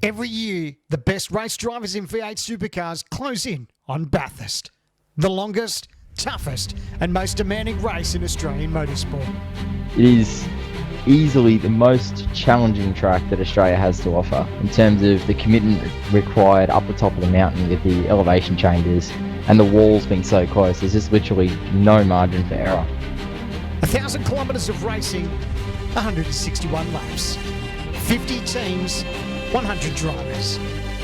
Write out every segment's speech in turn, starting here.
Every year, the best race drivers in V8 Supercars close in on Bathurst. The longest, toughest and most demanding race in Australian motorsport. It is easily the most challenging track that Australia has to offer in terms of the commitment required up the top of the mountain with the elevation changes and the walls being so close. There's just literally no margin for error. 1,000 kilometres of racing, 161 laps, 50 teams, 100 drivers,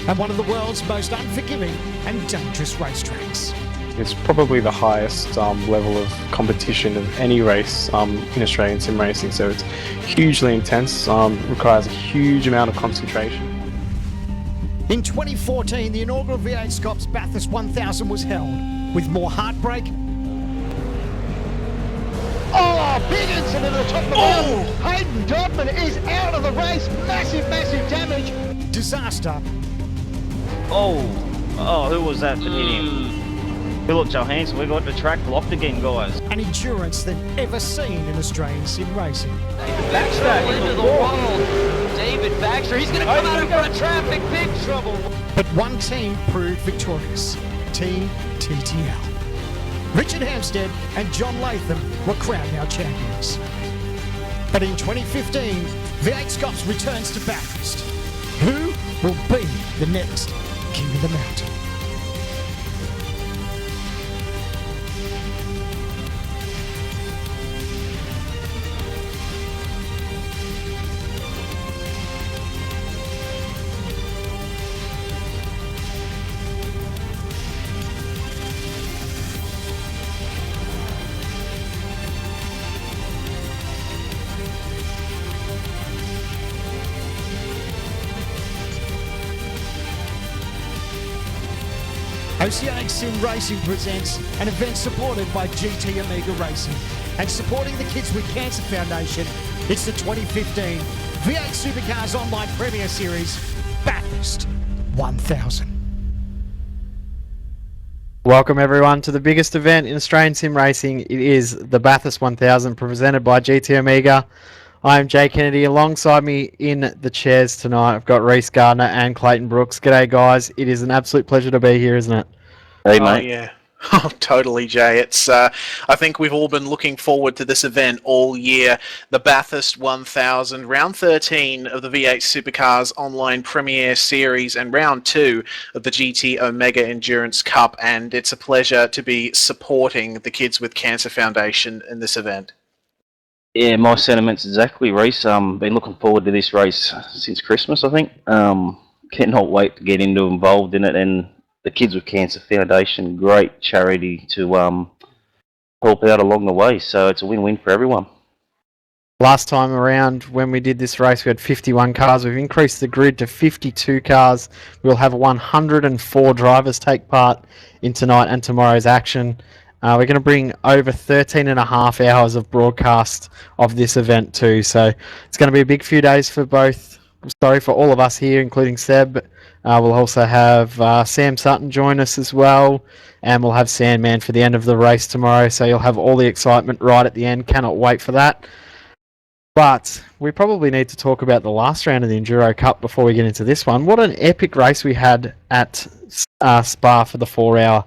and one of the world's most unforgiving and dangerous racetracks. It's probably the highest level of competition of any race in Australian sim racing, so it's hugely intense, requires a huge amount of concentration. In 2014, the inaugural V8SCOPS Bathurst 1000 was held, with more heartbreak. Oh, big incident at the top of the mountain. Hayden Dodman is out of the race. Massive, massive damage. Disaster. Oh, who was that that hit him? Philip Johansson, we got the track blocked again, guys. And endurance than ever seen in Australian sim racing. David Baxter into the wall. David Baxter, he's going to come out in front of traffic. Big trouble. But one team proved victorious. Team TTL. Richard Hampstead and John Latham were crowned our champions. But in 2015, V8SCOPS returns to Bathurst. Who will be the next King of the Mountain? Oceanic Sim Racing presents an event supported by GT Amiga Racing and supporting the Kids with Cancer Foundation. It's the 2015 V8 Supercars Online Premier Series Bathurst 1000. Welcome everyone to the biggest event in Australian sim racing. It is the Bathurst 1000 presented by GT Amiga. I am Jay Kennedy. Alongside me in the chairs tonight, I've got Reece Gardner and Clayton Brooks. G'day guys. It is an absolute pleasure to be here, isn't it? Hey mate. Oh, yeah. Oh, totally, Jay. It's. I think we've all been looking forward to this event all year. The Bathurst 1000, round 13 of the V8 Supercars Online Premier Series, and round 2 of the GT Omega Endurance Cup. And it's a pleasure to be supporting the Kids with Cancer Foundation in this event. Yeah, my sentiments exactly, Reece. Been looking forward to this race since Christmas, I think. Cannot wait to get involved in it, and the Kids with Cancer Foundation, great charity to help out along the way. So it's a win-win for everyone. Last time around when we did this race, we had 51 cars. We've increased the grid to 52 cars. We'll have 104 drivers take part in tonight and tomorrow's action. We're going to bring over 13 and a half hours of broadcast of this event too. So it's going to be a big few days for for all of us here, including Seb. We'll also have Sam Sutton join us as well. And we'll have Sandman for the end of the race tomorrow. So you'll have all the excitement right at the end. Cannot wait for that. But we probably need to talk about the last round of the Enduro Cup before we get into this one. What an epic race we had at Spa for the 4-hour.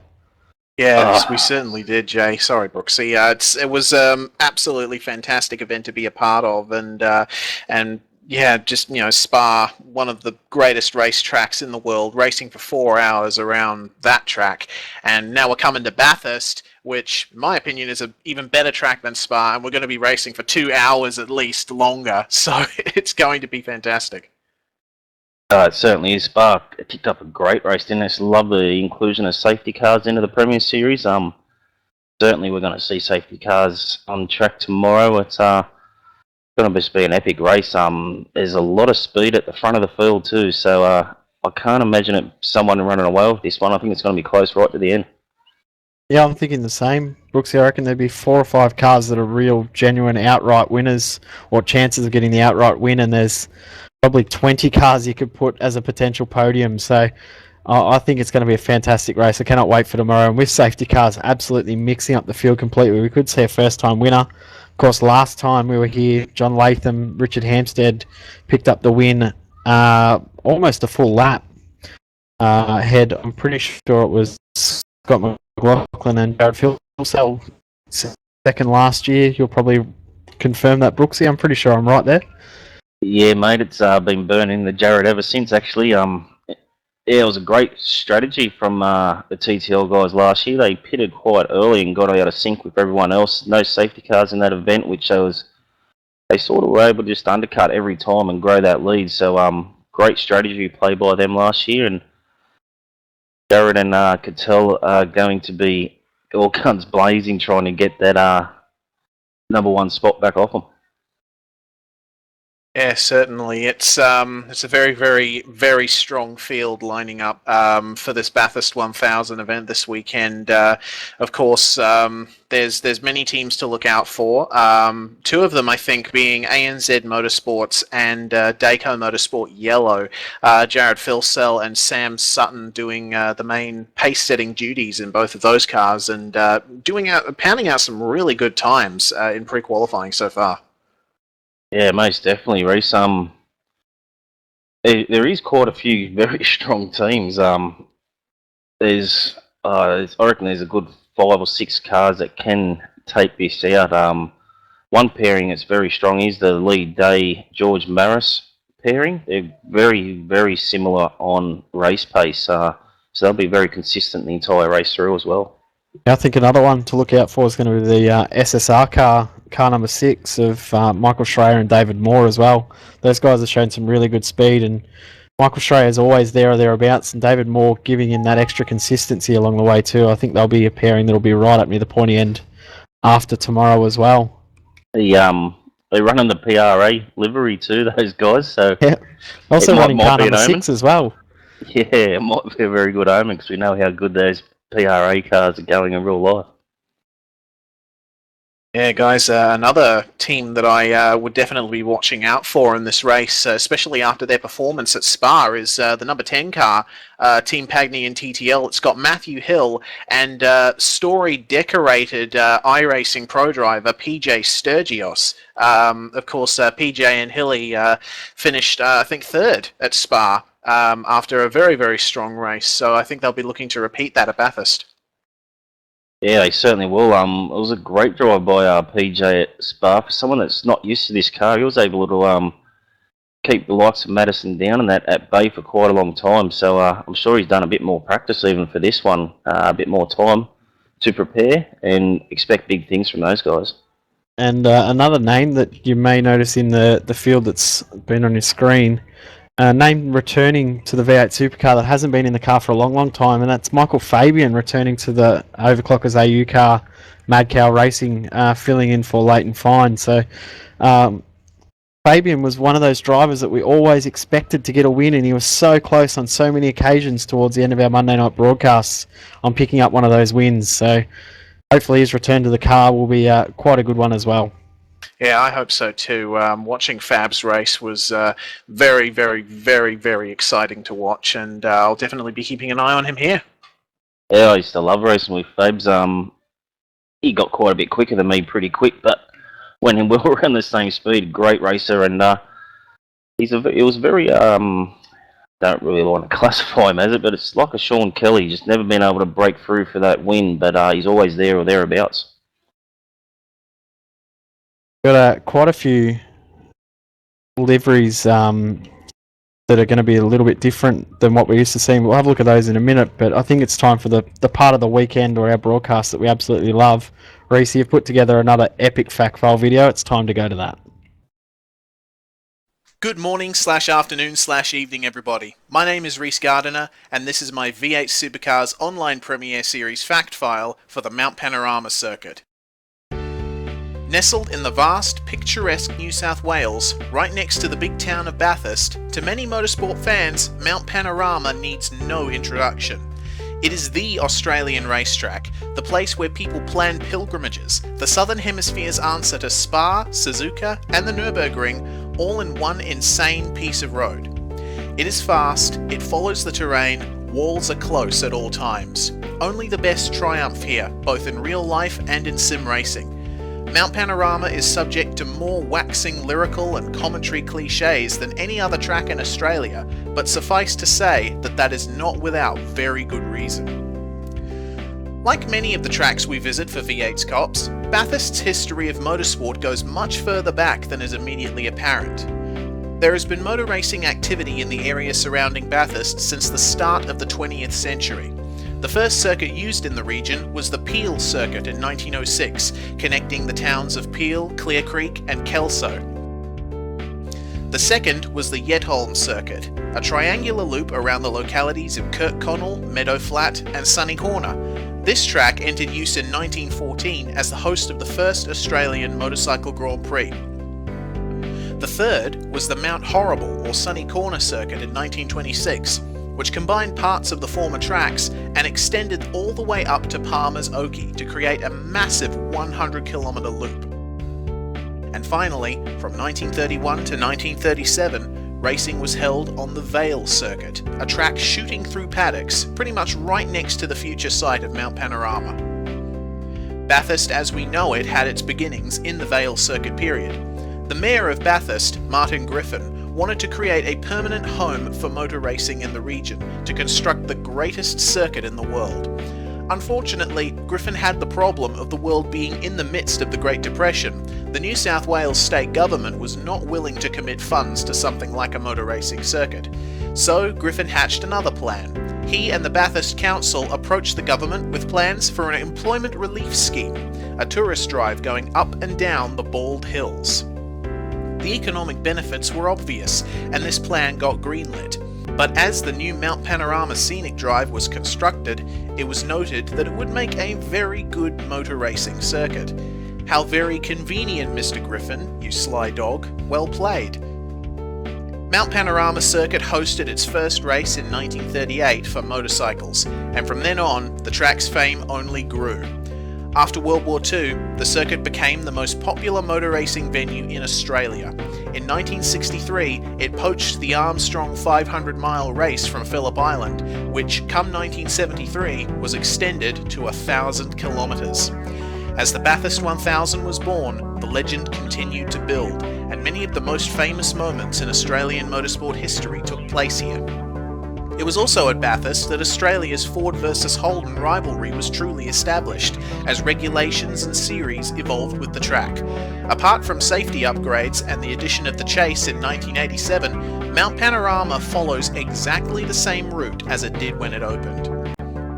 Yeah, we certainly did, Jay. Sorry, Brooksy. It was absolutely fantastic event to be a part of, and yeah, just Spa, one of the greatest race tracks in the world, racing for 4 hours around that track, and now we're coming to Bathurst, which, in my opinion, is an even better track than Spa, and we're going to be racing for 2 hours at least longer, so it's going to be fantastic. It certainly is. Spa kicked up a great race, didn't it? Love the inclusion of safety cars into the Premier Series. Certainly we're going to see safety cars on track tomorrow. It's going to just be an epic race. There's a lot of speed at the front of the field too, so I can't imagine someone running away with this one. I think it's going to be close right to the end. Yeah, I'm thinking the same. Brooksy, I reckon there'd be 4 or 5 cars that are real, genuine outright winners or chances of getting the outright win, and there's probably 20 cars you could put as a potential podium. So I think it's going to be a fantastic race. I cannot wait for tomorrow. And with safety cars absolutely mixing up the field completely, we could see a first-time winner. Of course, last time we were here, John Latham, Richard Hampstead picked up the win almost a full lap ahead. I'm pretty sure it was Scott McLaughlin and Jared Filsell second last year. You'll probably confirm that, Brooksy. I'm pretty sure I'm right there. Yeah, mate, it's been burning the Jared ever since, actually. Yeah, it was a great strategy from the TTL guys last year. They pitted quite early and got out of sync with everyone else. No safety cars in that event, which they sort of were able to just undercut every time and grow that lead. So, great strategy play by them last year. And Jared and Cattell are going to be all guns blazing trying to get that number one spot back off them. Yeah, certainly. It's a very, very, very strong field lining up for this Bathurst 1000 event this weekend. Of course, there's many teams to look out for. Two of them, I think, being ANZ Motorsports and Dayco Motorsport Yellow. Jared Filsell and Sam Sutton doing the main pace-setting duties in both of those cars and pounding out some really good times in pre-qualifying so far. Yeah, most definitely, Reece. There is quite a few very strong teams. I reckon there's a good 5 or 6 cars that can take this out. One pairing that's very strong is the Lee Day George Maris pairing. They're very, very similar on race pace, so they'll be very consistent the entire race through as well. I think another one to look out for is going to be the SSR car number 6 of Michael Schreier and David Moore as well. Those guys have shown some really good speed, and Michael Schreier is always there or thereabouts, and David Moore giving him that extra consistency along the way too. I think they'll be a pairing that'll be right up near the pointy end after tomorrow as well. They're running the PRA livery too, those guys. So yeah, also running car number 6 as well. Yeah, it might be a very good omen because we know how good those PRA cars are going in real life. Yeah, guys, another team that I would definitely be watching out for in this race, especially after their performance at Spa, is the number 10 car, Team Pagny and TTL. It's got Matthew Hill and story-decorated iRacing pro driver PJ Sturgios. Of course, PJ and Hilly finished, I think, 3rd at Spa after a very, very strong race. So I think they'll be looking to repeat that at Bathurst. Yeah, they certainly will. It was a great drive by PJ at Spa. For someone that's not used to this car, he was able to keep the likes of Madison down and that at bay for quite a long time. So I'm sure he's done a bit more practice even for this one, a bit more time to prepare, and expect big things from those guys. And another name that you may notice in the field that's been on your screen, name returning to the V8 Supercar that hasn't been in the car for a long, long time, and that's Michael Fabian returning to the Overclockers AU car, Mad Cow Racing, filling in for Leighton Fine. So Fabian was one of those drivers that we always expected to get a win, and he was so close on so many occasions towards the end of our Monday night broadcasts on picking up one of those wins. So hopefully his return to the car will be quite a good one as well. Yeah, I hope so too. Watching Fab's race was very, very, very, very exciting to watch, and I'll definitely be keeping an eye on him here. Yeah, I used to love racing with Fabs. He got quite a bit quicker than me pretty quick, but when we were around the same speed, great racer, and he was very, don't really want to classify him as it, but it's like a Sean Kelly, just never been able to break through for that win, but he's always there or thereabouts. Got quite a few liveries that are going to be a little bit different than what we're used to seeing. We'll have a look at those in a minute, but I think it's time for the part of the weekend or our broadcast that we absolutely love. Reece, you've put together another epic fact file video. It's time to go to that. Good morning / afternoon / evening, everybody. My name is Reece Gardiner, and this is my V8 Supercars online Premiere Series fact file for the Mount Panorama circuit. Nestled in the vast, picturesque New South Wales, right next to the big town of Bathurst, to many motorsport fans, Mount Panorama needs no introduction. It is the Australian racetrack, the place where people plan pilgrimages, the Southern Hemisphere's answer to Spa, Suzuka, and the Nürburgring, all in one insane piece of road. It is fast, it follows the terrain, walls are close at all times. Only the best triumph here, both in real life and in sim racing. Mount Panorama is subject to more waxing lyrical and commentary cliches than any other track in Australia, but suffice to say that that is not without very good reason. Like many of the tracks we visit for V8SCOPS, Bathurst's history of motorsport goes much further back than is immediately apparent. There has been motor racing activity in the area surrounding Bathurst since the start of the 20th century. The first circuit used in the region was the Peel Circuit in 1906, connecting the towns of Peel, Clear Creek and Kelso. The second was the Yetholm Circuit, a triangular loop around the localities of Kirkconnell, Meadow Flat and Sunny Corner. This track entered use in 1914 as the host of the first Australian Motorcycle Grand Prix. The third was the Mount Horrible or Sunny Corner Circuit in 1926, which combined parts of the former tracks and extended all the way up to Palmer's Oakey to create a massive 100-kilometre loop. And finally, from 1931 to 1937, racing was held on the Vale Circuit, a track shooting through paddocks pretty much right next to the future site of Mount Panorama. Bathurst as we know it had its beginnings in the Vale Circuit period. The Mayor of Bathurst, Martin Griffin, wanted to create a permanent home for motor racing in the region to construct the greatest circuit in the world. Unfortunately, Griffin had the problem of the world being in the midst of the Great Depression. The New South Wales state government was not willing to commit funds to something like a motor racing circuit. So Griffin hatched another plan. He and the Bathurst Council approached the government with plans for an employment relief scheme, a tourist drive going up and down the Bald Hills. The economic benefits were obvious, and this plan got greenlit. But as the new Mount Panorama Scenic Drive was constructed, it was noted that it would make a very good motor racing circuit. How very convenient, Mr. Griffin, you sly dog. Well played. Mount Panorama Circuit hosted its first race in 1938 for motorcycles, and from then on, the track's fame only grew. After World War II, the circuit became the most popular motor racing venue in Australia. In 1963, it poached the Armstrong 500-mile race from Phillip Island, which, come 1973, was extended to 1,000 kilometres. As the Bathurst 1000 was born, the legend continued to build, and many of the most famous moments in Australian motorsport history took place here. It was also at Bathurst that Australia's Ford versus Holden rivalry was truly established, as regulations and series evolved with the track. Apart from safety upgrades and the addition of the chase in 1987, Mount Panorama follows exactly the same route as it did when it opened.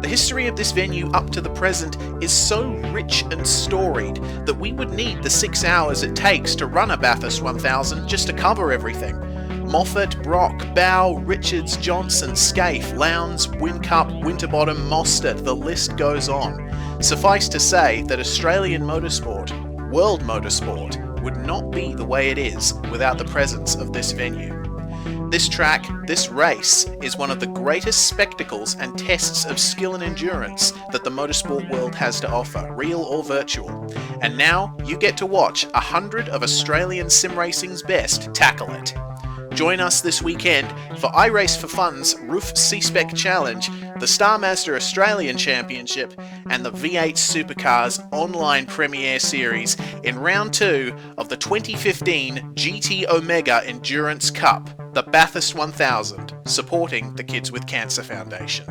The history of this venue up to the present is so rich and storied that we would need the 6 hours it takes to run a Bathurst 1000 just to cover everything. Moffat, Brock, Bow, Richards, Johnson, Scaife, Lowndes, Whincup, Winterbottom, Mostert, the list goes on. Suffice to say that Australian motorsport, world motorsport, would not be the way it is without the presence of this venue. This track, this race, is one of the greatest spectacles and tests of skill and endurance that the motorsport world has to offer, real or virtual. And now, you get to watch 100 of Australian sim racing's best tackle it. Join us this weekend for iRace for Fun's Roof C-Spec Challenge, the Star Mazda Australian Championship, and the V8 Supercars Online Premiere Series in Round 2 of the 2015 GT Omega Endurance Cup, the Bathurst 1000, supporting the Kids with Cancer Foundation.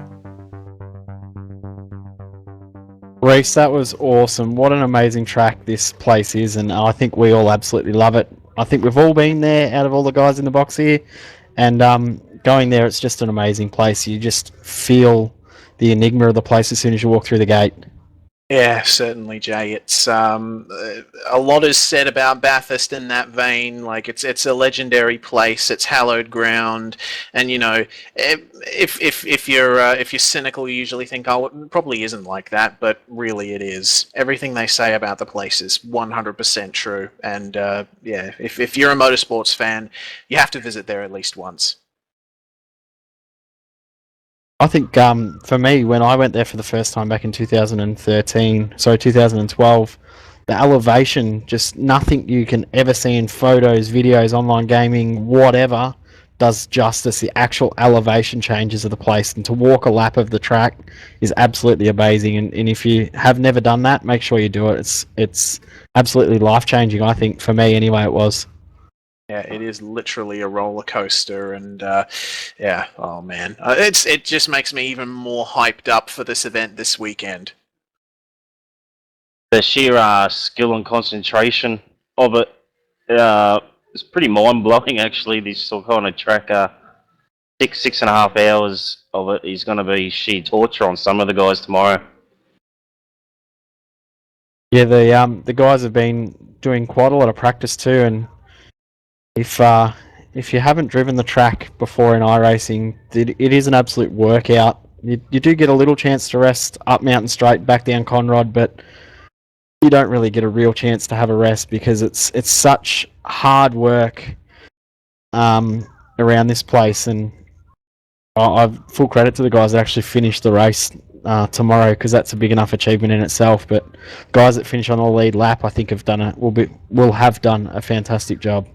Reese, that was awesome. What an amazing track this place is, and I think we all absolutely love it. I think we've all been there out of all the guys in the box here, and going there, it's just an amazing place. You just feel the enigma of the place as soon as you walk through the gate. Yeah, certainly, Jay. It's a lot is said about Bathurst in that vein. Like it's a legendary place. It's hallowed ground, and you know, if you're cynical, you usually think, oh, it probably isn't like that, but really it is. Everything they say about the place is 100% true. And yeah, if you're a motorsports fan, you have to visit there at least once. I think for me, when I went there for the first time back in 2012, the elevation, just nothing you can ever see in photos, videos, online gaming, whatever, does justice. The actual elevation changes of the place, and to walk a lap of the track is absolutely amazing. And if you have never done that, make sure you do it. It's absolutely life changing. I think for me anyway, it was. Yeah, it is literally a roller coaster, and yeah, oh man, it just makes me even more hyped up for this event this weekend. The sheer skill and concentration of it is pretty mind-blowing, actually. This sort of kind of track, 6.5 hours of it is going to be sheer torture on some of the guys tomorrow. Yeah, the guys have been doing quite a lot of practice too, and if you haven't driven the track before in iRacing, it is an absolute workout. You do get a little chance to rest up Mountain Straight, back down Conrod, but you don't really get a real chance to have a rest because it's such hard work around this place. And I've full credit to the guys that actually finish the race tomorrow, because that's a big enough achievement in itself. But guys that finish on the lead lap, I think will have done a fantastic job.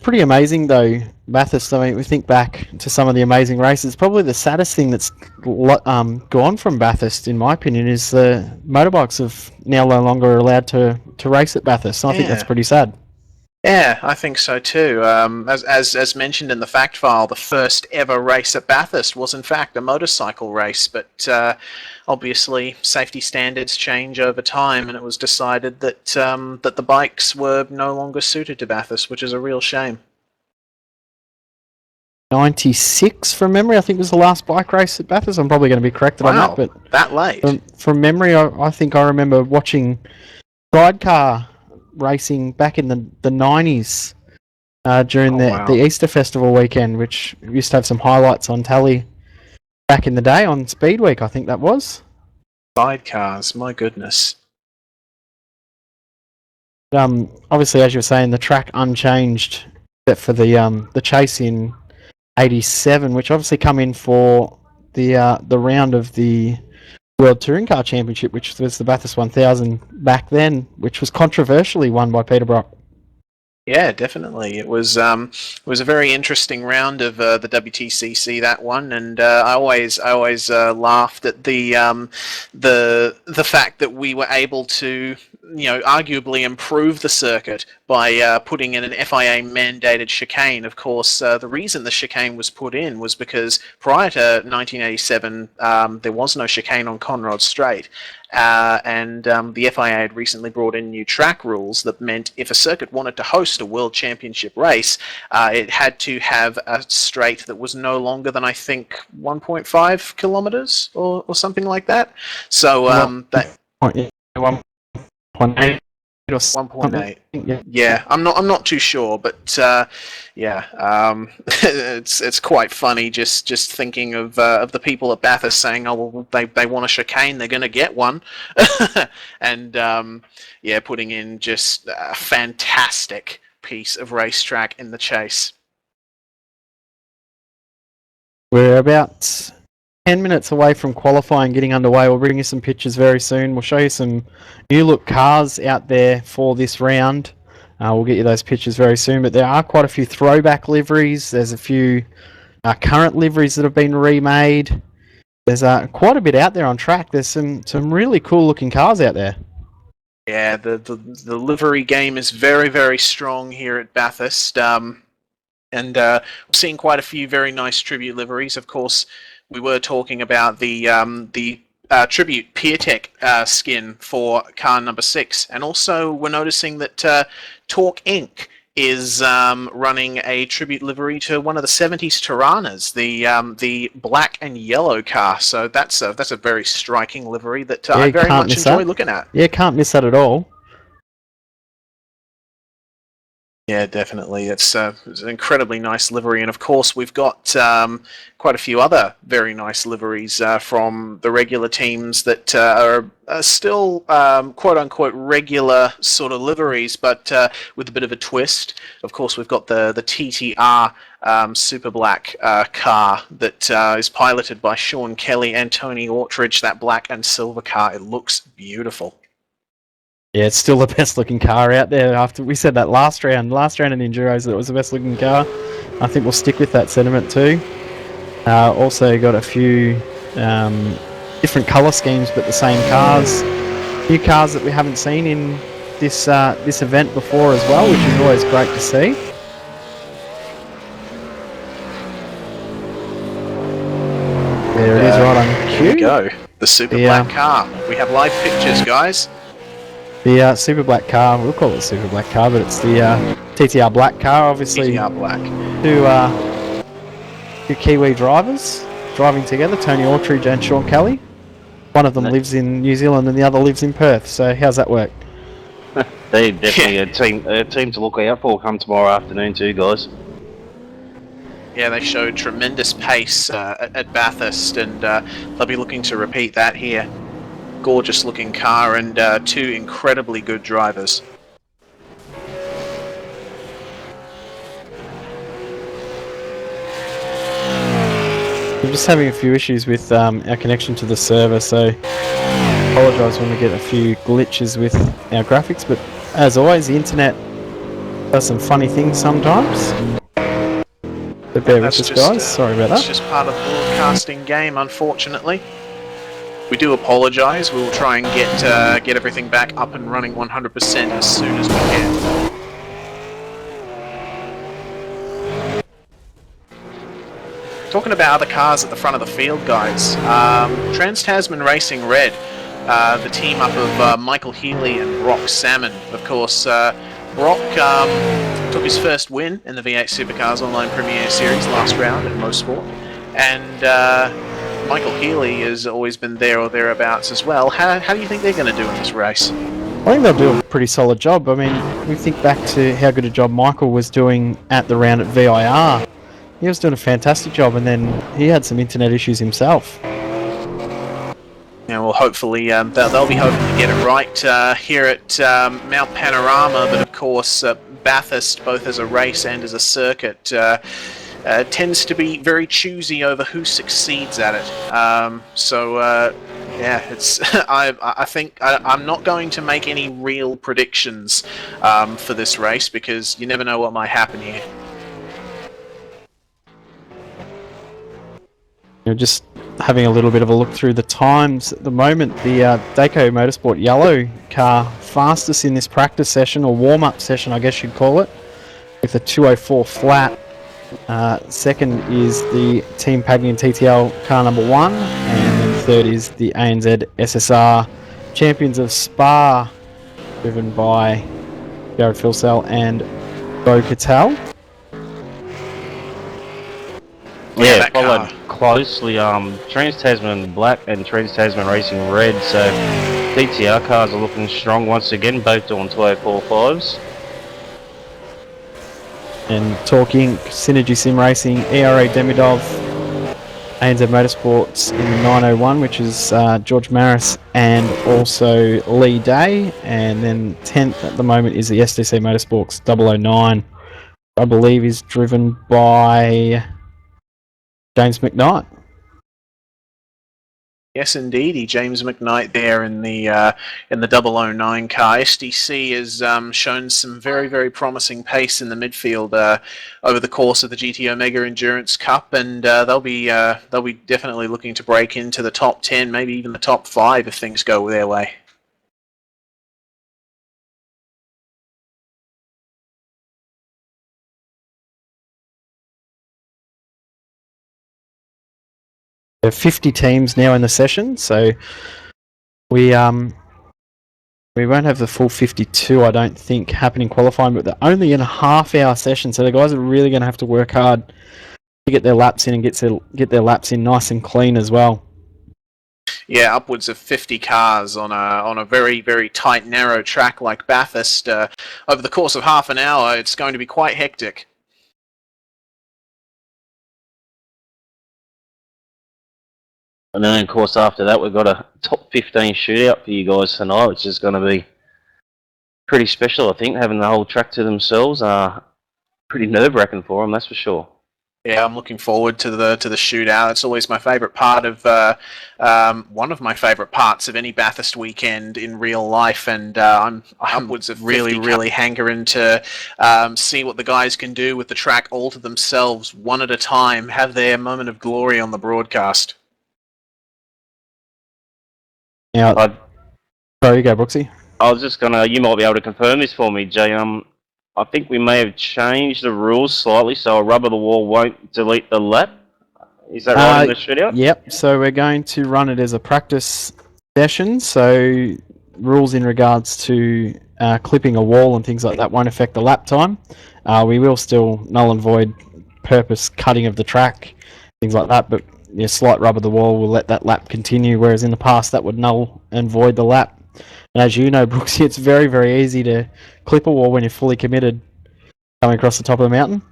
Pretty amazing though, Bathurst. I mean, we think back to some of the amazing races. Probably the saddest thing that's gone from Bathurst, in my opinion, is the motorbikes have now no longer allowed to race at Bathurst. And I think that's pretty sad. Yeah, I think so too. As mentioned in the fact file, the first ever race at Bathurst was in fact a motorcycle race, but obviously safety standards change over time, and it was decided that that the bikes were no longer suited to Bathurst, which is a real shame. 96 from memory, I think was the last bike race at Bathurst. I'm probably going to be corrected on that, but that late. From memory, I think I remember watching sidecar racing back in the 90s during the Easter Festival weekend, which used to have some highlights on tally back in the day on Speed Week, I think that was. Sidecars, my goodness. Obviously, as you were saying, the track unchanged except for the chase in 87, which obviously come in for the round of the World Touring Car Championship, which was the Bathurst 1000 back then, which was controversially won by Peter Brock. Yeah, definitely. It was a very interesting round of the WTCC, that one, and I always laughed at the fact that we were able to, arguably improve the circuit by putting in an FIA mandated chicane. Of course, the reason the chicane was put in was because prior to 1987, there was no chicane on Conrod Straight. And the FIA had recently brought in new track rules that meant if a circuit wanted to host a World Championship race, it had to have a straight that was no longer than, I think, 1.5 kilometers or something like that. So that 1.8 or 1.8. Yeah, I'm not too sure, but it's quite funny just thinking of the people at Bathurst saying, oh well, they want a chicane, they're going to get one, and putting in just a fantastic piece of racetrack in the chase. We're about 10 minutes away from qualifying getting underway. We'll bring you some pictures very soon. We'll show you some new look cars out there for this round. We'll get you those pictures very soon, but there are quite a few throwback liveries. There's a few current liveries that have been remade. There's quite a bit out there on track. There's some really cool looking cars out there. Yeah, the livery game is very, very strong here at Bathurst, and we're seeing quite a few very nice tribute liveries. Of course, we were talking about the tribute PeerTech skin for car number 6, and also we're noticing that Torque Inc. is running a tribute livery to one of the 70s Tiranas, the black and yellow car. So that's a very striking livery that I very much enjoy looking at. Yeah, can't miss that at all. Yeah, definitely. It's an incredibly nice livery, and of course we've got quite a few other very nice liveries from the regular teams that are still quote-unquote regular sort of liveries, but with a bit of a twist. Of course, we've got the TTR Super Black car that is piloted by Sean Kelly and Tony Autridge. That black and silver car, it looks beautiful. Yeah, it's still the best looking car out there. After we said that last round in the Enduros, that it was the best looking car. I think we'll stick with that sentiment too. Also got a few different colour schemes, but the same cars. New cars that we haven't seen in this event before as well, which is always great to see. There it is, right on cue. Here we go. The Super Black car. We have live pictures, guys. The Super Black car, we'll call it Super Black car, but it's the TTR Black car, obviously. TTR Black. Two Kiwi drivers driving together, Tony Autridge and Sean Kelly. One of them lives in New Zealand and the other lives in Perth, so how's that work? They're definitely a team to look out for come tomorrow afternoon too, guys. Yeah, they showed tremendous pace at Bathurst, and they'll be looking to repeat that here. Gorgeous looking car and two incredibly good drivers. We're just having a few issues with our connection to the server, so apologise when we get a few glitches with our graphics, but as always the internet does some funny things sometimes. So bear with us, guys, sorry about that. It's just part of the broadcasting game, unfortunately. We do apologise. We will try and get everything back up and running 100% as soon as we can. Talking about other cars at the front of the field, guys. Trans-Tasman Racing Red, the team up of Michael Healy and Brock Salmon. Of course, Brock took his first win in the V8 Supercars Online Premier Series last round at Mosport, and Michael Healy has always been there or thereabouts as well. How do you think they're going to do in this race? I think they'll do a pretty solid job. I mean, we think back to how good a job Michael was doing at the round at VIR. He was doing a fantastic job, and then he had some internet issues himself. Yeah, well, hopefully they'll be hoping to get it right here at Mount Panorama, but of course Bathurst, both as a race and as a circuit, tends to be very choosy over who succeeds at it. Yeah, it's. I think I'm not going to make any real predictions for this race because you never know what might happen here. Just having a little bit of a look through the times at the moment. The Daco Motorsport yellow car fastest in this practice session, or warm-up session I guess you'd call it, with a 2:04 flat. Second is the Team Padney and TTL car number 1, and then third is the ANZ SSR Champions of Spa, driven by Jared Filsell and Bo Cattell. Yeah, followed closely. Trans-Tasman Black and Trans-Tasman Racing Red. So DTR cars are looking strong once again, both doing 2:04.5s. And talking Synergy Sim Racing, ERA Demidov, ANZ Motorsports in the 901, which is George Maris and also Lee Day. And then 10th at the moment is the SDC Motorsports 009, I believe is driven by James McKnight. Yes, indeedy, James McKnight there in the 009 car. SDC has shown some very, very promising pace in the midfield over the course of the GT Omega Endurance Cup, and they'll be definitely looking to break into the top 10, maybe even the top 5 if things go their way. There are 50 teams now in the session, so we won't have the full 52, I don't think, happen in qualifying, but they're only in a half-hour session, so the guys are really going to have to work hard to get their laps in and get their laps in nice and clean as well. yeah, upwards of 50 cars on a very, very tight, narrow track like Bathurst. Over the course of half an hour, it's going to be quite hectic. And then, of course, after that, we've got a top 15 shootout for you guys tonight, which is going to be pretty special, I think, having the whole track to themselves. Pretty nerve-wracking for them, that's for sure. Yeah, I'm looking forward to the shootout. It's always my favourite part of one of my favourite parts of any Bathurst weekend in real life, and I'm upwards of really hankering to see what the guys can do with the track all to themselves, one at a time, have their moment of glory on the broadcast. Yeah. Sorry, you go, Brooksy. I was just gonna. You might be able to confirm this for me, Jay. I think we may have changed the rules slightly, so a rubber the wall won't delete the lap. Is that right in the shootout? Yep. So we're going to run it as a practice session. So rules in regards to clipping a wall and things like that won't affect the lap time. We will still null and void purpose cutting of the track, things like that, but slight rubber the wall will let that lap continue, whereas in the past that would null and void the lap. And as you know, Brooksy, it's very, very easy to clip a wall when you're fully committed coming across the top of the mountain.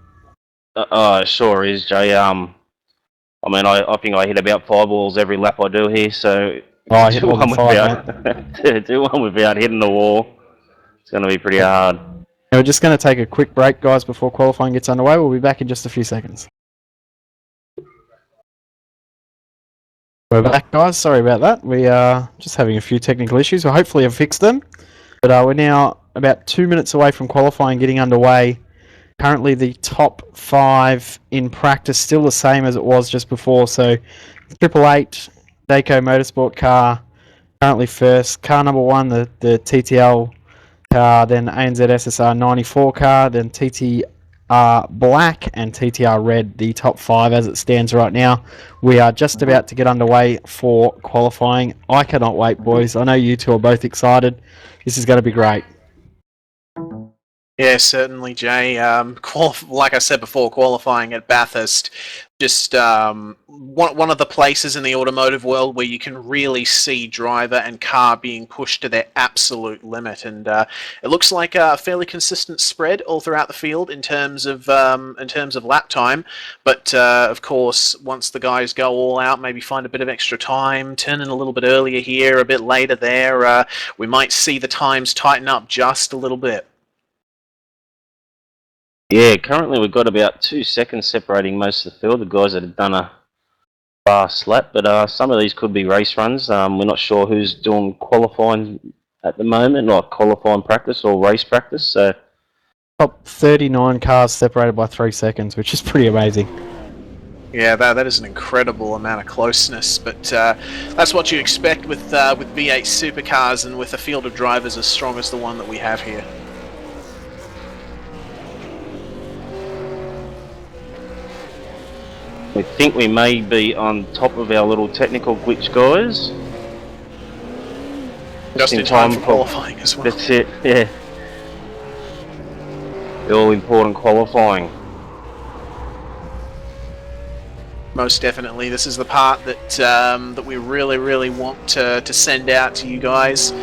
It sure is, Jay. I mean, I think I hit about 5 walls every lap I do here, so I hit more than 5, do one without hitting the wall. It's going to be pretty hard. We're just going to take a quick break, guys, before qualifying gets underway. We'll be back in just a few seconds. We're back, guys. Sorry about that. We are just having a few technical issues. Well, hopefully I've fixed them. But we're now about 2 minutes away from qualifying getting underway. Currently the top 5 in practice still the same as it was just before. So 888 Daco Motorsport car currently first. Car number 1, the TTL car, then ANZ SSR 94 car, then TTR Black and TTR Red, the top 5 as it stands right now. We are just about to get underway for qualifying. I cannot wait, boys. I know you two are both excited. This is going to be great. Yeah, certainly, Jay. Like I said before, qualifying at Bathurst, just one of the places in the automotive world where you can really see driver and car being pushed to their absolute limit, and it looks like a fairly consistent spread all throughout the field in terms of lap time. But of course, once the guys go all out, maybe find a bit of extra time, turn in a little bit earlier here, a bit later there, we might see the times tighten up just a little bit. Yeah, currently we've got about 2 seconds separating most of the field, the guys that have done a fast lap, but some of these could be race runs. We're not sure who's doing qualifying at the moment, like qualifying practice or race practice. So top 39 cars separated by 3 seconds, which is pretty amazing. Yeah, that is an incredible amount of closeness, but that's what you expect with V8 Supercars and with a field of drivers as strong as the one that we have here. we think we may be on top of our little technical glitch, guys. Just in time for qualifying as well. That's it, yeah. The all-important qualifying. Most definitely, this is the part that that we really want to send out to you guys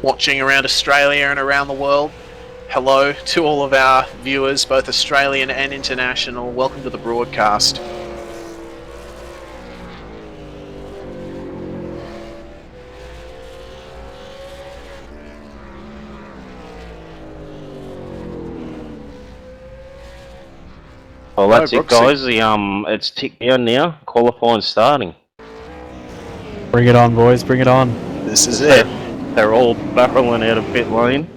watching around Australia and around the world. Hello to all of our viewers, both Australian and international. Welcome to the broadcast. Well, that's it, guys. It's ticked down now. Qualifying starting. Bring it on, boys. Bring it on. This is it. They're all barreling out of pit lane.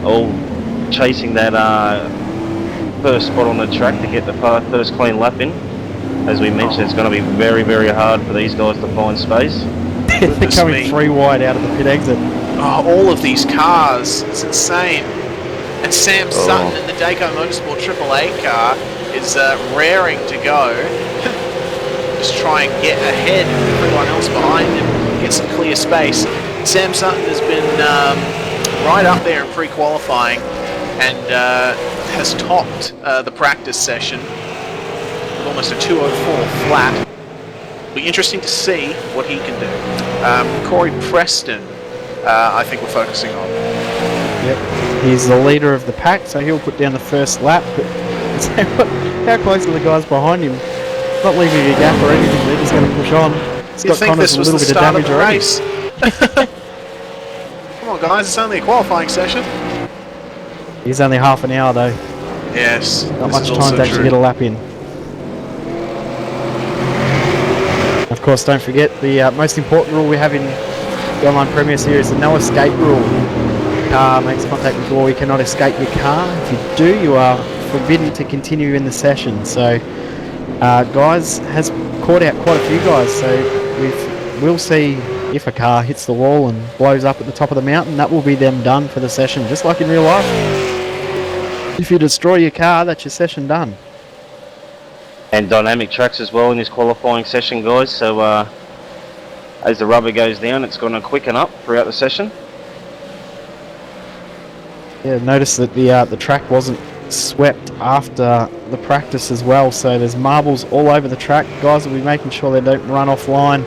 All chasing that first spot on the track to get the first clean lap in. As we mentioned, it's going to be very hard for these guys to find space. They're coming 3 wide out of the pit exit. Oh, all of these cars. It's insane. And Sam Sutton in the Daco Motorsport AAA car is raring to go. Just try and get ahead of everyone else behind him, get some clear space. Sam Sutton has been right up there in pre-qualifying and has topped the practice session with almost a 2:04 flat. Be interesting to see what he can do. Corey Preston, I think we're focusing on. Yep. He's the leader of the pack, so he'll put down the first lap. But how close are the guys behind him? Not leaving a gap or anything, they're just going to push on. You think this was the start of the race? Come on guys, it's only a qualifying session. He's only half an hour though. Yes. Not much time to actually get a lap in. Of course, don't forget the most important rule we have in the Online Premier Series, the no escape rule. Car makes contact with the wall, you cannot escape your car. If you do, you are forbidden to continue in the session. So, guys has caught out quite a few guys, so we'll see if a car hits the wall and blows up at the top of the mountain. That will be them done for the session, just like in real life. If you destroy your car, that's your session done. And dynamic tracks as well in this qualifying session, guys. So as the rubber goes down, it's going to quicken up throughout the session. Yeah, notice that the track wasn't swept after the practice as well, so there's marbles all over the track. Guys will be making sure they don't run offline,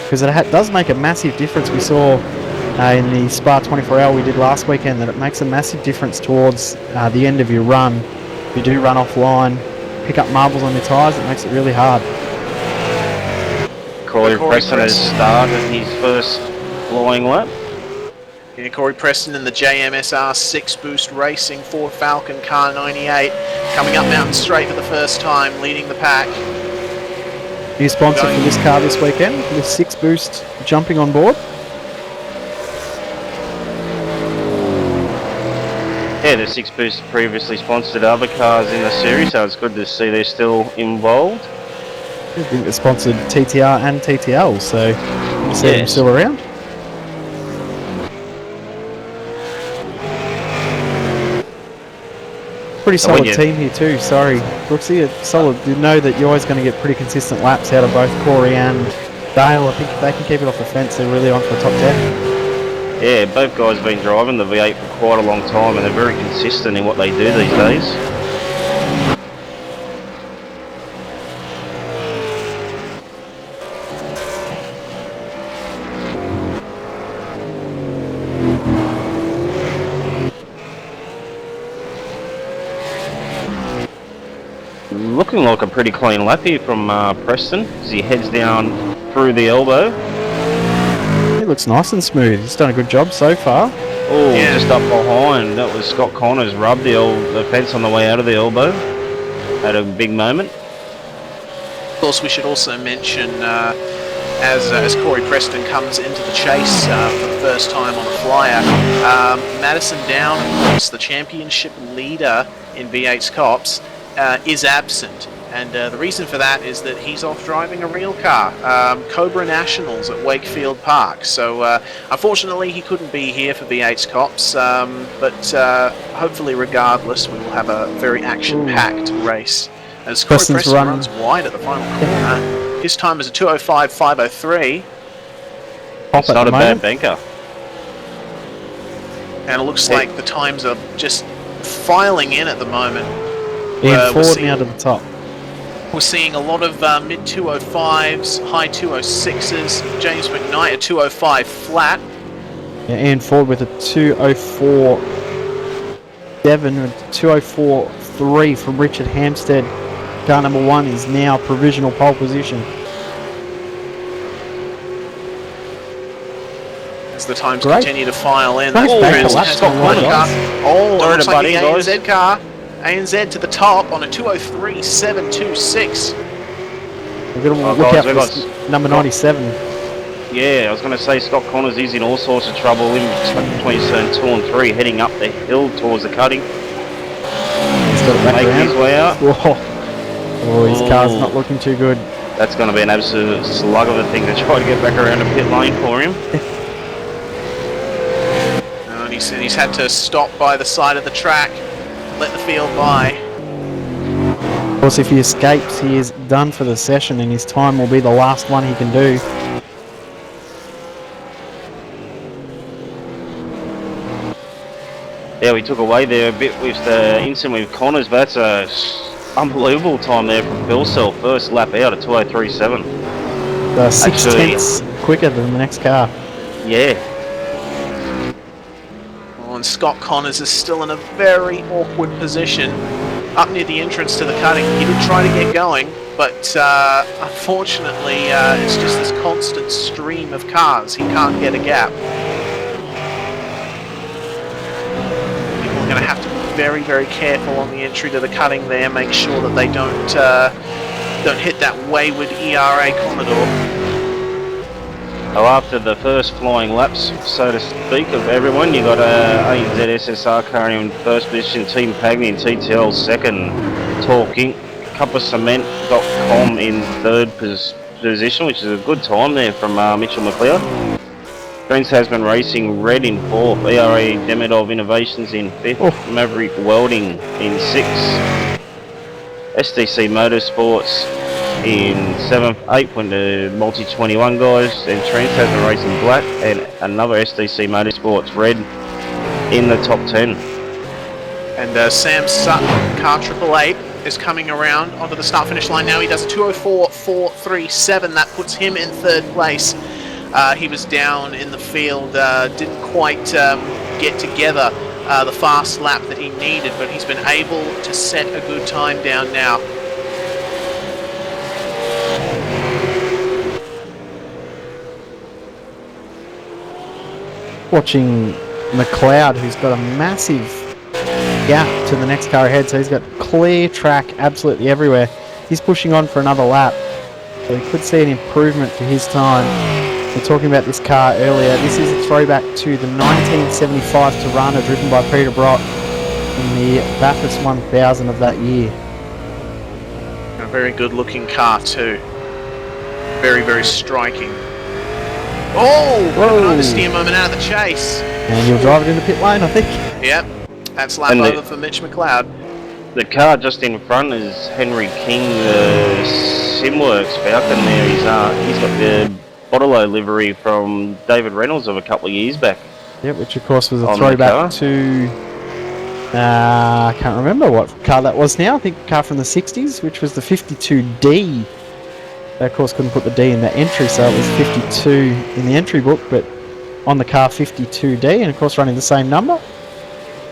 because it does make a massive difference. We saw in the Spa 24 hour we did last weekend that it makes a massive difference towards the end of your run. If you do run offline, pick up marbles on your tyres, it makes it really hard. Corey Preston has started his first flying lap. Yeah, Corey Preston in the JMSR 6 Boost Racing Ford Falcon Car 98, coming up Mountain Straight for the first time, leading the pack. New sponsor for this car this weekend, with 6 Boost jumping on board. Yeah, the 6 Boost previously sponsored other cars in the series, so it's good to see they're still involved. I think they sponsored TTR and TTL, so you see them still around. Pretty solid team here too, sorry Brooksy, it's solid. You know that you're always going to get pretty consistent laps out of both Corey and Dale. I think if they can keep it off the fence, they're really on for the top 10. Yeah, both guys have been driving the V8 for quite a long time and they're very consistent in what they do these days. Looking like a pretty clean lap here from Preston as he heads down through the elbow. It looks nice and smooth. He's done a good job so far. Oh, just up behind. That was Scott Connors rubbed the fence on the way out of the elbow. Had a big moment. Of course, we should also mention as Corey Preston comes into the chase for the first time on the flyer, Madison Down, of course, the championship leader in V8SCOPS, is absent, and the reason for that is that he's off driving a real car, Cobra Nationals at Wakefield Park. So unfortunately he couldn't be here for V8SCOPS, but hopefully regardless we will have a very action-packed race. As Corey Preston runs wide at the final corner, his time is a 2:05.503. It's not a bad banker. And it looks like the times are just filing in at the moment. Ian Ford now to the top. We're seeing a lot of mid 205s, high 206s. James McKnight at 205 flat. Yeah, Ian Ford with a 204.7 and 204.3 from Richard Hampstead. Car number 1 is now provisional pole position. As the times continue to file in. Nice That's looks like the ANZ car. ANZ to the top on a 203.726. We're going to look out for number 97. Yeah, I was going to say Scott Connors is in all sorts of trouble in between turn 2 and 3, heading up the hill towards the cutting. He's got to make his way out. Oh, his car's not looking too good. That's going to be an absolute slug of a thing to try to get back around the pit lane for him. And he's had to stop by the side of the track. Let the field by. Of course, if he escapes, he is done for the session, and his time will be the last one he can do. Yeah, we took away there a bit with the incident with Connors, but that's a unbelievable time there from Bill Self. First lap out at 2:03.7. Six tenths quicker than the next car. Yeah. Oh, and Scott Connors is still in a very awkward position up near the entrance to the cutting. He did try to get going, but unfortunately it's just this constant stream of cars. He can't get a gap. People are going to have to be very, very careful on the entry to the cutting there. Make sure that they don't hit that wayward ERA corridor. So after the first flying laps, so to speak, of everyone, you got ANZ SSR car in first position, Team Pagny and TTL second, Talking, CupofCement.com in third position, which is a good time there from Mitchell McLeod. Trans Tasman Racing Red in fourth, ERA Demidov Innovations in fifth, Maverick Welding in sixth, SDC Motorsports in 7th, 8th went to Multi 21 guys, and Trans Tasman Racing Black and another SDC Motorsports Red in the top 10. And Sam Sutton, car 888, is coming around onto the start finish line now. He does a 2:04.437. That puts him in third place. He was down in the field, didn't quite get together the fast lap that he needed, but he's been able to set a good time down now. Watching McLeod, who's got a massive gap to the next car ahead, so he's got clear track absolutely everywhere. He's pushing on for another lap, so we could see an improvement for his time. We were talking about this car earlier. This is a throwback to the 1975 Tirana driven by Peter Brock in the Bathurst 1000 of that year. A very good looking car too. Very, very striking. Oh! What an understeer moment out of the chase. And he'll drive it in the pit lane, I think. Yep. That's lap over for Mitch McLeod. The car just in front is Henry King, the Simworks Falcon there. He's got the Bottle livery from David Reynolds of a couple of years back. Yep, which of course was a throwback to... I can't remember what car that was now. I think a car from the 60s, which was the 52D. They of course couldn't put the D in the entry, so it was 52 in the entry book, but on the car 52D, and of course running the same number.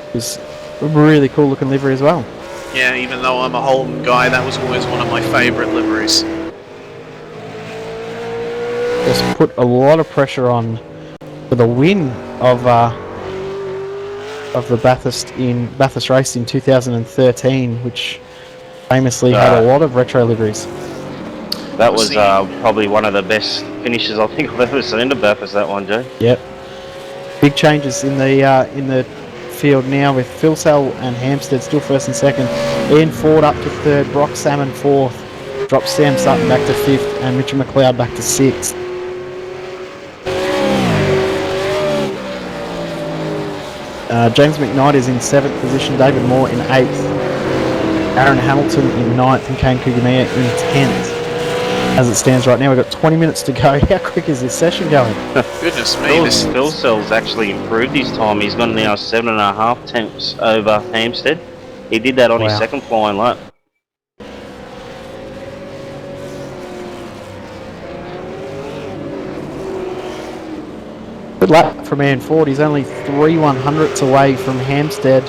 It was a really cool looking livery as well. Yeah, even though I'm a Holden guy, that was always one of my favourite liveries. Just put a lot of pressure on for the win of the Bathurst race in 2013, which famously had a lot of retro liveries. That was probably one of the best finishes I think I've ever seen to Bathurst, that one, Joe. Yep. Big changes in the field now with Phil Sell and Hampstead still first and second. Ian Ford up to third, Brock Salmon fourth, drops Sam Sutton back to fifth, and Mitchell McLeod back to sixth. James McKnight is in seventh position, David Moore in eighth, Aaron Hamilton in ninth, and Kane Kugamiya in 10th. As it stands right now, we've got 20 minutes to go. How quick is this session going? Goodness me. Phil Sell's actually improved his time. He's got now 7.5 tenths over Hampstead. He did that on his second flying lap. Good lap from Ian Ford. He's only 3/100ths away from Hampstead.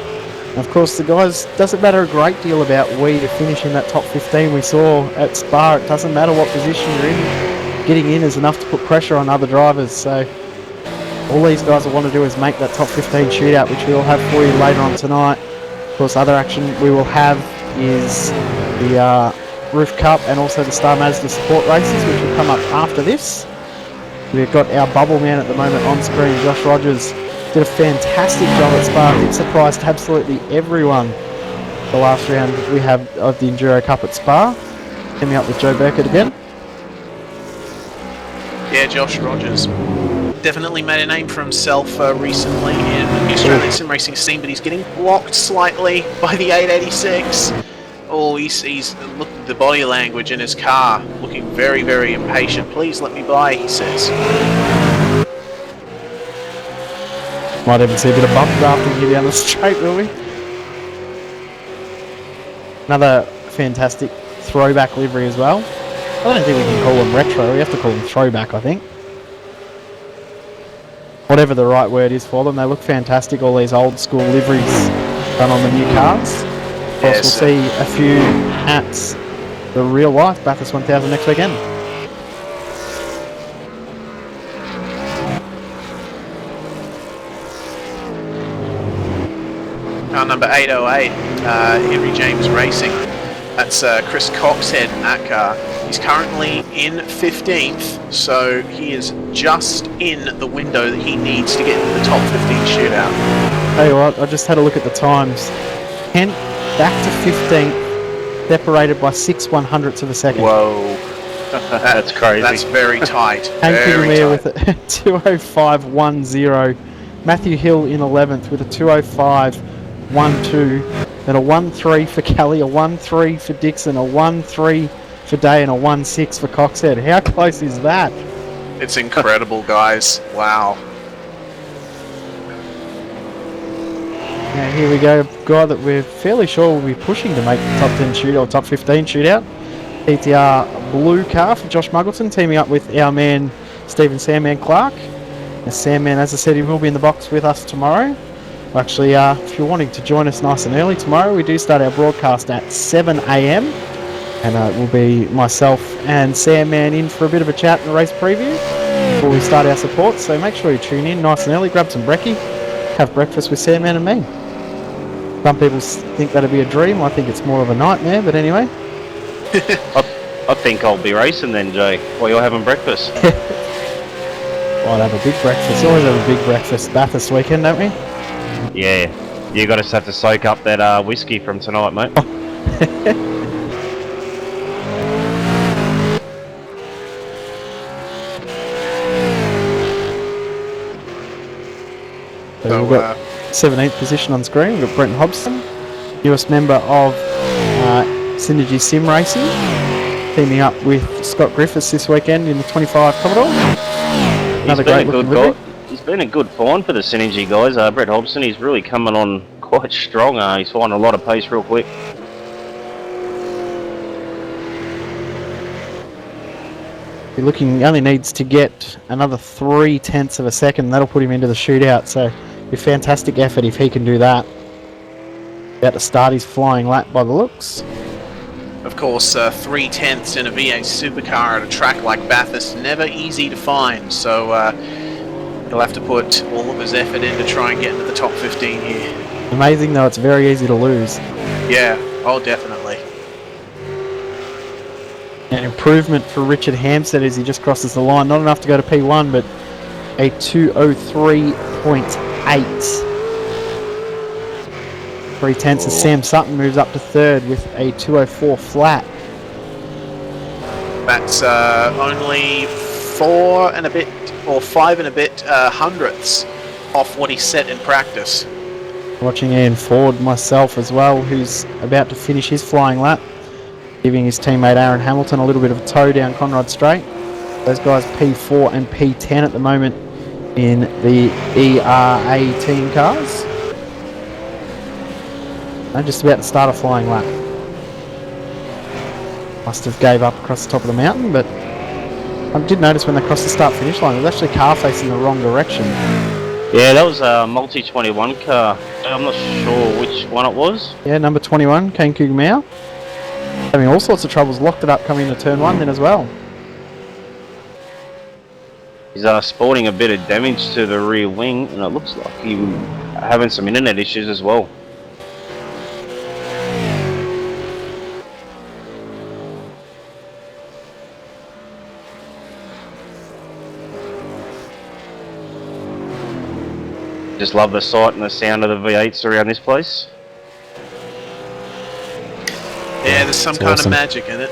Of course, the guys, doesn't matter a great deal about where you finish in that top 15 we saw at Spa. It doesn't matter what position you're in. Getting in is enough to put pressure on other drivers. So all these guys will want to do is make that top 15 shootout, which we will have for you later on tonight. Of course, other action we will have is the Roof Cup and also the Star Mazda support races, which will come up after this. We've got our bubble man at the moment on screen, Josh Rogers. Did a fantastic job at Spa. It surprised absolutely everyone. The last round we have of the Enduro Cup at Spa. Coming up with Joe Burkett again. Yeah, Josh Rogers definitely made a name for himself recently in the Australian sim racing scene, but he's getting blocked slightly by the 886. Oh, he's look at the body language in his car, looking very, very impatient. Please let me by, he says. Might even see a bit of bump drafting here down the straight, will we? Another fantastic throwback livery as well. don't think we can call them retro. We have to call them throwback, I think. Whatever the right word is for them, they look fantastic. All these old school liveries done on the new cars. Of course, we'll see a few at the real life Bathurst 1000 next weekend. Car number 808, Henry James Racing. That's Chris Coxhead in that car. He's currently in 15th, so he is just in the window that he needs to get into the top 15 shootout. Tell you what, I just had a look at the times. Kent back to 15th, separated by 6/100ths of a second. Whoa. That's crazy. That's very tight. Hank Very Pigmere tight. with a 205.10. Matthew Hill in 11th with a 205.12. Then a 1-3 for Kelly, a 1-3 for Dixon, a 1-3 for Day, and a 1-6 for Coxhead. How close is that? It's incredible, guys. Wow. Now here we go, a guy that we're fairly sure will be pushing to make the top 10 shootout, top 15 shootout. PTR blue car for Josh Muggleton, teaming up with our man Stephen Sandman Clark. Now Sandman, as I said, he will be in the box with us tomorrow. Actually, if you're wanting to join us nice and early tomorrow, we do start our broadcast at 7 AM. And it will be myself and Sandman in for a bit of a chat and a race preview before we start our support. So make sure you tune in nice and early, grab some brekkie, have breakfast with Sandman and me. Some people think that'd be a dream. I think it's more of a nightmare, but anyway. I think I'll be racing then, Jay, while you're having breakfast. I'd have a big breakfast. Always have a big breakfast Bathurst weekend, don't we? Yeah, you got to have to soak up that whiskey from tonight, mate. So we've got 17th position on screen. We've got Brent Hobson, newest member of Synergy Sim Racing, teaming up with Scott Griffiths this weekend in the 25 Commodore. Another great looking livery. He's been a good find for the Synergy guys. Brett Hobson, he's really coming on quite strong. He's finding a lot of pace real quick. He only needs to get another 0.3 of a second. That'll put him into the shootout. So, a fantastic effort if he can do that. About to start his flying lap by the looks. Of course, 3/10 in a V8 Supercar at a track like Bathurst, never easy to find. So he'll have to put all of his effort in to try and get into the top 15 here. Amazing though, it's very easy to lose. Yeah, oh definitely. An improvement for Richard Hampstead as he just crosses the line. Not enough to go to P1, but a 2:03.8. 0.3 as Sam Sutton moves up to third with a 2:04 flat. That's only 4 and a bit, or 5 and a bit hundredths off what he set in practice. Watching Ian Ford myself as well, who's about to finish his flying lap, giving his teammate Aaron Hamilton a little bit of a tow down Conrad Straight. Those guys P4 and P10 at the moment in the ERA team cars. They're just about to start a flying lap. Must have gave up across the top of the mountain, but I did notice when they crossed the start-finish line, it was actually a car facing the wrong direction. Yeah, that was a multi-21 car. I'm not sure which one it was. Yeah, number 21, Kane Cougar. Having all sorts of troubles, locked it up coming into turn 1 then as well. He's sporting a bit of damage to the rear wing, and it looks like he's having some internet issues as well. Just love the sight and the sound of the V8s around this place. Yeah, there's some kind of magic in it.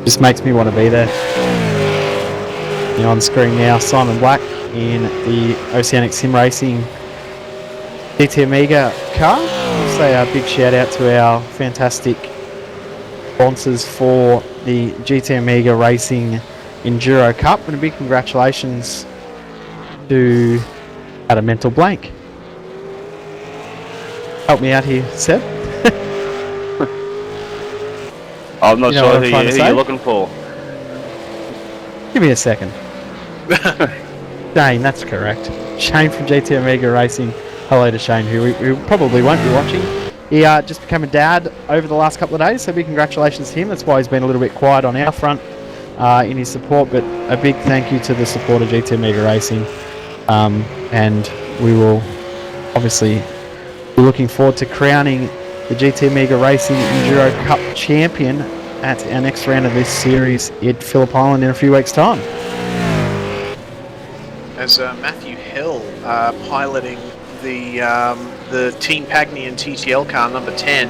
Just makes me want to be there. Now on screen now, Simon Black in the Oceanic Sim Racing GT Amiga car. I'll say a big shout out to our fantastic sponsors for the GT Amiga Racing Enduro Cup, and a big congratulations to at a mental blank. Help me out here, Seb. I'm not You know sure what I'm who, trying to who say? you're looking for. Give me a second. Shane, that's correct. Shane from GT Omega Racing. Hello to Shane, who probably won't be watching. He just became a dad over the last couple of days, so big congratulations to him. That's why he's been a little bit quiet on our front in his support, but a big thank you to the support of GT Omega Racing. And we will obviously be looking forward to crowning the GT Omega Racing Enduro Cup champion at our next round of this series at Phillip Island in a few weeks' time. As Matthew Hill piloting the Team Pagnian TTL car number 10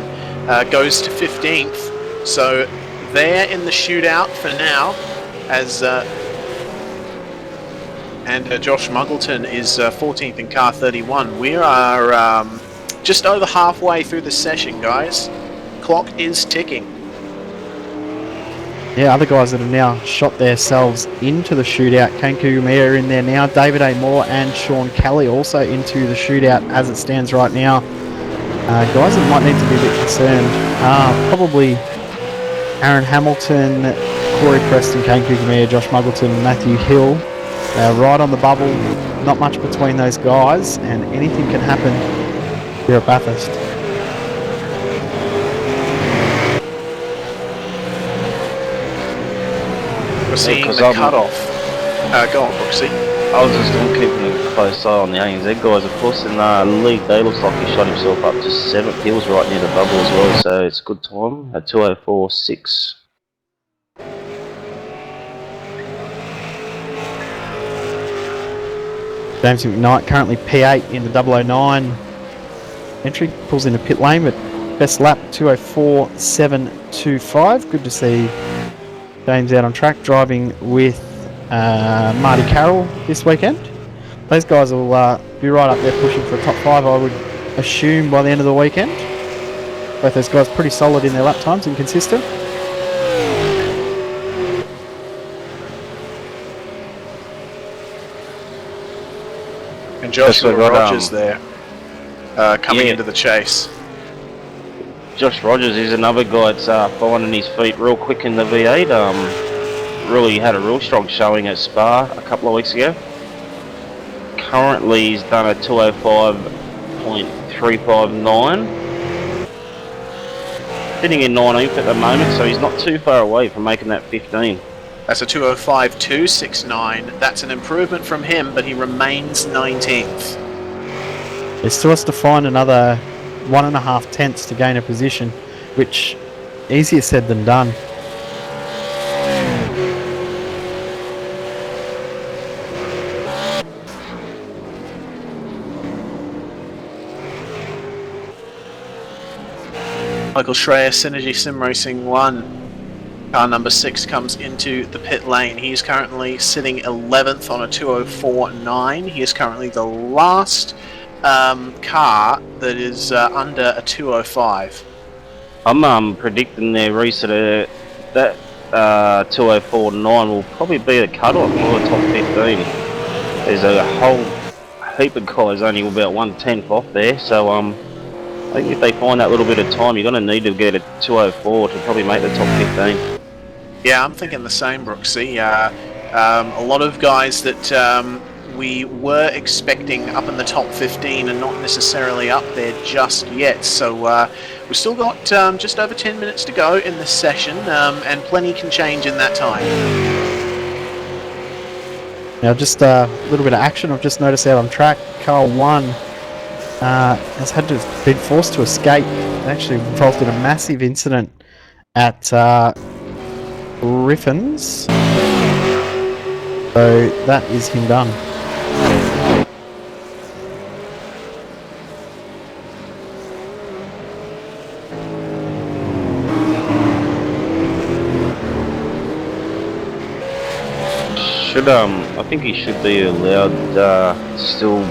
goes to 15th, so they're in the shootout for now. As Josh Muggleton is 14th in car 31. We are just over halfway through the session, guys. Clock is ticking. Yeah, other guys that have now shot themselves into the shootout. Kane Kugamiya in there now. David A. Moore and Sean Kelly also into the shootout as it stands right now. Guys that might need to be a bit concerned are probably Aaron Hamilton, Corey Preston, Kane Kugamiya, Josh Muggleton, Matthew Hill. Right on the bubble. Not much between those guys, and anything can happen here at Bathurst. We're seeing the cut-off. Go on, Brooksy. I was just keeping a close eye on the ANZ guys, of course, and Lee Day looks like he shot himself up to 7th. He was right near the bubble as well, so it's a good time at 2:04.6. James McKnight currently P8 in the 009 entry, pulls into pit lane, but best lap 2:04.725. Good to see James out on track driving with Marty Carroll this weekend. Those guys will be right up there pushing for a top 5, I would assume, by the end of the weekend. Both those guys pretty solid in their lap times and consistent. And Joshua got, Rogers there coming into the chase. Josh Rogers is another guy that's finding his feet real quick in the V8. Really had a real strong showing at Spa a couple of weeks ago. Currently he's done a 2:05.359. Sitting in 19th at the moment, so he's not too far away from making that 15. That's a 2:05.269. That's an improvement from him, but he remains 19th. It still has to find another 1.5 tenths to gain a position, which easier said than done. Michael Schreier, Synergy Sim Racing 1. Car number 6 comes into the pit lane. He is currently sitting 11th on a 2:04.9. He is currently the last car that is under a 2:05. I'm predicting their race that 2:04.9 will probably be the cut-off for the top 15. There's a whole heap of guys only about 1/10 off there, so I think if they find that little bit of time, you're going to need to get a 2:04 to probably make the top 15. Yeah, I'm thinking the same, Brooksy. A lot of guys that we were expecting up in the top 15 and not necessarily up there just yet. So we've still got just over 10 minutes to go in this session, and plenty can change in that time. Now just a little bit of action I've just noticed out on track. Car 1 has had to been forced to escape. It actually involved in a massive incident at Griffin's. So that is him done. I think he should be allowed still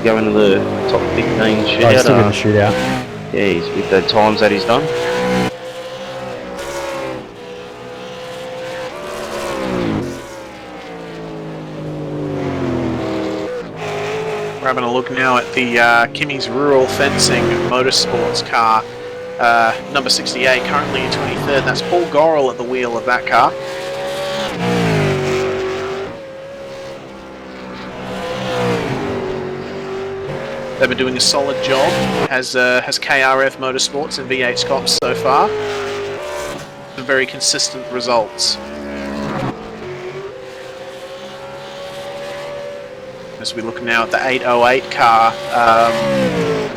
go into the top 15 shootout. Oh, he's still in the shootout. Yeah, he's with the times that he's done. We're having a look now at the Kimmy's Rural Fencing Motorsports car number 68, currently in 23rd. That's Paul Gorrell at the wheel of that car. They've been doing a solid job, has KRF Motorsports and V8SCOPS so far. Some very consistent results. As we look now at the 808 car,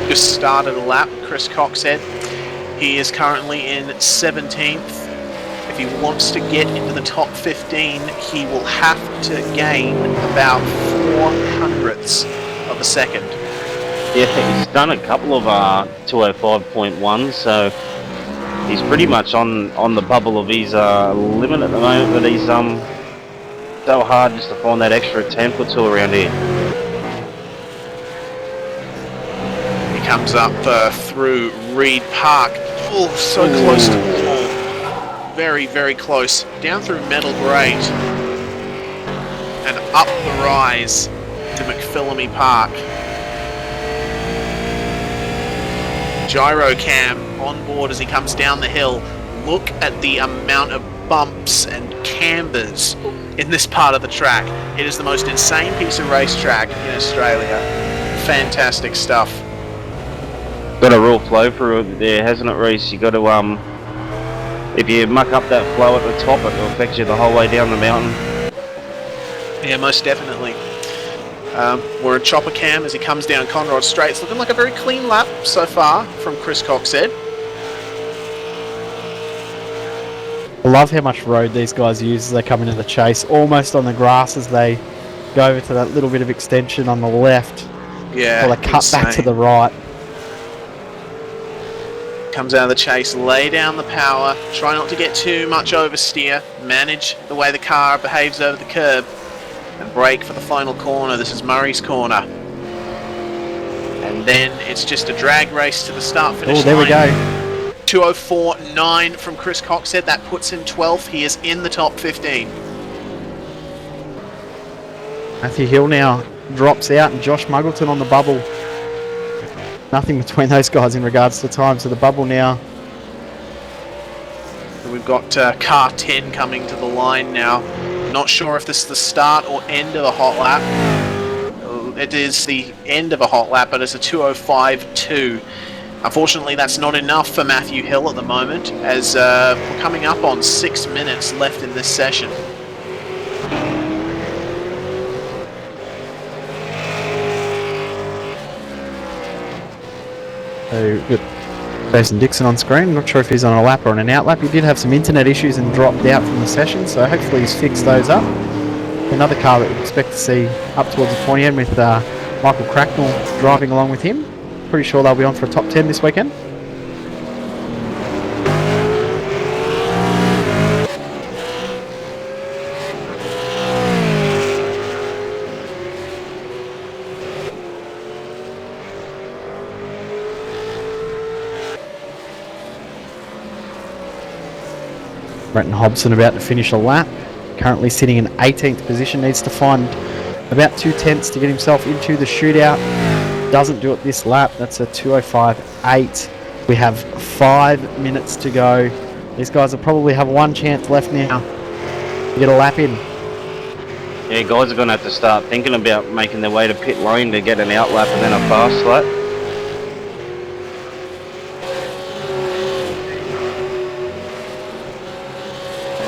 just started a lap, Chris Coxhead. He is currently in 17th. If he wants to get into the top 15, he will have to gain about 400ths of a second. Yeah, he's done a couple of 205.1, so he's pretty much on the bubble of his limit at the moment, but he's so hard just to find that extra tenth or two around here. He comes up through Reed Park. Oh, so close to the wall. Very, very close. Down through Metal Grate and up the rise to McPhillamy Park. Gyro cam on board as he comes down the hill. Look at the amount of bumps and cambers in this part of the track. It is the most insane piece of racetrack in Australia. Fantastic stuff. Got a real flow through it there, hasn't it, Reese? You got to if you muck up that flow at the top, it will affect you the whole way down the mountain. Yeah, most definitely. We're in chopper cam as he comes down Conrod Straight. It's looking like a very clean lap so far from Chris Coxhead. I love how much road these guys use as they come into the chase, almost on the grass as they go over to that little bit of extension on the left. Yeah, or they cut back to the right. Comes out of the chase, lay down the power, try not to get too much oversteer, manage the way the car behaves over the curb, and brake for the final corner. This is Murray's corner. And then it's just a drag race to the start-finish line. Oh, there we go. 2:04.9 from Chris Coxhead. That puts him 12th. He is in the top 15. Matthew Hill now drops out and Josh Muggleton on the bubble. Nothing between those guys in regards to time, so the bubble now. We've got car 10 coming to the line now. Not sure if this is the start or end of a hot lap. It is the end of a hot lap, but it's a 2:05.2. Unfortunately, that's not enough for Matthew Hill at the moment, as we're coming up on 6 minutes left in this session. So, good. Jason Dixon on screen. Not sure if he's on a lap or on an out lap. He did have some internet issues and dropped out from the session, so hopefully he's fixed those up. Another car that we expect to see up towards the pointy end with Michael Cracknell driving along with him. Pretty sure they'll be on for a top 10 this weekend. Brenton Hobson about to finish a lap. Currently sitting in 18th position. Needs to find about 2/10 to get himself into the shootout. Doesn't do it this lap. That's a 2:05.8. We have 5 minutes to go. These guys will probably have one chance left now to get a lap in. Yeah, guys are going to have to start thinking about making their way to pit lane to get an out lap and then a fast lap.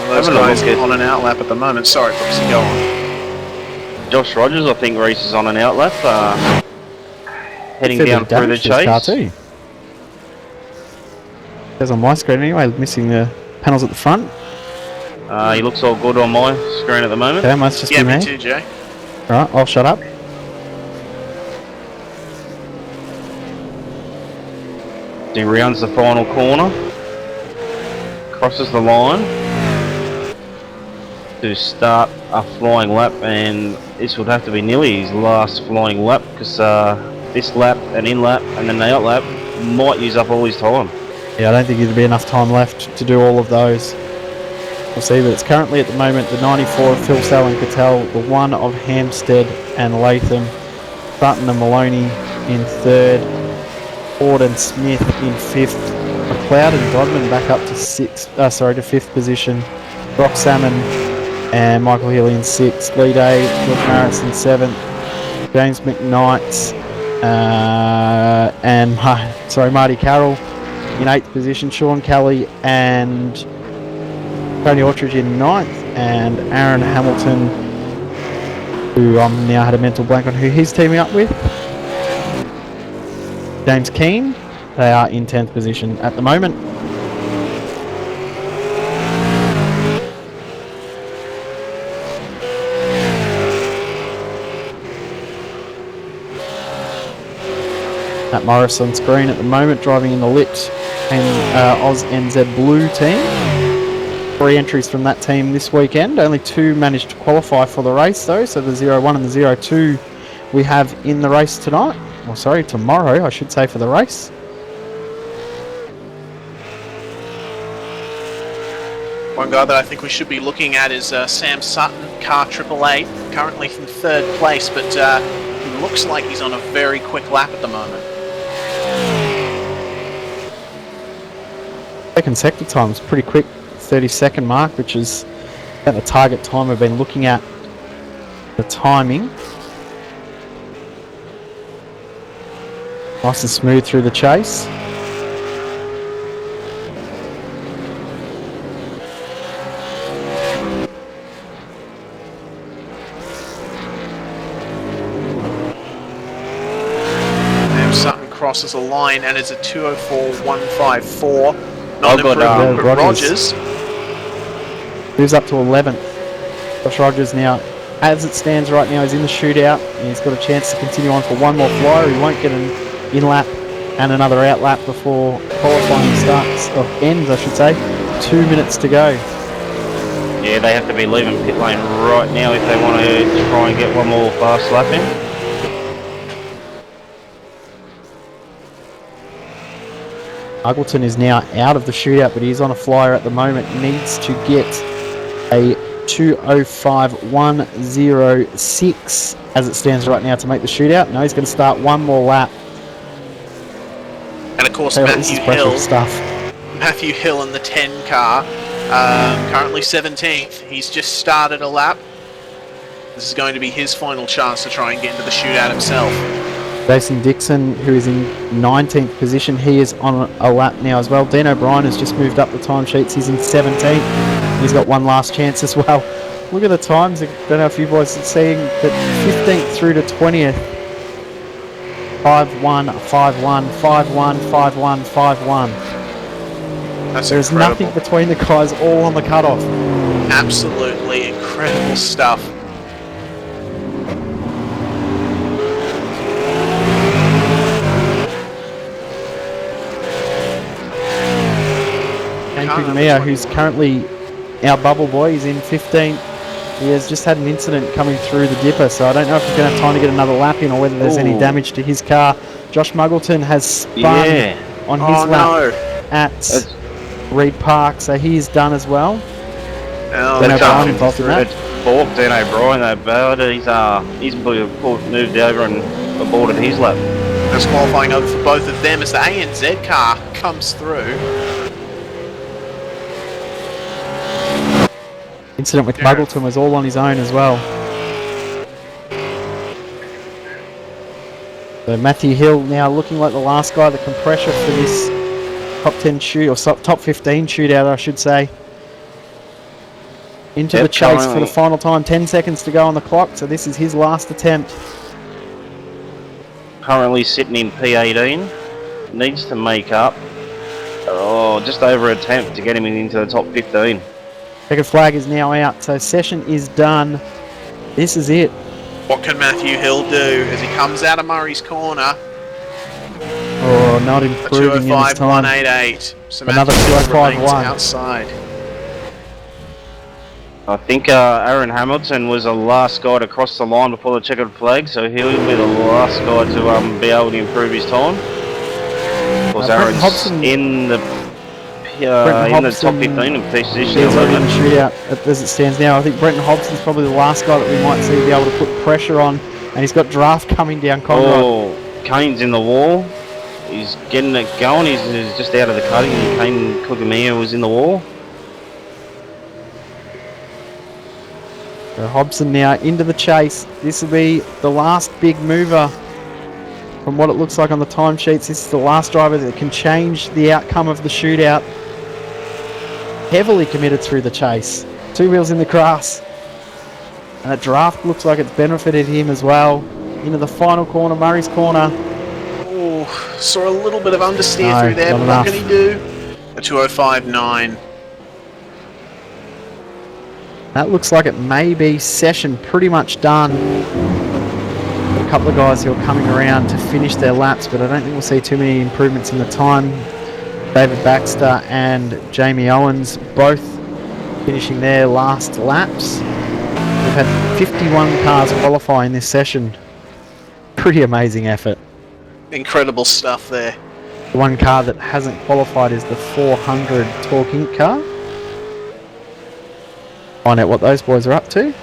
Those guys on an out lap at the moment. Sorry, Brooksy, go on. Josh Rogers, I think, races on an out lap, heading down through the chase. Says on my screen anyway, missing the panels at the front. He looks all good on my screen at the moment. Okay, must just Yeah, be me. me too, Jay. Alright, I'll shut up. He rounds the final corner, crosses the line to start a flying lap, and this would have to be nearly his last flying lap, because this lap, an in lap and an out lap might use up all his time. Yeah, I don't think there'd be enough time left to do all of those. We'll see, but it's currently at the moment the 94 of Phil Sell and Cattell, the 1 of Hampstead and Latham, Button and Maloney in 3rd, Ford and Smith in 5th, McLeod and Dodman back up to fifth position. Brock Salmon and Michael Healy in 6th. Lee Day, George Maris in 7th. James McKnight and Marty Carroll in 8th position. Sean Kelly and Tony Autridge in 9th. And Aaron Hamilton, who now had a mental blank on who he's teaming up with. James Keane, they are in 10th position at the moment. Matt Morris on screen at the moment, driving in the lit and Oz NZ Blue team. 3 entries from that team this weekend. Only 2 managed to qualify for the race though, so the 0-1 and the 0-2 we have in the race tonight. Well, sorry, tomorrow, I should say, for the race. One guy that I think we should be looking at is Sam Sutton, car 888, currently in 3rd place, but he looks like he's on a very quick lap at the moment. Second sector time is pretty quick, 30-second mark, which is at the target time we've been looking at the timing. Nice and smooth through the chase. Sutton crosses a line and it's a 2:04.154. Not improved, but Rogers moves up to 11th. Josh Rogers now, as it stands right now, is in the shootout. And he's got a chance to continue on for one more flyer. He won't get an in-lap and another out-lap before qualifying starts, or ends I should say. 2 minutes to go. Yeah, they have to be leaving pit lane right now if they want to try and get one more fast lap in. Uggleton is now out of the shootout, but he's on a flyer at the moment. Needs to get a 2:05.106 as it stands right now to make the shootout. No, he's going to start one more lap. And of course, Hey, Matthew Hill in the 10 car, currently 17th. He's just started a lap. This is going to be his final chance to try and get into the shootout himself. Jason Dixon, who is in 19th position, he is on a lap now as well. Dean O'Brien has just moved up the timesheets. He's in 17th. He's got one last chance as well. Look at the times. I don't know if you boys are seeing that 15th through to 20th. 5-1, 5-1, 5-1, 5-1, 5-1. There's nothing between the guys, all on the cutoff. Absolutely incredible stuff. Mia, who's currently our bubble boy, he's in 15th. He has just had an incident coming through the dipper, so I don't know if he's going to have time to get another lap in or whether there's any damage to his car. Josh Muggleton has spun on his lap at Reed Park, so he's done as well. Then O'Brien involved in that. Balked Dan O'Brien, though, but he's moved over and aborted his lap. There's qualifying over for both of them as the ANZ car comes through. Incident with Muggleton was all on his own as well. So Matthew Hill now looking like the last guy that can pressure for this top 10 shoot, or top 15 shootout I should say. Into the chase for the final time, 10 seconds to go on the clock, so this is his last attempt. Currently sitting in P18, needs to make up just over an attempt to get him into the top 15. Checkered flag is now out, so session is done. This is it. What can Matthew Hill do as he comes out of Murray's corner? Oh, not improving in his time. 2:05.188. So another 2:05.1 outside. I think Aaron Hamilton was the last guy to cross the line before the checkered flag, so he'll be the last guy to be able to improve his time. Of course, Aaron's in the top 15 in position. He's already in the shootout as it stands now. I think Brenton Hobson's probably the last guy that we might see be able to put pressure on, and he's got draft coming down Conrad. Oh, Kane's in the wall. He's getting it going. He's just out of the cutting. He came. Kugamiya was in the wall. So Hobson now into the chase. This will be the last big mover. From what it looks like on the timesheets, this is the last driver that can change the outcome of the shootout. Heavily committed through the chase. 2 wheels in the grass. And that draft looks like it's benefited him as well. Into the final corner, Murray's corner. Oh, saw a little bit of understeer No, through there, but not what can he do? A 205.9. That looks like it may be session pretty much done. A couple of guys who are coming around to finish their laps, but I don't think we'll see too many improvements in the time. David Baxter and Jamie Owens both finishing their last laps. We've had 51 cars qualify in this session. Pretty amazing effort. Incredible stuff there. The one car that hasn't qualified is the 400 Torque Inc car. Find out what those boys are up to.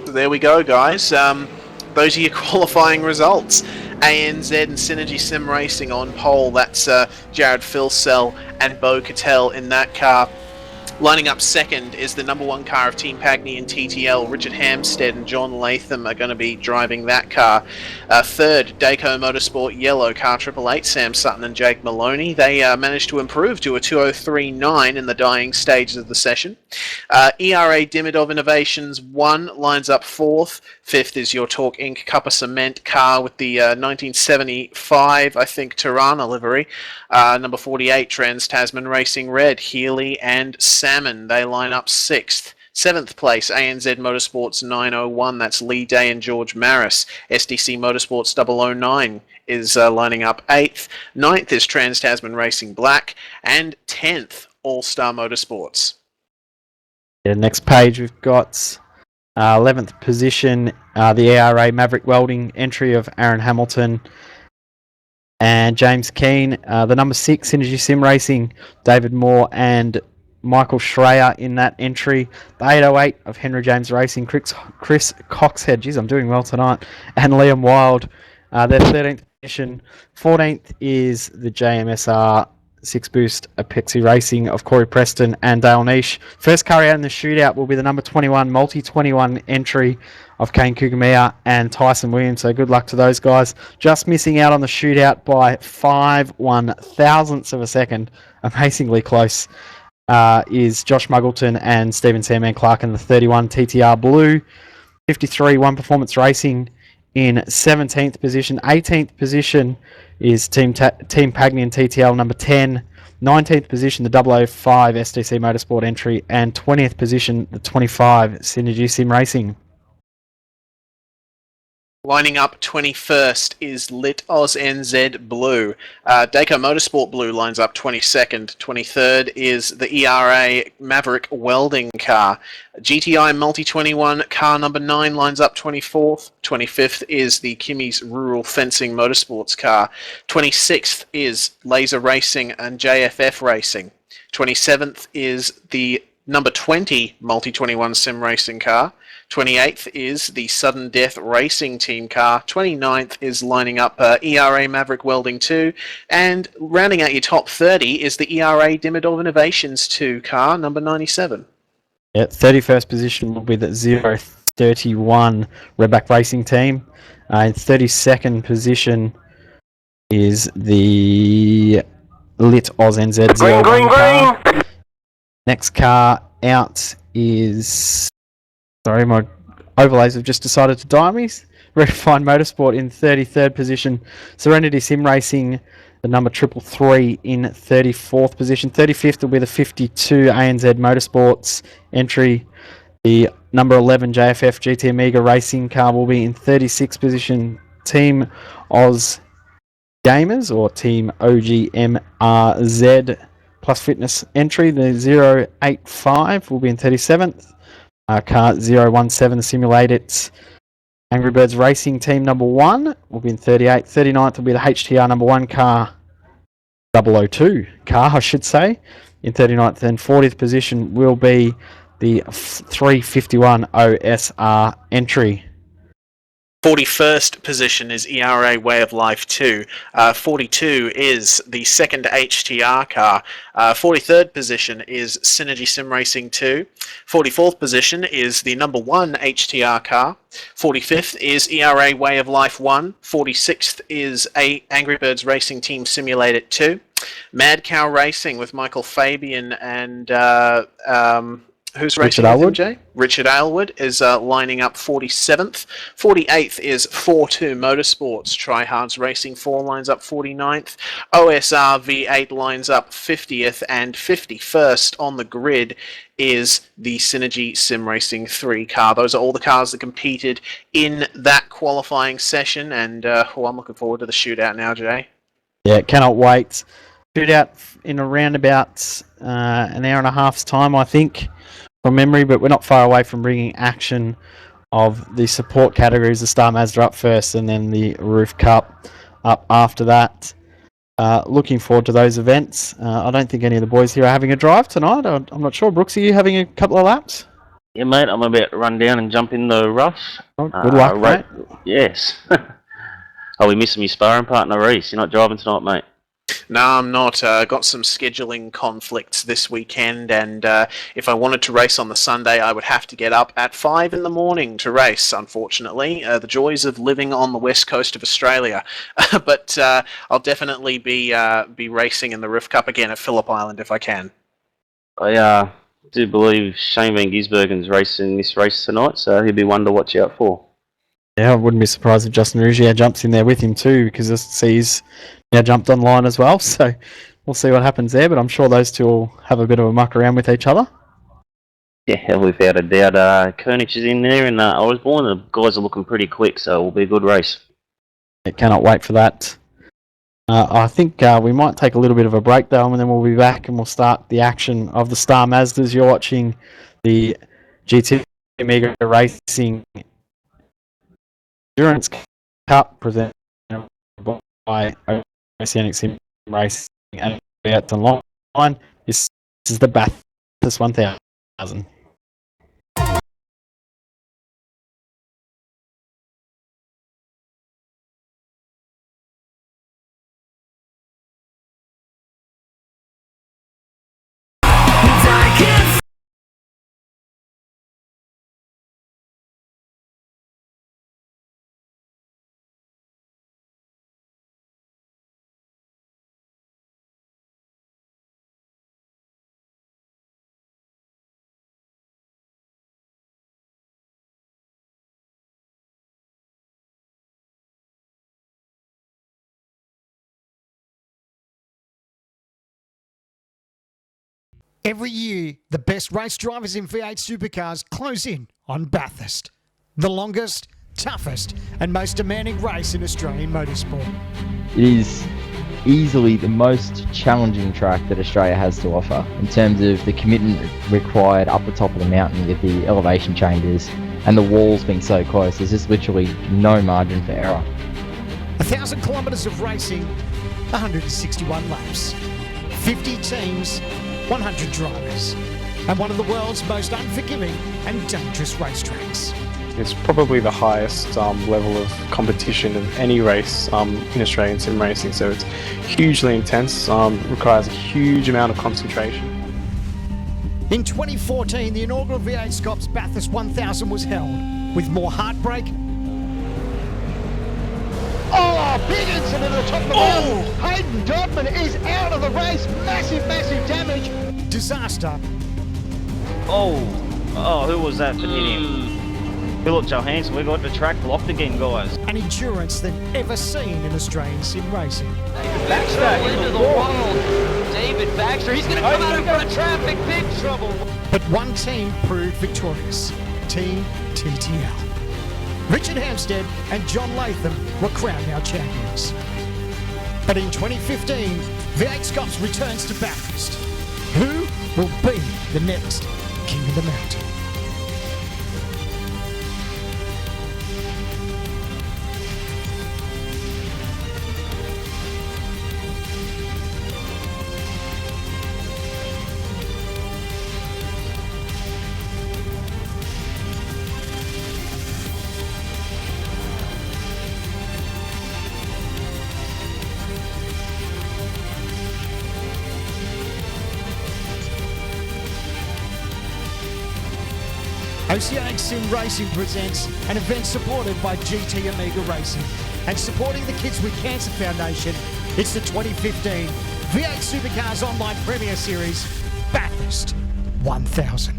So there we go, guys. Those are your qualifying results. ANZ and Synergy Sim Racing on pole. That's Jared Filsell and Bo Cattell in that car. Lining up second is the number 1 car of Team Pagney and TTL. Richard Hampstead and John Latham are going to be driving that car. Third, Dayco Motorsport Yellow car 888, Sam Sutton and Jake Maloney. They managed to improve to a 203.9 in the dying stages of the session. ERA Dimidov Innovations 1 lines up fourth. Fifth is your Torque Inc. Cuppa Cement car with the 1975, I think, Tirana livery. Number 48, Trans-Tasman Racing Red, Healy and Salmon. They line up 6th. 7th place, ANZ Motorsports 901. That's Lee Day and George Maris. SDC Motorsports 009 is lining up 8th. 9th is Trans-Tasman Racing Black. And 10th, All-Star Motorsports. Yeah, next page we've got 11th position, the ERA Maverick Welding entry of Aaron Hamilton and James Keane. The number 6 Synergy Sim Racing, David Moore and Michael Schreier in that entry. The 808 of Henry James Racing, Chris Coxhead, geez, I'm doing well tonight, and Liam Wild. Their 13th position. 14th is the JMSR 6-boost Apexi Racing of Corey Preston and Dale Niche. First car out in the shootout will be the number 21 multi-21 entry of Kane Kugamiya and Tyson Williams, so good luck to those guys. Just missing out on the shootout by 5/1,000ths of a second, amazingly close, is Josh Muggleton and Stephen Sandman Clark in the 31 TTR Blue. 53 One Performance Racing in 17th position. 18th position is Team Pagney and TTL number 10. 19th position, the 005 SDC Motorsport entry. And 20th position, the 25 Synergy Sim Racing. Lining up 21st is Lit Oz NZ Blue. Dayco Motorsport Blue lines up 22nd. 23rd is the ERA Maverick Welding car. GTI Multi-21 car number 9 lines up 24th. 25th is the Kimmy's Rural Fencing Motorsports car. 26th is Laser Racing and JFF Racing. 27th is the number 20 Multi-21 Sim Racing car. 28th is the Sudden Death Racing Team car. 29th is lining up ERA Maverick Welding 2. And rounding out your top 30 is the ERA Dimidov Innovations 2 car, number 97. Yeah, 31st position will be the 031 Redback Racing Team. In 32nd position is the Lit Oz NZ 01 car. Next car out is... Sorry, my overlays have just decided to die me. Redefine Motorsport in 33rd position. Serenity Sim Racing, the number 333 in 34th position. 35th will be the 52 ANZ Motorsports entry. The number 11 JFF GT Amiga Racing car will be in 36th position. Team Oz Gamers or Team OGMRZ Plus Fitness entry. The 085 will be in 37th. Car 017 Simulated Angry Birds Racing Team number 1 will be in 38th. 39th will be the HTR number 1 car, 002 car, I should say, in 39th. And 40th position will be the 351 OSR entry. 41st position is ERA Way of Life 2. 42 is the second HTR car. 43rd position is Synergy Sim Racing 2. 44th position is the number 1 HTR car. 45th is ERA Way of Life 1. 46th is Angry Birds Racing Team Simulator 2. Mad Cow Racing with Michael Fabian and who's racing with him, Jay? Richard Aylward is lining up 47th. 48th is 4-2 Motorsports. Tryhards Racing 4 lines up 49th. OSR V8 lines up 50th. And 51st on the grid is the Synergy Sim Racing 3 car. Those are all the cars that competed in that qualifying session. And I'm looking forward to the shootout now, Jay. Yeah, cannot wait. Shootout in around about an hour and a half's time, I think, from memory, but we're not far away from bringing action of the support categories, the Star Mazda up first and then the Roof Cup up after that. Looking forward to those events. I don't think any of the boys here are having a drive tonight. I'm not sure. Brooks, are you having a couple of laps? Yeah, mate, I'm about to run down and jump in the rough. Oh, good luck, mate. Yes. I'll be missing my sparring partner, Reese. You're not driving tonight, mate? No, I'm not. Got some scheduling conflicts this weekend, and if I wanted to race on the Sunday, I would have to get up at 5 in the morning to race, unfortunately. The joys of living on the west coast of Australia. But I'll definitely be racing in the Roof Cup again at Phillip Island if I can. I do believe Shane Van Gisbergen's racing this race tonight, so he'll be one to watch out for. Yeah, I wouldn't be surprised if Justin Ruggier jumps in there with him too, because I see he's now jumped online as well, so we'll see what happens there, but I'm sure those two will have a bit of a muck around with each other. Yeah, without a doubt. Koenig is in there, and I was born, the guys are looking pretty quick, so it will be a good race. I cannot wait for that. I think we might take a little bit of a break though, and then we'll be back and we'll start the action of the Star Mazdas. You're watching the GT Amiga Racing Endurance Cup presented by Oceanic Sim Racing and out online. This is the Bathurst 1000. Every year, the best race drivers in V8 Supercars close in on Bathurst. The longest, toughest and most demanding race in Australian motorsport. It is easily the most challenging track that Australia has to offer in terms of the commitment required up the top of the mountain with the elevation changes and the walls being so close. There's just literally no margin for error. 1,000 kilometres of racing, 161 laps, 50 teams, 100 drivers, and one of the world's most unforgiving and dangerous racetracks. It's probably the highest level of competition of any race in Australian sim racing, so it's hugely intense, requires a huge amount of concentration. In 2014, the inaugural V8SCOPS Bathurst 1000 was held, with more heartbreak. Oh, big incident at the top of the mountain. Hayden Dodman is out of the race. Massive, massive damage. Disaster. Who was that that hit him? Philip Johansson, we got the track blocked again, guys. And endurance than ever seen in Australian sim racing. Baxter into the wall. David Baxter, he's going to come out in front of traffic. Big trouble. But one team proved victorious. Team TTL. Richard Hampstead and John Latham were crowned our champions. But in 2015, V8SCOPS returns to Bathurst. Who will be the next King of the Mountain? Oceanic Sim Racing presents an event supported by GT Amiga Racing and supporting the Kids with Cancer Foundation. It's the 2015 V8 Supercars Online Premier Series Bathurst 1000.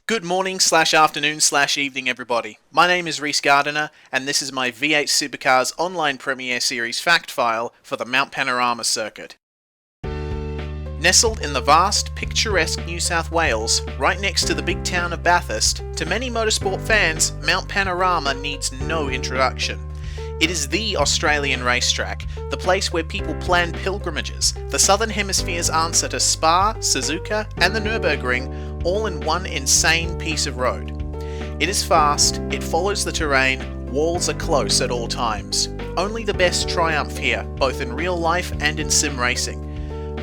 Good morning / afternoon / evening, everybody. My name is Reese Gardiner, and this is my V8 Supercars Online Premier Series fact file for the Mount Panorama circuit. Nestled in the vast, picturesque New South Wales, right next to the big town of Bathurst, to many motorsport fans, Mount Panorama needs no introduction. It is the Australian racetrack, the place where people plan pilgrimages, the Southern Hemisphere's answer to Spa, Suzuka, and the Nürburgring, all in one insane piece of road. It is fast, it follows the terrain, walls are close at all times. Only the best triumph here, both in real life and in sim racing.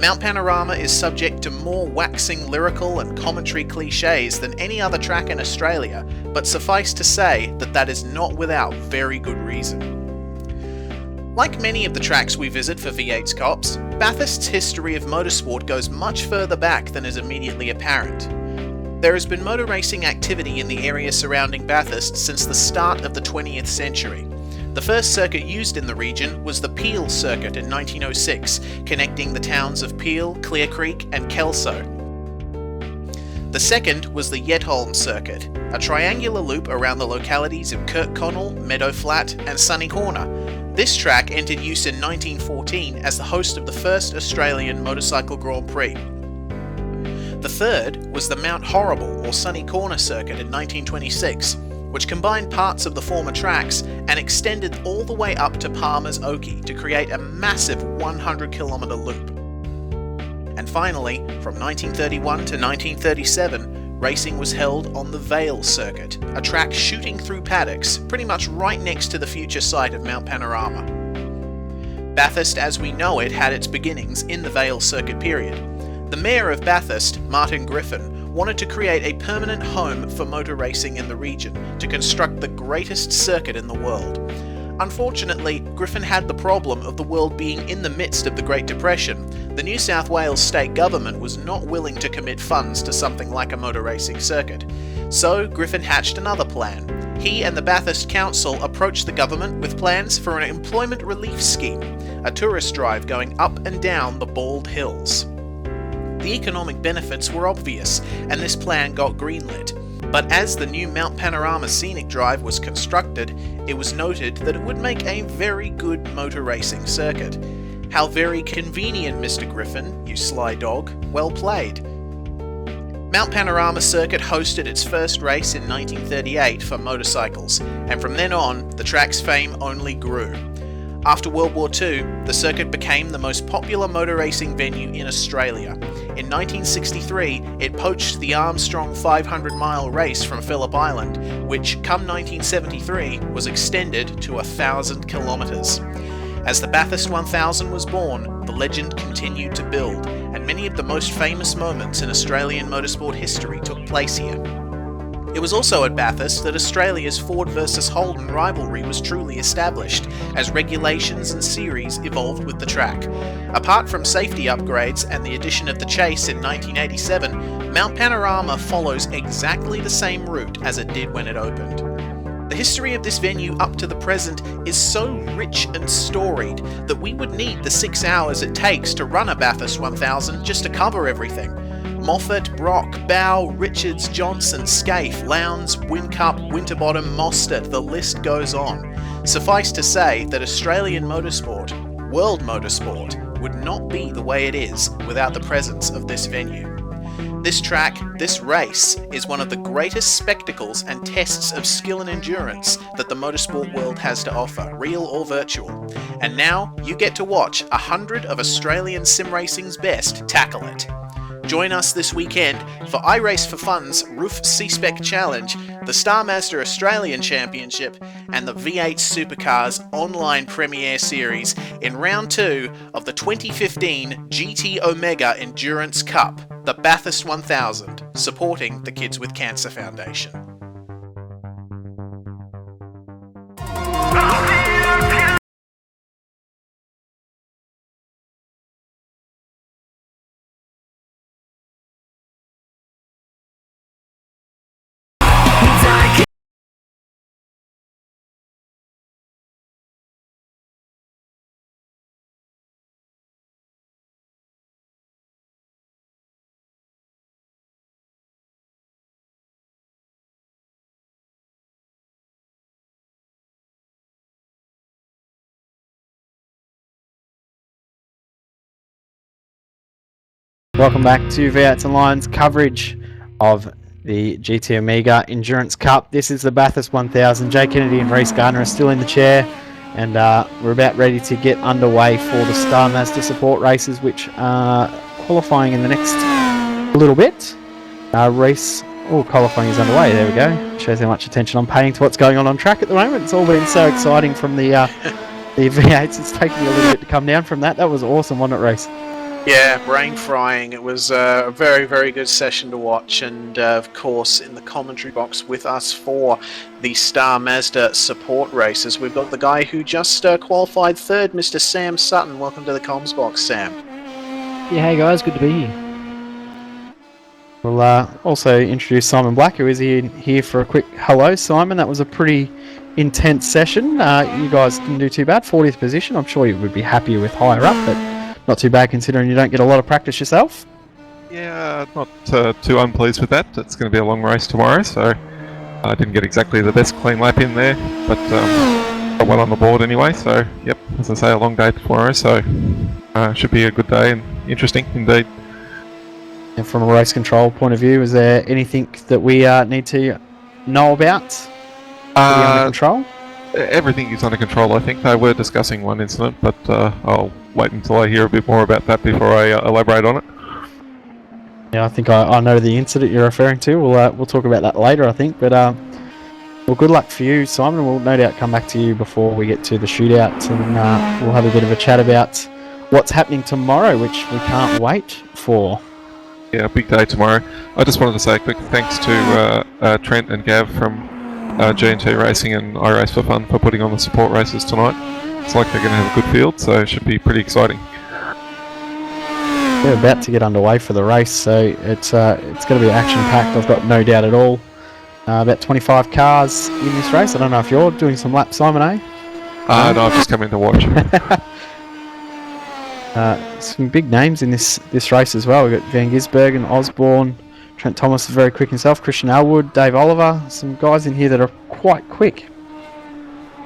Mount Panorama is subject to more waxing lyrical and commentary cliches than any other track in Australia, but suffice to say that that is not without very good reason. Like many of the tracks we visit for V8SCOPS, Bathurst's history of motorsport goes much further back than is immediately apparent. There has been motor racing activity in the area surrounding Bathurst since the start of the 20th century. The first circuit used in the region was the Peel circuit in 1906, connecting the towns of Peel, Clear Creek and Kelso. The second was the Yetholm circuit, a triangular loop around the localities of Kirkconnell, Meadow Flat and Sunny Corner. This track entered use in 1914 as the host of the first Australian Motorcycle Grand Prix. The third was the Mount Horrible or Sunny Corner circuit in 1926, which combined parts of the former tracks and extended all the way up to Palmer's Oakey to create a massive 100-kilometre loop. And finally, from 1931 to 1937, racing was held on the Vale circuit, a track shooting through paddocks, pretty much right next to the future site of Mount Panorama. Bathurst as we know it had its beginnings in the Vale circuit period. The mayor of Bathurst, Martin Griffin, wanted to create a permanent home for motor racing in the region, to construct the greatest circuit in the world. Unfortunately, Griffin had the problem of the world being in the midst of the Great Depression. The New South Wales state government was not willing to commit funds to something like a motor racing circuit. So Griffin hatched another plan. He and the Bathurst Council approached the government with plans for an employment relief scheme, a tourist drive going up and down the Bald Hills. The economic benefits were obvious, and this plan got greenlit. But as the new Mount Panorama Scenic Drive was constructed, it was noted that it would make a very good motor racing circuit. How very convenient, Mr. Griffin, you sly dog. Well played. Mount Panorama Circuit hosted its first race in 1938 for motorcycles, and from then on, the track's fame only grew. After World War II, the circuit became the most popular motor racing venue in Australia. In 1963, it poached the Armstrong 500-mile race from Phillip Island, which, come 1973, was extended to 1,000 kilometres. As the Bathurst 1000 was born, the legend continued to build, and many of the most famous moments in Australian motorsport history took place here. It was also at Bathurst that Australia's Ford versus Holden rivalry was truly established, as regulations and series evolved with the track. Apart from safety upgrades and the addition of the chase in 1987, Mount Panorama follows exactly the same route as it did when it opened. The history of this venue up to the present is so rich and storied that we would need the 6 hours it takes to run a Bathurst 1000 just to cover everything. Moffat, Brock, Bow, Richards, Johnson, Scaife, Lowndes, Whincup, Winterbottom, Mostert, the list goes on. Suffice to say that Australian motorsport, world motorsport, would not be the way it is without the presence of this venue. This track, this race, is one of the greatest spectacles and tests of skill and endurance that the motorsport world has to offer, real or virtual. And now, you get to watch 100 of Australian sim racing's best tackle it. Join us this weekend for iRace for Fun's Roof C-Spec Challenge, the Star Mazda Australian Championship, and the V8 Supercars Online Premier Series in Round 2 of the 2015 GT Omega Endurance Cup, the Bathurst 1000, supporting the Kids with Cancer Foundation. Welcome back to V8s and Lions coverage of the GT Amiga Endurance Cup. This is the Bathurst 1000. Jay Kennedy and Reece Gardner are still in the chair, and we're about ready to get underway for the Star Mazda support races, which are qualifying in the next little bit. Reece, qualifying is underway. There we go. Shows how much attention I'm paying to what's going on track at the moment. It's all been so exciting from the V8s. It's taken me a little bit to come down from that. That was awesome, wasn't it, Reece? Yeah, brain frying. It was a very, very good session to watch, and of course, in the commentary box with us for the Star Mazda support races, we've got the guy who just qualified third, Mr. Sam Sutton. Welcome to the comms box, Sam. Yeah, hey guys, good to be here. We'll also introduce Simon Black, who is here for a quick hello. Simon, that was a pretty intense session. You guys didn't do too bad, 40th position. I'm sure you would be happier with higher up, but not too bad considering you don't get a lot of practice yourself. Yeah, not too unpleased with that. It's going to be a long race tomorrow, so I didn't get exactly the best clean lap in there, but got one on the board anyway, so yep, as I say, a long day tomorrow, so should be a good day and interesting indeed. And from a race control point of view, is there anything that we need to know about under control? Everything is under control, I think. They were discussing one incident, but I'll wait until I hear a bit more about that before I elaborate on it. Yeah, I think I know the incident you're referring to. We'll talk about that later, I think. But well, good luck for you, Simon. We'll no doubt come back to you before we get to the shootout, and we'll have a bit of a chat about what's happening tomorrow, which we can't wait for. Yeah, big day tomorrow. I just wanted to say a quick thanks to Trent and Gav from G&T Racing and iRace for Fun for putting on the support races tonight. It's like they're going to have a good field, so it should be pretty exciting. We're about to get underway for the race, so it's going to be action-packed, I've got no doubt at all. About 25 cars in this race. I don't know if you're doing some laps, Simon, eh? No, I've just come in to watch. Some big names in this race as well. We've got Van Gisbergen, Osborne, Trent Thomas is very quick himself, Christian Elwood, Dave Oliver, some guys in here that are quite quick.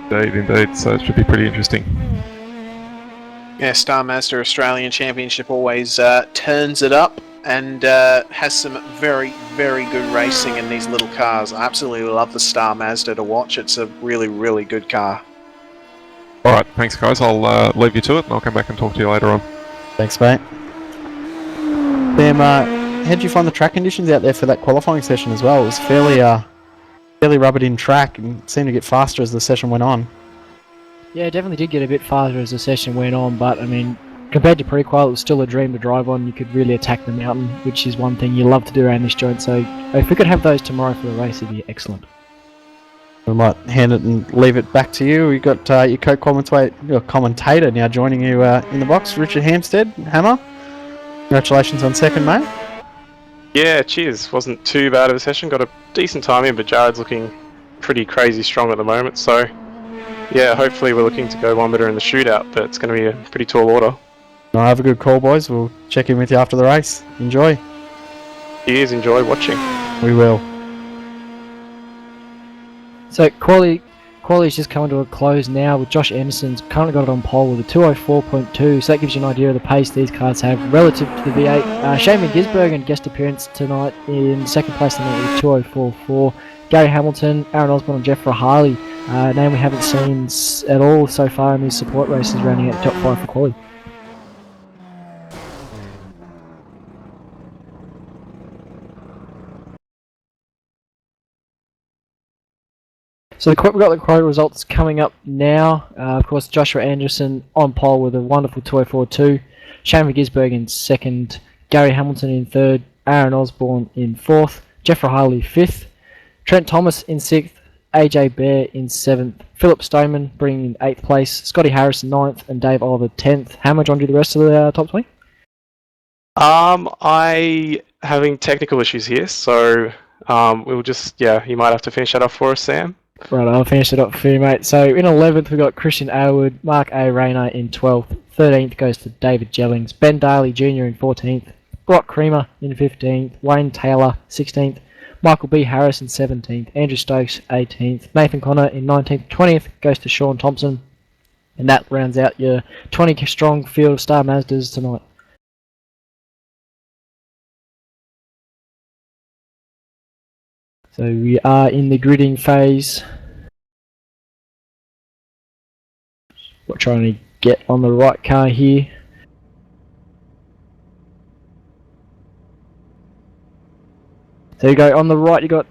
Indeed, so it should be pretty interesting. Yeah, Star Mazda Australian Championship always turns it up and has some very, very good racing in these little cars. I absolutely love the Star Mazda to watch. It's a really, really good car. Alright, thanks guys. I'll leave you to it and I'll come back and talk to you later on. Thanks, mate. Sam, how did you find the track conditions out there for that qualifying session as well? It was fairly rubbered in track and seemed to get faster as the session went on. Yeah, definitely did get a bit faster as the session went on, but I mean, compared to pre-qual, it was still a dream to drive on. You could really attack the mountain, which is one thing you love to do around this joint, so if we could have those tomorrow for the race, it'd be excellent. We might hand it and leave it back to you. We've got your commentator now joining you in the box, Richard Hampstead. Hammer, congratulations on second, mate. Yeah, cheers. Wasn't too bad of a session. Got a decent time in, but Jared's looking pretty crazy strong at the moment. So, yeah, hopefully we're looking to go one better in the shootout, but it's going to be a pretty tall order. No, have a good call, boys. We'll check in with you after the race. Enjoy. Cheers. Enjoy watching. We will. So, quality's just coming to a close now with Josh Anderson's currently got it on pole with a 2:04.2, so that gives you an idea of the pace these cars have relative to the V8. Shane Gisbergen guest appearance tonight in second place in with 2:04.4. Gary Hamilton, Aaron Osborne and Jeff Harley, name we haven't seen at all so far in these support races, rounding out the top 5 for quality. So we've got the quota results coming up now. Of course, Joshua Anderson on pole with a wonderful 2:04.2. Shane Gisbergen in second. Gary Hamilton in third. Aaron Osborne in fourth. Jeffrey Harley fifth. Trent Thomas in sixth. AJ Bear in seventh. Philip Stoneman bringing in eighth place. Scotty Harris ninth. And Dave Oliver 10th. How much on to the rest of the top 20? I having technical issues here, so we'll just, you might have to finish that off for us, Sam. Right, I'll finish it up for you, mate. So in 11th, we've got Christian Aylward, Mark A. Rayner in 12th. 13th goes to David Jellings, Ben Daly Jr. in 14th, Brock Creamer in 15th, Wayne Taylor 16th, Michael B. Harris in 17th, Andrew Stokes 18th, Nathan Connor in 19th. 20th goes to Sean Thompson, and that rounds out your 20 strong field of Star Mazdas tonight. So we are in the gridding phase. We're trying to get on the right car here. So you go on the right, you got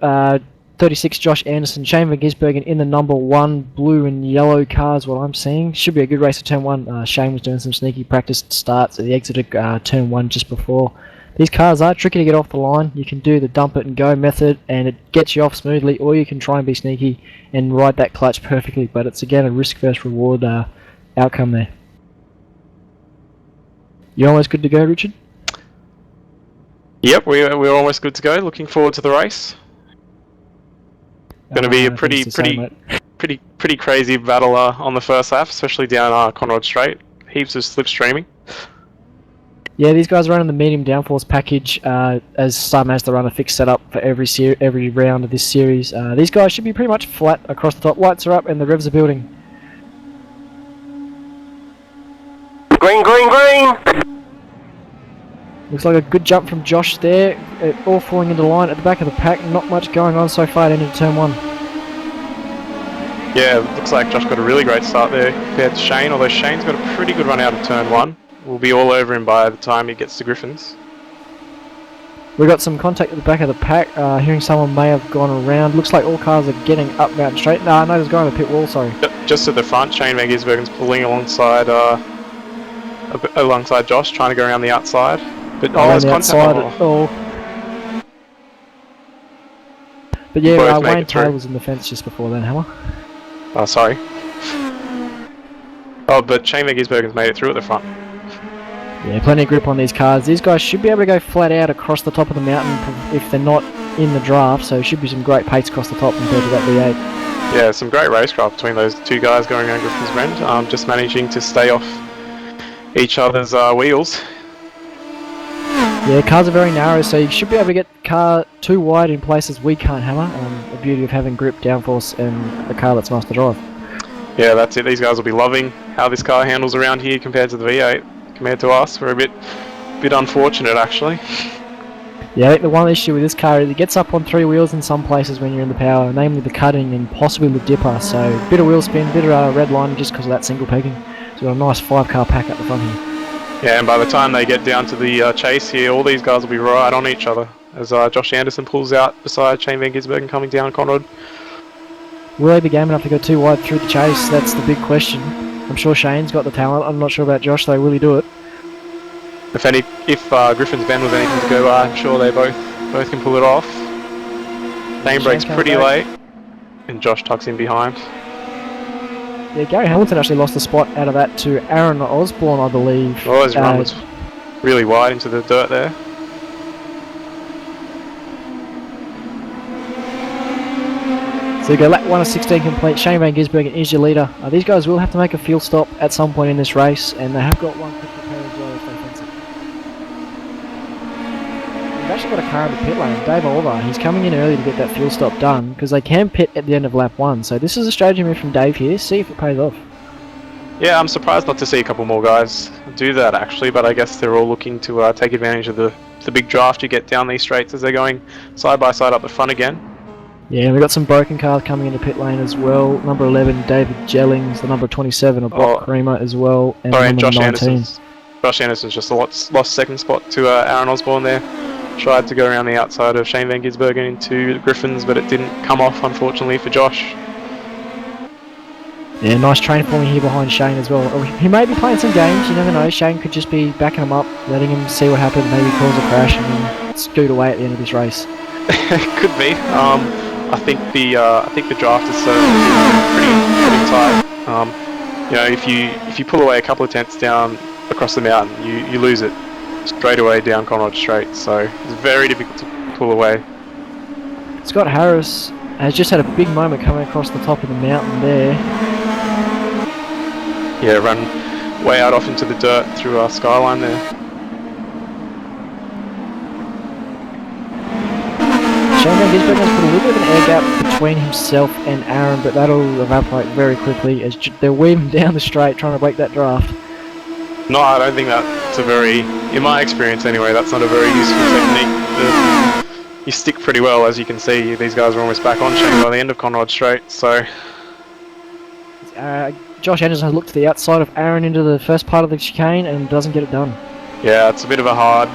36 Josh Anderson, Shane Van Gisbergen in the number 1 blue and yellow cars, what I'm seeing. Should be a good race at turn 1. Shane was doing some sneaky practice starts at the exit of turn 1 just before. These cars are tricky to get off the line. You can do the dump it and go method and it gets you off smoothly, or you can try and be sneaky and ride that clutch perfectly, but it's again a risk versus reward outcome there. You almost good to go, Richard? Yep, we're almost good to go. Looking forward to the race. Going to be a pretty crazy battle on the first lap, especially down Conrod Straight. Heaps of slipstreaming. Yeah, these guys are running the medium downforce package as Star Mazda run a fixed setup for every round of this series. These guys should be pretty much flat across the top. Lights are up and the revs are building. Green, green, green! Looks like a good jump from Josh there. All falling into line at the back of the pack. Not much going on so far into turn 1. Yeah, looks like Josh got a really great start there compared to Shane, although Shane's got a pretty good run out of turn 1. We'll be all over him by the time he gets to Griffins. We got some contact at the back of the pack. Hearing someone may have gone around. Looks like all cars are getting up Mountain Straight. No, there's a guy on the pit wall, sorry. Just at the front, Shane Van Gisbergen's pulling alongside Josh, trying to go around the outside. But there's contact. But yeah, Wayne Taylor was in the fence just before then, Hammer. Oh, sorry. Oh, but Shane Van Gisbergen's made it through at the front. Yeah, plenty of grip on these cars. These guys should be able to go flat out across the top of the mountain if they're not in the draft, so should be some great pace across the top compared to that V8. Yeah, some great racecraft between those two guys going around Griffin's Bend, just managing to stay off each other's wheels. Yeah, cars are very narrow, so you should be able to get car too wide in places we can't hammer. The beauty of having grip, downforce, and a car that's nice to drive. Yeah, that's it. These guys will be loving how this car handles around here compared to the V8. Compared to us, we're a bit unfortunate actually. Yeah, I think the one issue with this car is it gets up on 3 wheels in some places when you're in the power, namely the cutting and possibly the dipper. So bit of wheel spin, bit of red line just because of that single pegging. So we've got a nice 5-car pack at the front here. Yeah, and by the time they get down to the chase here, all these guys will be right on each other as Josh Anderson pulls out beside Shane Van Gisbergen coming down Conrad. Will they be game enough to go too wide through the chase? That's the big question. I'm sure Shane's got the talent. I'm not sure about Josh though. Will he do it? If Griffin's Bend was anything to go by, I'm sure they both can pull it off. Lane breaks pretty late, and Josh tucks in behind. Yeah, Gary Hamilton actually lost a spot out of that to Aaron Osborne, I believe. Oh, his run was really wide into the dirt there. So you go lap 1 of 16 complete. Shane Van Gisbergen is your leader. These guys will have to make a fuel stop at some point in this race, and they have got one quick repair as well if they fence it. We've actually got a car in the pit lane. Dave Oliver, he's coming in early to get that fuel stop done because they can pit at the end of lap 1. So this is a strategy move from Dave here. See if it pays off. Yeah, I'm surprised not to see a couple more guys do that actually, but I guess they're all looking to take advantage of the big draft you get down these straights as they're going side by side up the front again. Yeah, we've got some broken cars coming into pit lane as well. Number 11, David Jellings. The number 27, a Brock Creamer as well. And and Josh 19. Anderson's. Josh Anderson's just lost second spot to Aaron Osborne there. Tried to go around the outside of Shane Van Gisbergen into Griffins, but it didn't come off, unfortunately, for Josh. Yeah, nice train forming here behind Shane as well. He may be playing some games, you never know. Shane could just be backing him up, letting him see what happens, maybe cause a crash and then scoot away at the end of this race. Could be. I think the draft is pretty tight. You know, if you pull away a couple of tenths down across the mountain, you lose it straight away down Conrad Straight. So it's very difficult to pull away. Scott Harris has just had a big moment coming across the top of the mountain there. Yeah, run way out off into the dirt through our skyline there. Shane Van Gisbergen has put a little bit of an air gap between himself and Aaron, but that'll evaporate very quickly as they're weaving down the straight trying to break that draft. No, I don't think that's a very, in my experience anyway, that's not a very useful technique. you stick pretty well, as you can see. These guys are almost back on chain by the end of Conrod Straight, so... Josh Anderson has looked to the outside of Aaron into the first part of the chicane and doesn't get it done. Yeah, it's a bit of a hard...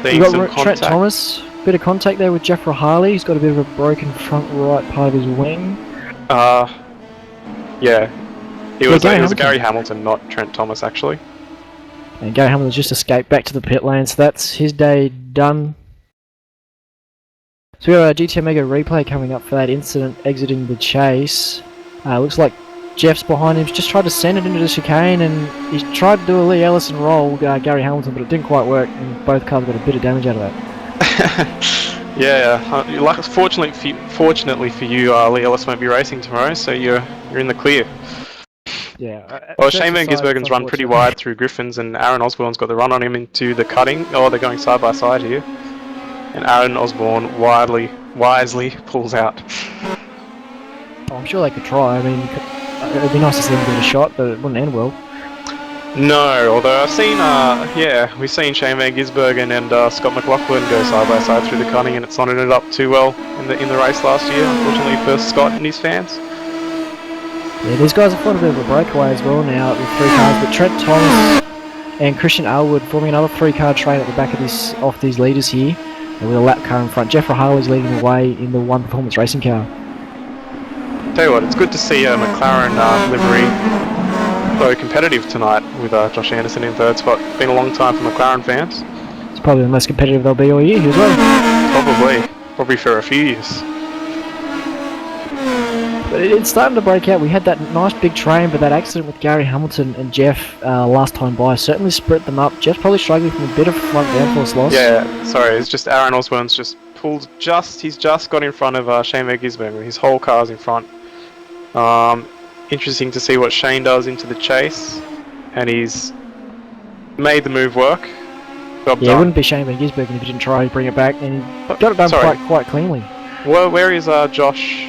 You've got Trent Thomas, bit of contact there with Jeff Rahali. He's got a bit of a broken front right part of his wing. Yeah. It was Gary Hamilton, not Trent Thomas, actually. And Gary Hamilton's just escaped back to the pit lane, so that's his day done. So we got a GT Omega replay coming up for that incident exiting the chase. Looks like Jeff's behind him. He's just tried to send it into the chicane, and he's tried to do a Lee Ellison roll, Gary Hamilton, but it didn't quite work, and both cars got a bit of damage out of that. Yeah, fortunately for you, Lee Ellis won't be racing tomorrow, so you're in the clear. Yeah. Well, Shane Van Gisbergen's run pretty wide through Griffins, and Aaron Osborne's got the run on him into the cutting. Oh, they're going side by side here. And Aaron Osborne wisely pulls out. Oh, I'm sure they could try. I mean, it'd be nice to see them get a shot, but it wouldn't end well. No, although I've seen, we've seen Shane Van Gisbergen and Scott McLaughlin go side by side through the cutting, and it's not ended up too well in the race last year, unfortunately for Scott and his fans. Yeah, these guys have fought a bit of a breakaway as well now with 3 cars, but Trent Thomas and Christian Elwood forming another 3-car train at the back of these leaders here, with a lap car in front. Jeff Rahali is leading the way in the One Performance racing car. Tell you what, it's good to see a McLaren livery so competitive tonight with Josh Anderson in third spot. It's been a long time for McLaren fans. It's probably the most competitive they'll be all year as well. Probably for a few years. But it's starting to break out. We had that nice big train, but that accident with Gary Hamilton and Jeff last time by certainly split them up. Jeff's probably struggling from a bit of front downforce loss. Yeah, sorry, it's just Aaron Osborne's just pulled he's just got in front of Shane Van Gisbergen. His whole car's in front. Interesting to see what Shane does into the chase, and he's made the move work. Job done. It wouldn't be Shane Van Gisbergen if he didn't try to bring it back, and he got it done quite cleanly. Well, where is Josh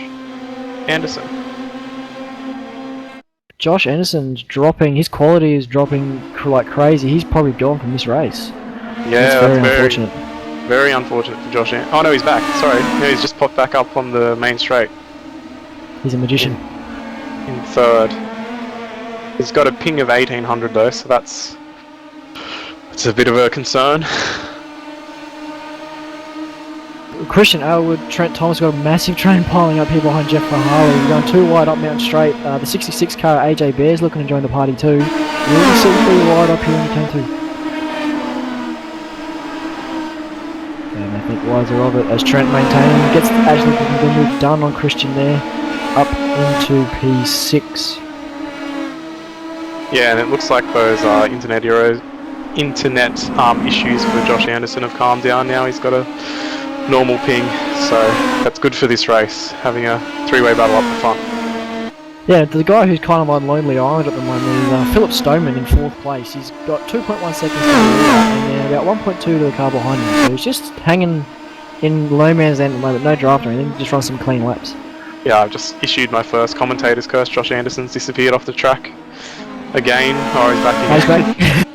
Anderson? Josh Anderson's dropping. His quality is dropping like crazy. He's probably gone from this race. Yeah, that's very unfortunate. Very unfortunate for Josh Anderson. Oh no, he's back. Sorry, yeah, he's just popped back up on the main straight. He's a magician. In third. He's got a ping of 1800 though, so that's a bit of a concern. Christian Elwood, Trent Thomas got a massive train piling up here behind Jeff Rahali. He's going too wide up Mountain Straight. The 66 car AJ Bear's looking to join the party too. Really sitting pretty wide up here in the turn 2. And I think wiser of it as Trent maintaining, gets actually the move done on Christian there, up into P6. Yeah, and it looks like those internet issues for Josh Anderson have calmed down now. He's got a normal ping, so that's good for this race, having a 3-way battle up the front. Yeah, the guy who's kind of on Lonely Island at the moment is Philip Stoneman in 4th place. He's got 2.1 seconds to the lead and then about 1.2 to the car behind him, so he's just hanging in low man's end at the moment, no draft or anything, just run some clean laps. Yeah, I've just issued my first commentator's curse. Josh Anderson's disappeared off the track again. Oh, he's back again.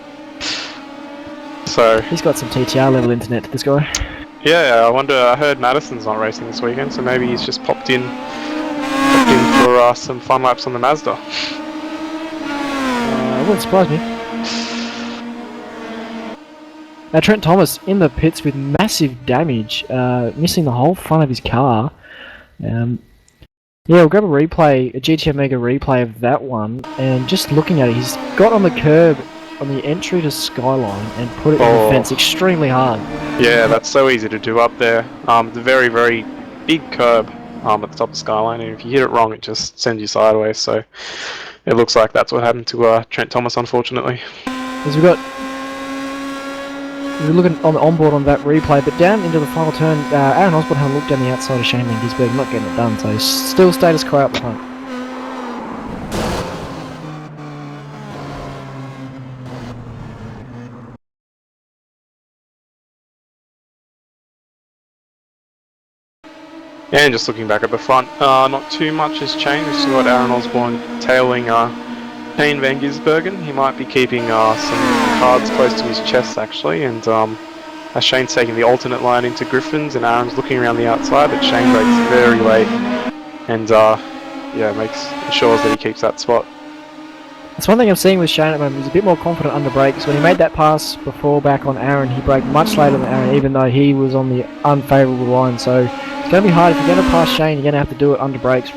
So he's got some TTR level internet to this guy. Yeah, I heard Madison's not racing this weekend, so maybe he's just popped in for some fun laps on the Mazda. It wouldn't surprise me. Now Trent Thomas in the pits with massive damage, missing the whole front of his car. Yeah, we'll grab a GT Omega replay of that one, and just looking at it, he's got on the curb on the entry to Skyline and put it in the fence extremely hard. Yeah, that's so easy to do up there. It's a very, very big curb at the top of Skyline, and if you hit it wrong, it just sends you sideways. So it looks like that's what happened to Trent Thomas, unfortunately. As we're looking on the onboard on that replay, but down into the final turn, Aaron Osborne had a look down the outside of Shane Van Gisbergen, not getting it done, so still status quo up the front. And just looking back at the front, not too much has changed. We've still got Aaron Osborne tailing Shane Van Gisbergen. He might be keeping some cards close to his chest actually, and as Shane's taking the alternate line into Griffins, and Aaron's looking around the outside, but Shane breaks very late, and ensures that he keeps that spot. That's one thing I'm seeing with Shane at the moment. He's a bit more confident under brakes. When he made that pass before back on Aaron, he braked much later than Aaron, even though he was on the unfavourable line. So it's going to be hard. If you're going to pass Shane, you're going to have to do it under brakes.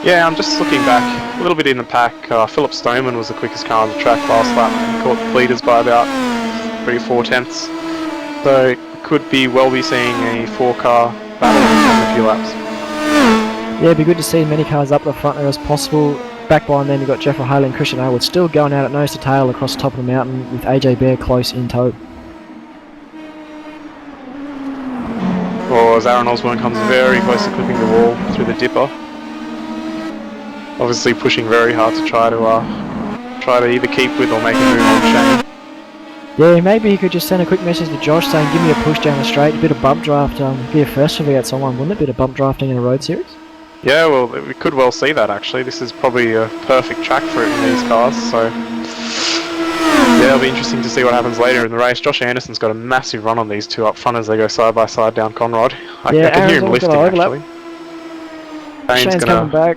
Yeah, I'm just looking back a little bit in the pack. Philip Stoneman was the quickest car on the track last lap. He caught the leaders by about 3 or 4 tenths. So could well be seeing a 4-car battle in a few laps. Yeah, it'd be good to see as many cars up the front there as possible. Back behind them, you've got Jeff O'Haley and Christian Aylward still going out at nose to tail across the top of the mountain with AJ Bear close in tow. Or as Aaron Osborne comes very close to clipping the wall through the dipper. Obviously pushing very hard to try to either keep with or make a move on Shane. Yeah, maybe he could just send a quick message to Josh saying, give me a push down the straight, a bit of bump draft, be a first for V8 someone, wouldn't it? A bit of bump drafting in a road series? Yeah, well, we could well see that actually. This is probably a perfect track for it in these cars, so yeah, it'll be interesting to see what happens later in the race. Josh Anderson's got a massive run on these two up front as they go side by side down Conrod. I can hear him lifting actually. Shane's coming back.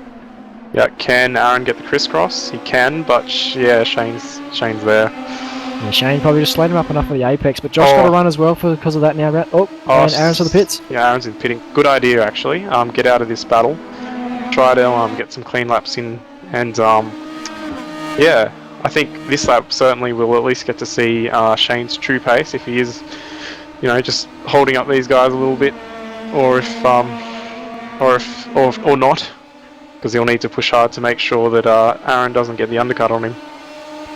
Yeah, can Aaron get the crisscross? He can, but yeah, Shane's there. Yeah, Shane probably just slowed him up enough for the apex, but Josh got a run as well because of that now. And Aaron's for the pits. Yeah, Aaron's in pitting. Good idea actually. Get out of this battle. Try to get some clean laps in, and yeah, I think this lap certainly we'll at least get to see Shane's true pace if he is, just holding up these guys a little bit, or if not, because he'll need to push hard to make sure that Aaron doesn't get the undercut on him.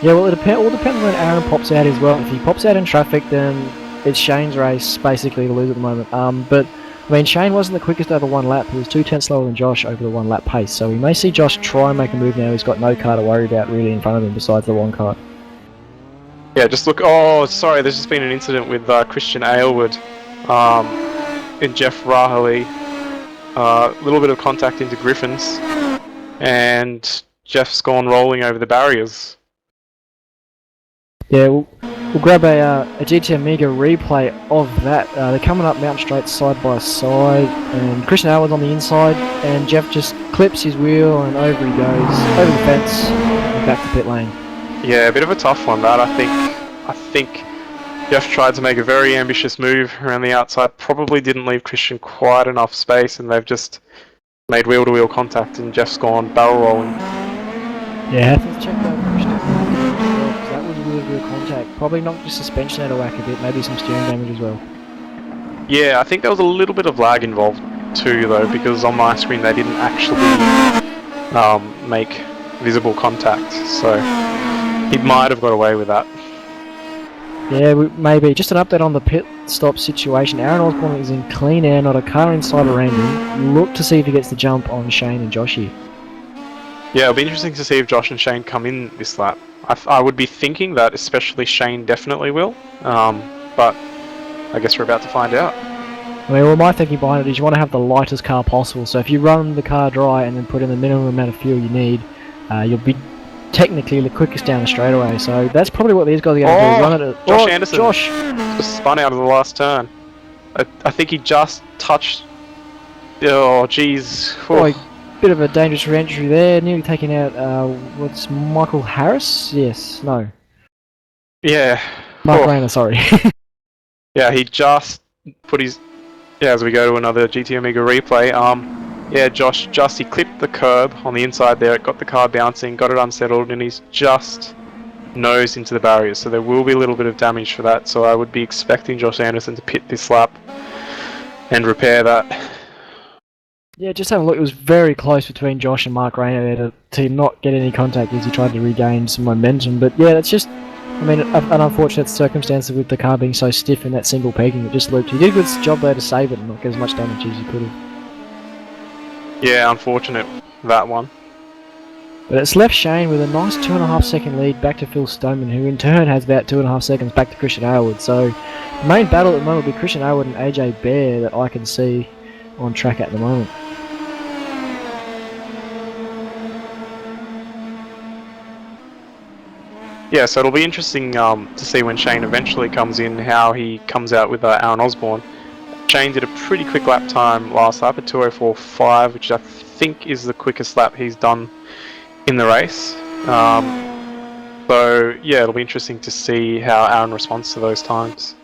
Yeah, well, it all depends on when Aaron pops out as well. If he pops out in traffic, then it's Shane's race basically to lose at the moment. But I mean, Shane wasn't the quickest over 1 lap. He was 2 tenths slower than Josh over the 1 lap pace. So we may see Josh try and make a move now. He's got no car to worry about really in front of him besides the 1 car. Yeah, just look. Oh, sorry. There's just been an incident with Christian Aylward and Jeff Rahali. A little bit of contact into Griffins, and Jeff's gone rolling over the barriers. Yeah, we'll grab a GT Amiga replay of that. They're coming up Mountain Straight side by side, and Christian Aylward's on the inside, and Jeff just clips his wheel and over he goes, over the fence, and back to pit lane. Yeah, a bit of a tough one that. I think Jeff tried to make a very ambitious move around the outside, probably didn't leave Christian quite enough space, and they've just made wheel-to-wheel contact, and Jeff's gone barrel rolling. Yeah, let's check that Christian. That was really good contact. Probably knocked the suspension out of whack a bit, maybe some steering damage as well. Yeah, I think there was a little bit of lag involved too, though, because on my screen they didn't actually make visible contact, so he might have got away with that. Yeah, maybe. Just an update on the pit stop situation. Aaron Osborne is in clean air, not a car inside around him. Look to see if he gets the jump on Shane and Josh here. Yeah, it'll be interesting to see if Josh and Shane come in this lap. I would be thinking that especially Shane definitely will, but I guess we're about to find out. I mean, well, my thinking behind it is you want to have the lightest car possible, so if you run the car dry and then put in the minimum amount of fuel you need, you'll be technically the quickest down the straightaway, so that's probably what these guys are going to do. Run it at Josh Anderson Josh just spun out of the last turn. I think he just touched... Oh, jeez. Boy, bit of a dangerous re-entry there, nearly taking out, what's Michael Harris? Yes, no. Yeah. Mark Rayner, sorry. Yeah, he just put his... Yeah, as we go to another GT Amiga replay, yeah, Josh he clipped the curb on the inside there, it got the car bouncing, got it unsettled, and he's just nosed into the barriers, so there will be a little bit of damage for that, so I would be expecting Josh Anderson to pit this lap and repair that. Yeah, just have a look, it was very close between Josh and Mark Rayner there to not get any contact as he tried to regain some momentum, but yeah, that's just, I mean, an unfortunate circumstance with the car being so stiff in that single pegging, it just looped. He did a good job there to save it and not get as much damage as he could have. Yeah, unfortunate, that one. But it's left Shane with a nice 2.5 second lead back to Phil Stoneman, who in turn has about 2.5 seconds back to Christian Aylward. So the main battle at the moment will be Christian Aylward and AJ Bear that I can see on track at the moment. Yeah, so it'll be interesting to see when Shane eventually comes in, how he comes out with Aaron Osborne. Shane did a pretty quick lap time last lap at 2:04.5, which I think is the quickest lap he's done in the race. So yeah, it'll be interesting to see how Aaron responds to those times.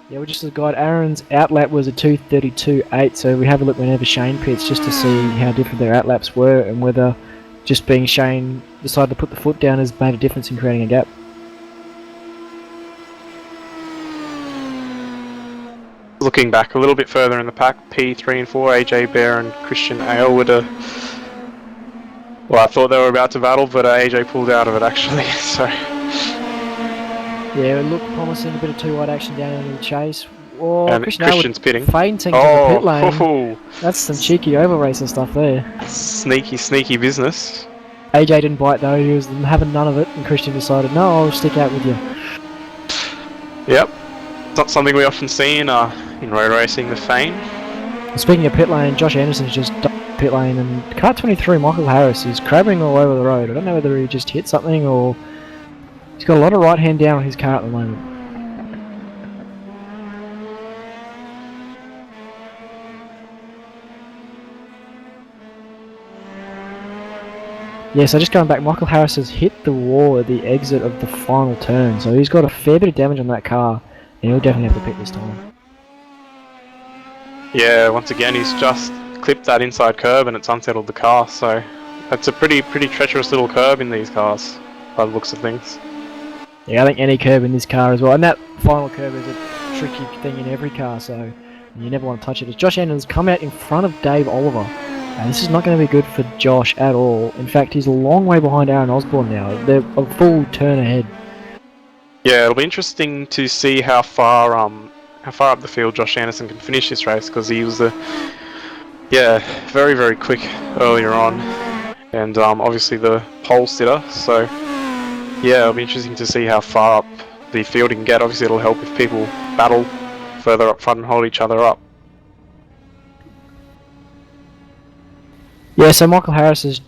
Yeah, we're just as a guide. Aaron's outlap was a 2:32.8, so we have a look whenever Shane pits just to see how different their outlaps were and whether just being Shane decided to put the foot down has made a difference in creating a gap. Looking back a little bit further in the pack, P3 and 4, AJ Bear and Christian Aylward. Well, I thought they were about to battle, but AJ pulled out of it actually. So yeah, it looked promising. A bit of two-wide action down in the chase. Oh, and Christian's Christian's pitting. Fainting to the pit lane. Oh, That's some cheeky over racing stuff there. sneaky business. AJ didn't bite though. He was having none of it, and Christian decided, no, I'll stick out with you. Yep, it's not something we often see in road racing. The feign. Speaking of pit lane, Josh Anderson's just pit lane, and car 23 Michael Harris is crabbing all over the road. I don't know whether he just hit something or he's got a lot of right hand down on his car at the moment. Yeah, so just going back, Michael Harris has hit the wall at the exit of the final turn, so he's got a fair bit of damage on that car, and he'll definitely have to pit this time. Yeah, once again he's just clipped that inside curb and it's unsettled the car, so that's a pretty treacherous little curb in these cars, by the looks of things. Yeah, I think any curb in this car as well, and that final curb is a tricky thing in every car, so you never want to touch it. As Josh Anderson's come out in front of Dave Oliver, and this is not going to be good for Josh at all. In fact, he's a long way behind Aaron Osborne now. They're a full turn ahead. Yeah, it'll be interesting to see how far up the field Josh Anderson can finish this race, because he was very quick earlier on, and obviously the pole sitter. So yeah, it'll be interesting to see how far up the field he can get. Obviously, it'll help if people battle further up front and hold each other up. Yeah, so Michael Harris has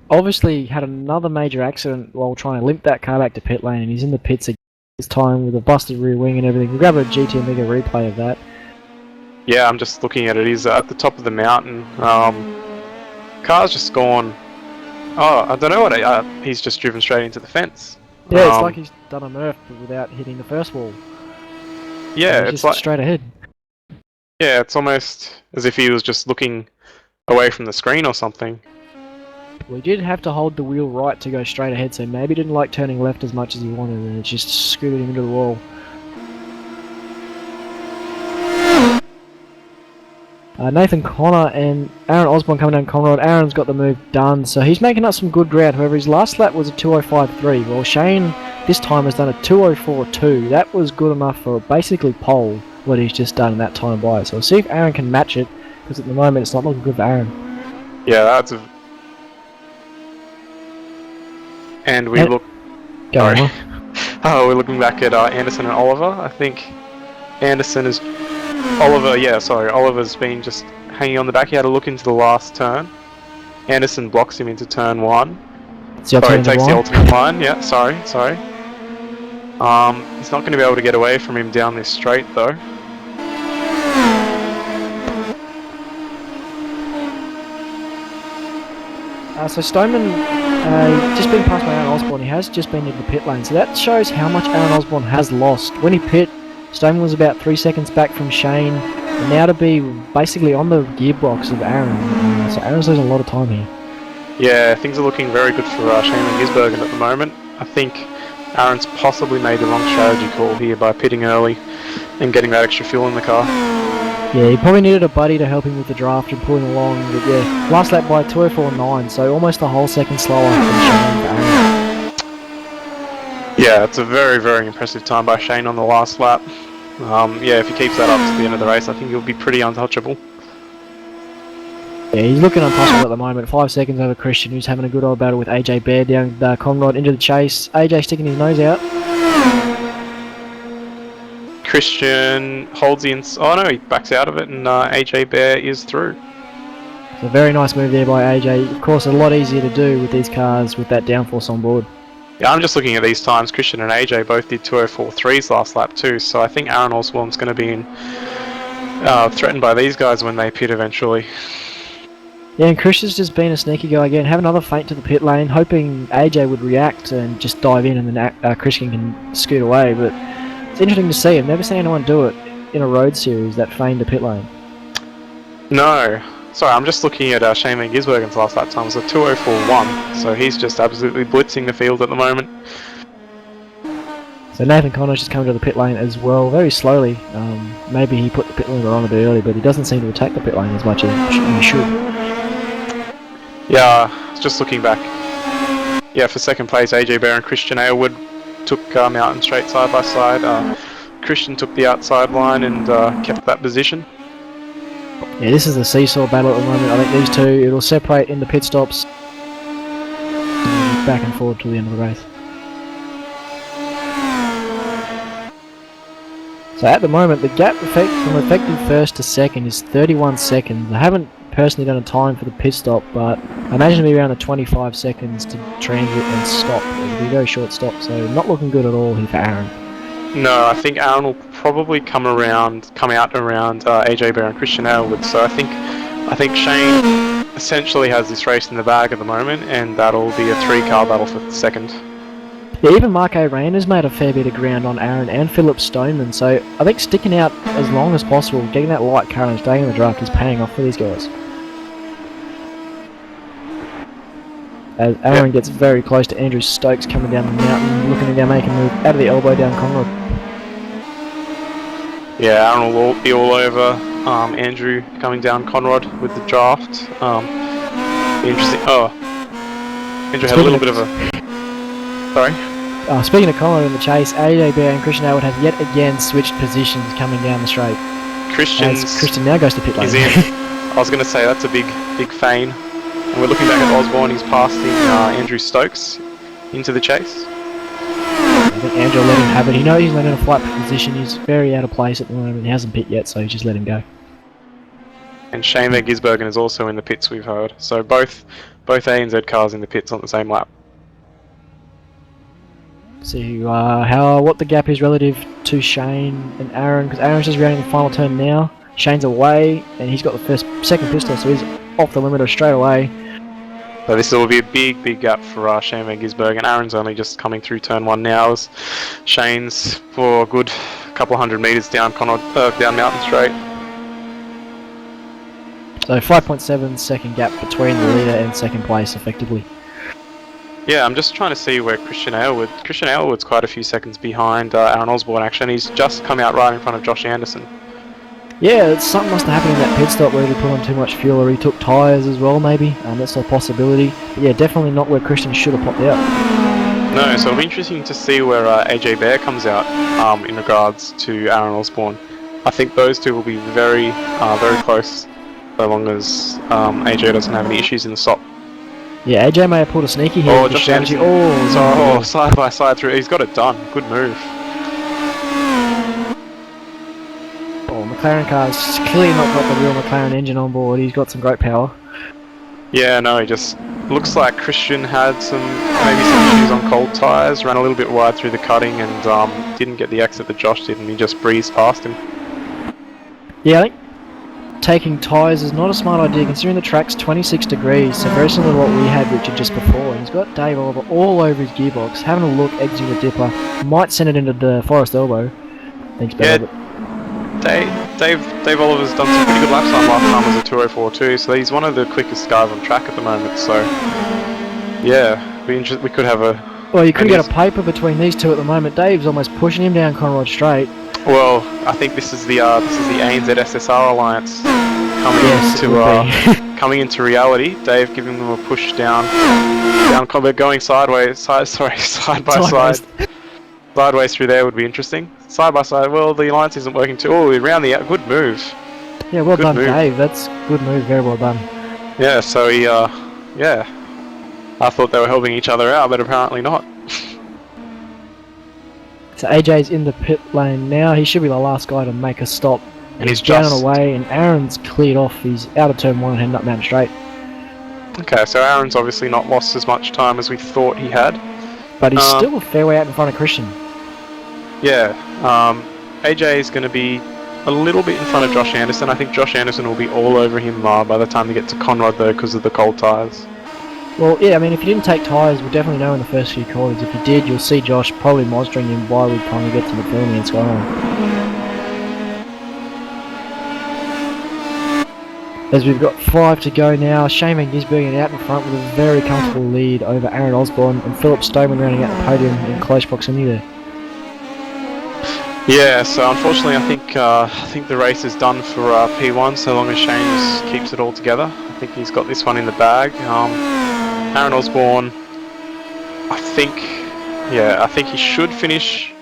obviously had another major accident while trying to limp that car back to pit lane, and he's in the pits again this time with a busted rear wing and everything. We'll grab a GT Omega replay of that. Yeah, I'm just looking at it. He's at the top of the mountain. Car's just gone. Oh, I don't know what. He's just driven straight into the fence. Yeah, it's like he's done a Murph but without hitting the first wall. Yeah, it's just like straight ahead. Yeah, it's almost as if he was just looking away from the screen or something. We did have to hold the wheel right to go straight ahead, so maybe didn't like turning left as much as he wanted, and it just scooted him into the wall. Nathan Connor and Aaron Osborne coming down Conrad. Aaron's got the move done, so he's making up some good ground. However, his last lap was a 2:05.3, while Shane this time has done a 2:04.2. That was good enough for basically pole, what he's just done in that time by. So we'll see if Aaron can match it, because at the moment it's not looking good for Aaron. Yeah, that's a... And we look... Sorry. Oh, we're looking back at Anderson and Oliver. I think Anderson is... Oliver's been just hanging on the back. He had a look into the last turn. Anderson blocks him into turn 1. Sorry, takes the alternate line. Yeah, sorry. He's not going to be able to get away from him down this straight, though. So Stoneman, just been passed by Aaron Osborne, he has just been into the pit lane, so that shows how much Aaron Osborne has lost. When he pit, Stoneman was about 3 seconds back from Shane, and now to be basically on the gearbox of Aaron, so Aaron's losing a lot of time here. Yeah, things are looking very good for Shane and Gisbergen at the moment. I think Aaron's possibly made the wrong strategy call here by pitting early and getting that extra fuel in the car. Yeah, he probably needed a buddy to help him with the draft and pulling along, but yeah, last lap by 2:04.9, so almost a whole second slower than Shane for Aaron. Yeah, it's a very impressive time by Shane on the last lap. Yeah, if he keeps that up to the end of the race, I think he'll be pretty untouchable. Yeah, he's looking untouchable at the moment. 5 seconds over Christian, who's having a good old battle with AJ Bear down Conrad into the chase. AJ sticking his nose out. Christian holds the oh no, he backs out of it, and AJ Bear is through. It's a very nice move there by AJ. Of course, a lot easier to do with these cars with that downforce on board. Yeah, I'm just looking at these times. Christian and AJ both did 2:04.3s last lap too, so I think Aaron Osborne's going to be threatened by these guys when they pit eventually. Yeah, and Christian's just been a sneaky guy again. Have another feint to the pit lane, hoping AJ would react and just dive in, and then Christian can scoot away. But it's interesting to see. I've never seen anyone do it in a road series, that feint to pit lane. No. Sorry, I'm just looking at Shane Van Gisbergen's last lap time. It was a 2:04.1, so he's just absolutely blitzing the field at the moment. So Nathan Connor's just coming to the pit lane as well, very slowly. Maybe he put the pit lane on a bit early, but he doesn't seem to attack the pit lane as much as he should. Yeah, just looking back. Yeah, for second place, AJ Bear and Christian Aylward took Mountain Straight side by side. Christian took the outside line and kept that position. Yeah, this is a seesaw battle at the moment. I think these two, it'll separate in the pit stops. Back and forward till the end of the race. So at the moment, the gap from effective first to second is 31 seconds. I haven't personally done a time for the pit stop, but I imagine it'll be around the 25 seconds to transit and stop. It'll be a very short stop, so not looking good at all here for Aaron. No, I think Aaron will probably come out around AJ Bear and Christian Aylward. So I think Shane essentially has this race in the bag at the moment, and that'll be a 3-car battle for the second. Yeah, even Marco Rayner's made a fair bit of ground on Aaron and Philip Stoneman, so I think sticking out as long as possible, getting that light car and staying in the draft is paying off for these guys. As Aaron gets very close to Andrew Stokes coming down the mountain, looking to make a move out of the elbow down Conrod. Yeah, Aaron will be all over Andrew coming down Conrod with the draft. Interesting. Oh, Andrew had a little bit of a... Sorry? Speaking of Conrod in the chase, AJ Bear and Christian Aylward have yet again switched positions coming down the straight. Christian now goes to pit lane. He's in. I was going to say that's a big feign. And we're looking back at Osborne. He's passing Andrew Stokes into the chase. I think Andrew let him have it. He knows he's not in a flight position. He's very out of place at the moment. He hasn't pit yet, so he just let him go. And Shane Van Gisbergen is also in the pits, we've heard. So both ANZ cars in the pits on the same lap. See what the gap is relative to Shane and Aaron, because Aaron's just rounding the final turn now. Shane's away, and he's got the second pistol, so he's off the limiter straight away. So this will be a big gap for Shane Van Gisbergen. Aaron's only just coming through turn 1 now, as Shane's for a good couple hundred metres down down Mountain Straight. So 5.7 second gap between the leader and second place, effectively. Yeah, I'm just trying to see where Christian Aylward's quite a few seconds behind Aaron Osborne, actually, and he's just come out right in front of Josh Anderson. Yeah, something must have happened in that pit stop where he put on too much fuel, or he took tyres as well, maybe. That's a possibility. But yeah, definitely not where Christian should have popped out. No, so it'll be interesting to see where AJ Bear comes out in regards to Aaron Osborne. I think those two will be very close, so long as AJ doesn't have any issues in the stop. Yeah, AJ may have pulled a sneaky here. Oh, Josh Anderson. Side by side through. He's got it done. Good move. McLaren car's clearly not got the real McLaren engine on board. He's got some great power. Yeah, no, he just looks like Christian had maybe some issues on cold tyres, ran a little bit wide through the cutting, and didn't get the exit that Josh did, and he just breezed past him. Yeah, I think taking tyres is not a smart idea, considering the track's 26 degrees, so very similar to what we had, Richard, just before. And he's got Dave Oliver all over his gearbox, having a look, exiting the dipper, might send it into the Forest Elbow. Thanks, better. Yeah, Dave Oliver's done some pretty good laps on last time as a 2:04.2, so he's one of the quickest guys on track at the moment. So yeah, we could have a. Well, you could get a paper between these two at the moment. Dave's almost pushing him down Conrod Straight. Well, I think this is the ANZ SSR Alliance coming into reality. Dave giving them a push down. They're going side by side. Sideways through there would be interesting. Side by side. Well, the alliance isn't working too. Oh, around the good move. Yeah, well done, Dave. That's good move. Very well done. Yeah. So he, I thought they were helping each other out, but apparently not. So AJ's in the pit lane now. He should be the last guy to make a stop. And he's down and away, and Aaron's cleared off. He's out of turn 1 and heading up Mountain Straight. Okay, so Aaron's obviously not lost as much time as we thought he had. but he's still a fair way out in front of Christian. Yeah, AJ is going to be a little bit in front of Josh Anderson. I think Josh Anderson will be all over him by the time they get to Conrod though, because of the cold tyres. Well, yeah, I mean, if you didn't take tyres, we'll definitely know in the first few quarters. If you did, you'll see Josh probably monstering him while we kind of get to the filming and Skyline. As we've got 5 to go now, Shane Van Gisbergen out in front with a very comfortable lead over Aaron Osborne, and Philip Stoneman rounding out the podium in close proximity there. Yeah, so unfortunately I think the race is done for P1 so long as Shane just keeps it all together. I think he's got this one in the bag. Aaron Osborne, I think he should finish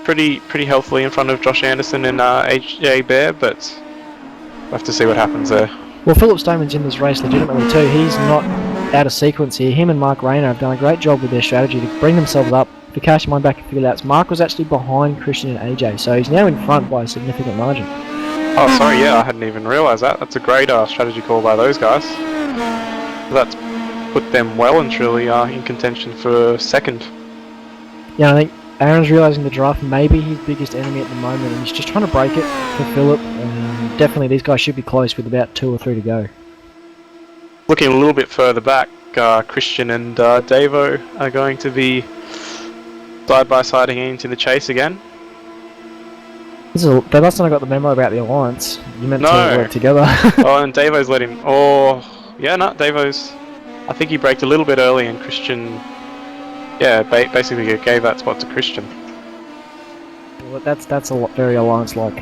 pretty healthily in front of Josh Anderson and AJ Bear, but we'll have to see what happens there. Well, Philip Stoneman's in this race legitimately too. He's not out of sequence here. Him and Mark Rayner have done a great job with their strategy to bring themselves up. If you cast your mind back and figure it out, Mark was actually behind Christian and AJ, so he's now in front by a significant margin. Oh, sorry, yeah, I hadn't even realised that. That's a great strategy call by those guys. That's put them well and truly in contention for second. Yeah, I think Aaron's realising the draft may be his biggest enemy at the moment, and he's just trying to break it for Philip. Definitely, these guys should be close with about 2 or 3 to go. Looking a little bit further back, Christian and Davo are going to be side-by-siding into the chase again. They must not have got the memo about the alliance. You meant to work together. Oh, and Davo's let him... Oh, yeah, no, Davo's... I think he braked a little bit early and Christian... Yeah, basically gave that spot to Christian. Well, that's a lot, very alliance-like.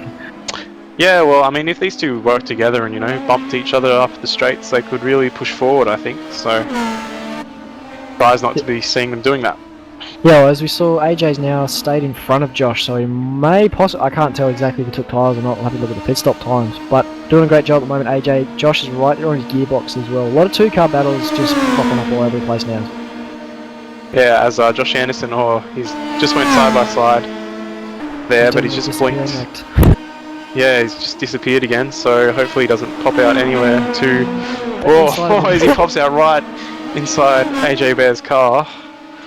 Yeah, well, I mean, if these two work together and, you know, bumped each other up the straights, they could really push forward, I think. So, surprised not to be seeing them doing that. Yeah, well, as we saw, AJ's now stayed in front of Josh, so he may possibly... I can't tell exactly if he took tyres or not. We'll have to look at the pit stop times. But doing a great job at the moment, AJ. Josh is right there on his gearbox as well. A lot of 2-car battles just popping up all over the place now. Yeah, as Josh Anderson, he's just went side by side there, but he's just blinked. Yeah, he's just disappeared again, so hopefully he doesn't pop out anywhere too... Oh, as he pops out right inside AJ Bear's car.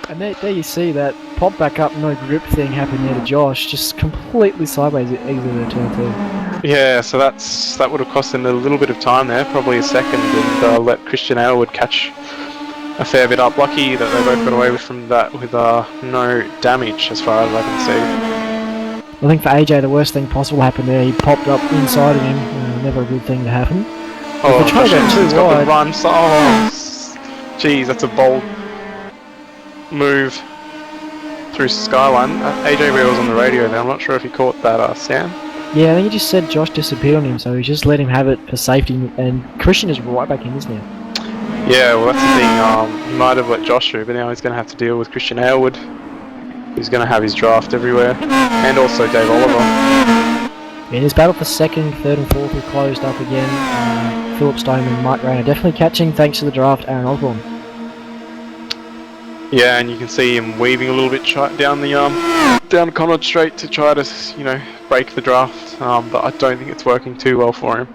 And there you see that pop back up, no grip thing happened there to Josh, just completely sideways exited turn 2. Yeah, so that would have cost him a little bit of time there, probably a second, and let Christian Aylward catch a fair bit up. Lucky that they both got away from that with no damage as far as I can see. I think for AJ the worst thing possible happened there. He popped up inside of him, never a good thing to happen. Oh, Christian's got the run, so... Oh, geez, that's a bold move through Skyline. AJ Bear was on the radio there, I'm not sure if he caught that, Sam. Yeah, I think he just said Josh disappeared on him, so he just let him have it for safety, and Christian is right back in this now. Yeah, well that's the thing, he might have let Josh through, but now he's going to have to deal with Christian Aylward, who's going to have his draft everywhere, and also Dave Oliver. In his battle for second, third and fourth, we closed up again. Philip Stoneman and Mike Rayner definitely catching, thanks to the draft, Aaron Osborne. Yeah, and you can see him weaving a little bit down the down Conrad Straight to try to, you know, break the draft, but I don't think it's working too well for him.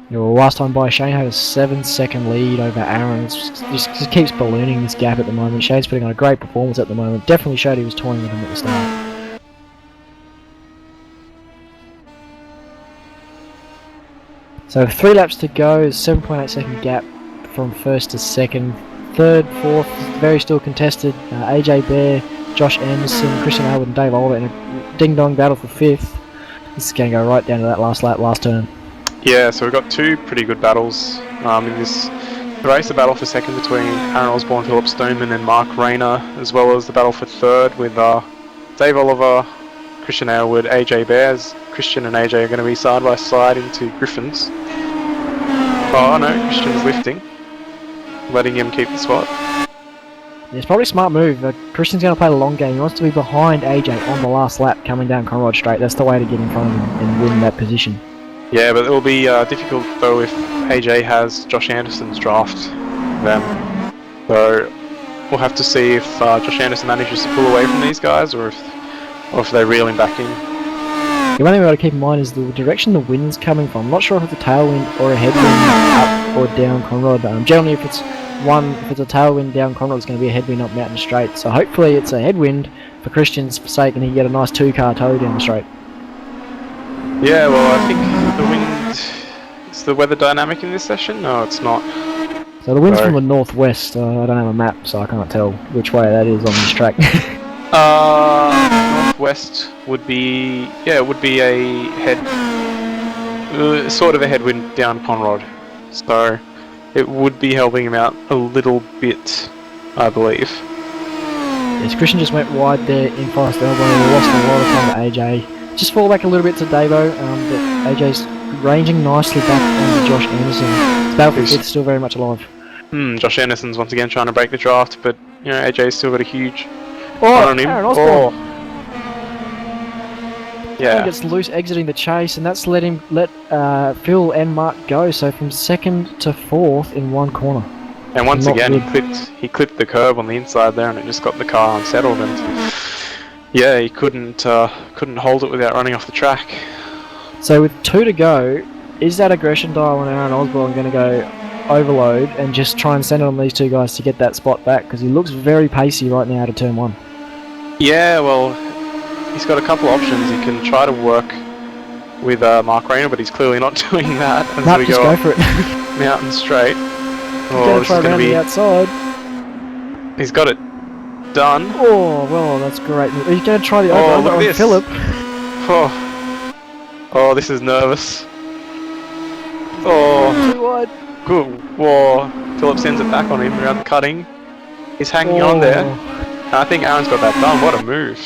Yeah, well, last time by, Shane had a 7-second lead over Aaron. It just keeps ballooning this gap at the moment. Shane's putting on a great performance at the moment. Definitely showed he was toying with him at the start. So 3 laps to go, 7.8 second gap from first to second. Third, fourth, very still contested. AJ Bear, Josh Anderson, Christian Aylward and Dave Oliver in a ding-dong battle for fifth. This is going to go right down to that last lap, last turn. Yeah, so we've got 2 pretty good battles in this race. The battle for second between Aaron Osborne, Philip Stoneman and Mark Rayner, as well as the battle for third with Dave Oliver, Christian Aylward, AJ Bears. Christian and AJ are going to be side by side into Griffins. Oh no, Christian's lifting, letting him keep the spot. Yeah, it's probably a smart move. Christian's going to play the long game. He wants to be behind AJ on the last lap coming down Conrad Straight. That's the way to get in front of him and win that position. Yeah, but it will be difficult though if AJ has Josh Anderson's draft then. So we'll have to see if Josh Anderson manages to pull away from these guys or if they reel him back in. The one thing we've got to keep in mind is the direction the wind's coming from. I'm not sure if it's a tailwind or a headwind up or down Conrad. Generally if it's if it's a tailwind down Conrod, it's going to be a headwind up Mountain Straight. So hopefully it's a headwind for Christian's sake and he can get a nice 2-car tow down the straight. Yeah, well, I think the wind is the weather dynamic in this session. No, it's not. So the wind's from the northwest. I don't have a map, so I can't tell which way that is on this track. Northwest would be, yeah, it would be a sort of a headwind down Conrod. So it would be helping him out a little bit, I believe. Yes, Christian just went wide there in Forest Elbow and lost a lot of time to AJ. Just fall back a little bit to Davo, but AJ's ranging nicely back onto Josh Anderson. His battle for 5th still very much alive. Josh Anderson's once again trying to break the draft, but you know AJ's still got a huge run on him. Aaron Osborne. Yeah. He gets loose exiting the chase, and that's let Phil and Mark go. So from 2nd to 4th in one corner. And once again, he clipped the curb on the inside there, and it just got the car unsettled. And yeah, he couldn't hold it without running off the track. So with 2 to go, is that aggression dial on Aaron Osborne going to go overload and just try and send it on these 2 guys to get that spot back? Because he looks very pacey right now out of turn 1. Yeah, well, he's got a couple options. He can try to work with Mark Rayner, but he's clearly not doing that. And no, just go for it. Mountain Straight. Oh, this is going to be outside. He's got it done. Oh, well, that's great. He's going to try the over on Phillip. Oh, this is nervous. Oh, too wide. Good. Whoa. Phillip sends it back on him around the cutting. He's hanging on there. And I think Aaron's got that done. What a move.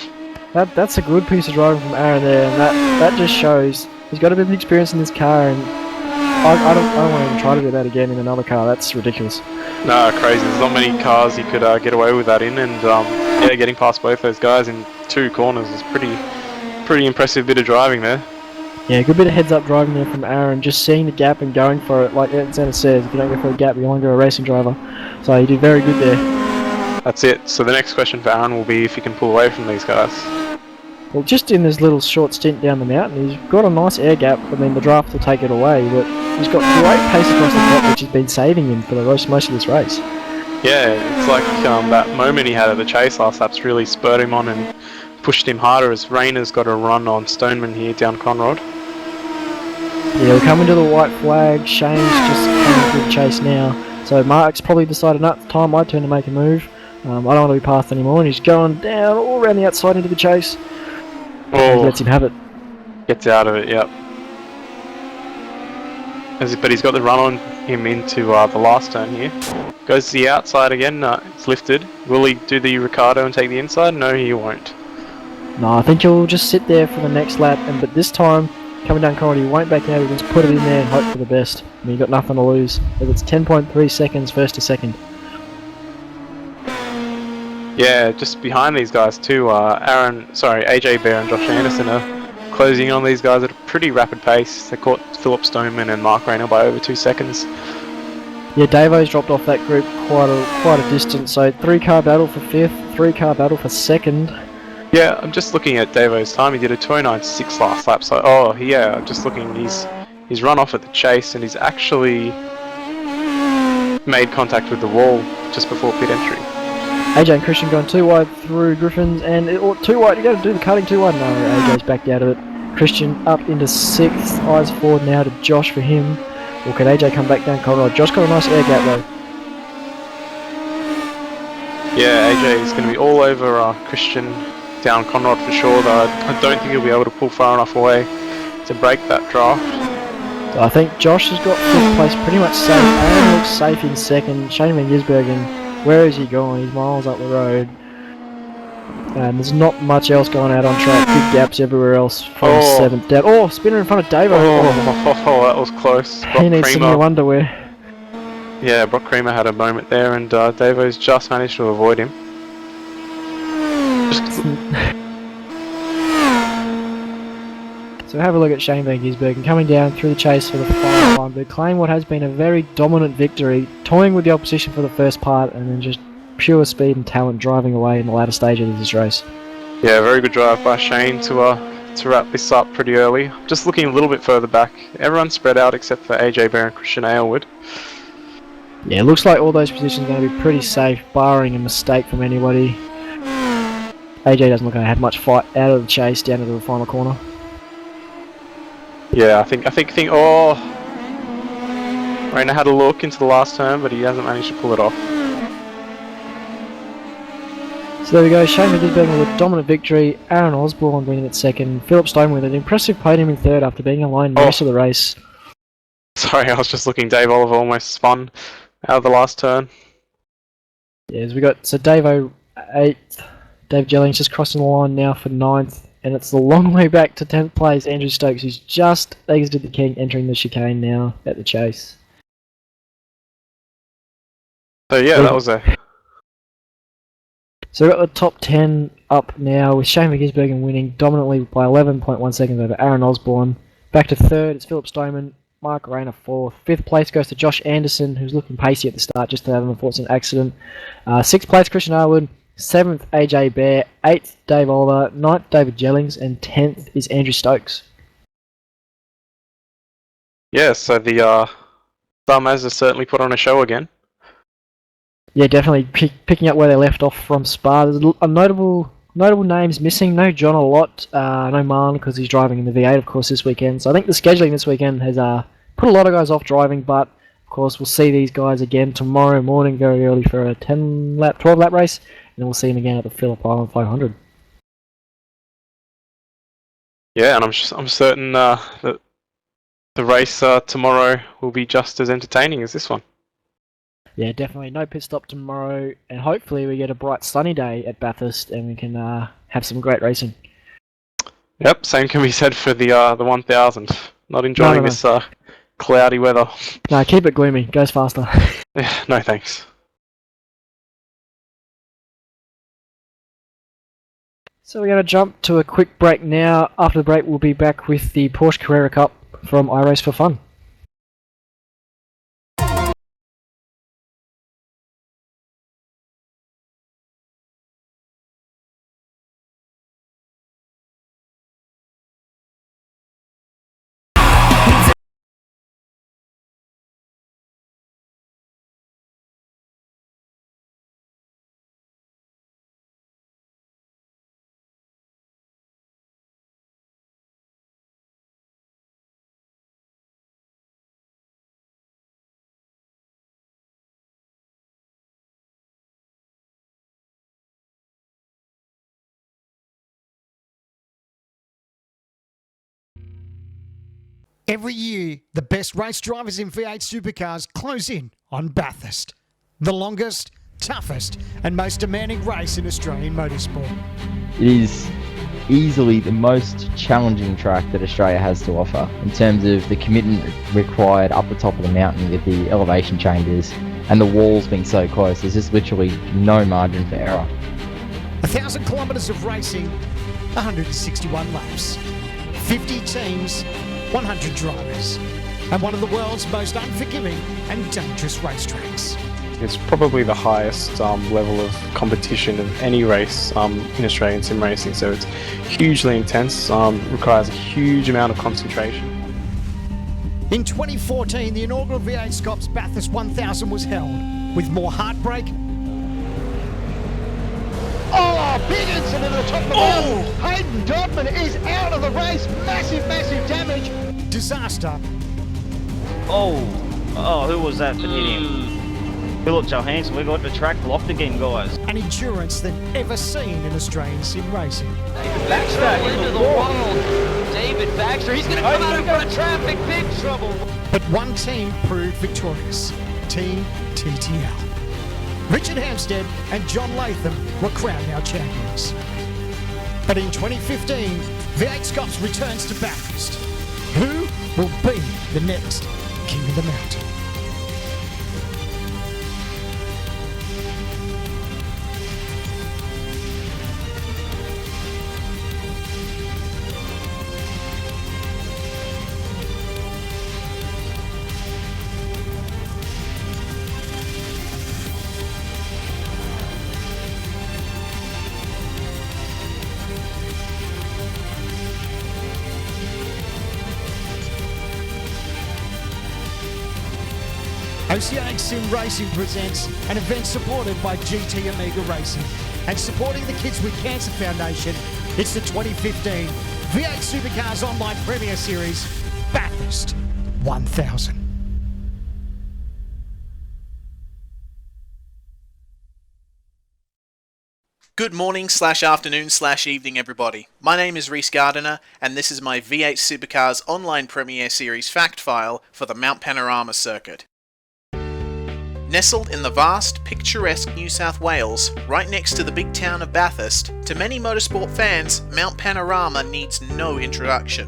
That's a good piece of driving from Aaron there, and that just shows he's got a bit of experience in this car, and I don't want to even try to do that again in another car. That's ridiculous. No, crazy. There's not many cars he could get away with that in, and yeah, getting past both those guys in 2 corners is pretty impressive bit of driving there. Yeah, good bit of heads-up driving there from Aaron, just seeing the gap and going for it. Like Anna says, if you don't go for a gap, you're only a racing driver. So he did very good there. That's it. So the next question for Aaron will be if he can pull away from these guys. Well, just in this little short stint down the mountain, he's got a nice air gap. I mean, the draft will take it away, but he's got great pace across the top, which has been saving him for the most of this race. Yeah, it's like that moment he had at the chase last lap's really spurred him on and pushed him harder as Rayner's got a run on Stoneman here down Conrod. Yeah, we're coming to the white flag. Shane's just coming through the chase now. So Mark's probably decided, no, it's time my turn to make a move. I don't want to be passed anymore, and he's going down all around the outside into the chase. Oh, he lets him have it. Gets out of it, yep. But he's got the run on him into the last turn here. Goes to the outside again, it's lifted. Will he do the Ricardo and take the inside? No, he won't. No, I think he'll just sit there for the next lap, but this time, coming down Conrod, he won't back out, he'll just put it in there and hope for the best. I mean, you've got nothing to lose. But it's 10.3 seconds first to second. Yeah, just behind these guys too, AJ Bear and Josh Anderson are closing on these guys at a pretty rapid pace. They caught Phillip Stoneman and Mark Rayner by over 2 seconds. Yeah, Davo's dropped off that group quite a distance, so 3-car battle for 5th, 3-car battle for 2nd. Yeah, I'm just looking at Davo's time. He did a 29.6 last lap, so I'm just looking, he's run off at the chase and he's actually made contact with the wall just before pit entry. AJ and Christian going 2 wide through Griffins, and 2 wide, you got to do the cutting 2 wide. No, AJ's backed out of it. Christian up into 6th, eyes forward now to Josh for him. Or can AJ come back down Conrod? Josh got a nice air gap though. Yeah, AJ is going to be all over Christian down Conrod for sure, though I don't think he'll be able to pull far enough away to break that draft. So I think Josh has got 5th place pretty much safe. Aaron looks safe in 2nd. Shane Van Gisbergen, where is he going? He's miles up the road. And there's not much else going out on track. Big gaps everywhere else from 7th down. Oh, spinner in front of Davo. That was close. He needs some new underwear. Yeah, Brock Creamer had a moment there, and Davo's just managed to avoid him. So have a look at Shane Van Gisbergen coming down through the chase for the final time, but claim what has been a very dominant victory, toying with the opposition for the first part, and then just pure speed and talent driving away in the latter stages of this race. Yeah, very good drive by Shane to wrap this up pretty early. Just looking a little bit further back, everyone's spread out except for AJ Bear and Christian Aylward. Yeah, it looks like all those positions are going to be pretty safe, barring a mistake from anybody. AJ doesn't look like to have much fight out of the chase down into the final corner. Yeah, I think. Oh, Rayner had a look into the last turn, but he hasn't managed to pull it off. So there we go, Shane McGisbergen with a dominant victory, Aaron Osborne winning at second, Philip Stone with an impressive podium in third after being alone most of the race. Sorry, I was just looking. Dave Oliver almost spun out of the last turn. Yeah, as we got Davo 8th, Dave Jellings just crossing the line now for 9th, and it's a long way back to 10th place, Andrew Stokes, who's just exited the King, entering the chicane now at the chase. So yeah, that was a... So we've got the top 10 up now with Shane McGisbergen winning dominantly by 11.1 seconds over Aaron Osborne. Back to third, it's Philip Stoneman, Mark Rayner 4th. 5th place goes to Josh Anderson, who's looking pacey at the start, just to have an unfortunate accident. 6th place, Christian Arwood. 7th, AJ Bear. 8th, Dave Oliver. 9th, David Jellings. And 10th is Andrew Stokes. Yeah, so the Mazda certainly put on a show again. Yeah, definitely picking up where they left off from Spa. There's a notable names missing. No John a lot, no Marn because he's driving in the V8, of course, this weekend. So I think the scheduling this weekend has put a lot of guys off driving, but of course we'll see these guys again tomorrow morning very early for a 12 lap race, and then we'll see them again at the Phillip Island 500. Yeah, and I'm certain that the race tomorrow will be just as entertaining as this one. Yeah, definitely. No pit stop tomorrow, and hopefully we get a bright sunny day at Bathurst and we can have some great racing. Yep, same can be said for the 1000. Not enjoying this cloudy weather. No, keep it gloomy. Goes faster. Yeah, no thanks. So we're going to jump to a quick break now. After the break, we'll be back with the Porsche Carrera Cup from iRace for Fun. Every year, the best race drivers in V8 Supercars close in on Bathurst. The longest, toughest and most demanding race in Australian motorsport. It is easily the most challenging track that Australia has to offer in terms of the commitment required up the top of the mountain with the elevation changes and the walls being so close. There's just literally no margin for error. 1,000 kilometres of racing, 161 laps, 50 teams, 100 drivers, and one of the world's most unforgiving and dangerous racetracks. It's probably the highest level of competition of any race in Australian sim racing, so it's hugely intense, requires a huge amount of concentration. In 2014, the inaugural V8SCOPS Bathurst 1000 was held, with more heartbreak. Oh, big incident at the top of the mountain. Hayden Dodman is out of the race. Massive, massive damage. Disaster. Oh, who was that that hit him? Philip Johansson, we got the track locked again, guys. And endurance than ever seen in Australian sim racing. Baxter into the wall. David Baxter, he's going to come out in front of traffic. Big trouble. But one team proved victorious. Team TTL. Richard Hampstead and John Latham were crowned our champions. But in 2015, V8SCOPS returns to Bathurst. Who will be the next King of the Mountain? Oceanic Sim Racing presents an event supported by GT Amiga Racing and supporting the Kids with Cancer Foundation. It's the 2015 V8 Supercars Online Premier Series Bathurst 1000. Good morning / afternoon / evening, everybody. My name is Rhys Gardiner, and this is my V8 Supercars Online Premier Series fact file for the Mount Panorama circuit. Nestled in the vast, picturesque New South Wales, right next to the big town of Bathurst, to many motorsport fans, Mount Panorama needs no introduction.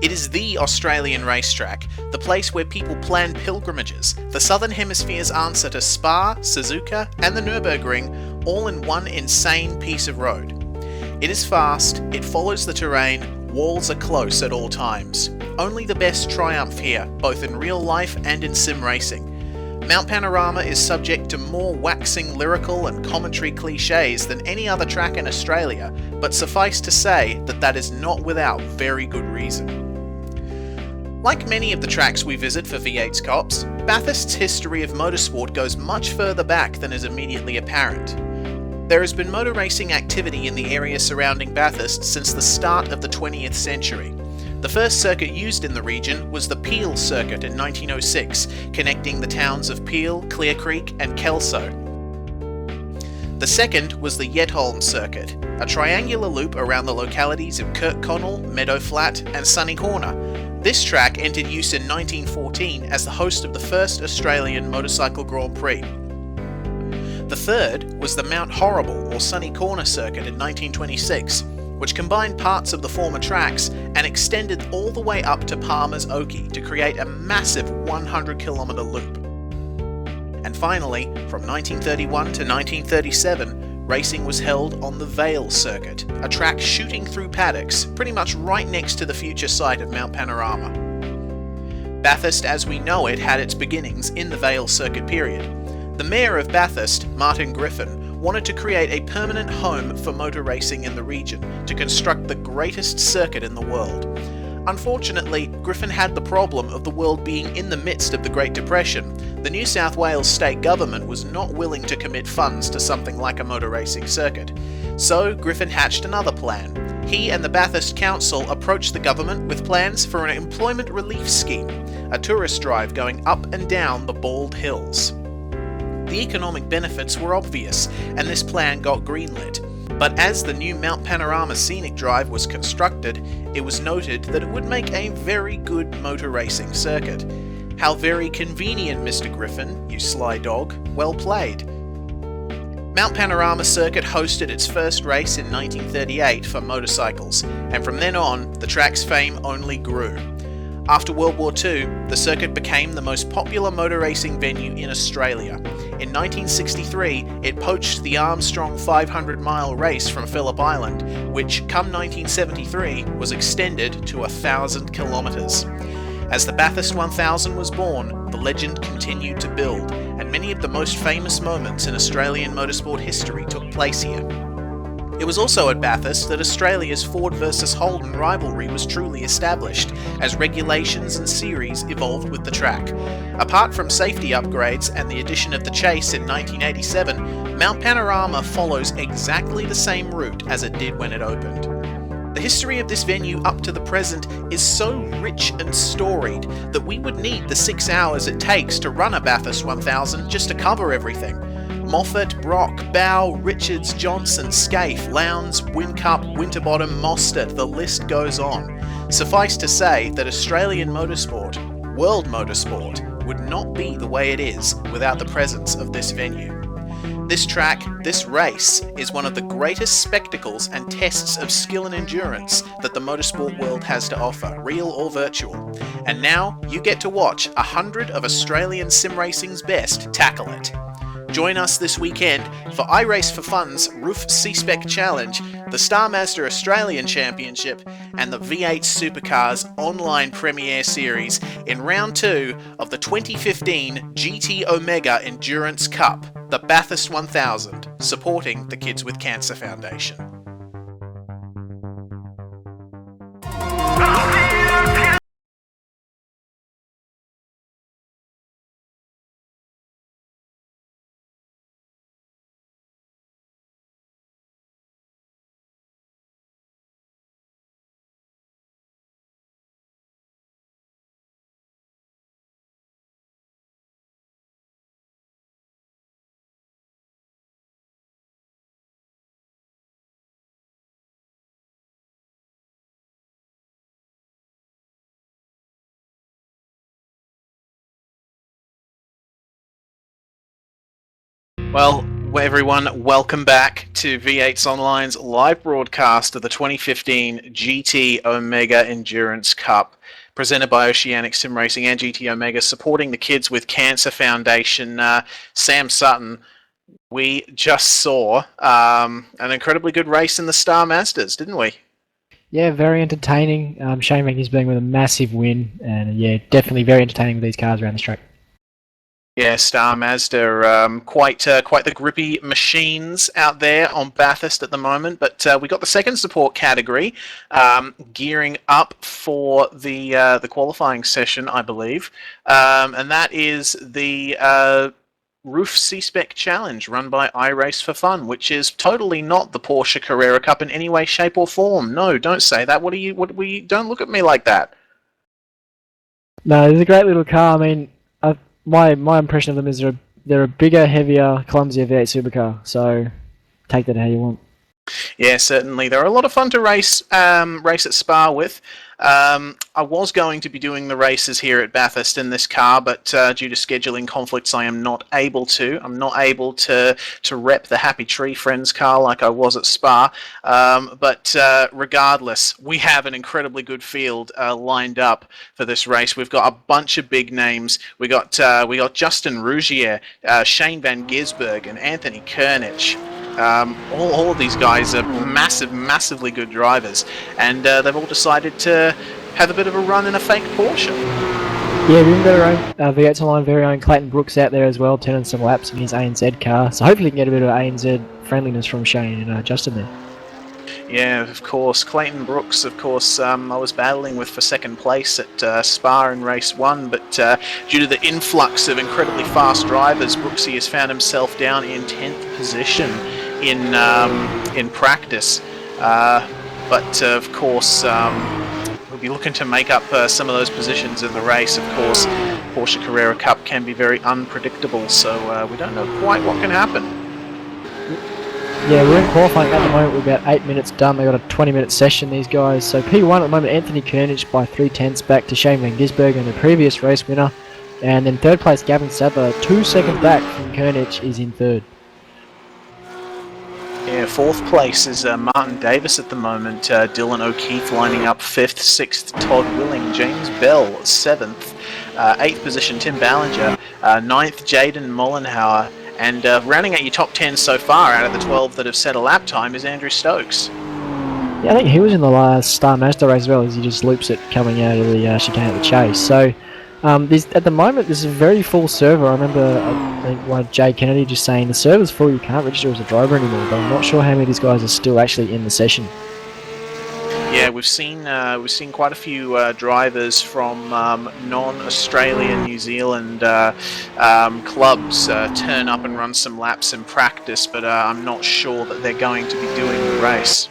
It is the Australian racetrack, the place where people plan pilgrimages, the Southern Hemisphere's answer to Spa, Suzuka, and the Nürburgring, all in one insane piece of road. It is fast, it follows the terrain, walls are close at all times. Only the best triumph here, both in real life and in sim racing. Mount Panorama is subject to more waxing lyrical and commentary cliches than any other track in Australia, but suffice to say that that is not without very good reason. Like many of the tracks we visit for V8SCOPS, Bathurst's history of motorsport goes much further back than is immediately apparent. There has been motor racing activity in the area surrounding Bathurst since the start of the 20th century. The first circuit used in the region was the Peel circuit in 1906, connecting the towns of Peel, Clear Creek and Kelso. The second was the Yetholm circuit, a triangular loop around the localities of Kirkconnell, Meadow Flat and Sunny Corner. This track entered use in 1914 as the host of the first Australian Motorcycle Grand Prix. The third was the Mount Horrible or Sunny Corner circuit in 1926, which combined parts of the former tracks and extended all the way up to Palmer's Oakey to create a massive 100-kilometre loop. And finally, from 1931 to 1937, racing was held on the Vale circuit, a track shooting through paddocks, pretty much right next to the future site of Mount Panorama. Bathurst as we know it had its beginnings in the Vale circuit period. The Mayor of Bathurst, Martin Griffin, wanted to create a permanent home for motor racing in the region, to construct the greatest circuit in the world. Unfortunately, Griffin had the problem of the world being in the midst of the Great Depression. The New South Wales state government was not willing to commit funds to something like a motor racing circuit. So Griffin hatched another plan. He and the Bathurst Council approached the government with plans for an employment relief scheme, a tourist drive going up and down the Bald Hills. The economic benefits were obvious, and this plan got greenlit. But as the new Mount Panorama Scenic Drive was constructed, it was noted that it would make a very good motor racing circuit. How very convenient, Mr. Griffin, you sly dog. Well played. Mount Panorama Circuit hosted its first race in 1938 for motorcycles, and from then on, the track's fame only grew. After World War II, the circuit became the most popular motor racing venue in Australia. In 1963, it poached the Armstrong 500-mile race from Phillip Island, which, come 1973, was extended to 1,000 kilometres. As the Bathurst 1000 was born, the legend continued to build, and many of the most famous moments in Australian motorsport history took place here. It was also at Bathurst that Australia's Ford versus Holden rivalry was truly established, as regulations and series evolved with the track. Apart from safety upgrades and the addition of the chase in 1987, Mount Panorama follows exactly the same route as it did when it opened. The history of this venue up to the present is so rich and storied that we would need the 6 hours it takes to run a Bathurst 1000 just to cover everything. Moffat, Brock, Bow, Richards, Johnson, Scaife, Lowndes, Whincup, Winterbottom, Mostert, the list goes on. Suffice to say that Australian motorsport, world motorsport, would not be the way it is without the presence of this venue. This track, this race, is one of the greatest spectacles and tests of skill and endurance that the motorsport world has to offer, real or virtual. And now, you get to watch 100 of Australian sim racing's best tackle it. Join us this weekend for iRace for Fun's Roof C-Spec Challenge, the Star Mazda Australian Championship, and the V8 Supercars Online Premier Series in Round 2 of the 2015 GT Omega Endurance Cup, the Bathurst 1000, supporting the Kids with Cancer Foundation. Well, everyone, welcome back to V8's Online's live broadcast of the 2015 GT Omega Endurance Cup, presented by Oceanic Sim Racing and GT Omega, supporting the Kids with Cancer Foundation. Sam Sutton, we just saw an incredibly good race in the Star Masters, didn't we? Yeah, very entertaining. Shane Van Gisbergen with a massive win, and yeah, definitely very entertaining with these cars around this track. Yeah, Star Mazda, quite the grippy machines out there on Bathurst at the moment. But we got the second support category, gearing up for the qualifying session, I believe, and that is the Roof C-Spec Challenge run by iRace for Fun, which is totally not the Porsche Carrera Cup in any way, shape, or form. No, don't say that. Don't look at me like that. No, it's a great little car. I mean, my impression of them is they're a bigger, heavier, clumsier V8 supercar. So take that how you want. Yeah, certainly. They're a lot of fun to race at Spa with. I was going to be doing the races here at Bathurst in this car, but due to scheduling conflicts, I am not able to. I'm not able to rep the Happy Tree Friends car like I was at Spa. But regardless, we have an incredibly good field lined up for this race. We've got a bunch of big names. We got Justin Rougier, Shane Van Gisbergen, Anthony Kernich. All of these guys are massively good drivers, and they've all decided to have a bit of a run in a fake Porsche. Yeah, we've got our own V8's Online very own Clayton Brooks out there as well, turning some laps in his ANZ car. So hopefully we can get a bit of ANZ friendliness from Shane and Justin there. Yeah, of course. Clayton Brooks, of course, I was battling with for second place at Spa in race 1, but due to the influx of incredibly fast drivers, Brooksy has found himself down in 10th position in practice. But of course, we'll be looking to make up some of those positions in the race. Of course, Porsche Carrera Cup can be very unpredictable, so we don't know quite what can happen. Yeah, we're in qualifying at the moment. We're about 8 minutes done. They've got a 20-minute session, these guys. So P1 at the moment, Anthony Kernich by 3/10 back to Shane Van Gisbergen, the previous race winner. And then third place, Gavin Sadler, 2 seconds back from Kernich, is in third. Yeah, fourth place is Martin Davis at the moment. Dylan O'Keefe lining up 5th, 6th, Todd Willing, James Bell 7th, 8th position, Tim Ballinger, 9th, Jaden Mollenhauer, and rounding out your top 10 so far out of the 12 that have set a lap time is Andrew Stokes. Yeah, I think he was in the last Star Mazda race as well, as he just loops it coming out of the chicane at the chase. So at the moment, there's a very full server. I remember I think one of Jay Kennedy just saying the server's full, you can't register as a driver anymore, but I'm not sure how many of these guys are still actually in the session. Yeah, we've seen quite a few drivers from non-Australian New Zealand clubs turn up and run some laps in practice, but I'm not sure that they're going to be doing the race.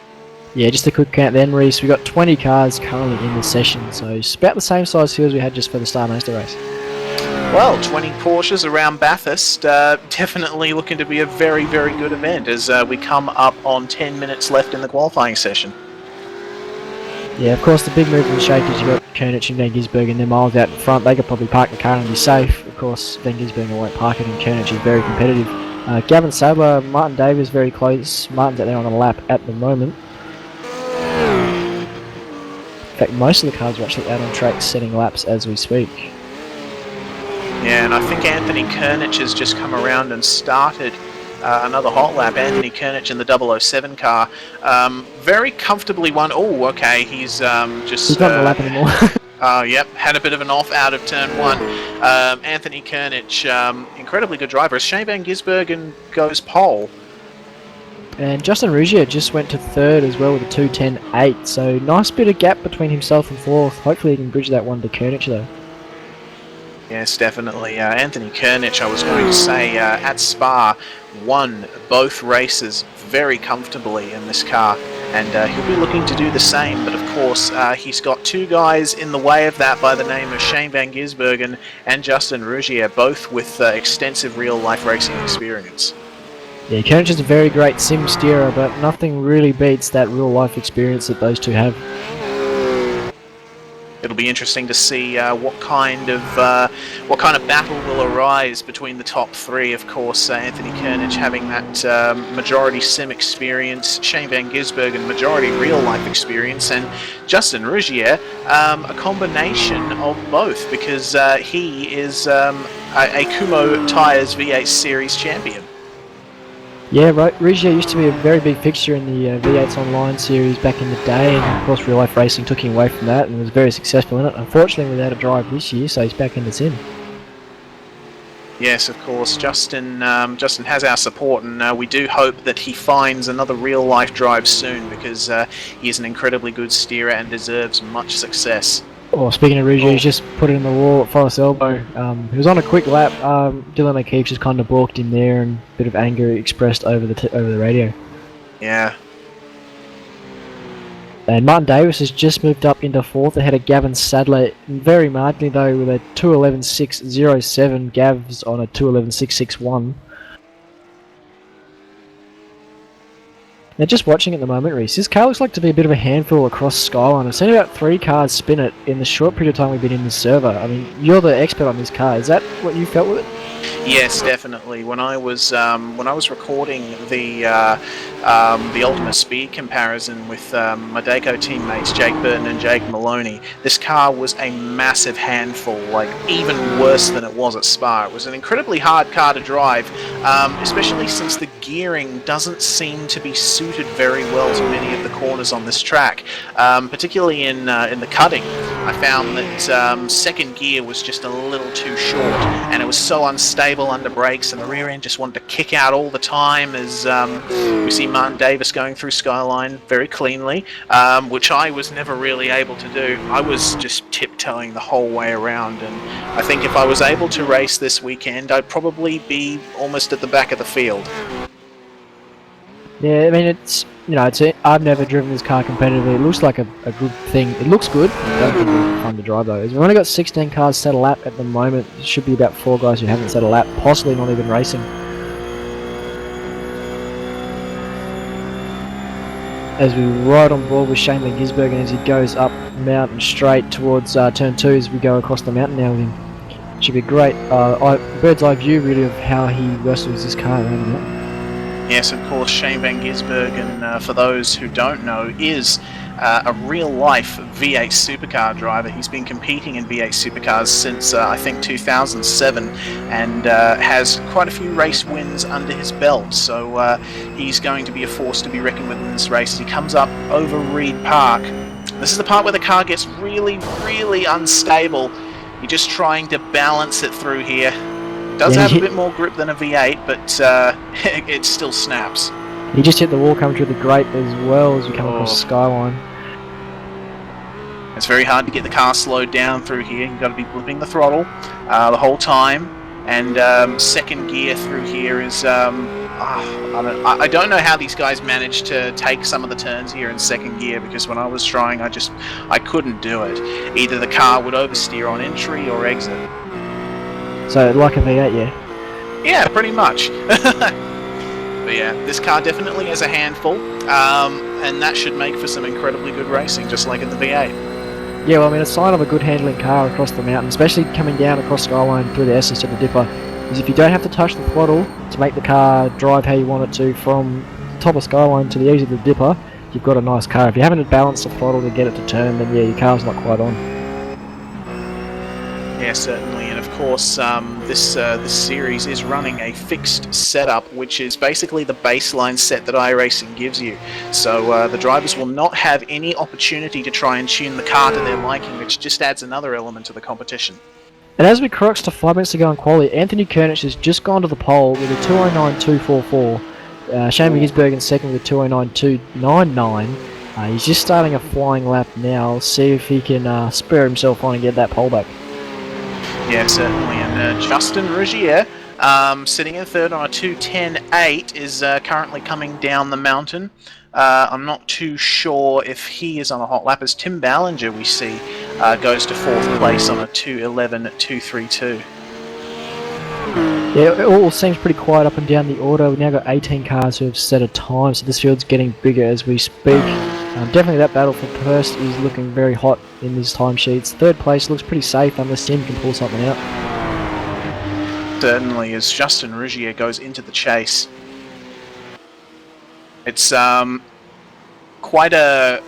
Yeah, just a quick count then, Reese. We've got 20 cars currently in the session, so it's about the same size field as we had just for the Star Master race. Well, 20 Porsches around Bathurst, definitely looking to be a very good event as we come up on 10 minutes left in the qualifying session. Yeah, of course, the big move in the shake is you've got Kernich and Van Gisbergen, they're miles out in front. They could probably park the car and be safe. Of course, Van Gisbergen won't park it, and Kernich is very competitive. Gavin Sadler, Martin Davis very close. Martin's out there on a lap at the moment. In fact, most of the cars are actually out on track setting laps as we speak. Yeah, and I think Anthony Kernich has just come around and started another hot lap. Anthony Kernich in the 007 car. Very comfortably won. Oh, okay, he's just... He's not on the lap anymore. Yep, had a bit of an off out of turn 1. Anthony Kernich, incredibly good driver. Shane Van Gisbergen goes pole. And Justin Rougier just went to third as well with a 2:10.8. So nice bit of gap between himself and fourth. Hopefully he can bridge that one to Kernich though. Yes, definitely. Anthony Kernich, I was going to say, at Spa, won both races very comfortably in this car, and he'll be looking to do the same, but of course he's got two guys in the way of that by the name of Shane Van Gisbergen and Justin Rougier, both with extensive real-life racing experience. Yeah, Kernich is a very great sim steerer, but nothing really beats that real-life experience that those two have. It'll be interesting to see what kind of battle will arise between the top three. Of course, Anthony Kernich having that majority sim experience, Shane Van Gisbergen majority real life experience, and Justin Rougier a combination of both, because he is a Kumo Tyres V8 Series champion. Yeah, right. Rougier used to be a very big fixture in the V8s Online series back in the day, and of course real life racing took him away from that and was very successful in it. Unfortunately without a drive this year, so he's back in the sim. Yes, of course, Justin has our support, and we do hope that he finds another real life drive soon, because he is an incredibly good steerer and deserves much success. Oh, speaking of Rougier, he's just put it in the wall at Forest Elbow. He was on a quick lap. Dylan O'Keefe just kind of balked him there, and a bit of anger expressed over the radio. Yeah. And Martin Davis has just moved up into fourth ahead of Gavin Sadler, very marginally though, with a 2:11.607. Gav's on a 2:11.661. Now, just watching at the moment, Reese, this car looks like to be a bit of a handful across Skyline. I've seen about 3 cars spin it in the short period of time we've been in this server. I mean, you're the expert on this car. Is that what you felt with it? Yes, definitely. When I was recording the Ultimate Speed comparison with my Dayco teammates Jake Burton and Jake Maloney, this car was a massive handful, like even worse than it was at Spa. It was an incredibly hard car to drive, especially since the gearing doesn't seem to be suited very well to many of the corners on this track, particularly in the cutting. I found that second gear was just a little too short, and it was so unstable under brakes, and the rear end just wanted to kick out all the time, as we see Martin Davis going through Skyline very cleanly, which I was never really able to do. I was just tiptoeing the whole way around, and I think if I was able to race this weekend, I'd probably be almost at the back of the field. Yeah, I mean, it's, you know, I've never driven this car competitively. It looks like a good thing. It looks good. I don't think it's fun to drive though. We've only got 16 cars set a lap at the moment. There should be about 4 guys who haven't set a lap, possibly not even racing. As we ride on board with Shane Van Gisbergen as he goes up mountain straight towards turn 2 as we go across the mountain now with him. Should be great. Bird's eye view really of how he wrestles this car around the mountain. Yes, of course, Shane Van Gisbergen, for those who don't know, is a real-life V8 supercar driver. He's been competing in V8 supercars since, I think, 2007, and has quite a few race wins under his belt, so he's going to be a force to be reckoned with in this race. He comes up over Reed Park. This is the part where the car gets really, really unstable. You're just trying to balance it through here. Does have a bit more grip than a V8, but it still snaps. He just hit the wall coming through the grate as well as we come across Skyline. It's very hard to get the car slowed down through here. You've got to be blipping the throttle the whole time. And second gear through here is... I don't know how these guys managed to take some of the turns here in second gear, because when I was trying, I couldn't do it. Either the car would oversteer on entry or exit. So, like a V8, yeah? Yeah, pretty much. But yeah, this car definitely has a handful, and that should make for some incredibly good racing, just like in the V8. Yeah, well, I mean, a sign of a good handling car across the mountain, especially coming down across Skyline through the Essex to the Dipper, is if you don't have to touch the throttle to make the car drive how you want it to from the top of Skyline to the edge of the Dipper, you've got a nice car. If you haven't balanced the throttle to get it to turn, then yeah, your car's not quite on. Yeah, certainly, and of course this series is running a fixed setup, which is basically the baseline set that iRacing gives you. So the drivers will not have any opportunity to try and tune the car to their liking, which just adds another element to the competition. And as we cross to 5 minutes to go in quali, Anthony Kernich has just gone to the pole with a 2:09.244. Shane Van Gisbergen second with a 2:09.299. He's just starting a flying lap now. See if he can spur himself on and get that pole back. Yeah, certainly, and Justin Rougier, sitting in third on a 2:10.8, is currently coming down the mountain. I'm not too sure if he is on a hot lap, as Tim Ballinger, we see, goes to fourth place on a 2:11.232. Yeah, it all seems pretty quiet up and down the order. We've now got 18 cars who have set a time, so this field's getting bigger as we speak. Definitely that battle for first is looking very hot in these timesheets. Third place looks pretty safe unless Sim can pull something out. Certainly, as Justin Rougier goes into the chase. It's quite a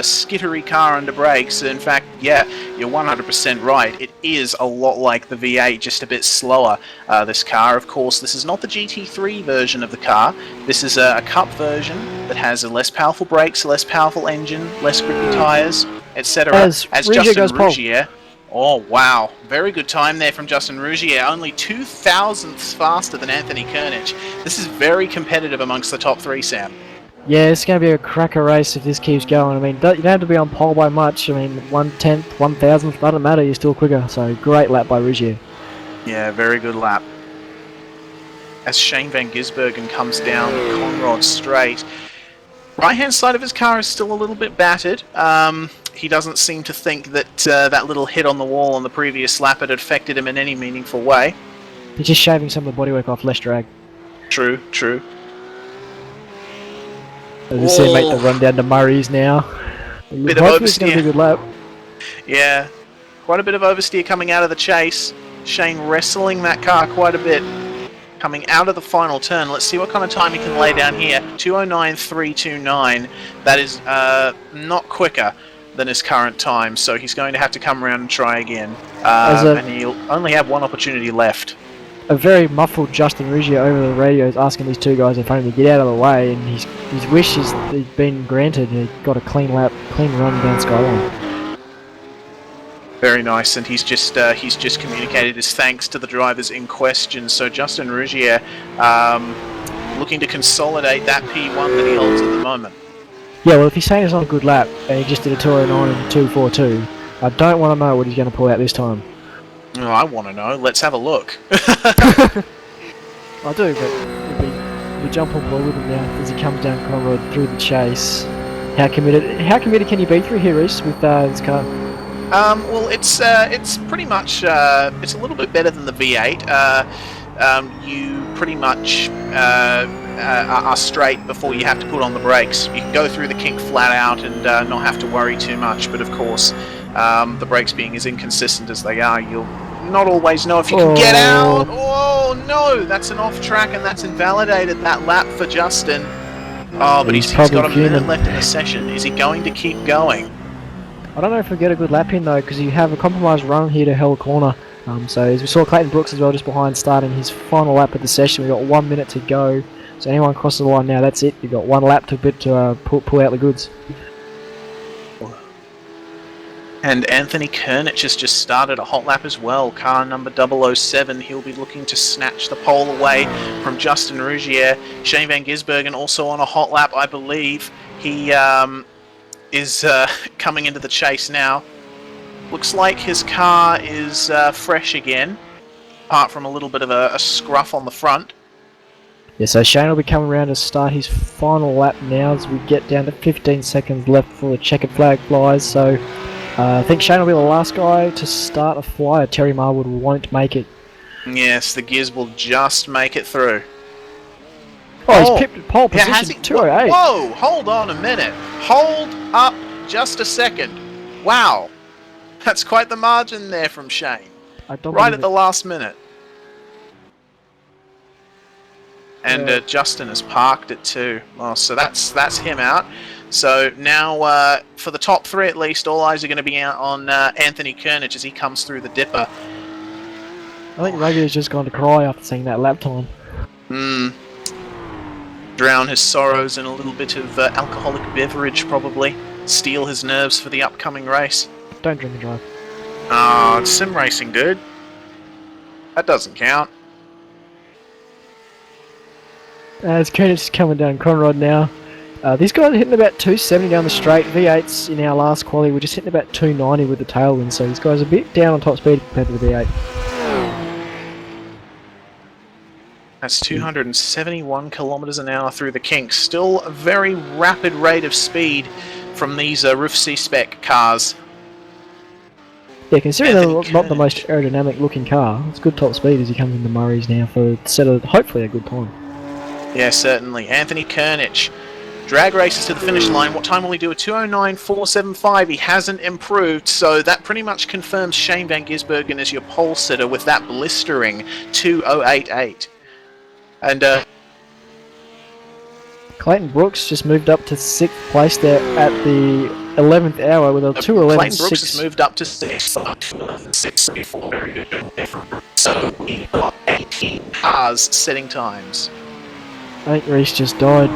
skittery car under brakes. In fact, yeah, you're 100% right. It is a lot like the V8, just a bit slower. This car, of course, this is not the GT3 version of the car. This is a Cup version that has a less powerful brakes, less powerful engine, less grippy tyres, etc. As Justin Rougier. Oh wow, very good time there from Justin Rougier, only 0.02 faster than Anthony Kernich. This is very competitive amongst the top three, Sam. Yeah, it's going to be a cracker race if this keeps going. I mean, you don't have to be on pole by much. I mean, 1/10, 1,000th, doesn't matter, you're still quicker. So, great lap by Rougier. Yeah, very good lap. As Shane Van Gisbergen comes down Conrod straight. Right-hand side of his car is still a little bit battered. He doesn't seem to think that that little hit on the wall on the previous lap had affected him in any meaningful way. He's just shaving some of the bodywork off, less drag. True, true. As we see him make the run down to Murray's now. Bit of Hopefully it's going to be a oversteer. good lap. Yeah, quite a bit of oversteer coming out of the chase. Shane wrestling that car quite a bit. Coming out of the final turn. Let's see what kind of time he can lay down here. 2:09.329. That is not quicker than his current time, so he's going to have to come around and try again. And he'll only have one opportunity left. A very muffled Justin Rougier over the radio is asking these two guys in front of him to get out of the way, and his wish has been granted. He got a clean lap, clean run down Skyline. Very nice, and he's just communicated his thanks to the drivers in question. So Justin Rougier looking to consolidate that P1 that he holds at the moment. Yeah, well, if he's saying it's not a good lap, and he just did a 2:09 and 2:42, I don't want to know what he's going to pull out this time. Oh, I want to know. Let's have a look. I do, but we jump on board with him now as he comes down Conrod through the chase. How committed can you be through here, Reese, with this car? Well, it's pretty much it's a little bit better than the V8. You pretty much are straight before you have to put on the brakes. You can go through the kink flat out and not have to worry too much. But of course, the brakes being as inconsistent as they are, you'll not always know if you can get out. Oh no, that's an off track, and that's invalidated that lap for Justin. Oh, but he's got a minute left in the session. Is he going to keep going? I don't know if we'll get a good lap in though, because you have a compromised run here to Hell Corner. So as we saw Clayton Brooks as well just behind starting his final lap of the session. We've got 1 minute to go. So anyone crosses the line now, that's it. You've got one lap to pull out the goods. And Anthony Kernich has just started a hot lap as well. Car number 007. He'll be looking to snatch the pole away from Justin Rougier. Shane Van Gisbergen also on a hot lap, I believe. He is coming into the chase now. Looks like his car is fresh again, apart from a little bit of a scruff on the front. Yeah, so Shane will be coming around to start his final lap now as we get down to 15 seconds left before the checkered flag flies. So I think Shane will be the last guy to start a flyer. Terry Marwood won't make it. Yes, the Gears will just make it through. Oh, he's pipped pole position, 208. Whoa, hold on a minute. Hold up just a second. Wow. That's quite the margin there from Shane. Right at the last minute. And Justin has parked it too. Well, so that's him out. So now, for the top three at least, all eyes are going to be out on Anthony Kernich as he comes through the dipper. I think Rugby has just gone to cry after seeing that lap time. Drown his sorrows in a little bit of alcoholic beverage, probably. Steel his nerves for the upcoming race. Don't drink and drive. Oh, it's sim racing, dude. That doesn't count. As Kernich is coming down Conrod now. These guys are hitting about 270 down the straight. V8s in our last quali were just hitting about 290 with the tailwind, so these guys are a bit down on top speed compared to the V8. That's 271 kilometers an hour through the kinks. Still a very rapid rate of speed from these Roof C-Spec cars. Yeah, considering they're not the most aerodynamic looking car, it's good top speed as he comes into Murray's now for hopefully a good time. Yeah, certainly. Anthony Kernich Drag races to the finish line. What time will he do? A 2:09.475. He hasn't improved, so that pretty much confirms Shane Van Gisbergen as your pole sitter with that blistering 2:08.8. And Clayton Brooks just moved up to 6th place there at the 11th hour with a 2:11.6. Clayton Brooks has moved up to 6th. So he got 18 cars setting times. I think Reese just died.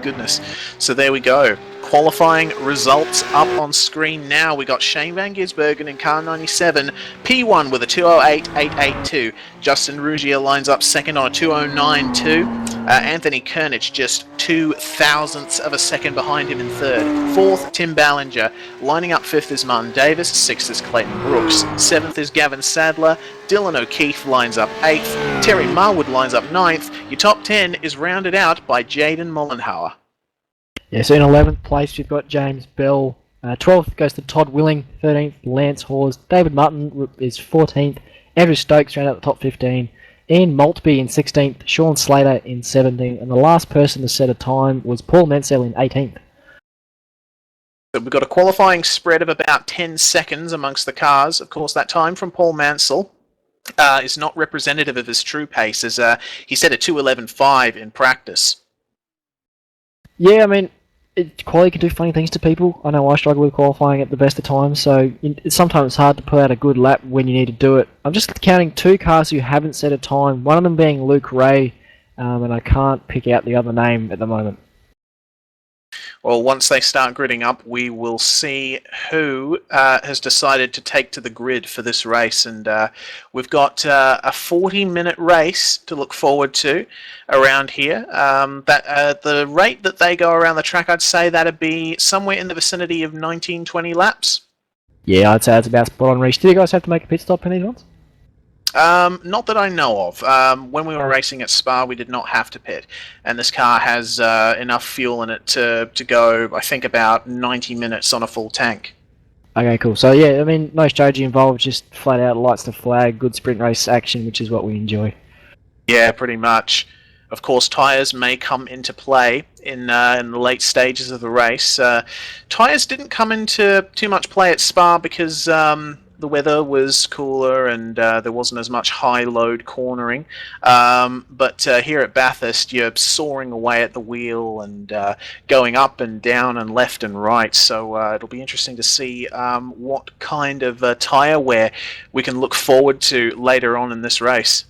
Goodness. So there we go. Qualifying results up on screen now. We got Shane Van Gisbergen in car 97, P1 with a 2:08.882. Justin Rugier lines up second on a 2:09.2. Anthony Kernich just 0.02 of a second behind him in third. Fourth, Tim Ballinger. Lining up fifth is Martin Davis. Sixth is Clayton Brooks. Seventh is Gavin Sadler. Dylan O'Keefe lines up 8th. Terry Marwood lines up 9th. Your top 10 is rounded out by Jaden Mollenhauer. Yeah, so in 11th place we've got James Bell. 12th goes to Todd Willing. 13th, Lance Hawes. David Martin is 14th. Andrew Stokes round out the top 15. Ian Maltby in 16th. Sean Slater in 17th. And the last person to set a time was Paul Mansell in 18th. So we've got a qualifying spread of about 10 seconds amongst the cars. Of course, that time from Paul Mansell is not representative of his true pace, as he set a 2:11.5 in practice. Yeah, I mean, quality can do funny things to people. I know I struggle with qualifying at the best of times, so it's sometimes hard to pull out a good lap when you need to do it. I'm just counting 2 cars who haven't set a time, one of them being Luke Ray, and I can't pick out the other name at the moment. Well, once they start gridding up, we will see who has decided to take to the grid for this race. And we've got a 40-minute race to look forward to around here. The rate that they go around the track, I'd say that'd be somewhere in the vicinity of 19-20 laps. Yeah, I'd say that's about spot on, Reece. Do you guys have to make a pit stop in these ones? Not that I know of. When we were racing at Spa, we did not have to pit, and this car has enough fuel in it to go, I think, about 90 minutes on a full tank. Okay, cool. So yeah, I mean, no strategy involved, just flat out lights to flag, good sprint race action, which is what we enjoy. Yeah, pretty much. Of course, tyres may come into play in the late stages of the race. Tyres didn't come into too much play at Spa because the weather was cooler and there wasn't as much high-load cornering. But here at Bathurst, you're soaring away at the wheel and going up and down and left and right. So it'll be interesting to see what kind of tyre wear we can look forward to later on in this race.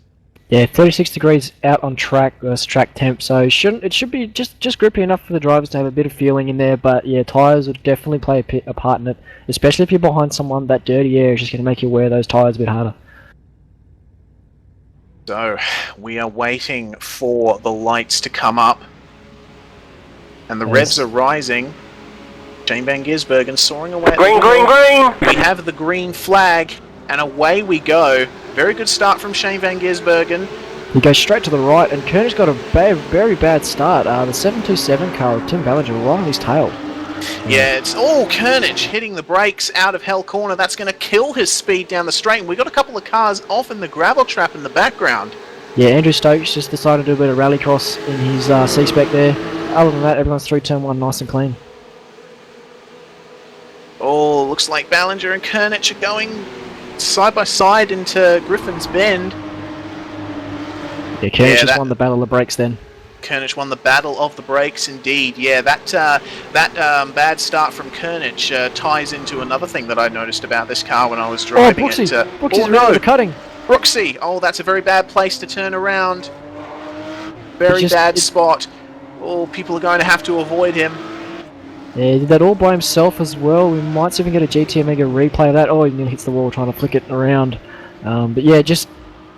Yeah, 36 degrees out on track versus track temp, so it should be just grippy enough for the drivers to have a bit of feeling in there. But yeah, tyres would definitely play a part in it, especially if you're behind someone. That dirty air is just going to make you wear those tyres a bit harder. So we are waiting for the lights to come up, and the revs are rising. Shane Van Gisbergen soaring away. Green, green, green! We have the green flag, and away we go. Very good start from Shane Van Gisbergen. He goes straight to the right, and Kernich got a very bad start. The 727 car of Tim Ballinger right on his tail. Yeah, it's Kernich hitting the brakes out of Hell Corner. That's going to kill his speed down the straight. And we've got a couple of cars off in the gravel trap in the background. Yeah, Andrew Stokes just decided to do a bit of rallycross in his C-Spec there. Other than that, everyone's through turn 1 nice and clean. Oh, looks like Ballinger and Kernich are going side by side into Griffin's Bend. Yeah, Kernich just won the battle of the brakes then. Kernich won the battle of the brakes indeed. Yeah, that bad start from Kernich ties into another thing that I noticed about this car when I was driving it. Brooksy's around the cutting. Brooksy! Oh, that's a very bad place to turn around. Very bad spot. Oh, people are going to have to avoid him. Yeah, he did that all by himself as well. We might even get a GT Omega replay of that. Oh, he nearly hits the wall trying to flick it around. But yeah, just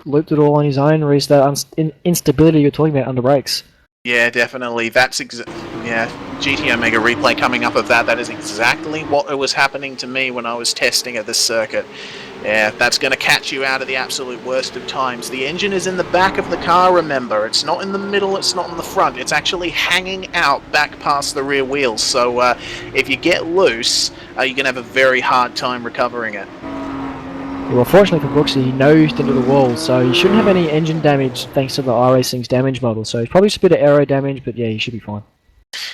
looped it all on his own. Reached that instability you're talking about under brakes. Yeah, definitely. That's GT Omega replay coming up of that. That is exactly what was happening to me when I was testing at this circuit. Yeah, that's going to catch you out of the absolute worst of times. The engine is in the back of the car, remember. It's not in the middle, it's not in the front. It's actually hanging out back past the rear wheels. So if you get loose, you're going to have a very hard time recovering it. Well, fortunately for Brooksy, he nosed into the wall, so he shouldn't have any engine damage thanks to the iRacing's damage model. So he's probably just a bit of aero damage, but yeah, he should be fine.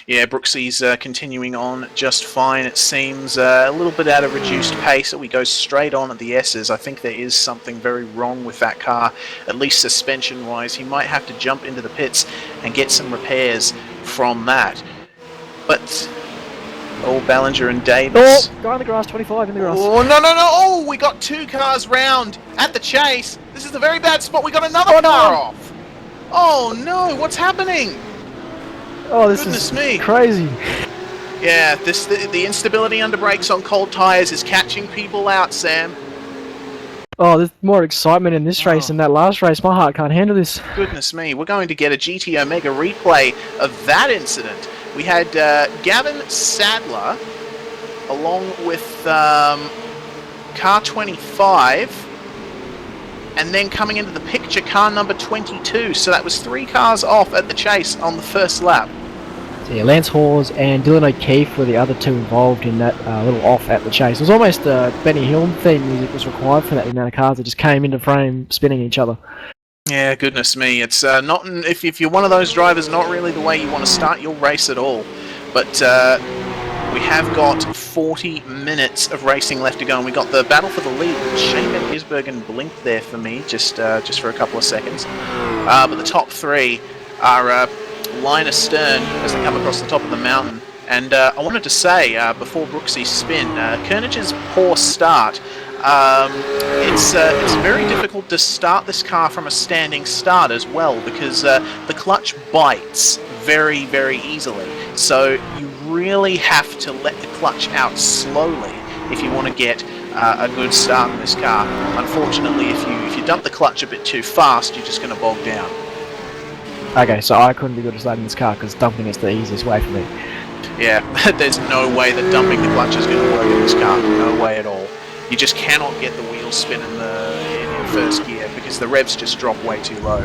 Yeah, Brooksy's continuing on just fine. It seems a little bit at a reduced pace. We go straight on at the S's. I think there is something very wrong with that car, at least suspension-wise. He might have to jump into the pits and get some repairs from that. But, Ballinger and Davis. Oh, guy in the grass, 25 in the grass. Oh, no. Oh, we got 2 cars round at the chase. This is a very bad spot. We got another car off. Oh, no, what's happening? Oh, this Goodness is me. crazy. Yeah, the instability under brakes on cold tyres is catching people out, Sam. Oh, there's more excitement in this race than that last race. My heart can't handle this. Goodness me, we're going to get a GT Omega replay of that incident. We had Gavin Sadler along with car 25, and then coming into the picture, car number 22. So that was 3 cars off at the chase on the first lap. So yeah, Lance Hawes and Dylan O'Keefe were the other 2 involved in that little off at the chase. It was almost Benny Hill theme music was required for that amount of cars that just came into frame spinning each other. Yeah, goodness me. It's not if you're one of those drivers, not really the way you want to start your race at all. But we have got 40 minutes of racing left to go, and we got the battle for the lead. Shane Van Gisbergen blinked there for me just for a couple of seconds. But the top 3 are line astern as they come across the top of the mountain. And I wanted to say, before Brooksy's spin, Kernage's poor start. It's very difficult to start this car from a standing start as well, because the clutch bites very, very easily. So you really have to let the clutch out slowly if you want to get a good start in this car. Unfortunately, if you dump the clutch a bit too fast, you're just going to bog down. Okay, so I couldn't be good at starting this car because dumping is the easiest way for me. Yeah, there's no way that dumping the clutch is going to work in this car. No way at all. You just cannot get the wheels spin in first gear because the revs just drop way too low.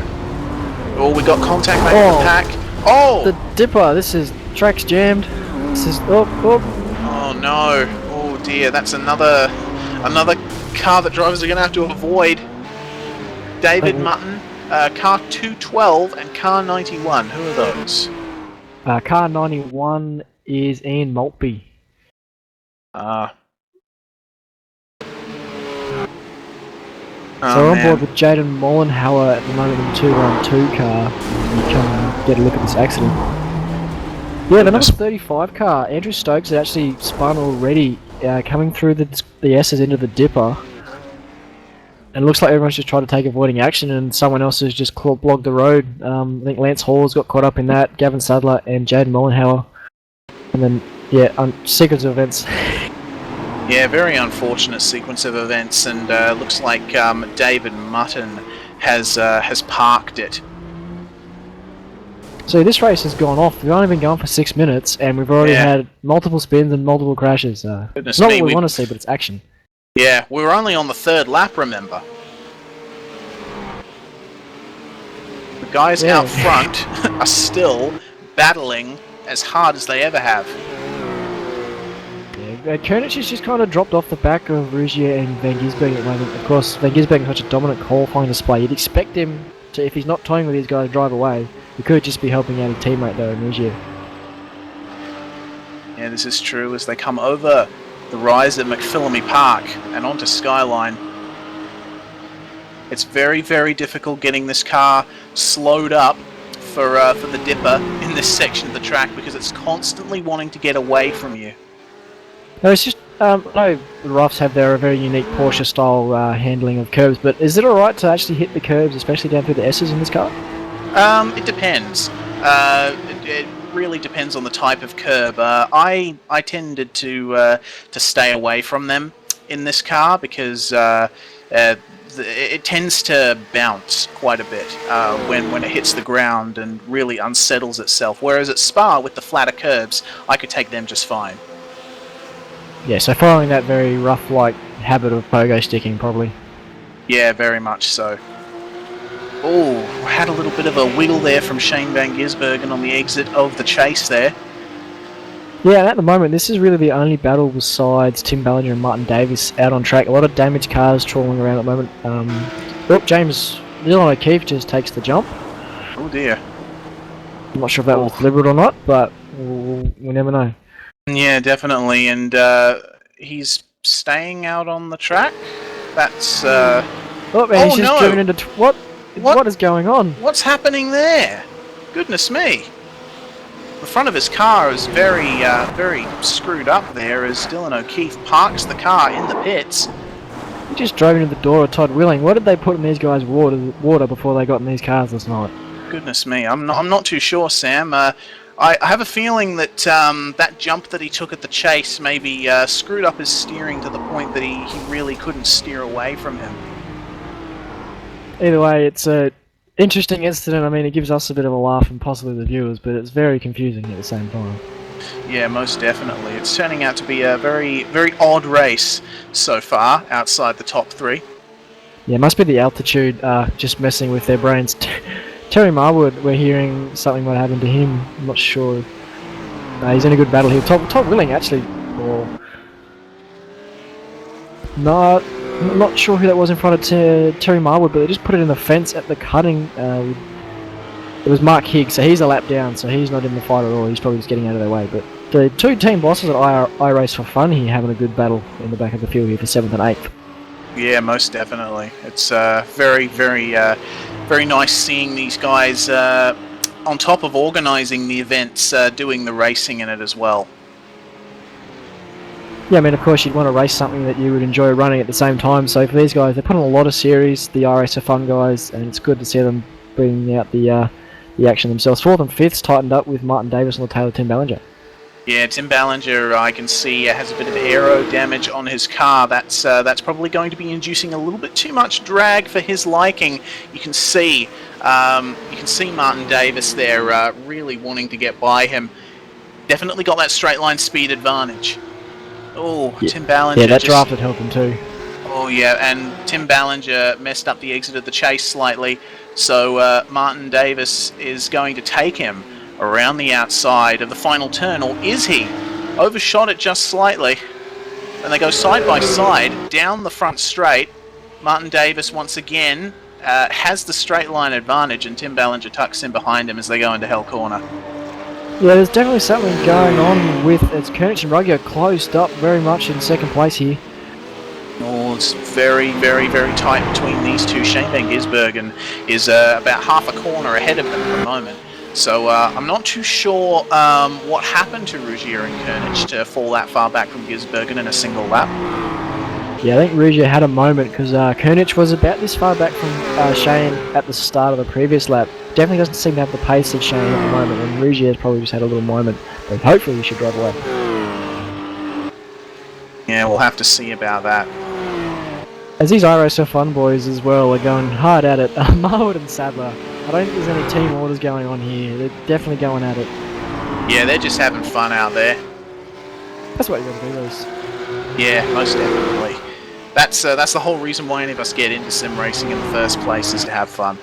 Oh, we got contact back in the pack. Oh! The dipper, track's jammed. This is, oh no. Oh dear, that's another car that drivers are going to have to avoid. David Mutton, car 212 and car 91. Who are those? Car 91 is Ian Maltby. So we're on board with Jaden Mollenhauer at the moment in the 212 car. You can get a look at this accident. Yeah, the number 35 car, Andrew Stokes, had actually spun already, coming through the S's into the dipper. And it looks like everyone's just trying to take avoiding action, and someone else has just blocked the road. I think Lance Hawes got caught up in that, Gavin Sadler and Jaden Mollenhauer. And then, yeah, sequence of events. Yeah, very unfortunate sequence of events, and looks like David Mutton has parked it. So this race has gone off. We've only been going for 6 minutes, and we've already had multiple spins and multiple crashes. It's not what we want to see, but it's action. Yeah, we were only on the 3rd lap, remember? The guys out front are still battling as hard as they ever have. Koenig has just kind of dropped off the back of Rougier and Van Gisbergen at the moment. Of course, Van Gisbergen has such a dominant qualifying display. You'd expect him to, if he's not toying with these guys, drive away. He could just be helping out his teammate though, Rougier. Yeah, this is true as they come over the rise at McPhillamy Park and onto Skyline. It's very, very difficult getting this car slowed up for the dipper in this section of the track because it's constantly wanting to get away from you. No, it's just, I know the Roughs have their very unique Porsche style handling of curbs, but is it alright to actually hit the curbs, especially down through the S's in this car? It depends. It really depends on the type of curb. I tended to stay away from them in this car because it tends to bounce quite a bit when it hits the ground and really unsettles itself. Whereas at Spa, with the flatter curbs, I could take them just fine. Yeah, so following that very rough-like habit of pogo sticking, probably. Yeah, very much so. Oh, had a little bit of a wiggle there from Shane Van Gisbergen on the exit of the chase there. Yeah, and at the moment, this is really the only battle besides Tim Ballinger and Martin Davis out on track. A lot of damaged cars trawling around at the moment. Dylan O'Keefe just takes the jump. Oh dear. I'm not sure if that was deliberate or not, but We'll never know. Yeah, definitely, and he's staying out on the track. That's Oh man, he's just driven into what? What is going on? What's happening there? Goodness me! The front of his car is very screwed up there as Dylan O'Keefe parks the car in the pits. He just drove into the door of Todd Willing. What did they put in these guys' water before they got in these cars last night? Goodness me, I'm not too sure, Sam. I have a feeling that that jump that he took at the chase maybe screwed up his steering to the point that he really couldn't steer away from him. Either way, it's a interesting incident. I mean, it gives us a bit of a laugh and possibly the viewers, but it's very confusing at the same time. Yeah, most definitely. It's turning out to be a very odd race so far, outside the top three. Yeah, it must be the altitude just messing with their brains. Terry Marwood, we're hearing something might happen to him. I'm not sure. He's in a good battle here. Todd Willing, actually. No, I'm not sure who that was in front of Terry Marwood, but they just put it in the fence at the cutting. It was Mark Higgs, so he's a lap down, so he's not in the fight at all. He's probably just getting out of their way. But the two team bosses at I Race for Fun here having a good battle in the back of the field here for 7th and 8th. Yeah, most definitely. It's very nice seeing these guys on top of organising the events, doing the racing in it as well. Yeah, I mean, of course, you'd want to race something that you would enjoy running at the same time. So for these guys, they put on a lot of series, the RS for Fun guys, and it's good to see them bringing out the action themselves. 4th and 5th tightened up with Martin Davis on the tail of Tim Ballinger. Yeah, Tim Ballinger, I can see, has a bit of aero damage on his car. That's probably going to be inducing a little bit too much drag for his liking. You can see Martin Davis there really wanting to get by him. Definitely got that straight line speed advantage. Oh, yeah. Tim Ballinger. Yeah, that draft would help him too. Oh yeah, and Tim Ballinger messed up the exit of the chase slightly, so Martin Davis is going to take him around the outside of the final turn, or is he? Overshot it just slightly, and they go side by side down the front straight. Martin Davis once again has the straight line advantage, and Tim Ballinger tucks in behind him as they go into Hell Corner. Yeah, there's definitely something going on with it's Koenig and Ruggio closed up very much in second place here. Oh, it's very tight between these two. Shane Van Gisbergen is about half a corner ahead of them at the moment. So I'm not too sure what happened to Rugier and Koenig to fall that far back from Gisbergen in a single lap. Yeah, I think Rugier had a moment because Koenig was about this far back from Shane at the start of the previous lap. Definitely doesn't seem to have the pace of Shane at the moment, and Rugier has probably just had a little moment, but hopefully he should drive away. Yeah, we'll have to see about that. As these IRSO Fun boys as well are going hard at it, Marwood and Sadler, I don't think there's any team orders going on here. They're definitely going at it. Yeah, they're just having fun out there. That's what you're going to do, Luce. Yeah, most definitely. That's the whole reason why any of us get into sim racing in the first place, is to have fun.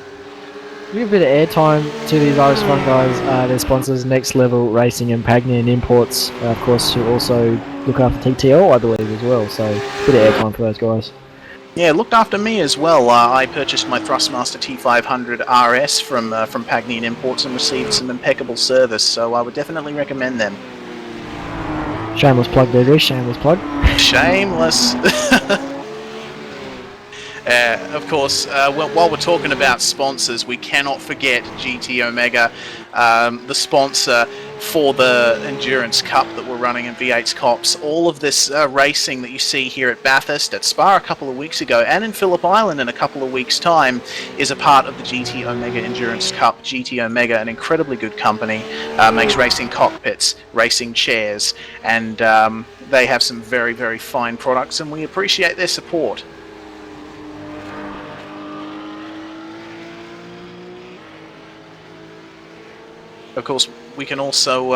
Give a bit of airtime to these Irish Fun guys, their sponsors, Next Level Racing and Pagnian Imports, of course, who also look after TTL, I believe, as well, so a bit of airtime for those guys. Yeah, looked after me as well. I purchased my Thrustmaster T500 RS from Pagnian Imports and received some impeccable service, so I would definitely recommend them. Shameless plug, baby. Shameless plug. Shameless. Of course, while we're talking about sponsors, we cannot forget GT Omega, the sponsor for the Endurance Cup that we're running in V8SCOPS. All of this racing that you see here at Bathurst, at Spa a couple of weeks ago, and in Phillip Island in a couple of weeks' time, is a part of the GT Omega Endurance Cup. GT Omega, an incredibly good company, makes racing cockpits, racing chairs, and they have some very fine products, and we appreciate their support. Of course, we can also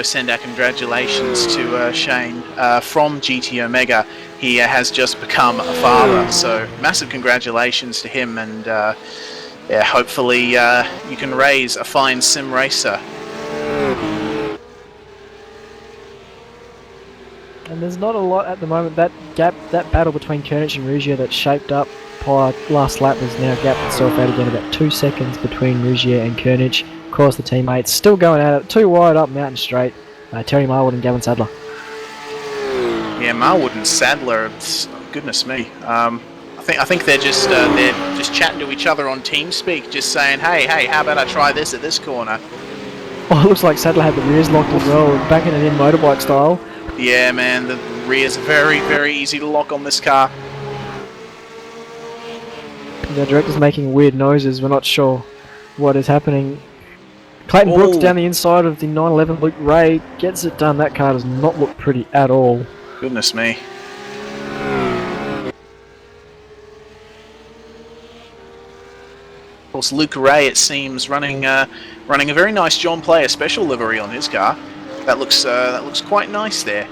send our congratulations to Shane from GT Omega. He has just become a father, so massive congratulations to him, and yeah, hopefully you can raise a fine sim racer. And there's not a lot at the moment. That gap, that battle between Koenig and Rugier that shaped up prior last lap has now gapped itself out again, about 2 seconds between Rugier and Koenig. course, the teammates still going at it. 2 wide up Mountain Straight. Terry Marwood and Gavin Sadler. Yeah, Marwood and Sadler. Goodness me. I think they're just chatting to each other on TeamSpeak, just saying, hey, how about I try this at this corner? Oh, it looks like Sadler had the rears locked as well, backing it in motorbike style. Yeah, man, the rears are very, very easy to lock on this car. The director's making weird noises. We're not sure what is happening. Clayton Brooks down the inside of the 911 Luke Ray gets it done. That car does not look pretty at all. Goodness me. Of course, Luke Ray, it seems, running a very nice John Player special livery on his car. That looks quite nice there.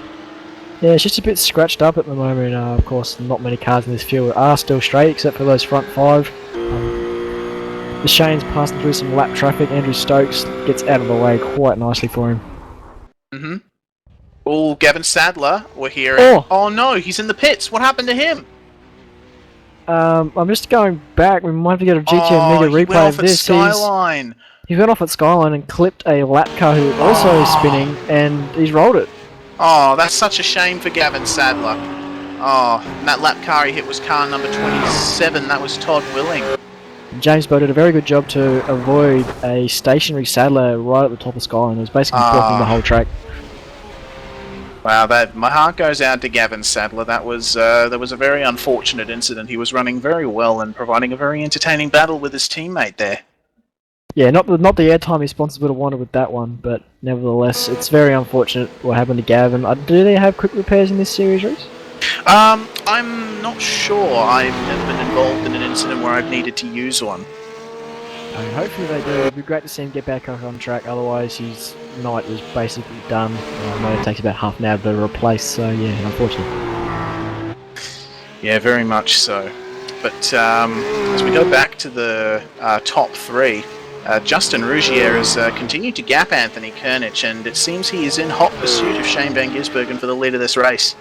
Yeah, it's just a bit scratched up at the moment. Of course, not many cars in this field are still straight, except for those front 5. The Shane's passing through some lap traffic. Andrew Stokes gets out of the way quite nicely for him. Oh, Gavin Sadler, we're here. Oh no, he's in the pits. What happened to him? I'm just going back. We might have to get a GTM Mega replay of this. Skyline. He went off at Skyline and clipped a lap car who was also spinning, and he's rolled it. Oh, that's such a shame for Gavin Sadler. Oh, and that lap car he hit was car number 27. That was Todd Willing. James Bow did a very good job to avoid a stationary Sadler right at the top of Skyline. It was basically blocking the whole track. Wow, my heart goes out to Gavin Sadler. That was a very unfortunate incident. He was running very well and providing a very entertaining battle with his teammate there. Yeah, not the airtime his sponsors would have wanted with that one, but nevertheless, it's very unfortunate what happened to Gavin. Do they have quick repairs in this series, Reece? I'm not sure. I've never been involved in an incident where I've needed to use one. Hopefully they do. It'd be great to see him get back on track, otherwise his night is basically done. It only takes about half an hour to replace, so yeah, unfortunately. Yeah, very much so. But as we go back to the top 3, Justin Rougier has continued to gap Anthony Kernich, and it seems he is in hot pursuit of Shane Van Gisbergen for the lead of this race.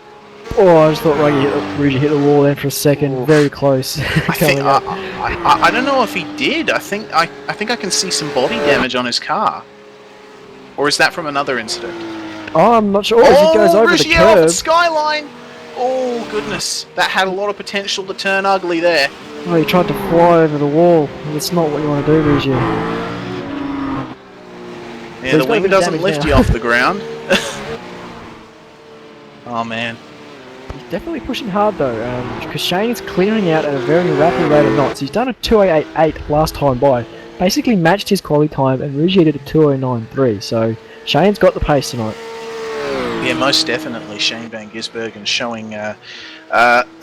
Oh, I just thought Rougier hit the wall there for a second. Very close. I don't know if he did. I think I can see some body damage on his car. Or is that from another incident? Oh, I'm not sure. As he goes over the Rougier curb. off the skyline! Oh, goodness. That had a lot of potential to turn ugly there. Oh, he tried to fly over the wall. That's not what you want to do, Rougier. Yeah, So the wing doesn't lift you off the ground. Oh, man. He's definitely pushing hard, though, because Shane's clearing out at a very rapid rate of knots. He's done a 2:88.8 last time by. Basically matched his quali time, and Rougier did a 2:09.3, so Shane's got the pace tonight. Yeah, most definitely. Shane Van Gisbergen showing a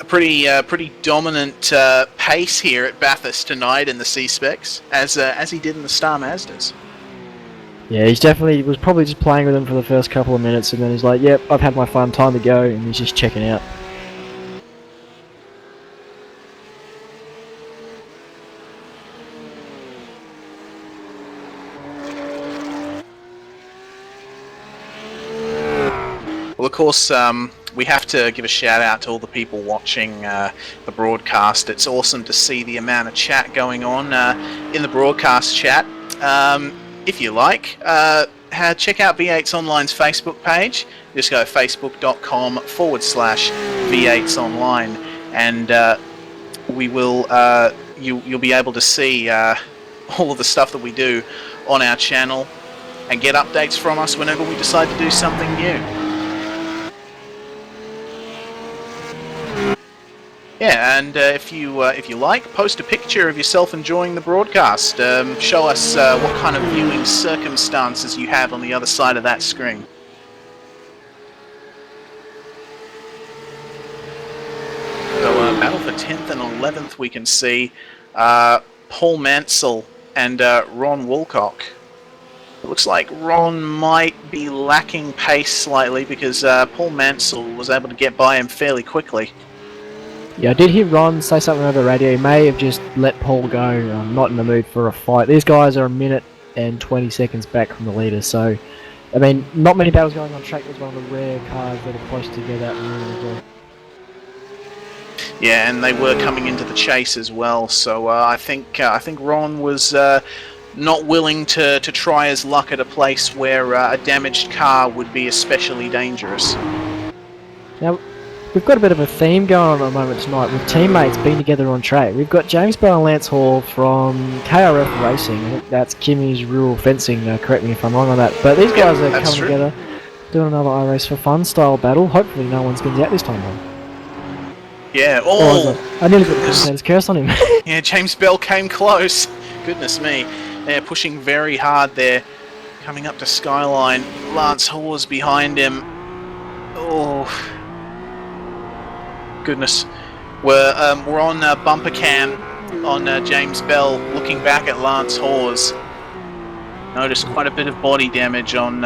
pretty dominant pace here at Bathurst tonight in the C-Specs, as he did in the Star Mazdas. Yeah, was probably just playing with them for the first couple of minutes, and then he's like, yep, I've had my fun, time to go, and he's just checking out. Well, of course, we have to give a shout out to all the people watching the broadcast. It's awesome to see the amount of chat going on in the broadcast chat. If you like, check out V8's Online's Facebook page. Just go facebook.com/V8sOnline, and we will you'll be able to see all of the stuff that we do on our channel and get updates from us whenever we decide to do something new. Yeah, and if you like, post a picture of yourself enjoying the broadcast. Show us what kind of viewing circumstances you have on the other side of that screen. So, battle for 10th and 11th, we can see Paul Mansell and Ron Woolcock. It looks like Ron might be lacking pace slightly because Paul Mansell was able to get by him fairly quickly. Yeah, I did hear Ron say something over the radio. He may have just let Paul go. I'm not in the mood for a fight. These guys are a minute and 20 seconds back from the leader, so I mean, not many battles going on track. It was one of the rare cars that are close together at the moment as well. Yeah, and they were coming into the chase as well. So I think Ron was not willing to try his luck at a place where a damaged car would be especially dangerous. Now, we've got a bit of a theme going on at the moment tonight with teammates being together on track. We've got James Bell and Lance Hall from KRF Racing. I think that's Kimmy's Rural Fencing. Correct me if I'm wrong on that. But these guys are coming together, doing another iRace for Fun style battle. Hopefully no one spins out this time though. Yeah, I nearly got the commentator's curse on him. Yeah, James Bell came close. Goodness me. They're pushing very hard there. Coming up to Skyline. Lance Hawes behind him. Oh. Goodness. We're on bumper cam on James Bell looking back at Lance Hawes. Noticed quite a bit of body damage on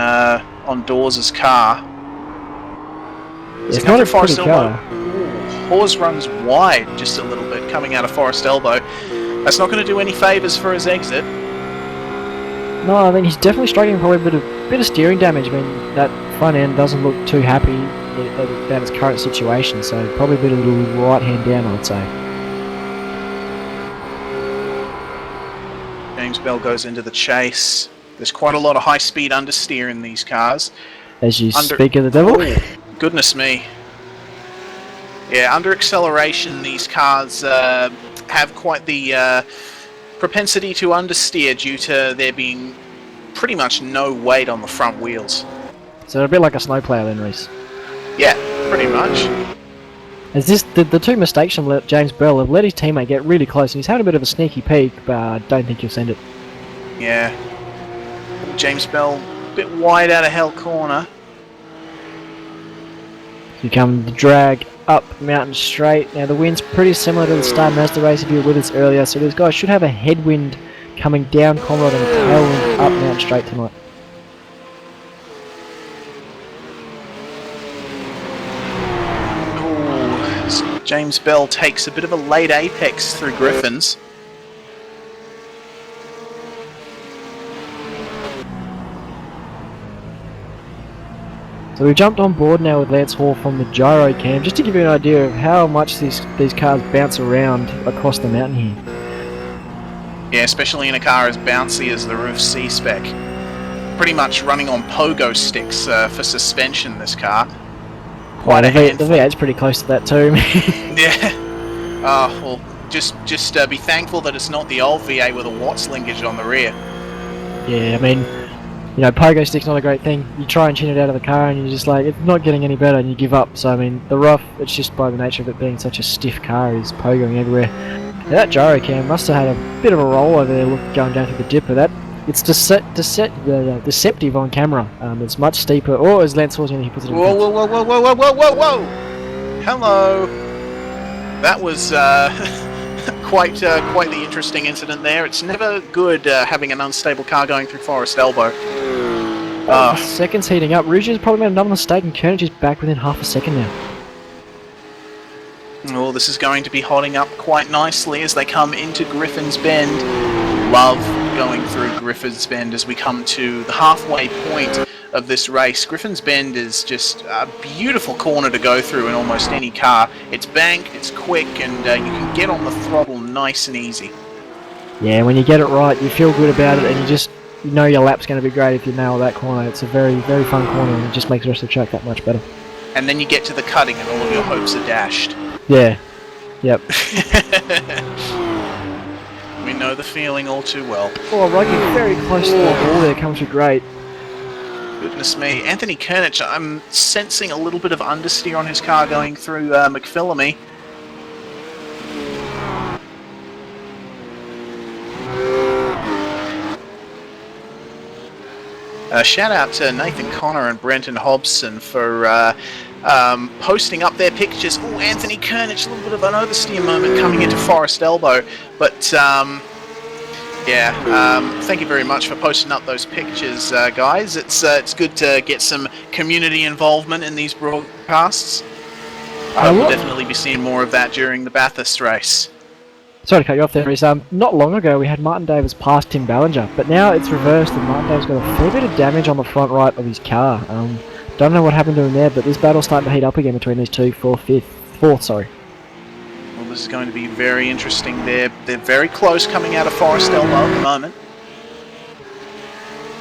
Dawes' car. It's not a pretty car. Hawes runs wide just a little bit coming out of Forest Elbow. That's not going to do any favours for his exit. No, I mean he's definitely striking probably a bit of steering damage. I mean that front end doesn't look too happy about its current situation, so probably a bit of a little right hand down, I'd say. James Bell goes into the chase. There's quite a lot of high speed understeer in these cars. As you speak of the devil. Oh, goodness me. Yeah, under acceleration, these cars have quite the propensity to understeer due to there being pretty much no weight on the front wheels. So a bit like a snowplow then, Reese. Yeah, pretty much. As the two mistakes from James Bell have let his teammate get really close, and he's having a bit of a sneaky peek, but I don't think he'll send it. Yeah. James Bell, a bit wide out of hell corner. You come the drag up Mountain Straight. Now the wind's pretty similar to the start Mazda race if you were with us earlier, so these guys should have a headwind coming down Conrad and a tailwind up Mountain Straight tonight. Ooh, James Bell takes a bit of a late apex through Griffins. So we've jumped on board now with Lance Hall from the gyro cam, just to give you an idea of how much these cars bounce around across the mountain here. Yeah, especially in a car as bouncy as the Roof C-Spec. Pretty much running on pogo sticks for suspension, this car. Quite a handful. The V8's pretty close to that too. Yeah. Well, just be thankful that it's not the old V8 with a Watts linkage on the rear. Yeah, I mean, you know, pogo stick's not a great thing. You try and chin it out of the car and you're just like, it's not getting any better, and you give up. So, I mean, the rough, it's just by the nature of it being such a stiff car, is pogoing everywhere. Now, that gyro cam must have had a bit of a roll over there going down through the dip, but it's deceptive on camera. It's much steeper. Or as Lance Hawes, he puts it in. Whoa, whoa, whoa, whoa, whoa, whoa, whoa, whoa, whoa! Hello! That was quite the interesting incident there. It's never good having an unstable car going through Forest Elbow. Seconds heating up. Rouge has probably made another mistake, and Koenig is back within half a second now. Oh, this is going to be hotting up quite nicely as they come into Griffin's Bend. Love going through Griffin's Bend as we come to the halfway point of this race. Griffin's Bend is just a beautiful corner to go through in almost any car. It's banked, it's quick, and you can get on the throttle nice and easy. Yeah, when you get it right, you feel good about it, and you know your lap's going to be great if you nail that corner. It's a very, very fun corner, and it just makes the rest of the track that much better. And then you get to the cutting and all of your hopes are dashed. Yeah. Yep. We know the feeling all too well. Oh, Ruggie very close to the ball there, comes through great. Goodness me. Anthony Koenig, I'm sensing a little bit of understeer on his car going through McPhillamy. Shout out to Nathan Connor and Brenton Hobson for posting up their pictures. Oh, Anthony Koenig, a little bit of an oversteer moment coming into Forest Elbow. But, thank you very much for posting up those pictures, guys. It's good to get some community involvement in these broadcasts. We'll definitely be seeing more of that during the Bathurst race. Sorry to cut you off there, Reece. Not long ago we had Martin Davis pass Tim Ballinger, but now it's reversed and Martin Davis got a fair bit of damage on the front right of his car. Don't know what happened to him there, but this battle's starting to heat up again between these two, fourth. Well, this is going to be very interesting. They're very close coming out of Forest Elbow at the moment.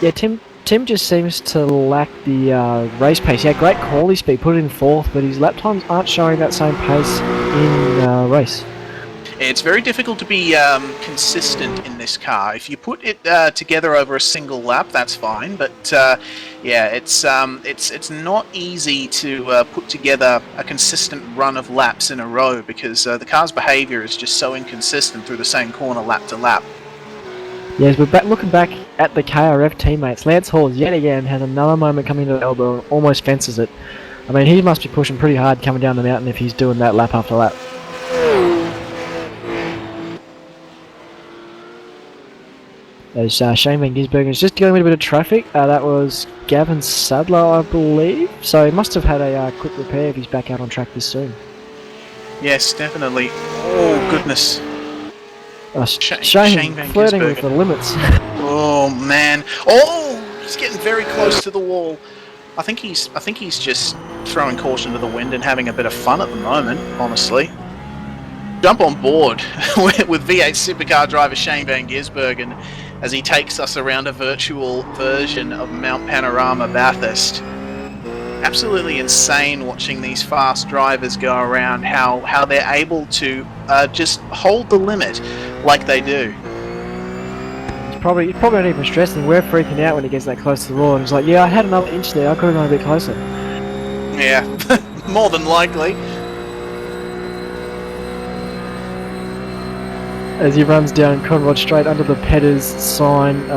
Yeah, Tim just seems to lack the race pace. He had great quality speed, put it in 4th, but his lap times aren't showing that same pace in race. It's very difficult to be consistent in this car. If you put it together over a single lap, that's fine. But yeah, it's not easy to put together a consistent run of laps in a row because the car's behaviour is just so inconsistent through the same corner lap to lap. Yes, we're looking back at the KRF teammates. Lance Hall yet again has another moment coming to the elbow and almost fences it. I mean, he must be pushing pretty hard coming down the mountain if he's doing that lap after lap. As Shane Van Gisbergen is just dealing with a bit of traffic. That was Gavin Sadler, I believe. So he must have had a quick repair if he's back out on track this soon. Yes, definitely. Oh, goodness. Shane Van flirting Gisbergen with the limits. Oh, man. Oh, he's getting very close to the wall. I think he's just throwing caution to the wind and having a bit of fun at the moment, honestly. Jump on board with V8 Supercar driver Shane Van Gisbergen as he takes us around a virtual version of Mount Panorama Bathurst. Absolutely insane watching these fast drivers go around, how they're able to just hold the limit like they do. He's probably not even stressing. We're freaking out when he gets that close to the wall and he's like, yeah, I had another inch there, I could have gone a bit closer. Yeah, more than likely. As he runs down Conrod straight under the Petters sign.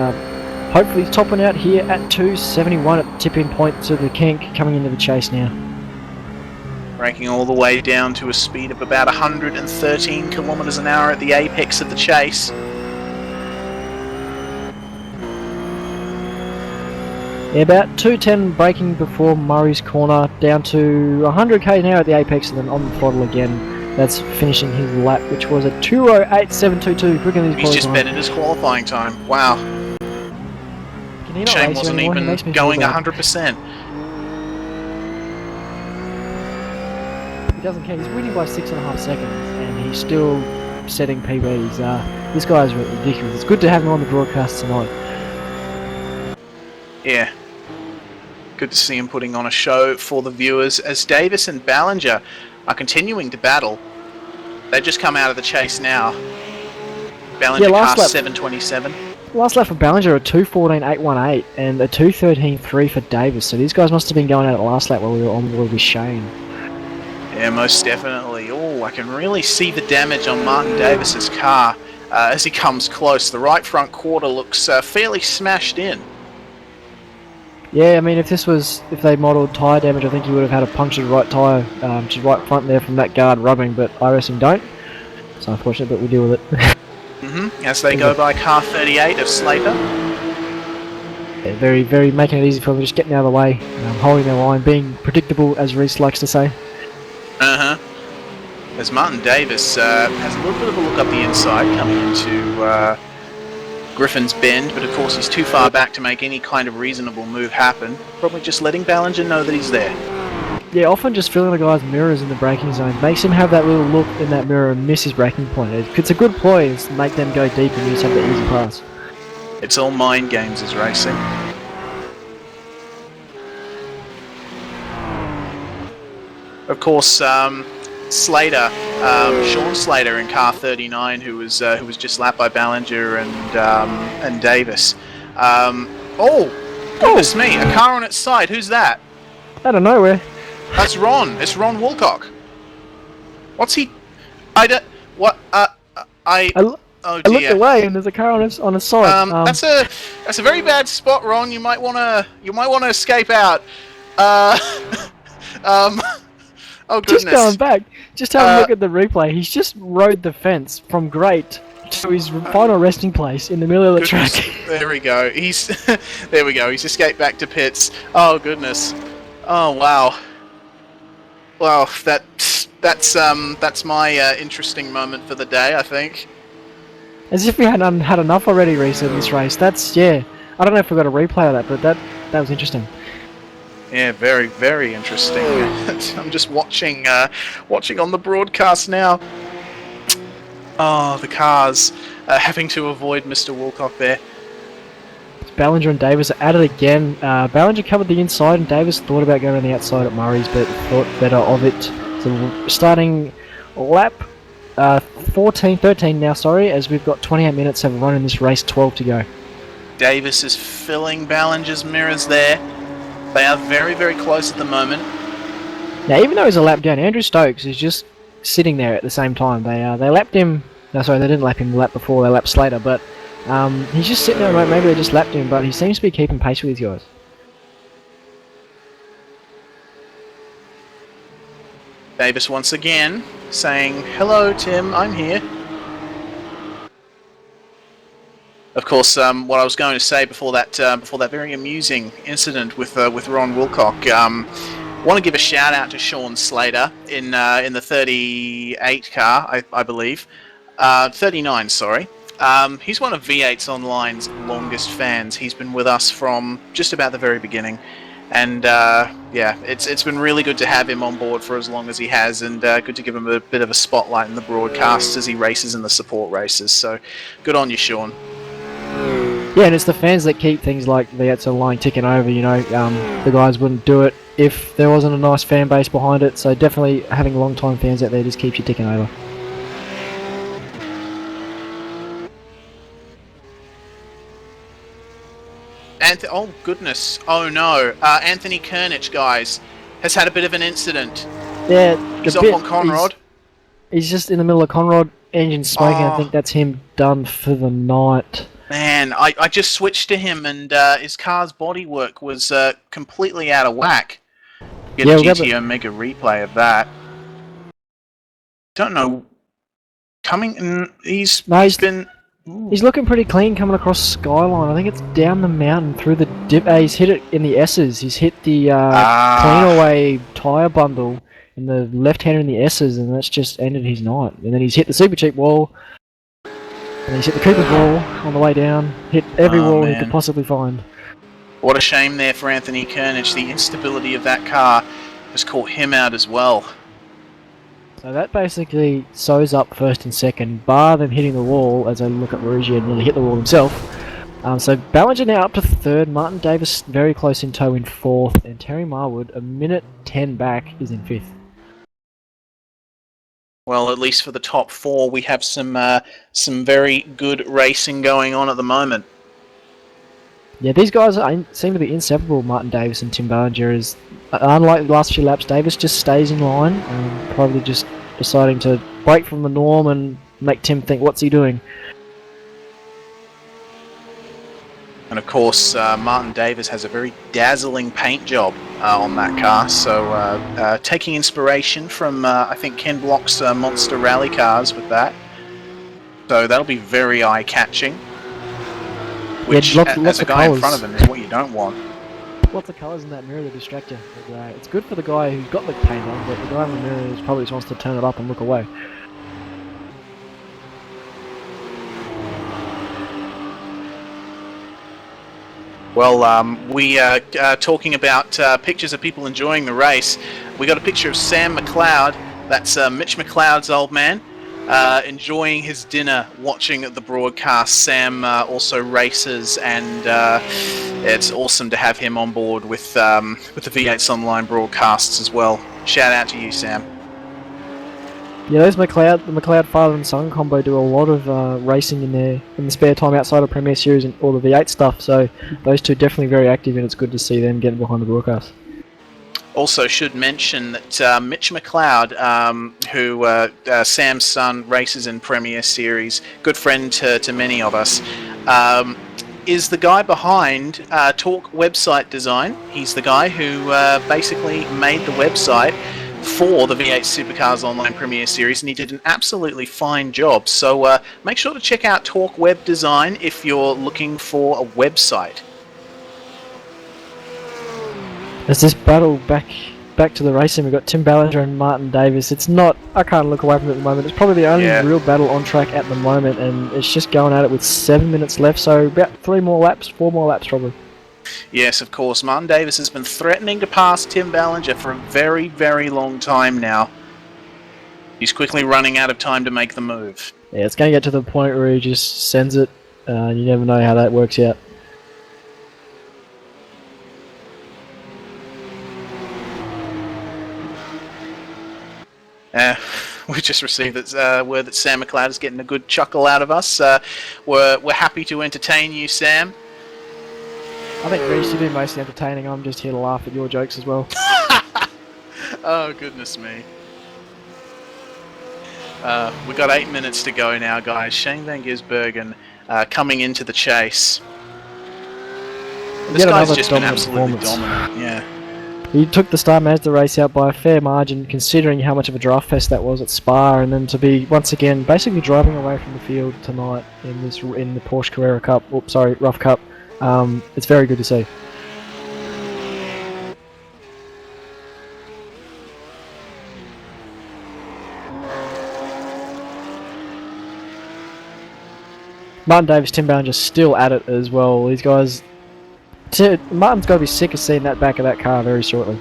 Hopefully he's topping out here at 2:71 at the tipping point to the kink, coming into the chase now. Braking all the way down to a speed of about 113 kilometers an hour at the apex of the chase. Yeah, about 2:10 braking before Murray's corner, down to 100 k an hour at the apex and then on the throttle again. That's finishing his lap, which was a 2:08.722. Quicker than his He's just bettered his qualifying time. Wow. Shane wasn't even going 100%. He doesn't care. He's winning by 6.5 seconds, and he's still setting PBs. This guy is ridiculous. It's good to have him on the broadcast tonight. Yeah. Good to see him putting on a show for the viewers as Davis and Ballinger are continuing to battle. They've just come out of the chase now. Ballinger car 727. Last lap for Ballinger a 2:14.818 and a 2:13.3 for Davis. So these guys must have been going out at the last lap while we were on board with Shane. Yeah, most definitely. Oh, I can really see the damage on Martin Davis's car as he comes close. The right front quarter looks fairly smashed in. Yeah, I mean, if they modelled tyre damage, I think he would have had a punctured right tyre, just right front there from that guard rubbing, but I reckon don't. It's unfortunate, but we deal with it. As they go by car 38 of Slater. Yeah, very, very making it easy for them, just getting out of the way, holding their line, being predictable, as Reese likes to say. As Martin Davis has a little bit of a look up the inside coming into Griffin's Bend, but of course he's too far back to make any kind of reasonable move happen. Probably just letting Ballinger know that he's there. Yeah, often just filling a guy's mirrors in the braking zone makes him have that little look in that mirror and miss his braking point. It's a good ploy to make them go deep and you just have the easy pass. It's all mind games as racing. Of course, Slater, Sean Slater in car 39, who was just lapped by Ballinger and Davis. Oh, goodness me! A car on its side. Who's that? Out of nowhere. That's Ron. It's Ron Woolcock. What's he? I don't. What? Oh I dear. looked away and there's a car on his side. That's a very bad spot, Ron. You might wanna escape out. Oh goodness. Just going back, just have a look at the replay. He's just rode the fence from Great to his final resting place in the middle of the track. There we go. There we go. He's escaped back to pits. Oh goodness. Oh wow. Well, that's my interesting moment for the day, I think. As if we hadn't had enough already, Reese, in this race. Yeah. I don't know if we got a replay of that, but that was interesting. Yeah, very, very interesting. I'm just watching on the broadcast now. Oh, the cars having to avoid Mr. Woolcock there. Ballinger and Davis are at it again. Ballinger covered the inside and Davis thought about going on the outside at Murray's, but thought better of it. So starting lap 13 now, sorry, as we've got 28 minutes of run in this race, 12 to go. Davis is filling Ballinger's mirrors there. They are very, very close at the moment. Now, even though he's a lap down, Andrew Stokes is just sitting there at the same time. They lapped him. No, sorry, they didn't lap him the lap before. They lapped Slater, but he's just sitting there. Maybe they just lapped him, but he seems to be keeping pace with these guys. Davis once again saying, "Hello, Tim. I'm here." Of course, what I was going to say before that very amusing incident with Ron Wilcock, want to give a shout out to Sean Slater in the 38 car, I believe, 39, sorry. He's one of V8's Online's longest fans. He's been with us from just about the very beginning, and yeah, it's been really good to have him on board for as long as he has, and good to give him a bit of a spotlight in the broadcast as he races in the support races. So, good on you, Sean. Yeah, and it's the fans that keep things like V8's Online ticking over. You know, the guys wouldn't do it if there wasn't a nice fan base behind it. So definitely having long-time fans out there just keeps you ticking over. Oh goodness! Oh no! Anthony Kernich, guys, has had a bit of an incident. Yeah, he's off on Conrod. He's just in the middle of Conrod, engine smoking. I think that's him done for the night. Man, I just switched to him, and his car's bodywork was completely out of whack. Get a GTO Mega replay of that. Don't know. He's looking pretty clean coming across Skyline. I think it's down the mountain through the dip. He's hit it in the S's. He's hit the cleanaway tyre bundle in the left hander in the S's, and that's just ended his night. And then he's hit the super cheap wall, and he's hit the Cooper's wall on the way down. Hit every wall he could possibly find. What a shame there for Anthony Kernich. The instability of that car has caught him out as well. So that basically sews up first and second, bar them hitting the wall as I look at Rougier and nearly hit the wall himself. So Ballinger now up to third, Martin Davis very close in tow in fourth, and Terry Marwood, a minute 10 back, is in fifth. Well, at least for the top four, we have some very good racing going on at the moment. Yeah, these guys seem to be inseparable, Martin Davis and Tim Ballinger. Is unlike the last few laps, Davis just stays in line, probably just deciding to break from the norm and make Tim think, what's he doing? And of course, Martin Davis has a very dazzling paint job on that car, so taking inspiration from, I think, Ken Block's Monster Rally cars with that. So that'll be very eye-catching. Which, as a guy in front of him, is what you don't want. Lots of colours in that mirror that distract you. But, it's good for the guy who's got the paint on, but the guy in the mirror probably just wants to turn it up and look away. Well, we are talking about pictures of people enjoying the race. We got a picture of Sam McLeod. That's Mitch McLeod's old man. Enjoying his dinner, watching the broadcast. Sam also races, and it's awesome to have him on board with the V8's Online broadcasts as well. Shout out to you, Sam. Yeah, the McLeod father and son combo do a lot of racing in the spare time outside of Premier Series and all the V8 stuff. So those two are definitely very active, and it's good to see them getting behind the broadcast. Also should mention that Mitch McLeod, who Sam's son races in Premier Series, good friend to many of us, is the guy behind Talk Website Design. He's the guy who basically made the website for the V8 Supercars Online Premier Series, and he did an absolutely fine job. So make sure to check out Talk Web Design if you're looking for a website. As this battle back to the racing, we've got Tim Ballinger and Martin Davis. It's not, I can't look away from it at the moment. It's probably the only real battle on track at the moment, and it's just going at it with 7 minutes left, so about 4 more laps probably. Yes, of course. Martin Davis has been threatening to pass Tim Ballinger for a very, very long time now. He's quickly running out of time to make the move. Yeah, it's going to get to the point where he just sends it. You never know how that works out. We just received word that Sam McLeod is getting a good chuckle out of us. We're happy to entertain you, Sam. I think Reece, you do most of the entertaining. I'm just here to laugh at your jokes as well. Oh, goodness me. We've got 8 minutes to go now, guys. Shane Van Gisbergen coming into the chase. This guy's just been absolutely dominant, yeah. He took the Star Mazda race out by a fair margin, considering how much of a draft fest that was at Spa, and then to be once again basically driving away from the field tonight in the Porsche Carrera Cup. Oops, sorry, Rough Cup. It's very good to see. Martin Davis, Tim Ballinger still at it as well. These guys. Martin's got to be sick of seeing that back of that car very shortly.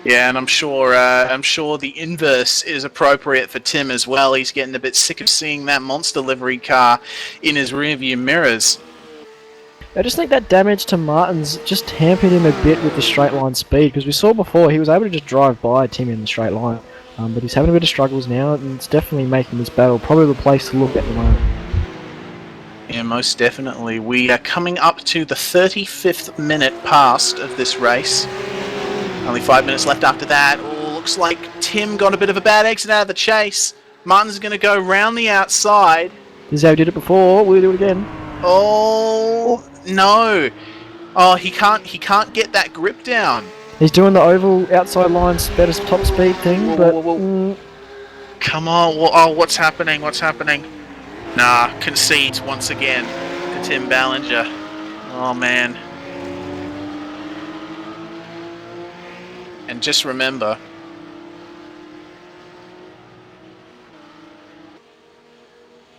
Yeah, and I'm sure the inverse is appropriate for Tim as well. He's getting a bit sick of seeing that monster livery car in his rearview mirrors. I just think that damage to Martin's just hampered him a bit with the straight line speed, because we saw before he was able to just drive by Tim in the straight line, but he's having a bit of struggles now, and it's definitely making this battle probably the place to look at the moment. Yeah, most definitely. We are coming up to the 35th minute past of this race. Only 5 minutes left after that. Oh, looks like Tim got a bit of a bad exit out of the chase. Martin's going to go round the outside. This is how he did it before. We'll do it again. Oh, no. Oh, he can't get that grip down. He's doing the oval outside lines better top speed thing, but... Come on. Oh, what's happening? What's happening? Nah, concedes once again to Tim Ballinger. Oh, man. And just remember...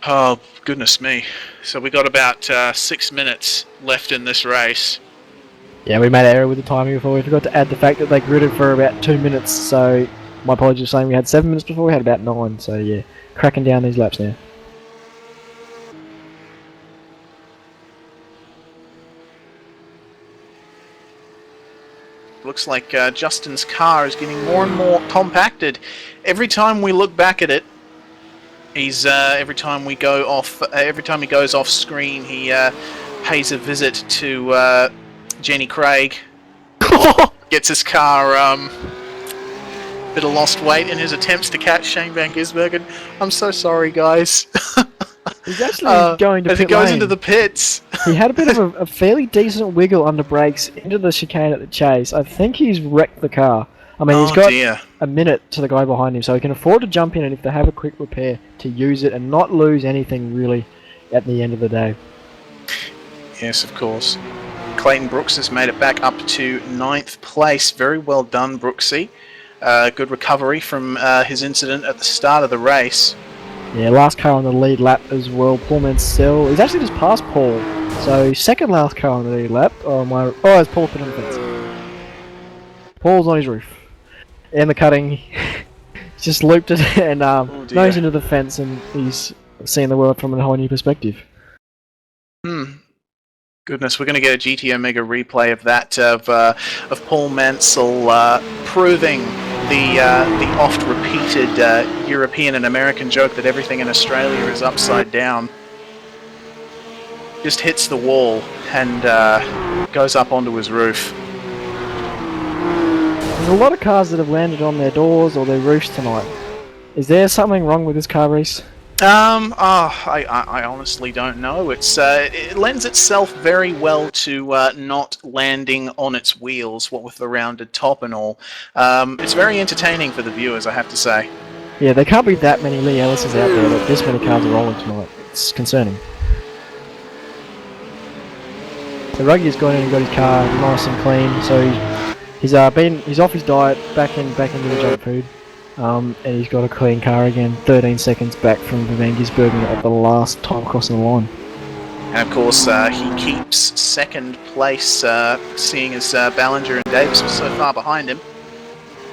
Oh, goodness me. So we got about 6 minutes left in this race. Yeah, we made an error with the timing before. We forgot to add the fact that they gridded for about 2 minutes, so my apologies for saying we had 7 minutes before, we had about 9, so yeah, cracking down these laps now. Looks like Justin's car is getting more and more compacted. Every time we look back at it, every time he goes off screen, he pays a visit to Jenny Craig. Gets his car bit of lost weight in his attempts to catch Shane Van Gisbergen. I'm so sorry, guys. He's actually going to as pit he goes lane. into the pits. He had a bit of a fairly decent wiggle under brakes into the chicane at the chase. I think he's wrecked the car. I mean, he's got a minute to the guy behind him, so he can afford to jump in and if they have a quick repair to use it and not lose anything really at the end of the day. Yes, of course. Clayton Brooks has made it back up to 9th place. Very well done, Brooksy. Good recovery from his incident at the start of the race. Yeah, last car on the lead lap as well. Paul Mansell. He's actually just passed Paul. So second last car on the lead lap. It's Paul put on the fence. Paul's on his roof. In the cutting. He's just looped it and nose into the fence, and he's seeing the world from a whole new perspective. Goodness, we're going to get a GT Omega replay of that, of Paul Mansell proving the oft-repeated European and American joke that everything in Australia is upside down. Just hits the wall and goes up onto his roof. There's a lot of cars that have landed on their doors or their roofs tonight. Is there something wrong with this car, Reece? I honestly don't know. It lends itself very well to not landing on its wheels, what with the rounded top and all. It's very entertaining for the viewers, I have to say. Yeah, there can't be that many Lee Ellises out there that this many cars are rolling tonight. It's concerning. So Ruggy's gone in and got his car nice and clean, so he's off his diet, back into the junk food. And he's got a clean car again, 13 seconds back from Van Gisbergen at the last time crossing the line. And of course, he keeps second place, seeing as Ballinger and Davis are so far behind him.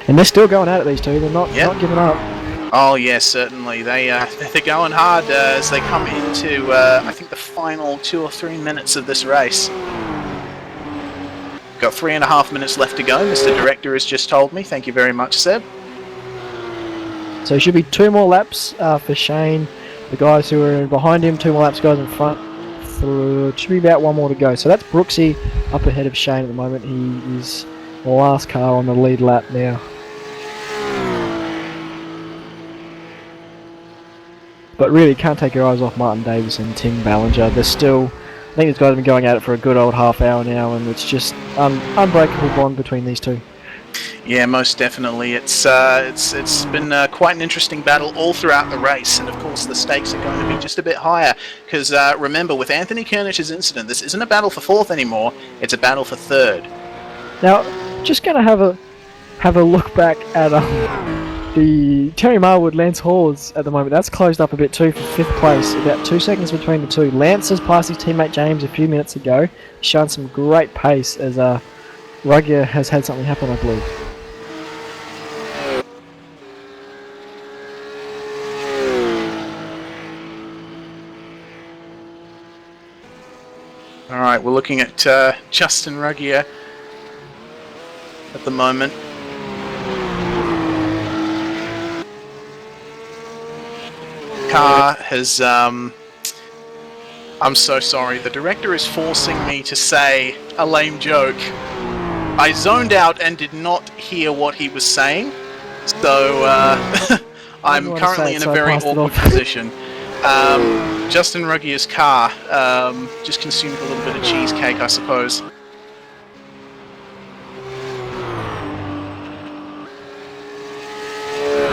And they're still going at it, these two. They're not giving up. Oh yes, certainly. They're going hard as they come into I think the final 2 or 3 minutes of this race. Got 3.5 minutes left to go. Mr. Director has just told me. Thank you very much, Seb. So it should be 2 more laps for Shane. The guys who are behind him, 2 more laps, guys in front. It should be about 1 more to go. So that's Brooksy up ahead of Shane at the moment. He is the last car on the lead lap now. But really can't take your eyes off Martin Davis and Tim Ballinger. They're still, I think these guys have been going at it for a good old half hour now, and it's just unbreakable bond between these two. Yeah, most definitely. It's been quite an interesting battle all throughout the race, and of course the stakes are going to be just a bit higher. Because remember, with Anthony Kernish's incident, this isn't a battle for 4th anymore; it's a battle for 3rd. Now, just going to have a look back at the Terry Marwood Lance Hawes at the moment. That's closed up a bit too for 5th place. About 2 seconds between the two. Lance has passed his teammate James a few minutes ago. He's shown some great pace as Ruggier has had something happen, I believe. Alright, we're looking at Justin Ruggier at the moment. Car has, I'm so sorry, the director is forcing me to say a lame joke. I zoned out and did not hear what he was saying, so I'm currently in a very awkward position. Justin Ruggier's car just consumed a little bit of cheesecake, I suppose.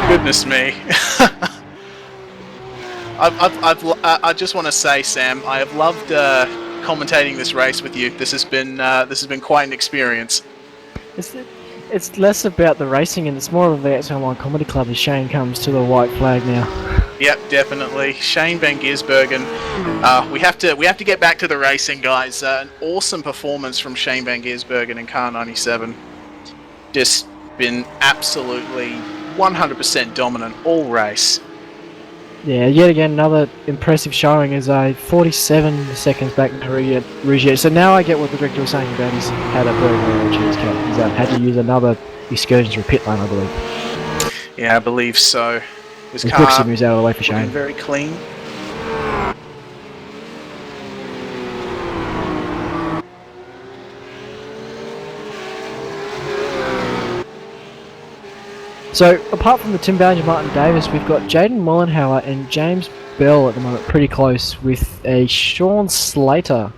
Goodness me. I just want to say, Sam, I have loved commentating this race with you. This has been quite an experience. It's less about the racing and it's more of the Online Comedy Club as Shane comes to the white flag now. Yep, definitely. Shane Van Gisbergen. We have to get back to the racing, guys. An awesome performance from Shane Van Gisbergen in car 97. Just been absolutely 100% dominant all race. Yeah, yet again another impressive showing as 47 seconds back to Ruggier. So now I get what the director was saying about he's had a very, very cheesecake. He's had to use another excursion through pit lane, I believe. Yeah, I believe so. His As car Brooksy moves out of the way for Shane. very clean. So, apart from the Tim Ballinger, Martin Davis, we've got Jaden Mollenhauer and James Bell at the moment pretty close with a Sean Slater.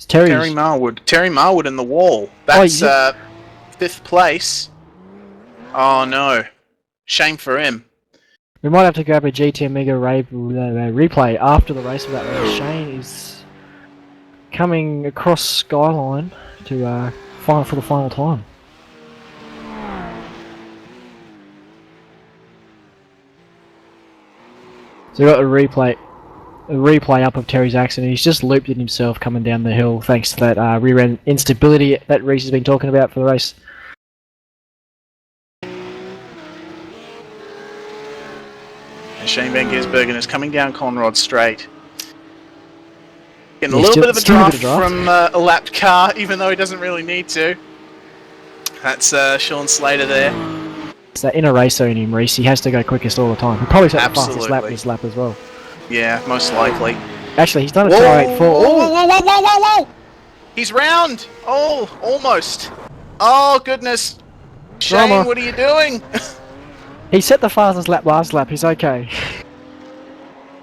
Terry Marwood in the wall. That's 5th place. Oh no. Shame for him. We might have to grab a GT Amiga replay after the race of that race. Shane is coming across Skyline to fight for the final time. So we got a replay up of Terry's accident. He's just looped it himself coming down the hill thanks to that rear end instability that Reese has been talking about for the race. And Shane Van Gisbergen is coming down Conrod Straight. Getting a little bit of a draft from a lapped car, even though he doesn't really need to. That's Sean Slater there. It's that inner racer in him, Reese. He has to go quickest all the time. He'll probably set the fastest lap this lap as well. Yeah, most likely. Actually, he's done a 208.4. Whoa! He's round! Oh, almost. Oh, goodness. Shane, Drama. what are you doing? He set the fastest lap last lap. He's okay.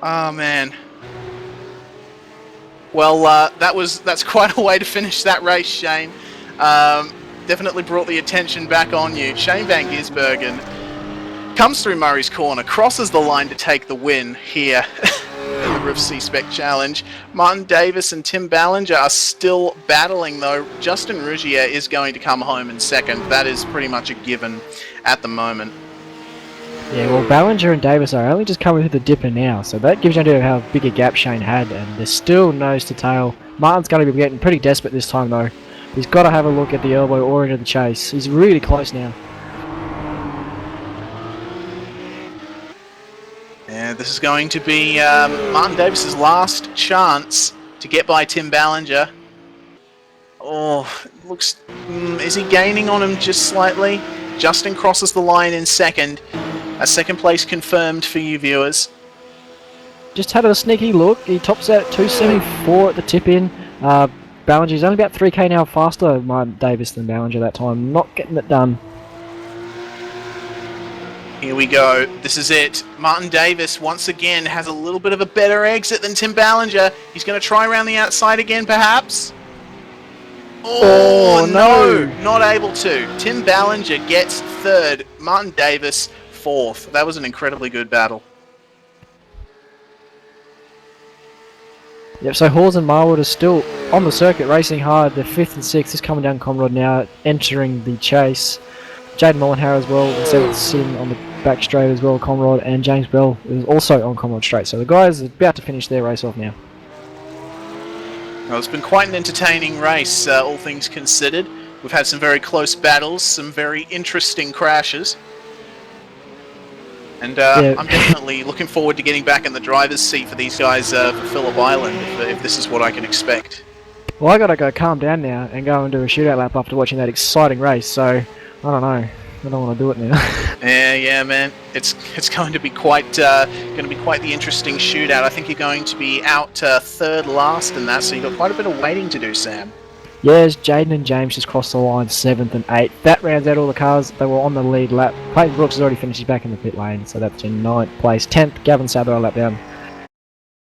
Oh, man. Well, that's quite a way to finish that race, Shane. Definitely brought the attention back on you. Shane Van Gisbergen comes through Murray's Corner, crosses the line to take the win here in the Riv C-Spec Challenge. Martin Davis and Tim Ballinger are still battling, though. Justin Ruggier is going to come home in 2nd. That is pretty much a given at the moment. Yeah, well, Ballinger and Davis are only just coming through the dipper now, so that gives you an idea of how big a gap Shane had, and they're still nose to tail. Martin's going to be getting pretty desperate this time, though. He's got to have a look at the elbow or into the chase. He's really close now. Yeah, this is going to be Martin Davis's last chance to get by Tim Ballinger. Oh, looks... is he gaining on him just slightly? Justin crosses the line in second. A second place confirmed for you viewers. Just had a sneaky look. He tops out at 274 at the tip-in. Ballinger's only about 3k an hour faster, Martin Davis, than Ballinger that time. Not getting it done. Here we go. This is it. Martin Davis once again has a little bit of a better exit than Tim Ballinger. He's going to try around the outside again, perhaps. Oh, no, not able to. Tim Ballinger gets third. Martin Davis fourth. That was an incredibly good battle. Yep, so Hawes and Marwood are still on the circuit racing hard. They're 5th and 6th. Is coming down Comrade now, entering the chase. Jaden Mollenhauer as well, instead sitting on the back straight as well, Comrade, and James Bell is also on Comrade straight. So the guys are about to finish their race off now. Well, it's been quite an entertaining race, all things considered. We've had some very close battles, some very interesting crashes. And I'm definitely looking forward to getting back in the driver's seat for these guys for Phillip Island, if this is what I can expect. Well, I gotta go calm down now and go and do a shootout lap after watching that exciting race, so I don't know. I don't want to do it now. Yeah, man. It's going to be quite the interesting shootout. I think you're going to be out third last in that, so you've got quite a bit of waiting to do, Sam. Yes, Jaden and James just crossed the line 7th and 8th. That rounds out all the cars. They were on the lead lap. Clayton Brooks has already finished. He's back in the pit lane, so that's in 9th place. 10th, Gavin Sadler a lap down.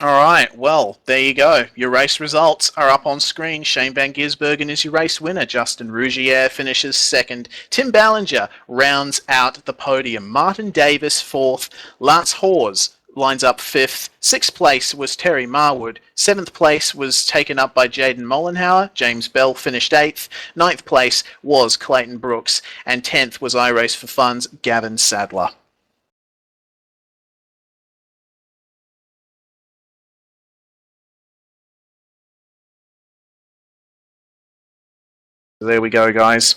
Alright, well, there you go. Your race results are up on screen. Shane Van Gisbergen is your race winner. Justin Rougier finishes second. Tim Ballinger rounds out the podium. Martin Davis 4th. Lance Hawes lines up 5th. 6th place was Terry Marwood. 7th place was taken up by Jaden Mollenhauer. James Bell finished 8th. 9th place was Clayton Brooks. And 10th was iRace for Fun's Gavin Sadler. There we go, guys.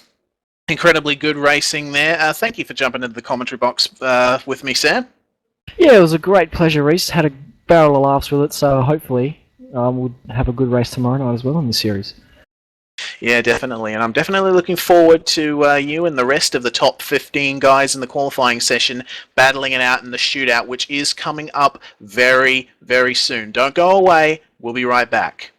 Incredibly good racing there. Thank you for jumping into the commentary box with me, Sam. Yeah, it was a great pleasure, Reese. Had a barrel of laughs with it, so hopefully we'll have a good race tomorrow night as well in this series. Yeah, definitely. And I'm definitely looking forward to you and the rest of the top 15 guys in the qualifying session battling it out in the shootout, which is coming up very, very soon. Don't go away. We'll be right back.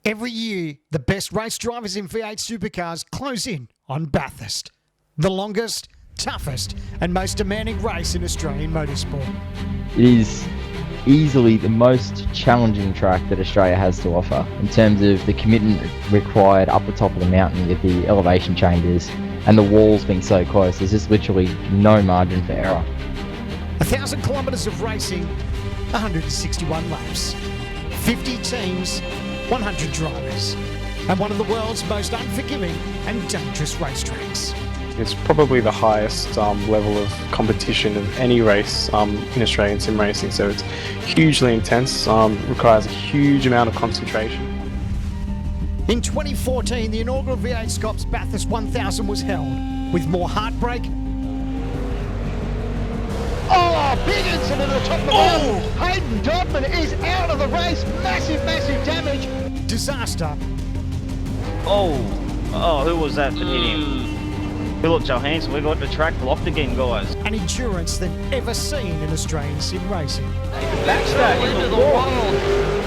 Every year, the best race drivers in V8 Supercars close in on Bathurst. The longest, toughest and most demanding race in Australian motorsport. It is easily the most challenging track that Australia has to offer in terms of the commitment required up the top of the mountain with the elevation changes and the walls being so close. There's just literally no margin for error. 1,000 kilometres of racing, 161 laps, 50 teams, 100 drivers, and one of the world's most unforgiving and dangerous racetracks. It's probably the highest level of competition of any race in Australian sim racing, so it's hugely intense, requires a huge amount of concentration. In 2014, the inaugural V8SCOPS Bathurst 1000 was held, with more heartbreak. Oh, big incident at the top of the mountain. Hayden Dodman is out of the race. Massive, massive damage. Disaster. Oh, who was that that hit him? Philip Johansson, we got the track blocked again, guys. An endurance than ever seen in Australian sim racing. David Baxter into the wall.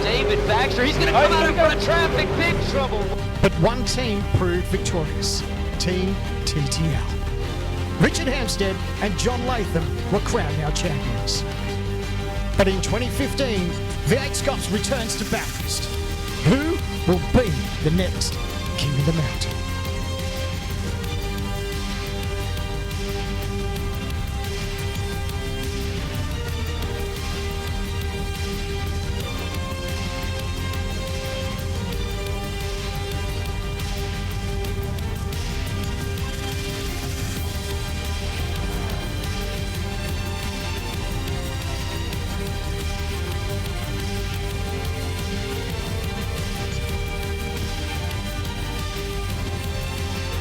David Baxter, he's going to come out in front of traffic. Big trouble. But one team proved victorious. Team TTL. Richard Hampstead and John Latham were crowned our champions. But in 2015, V8SCOPS returns to Bathurst. Who will be the next King of the Mountain?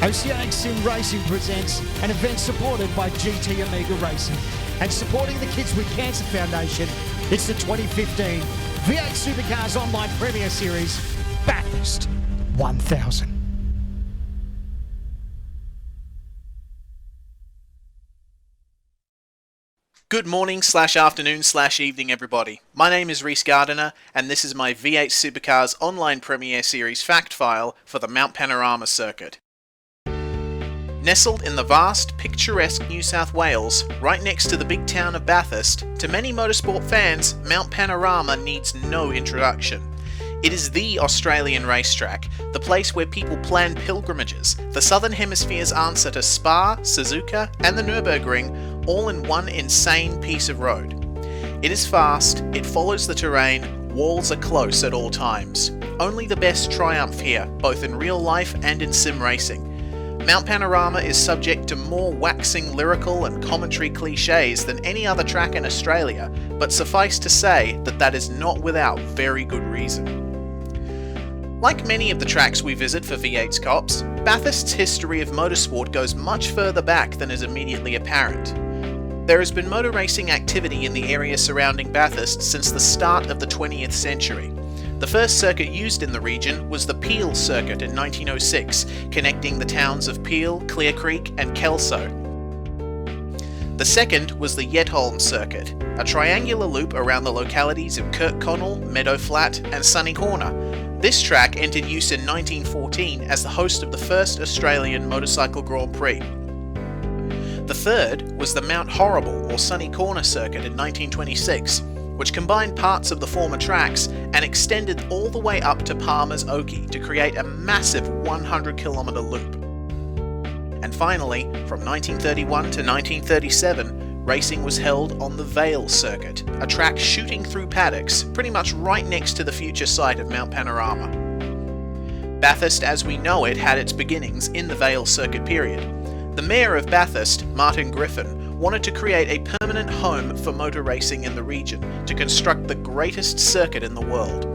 Oceanic Sim Racing presents an event supported by GT Amiga Racing and supporting the Kids with Cancer Foundation. It's the 2015 V8 Supercars Online Premier Series Bathurst 1000. Good morning / afternoon / evening, everybody. My name is Rhys Gardiner, and this is my V8 Supercars Online Premier Series fact file for the Mount Panorama circuit. Nestled in the vast, picturesque New South Wales, right next to the big town of Bathurst, to many motorsport fans, Mount Panorama needs no introduction. It is the Australian racetrack, the place where people plan pilgrimages, the Southern Hemisphere's answer to Spa, Suzuka, and the Nürburgring, all in one insane piece of road. It is fast, it follows the terrain, walls are close at all times. Only the best triumph here, both in real life and in sim racing. Mount Panorama is subject to more waxing lyrical and commentary cliches than any other track in Australia, but suffice to say that that is not without very good reason. Like many of the tracks we visit for V8SCOPS, Bathurst's history of motorsport goes much further back than is immediately apparent. There has been motor racing activity in the area surrounding Bathurst since the start of the 20th century. The first circuit used in the region was the Peel circuit in 1906, connecting the towns of Peel, Clear Creek and Kelso. The second was the Yetholm circuit, a triangular loop around the localities of Kirkconnell, Meadow Flat and Sunny Corner. This track entered use in 1914 as the host of the first Australian Motorcycle Grand Prix. The third was the Mount Horrible or Sunny Corner circuit in 1926, which combined parts of the former tracks and extended all the way up to Palmer's Oakey to create a massive 100-kilometre loop. And finally, from 1931 to 1937, racing was held on the Vale circuit, a track shooting through paddocks, pretty much right next to the future site of Mount Panorama. Bathurst as we know it had its beginnings in the Vale circuit period. The Mayor of Bathurst, Martin Griffin, wanted to create a permanent home for motor racing in the region, to construct the greatest circuit in the world.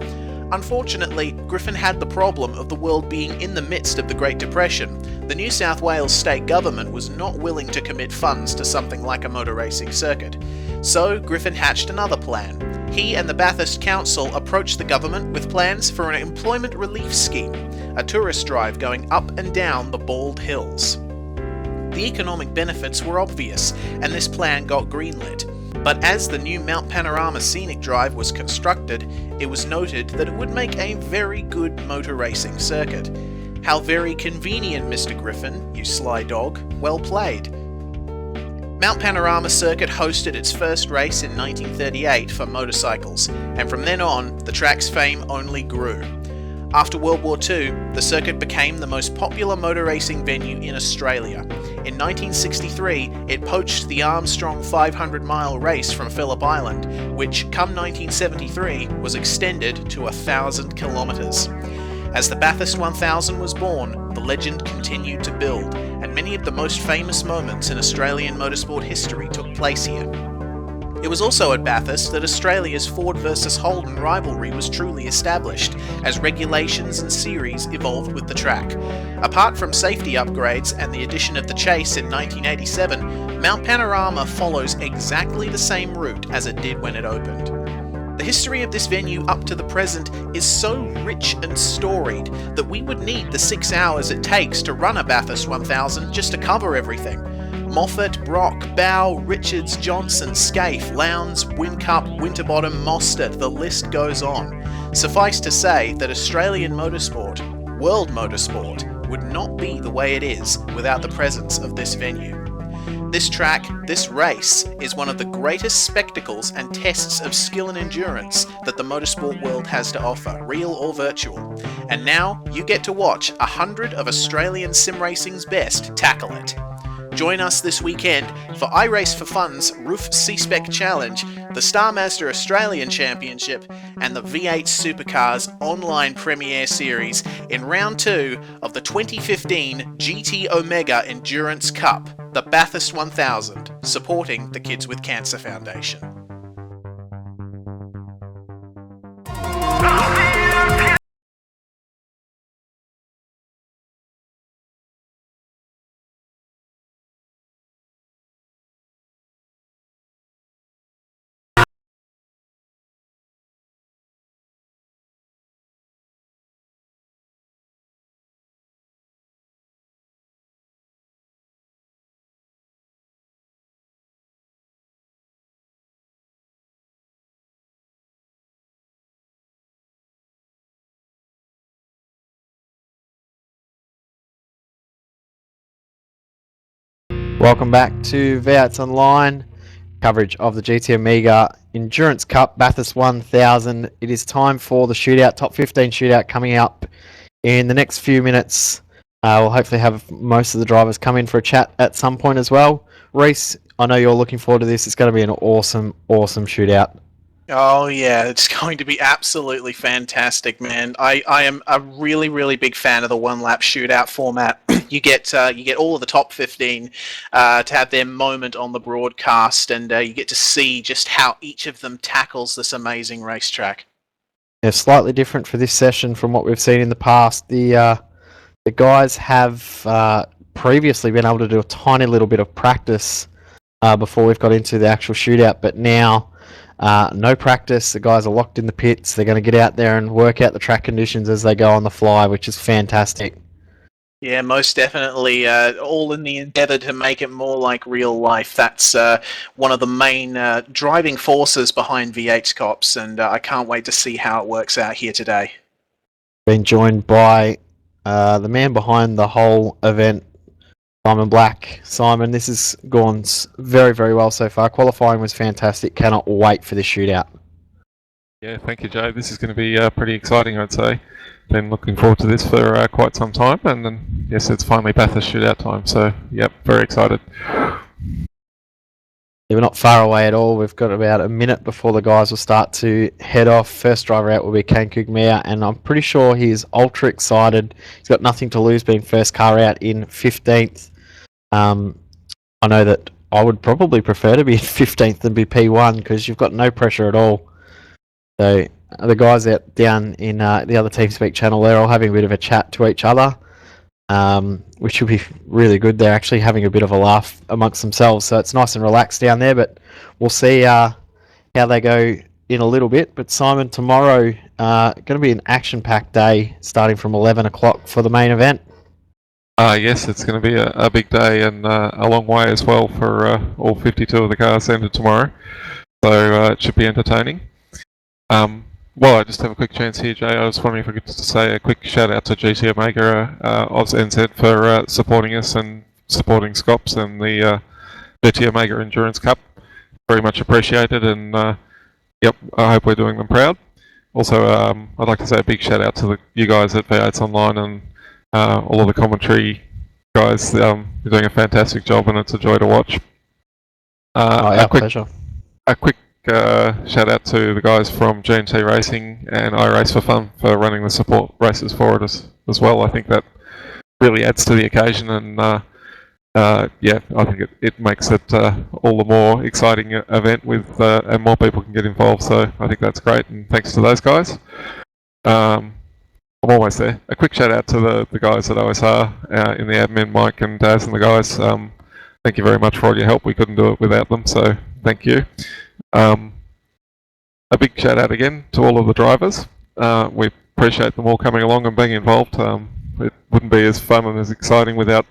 Unfortunately, Griffin had the problem of the world being in the midst of the Great Depression. The New South Wales state government was not willing to commit funds to something like a motor racing circuit. So Griffin hatched another plan. He and the Bathurst Council approached the government with plans for an employment relief scheme, a tourist drive going up and down the Bald Hills. The economic benefits were obvious, and this plan got greenlit. But as the new Mount Panorama Scenic Drive was constructed, it was noted that it would make a very good motor racing circuit. How very convenient, Mr. Griffin, you sly dog. Well played. Mount Panorama Circuit hosted its first race in 1938 for motorcycles, and from then on, the track's fame only grew. After World War II, the circuit became the most popular motor racing venue in Australia. In 1963, it poached the Armstrong 500-mile race from Phillip Island, which, come 1973, was extended to 1,000 kilometres. As the Bathurst 1000 was born, the legend continued to build, and many of the most famous moments in Australian motorsport history took place here. It was also at Bathurst that Australia's Ford versus Holden rivalry was truly established, as regulations and series evolved with the track. Apart from safety upgrades and the addition of the chase in 1987, Mount Panorama follows exactly the same route as it did when it opened. The history of this venue up to the present is so rich and storied that we would need the 6 hours it takes to run a Bathurst 1000 just to cover everything. Moffat, Brock, Bow, Richards, Johnson, Scaife, Lowndes, Whincup, Winterbottom, Mostert, the list goes on. Suffice to say that Australian motorsport, world motorsport, would not be the way it is without the presence of this venue. This track, this race, is one of the greatest spectacles and tests of skill and endurance that the motorsport world has to offer, real or virtual. And now, you get to watch 100 of Australian sim racing's best tackle it. Join us this weekend for iRace for Fun's Roof C-Spec Challenge, the Star Mazda Australian Championship, and the V8 Supercars Online Premier Series in Round 2 of the 2015 GT Omega Endurance Cup, the Bathurst 1000, supporting the Kids with Cancer Foundation. Welcome back to V8's Online coverage of the GT Amiga Endurance Cup Bathurst 1000. It is time for the shootout, top 15 shootout coming up in the next few minutes. We'll hopefully have most of the drivers come in for a chat at some point as well. Reese, I know you're looking forward to this. It's going to be an awesome shootout. Oh yeah, it's going to be absolutely fantastic, man. I am a really big fan of the one lap shootout format. You get all of the top 15 to have their moment on the broadcast, and you get to see just how each of them tackles this amazing racetrack. Yeah, slightly different for this session from what we've seen in the past. The guys have previously been able to do a tiny little bit of practice before we've got into the actual shootout, but now no practice. The guys are locked in the pits. They're going to get out there and work out the track conditions as they go on the fly, which is fantastic. Yeah, most definitely. All in the endeavour to make it more like real life. That's one of the main driving forces behind V8SCOPS, and I can't wait to see how it works out here today. Been joined by the man behind the whole event, Simon Black. Simon, this has gone very well so far. Qualifying was fantastic. Cannot wait for this shootout. Yeah, thank you, Joe. This is going to be pretty exciting, I'd say. Been looking forward to this for quite some time, and then yes, it's finally Bathurst shootout time. So, yep, very excited. Yeah, we're not far away at all. We've got about a minute before the guys will start to head off. First driver out will be Kane Kugmea, and I'm pretty sure he's ultra excited. He's got nothing to lose being first car out in 15th. I know that I would probably prefer to be in 15th than be P1 because you've got no pressure at all. So the guys out down in the other TeamSpeak channel, they're all having a bit of a chat to each other, which will be really good. They're actually having a bit of a laugh amongst themselves, so it's nice and relaxed down there, but we'll see how they go in a little bit. But Simon, tomorrow going to be an action-packed day starting from 11 o'clock for the main event. Yes, it's going to be a big day and a long way as well for all 52 of the cars entered tomorrow, so it should be entertaining. Well, I just have a quick chance here, Jay. I was wondering if I could just say a quick shout out to GT Omega Oz NZ for supporting us and supporting SCOPS and the GT Omega Endurance Cup. Very much appreciated, and yep, I hope we're doing them proud. Also, I'd like to say a big shout out to you guys at V8's Online and all of the commentary guys. You're doing a fantastic job, and it's a joy to watch. Pleasure. A quick shout out to the guys from G&T Racing and iRace for Fun for running the support races for us as well. I think that really adds to the occasion, and yeah, I think it makes it all the more exciting event with and more people can get involved. So I think that's great, and thanks to those guys. I'm almost there. A quick shout out to the guys at OSR in the admin, Mike and Daz and the guys. Thank you very much for all your help. We couldn't do it without them, so thank you. A big shout out again to all of the drivers. We appreciate them all coming along and being involved. It wouldn't be as fun and as exciting without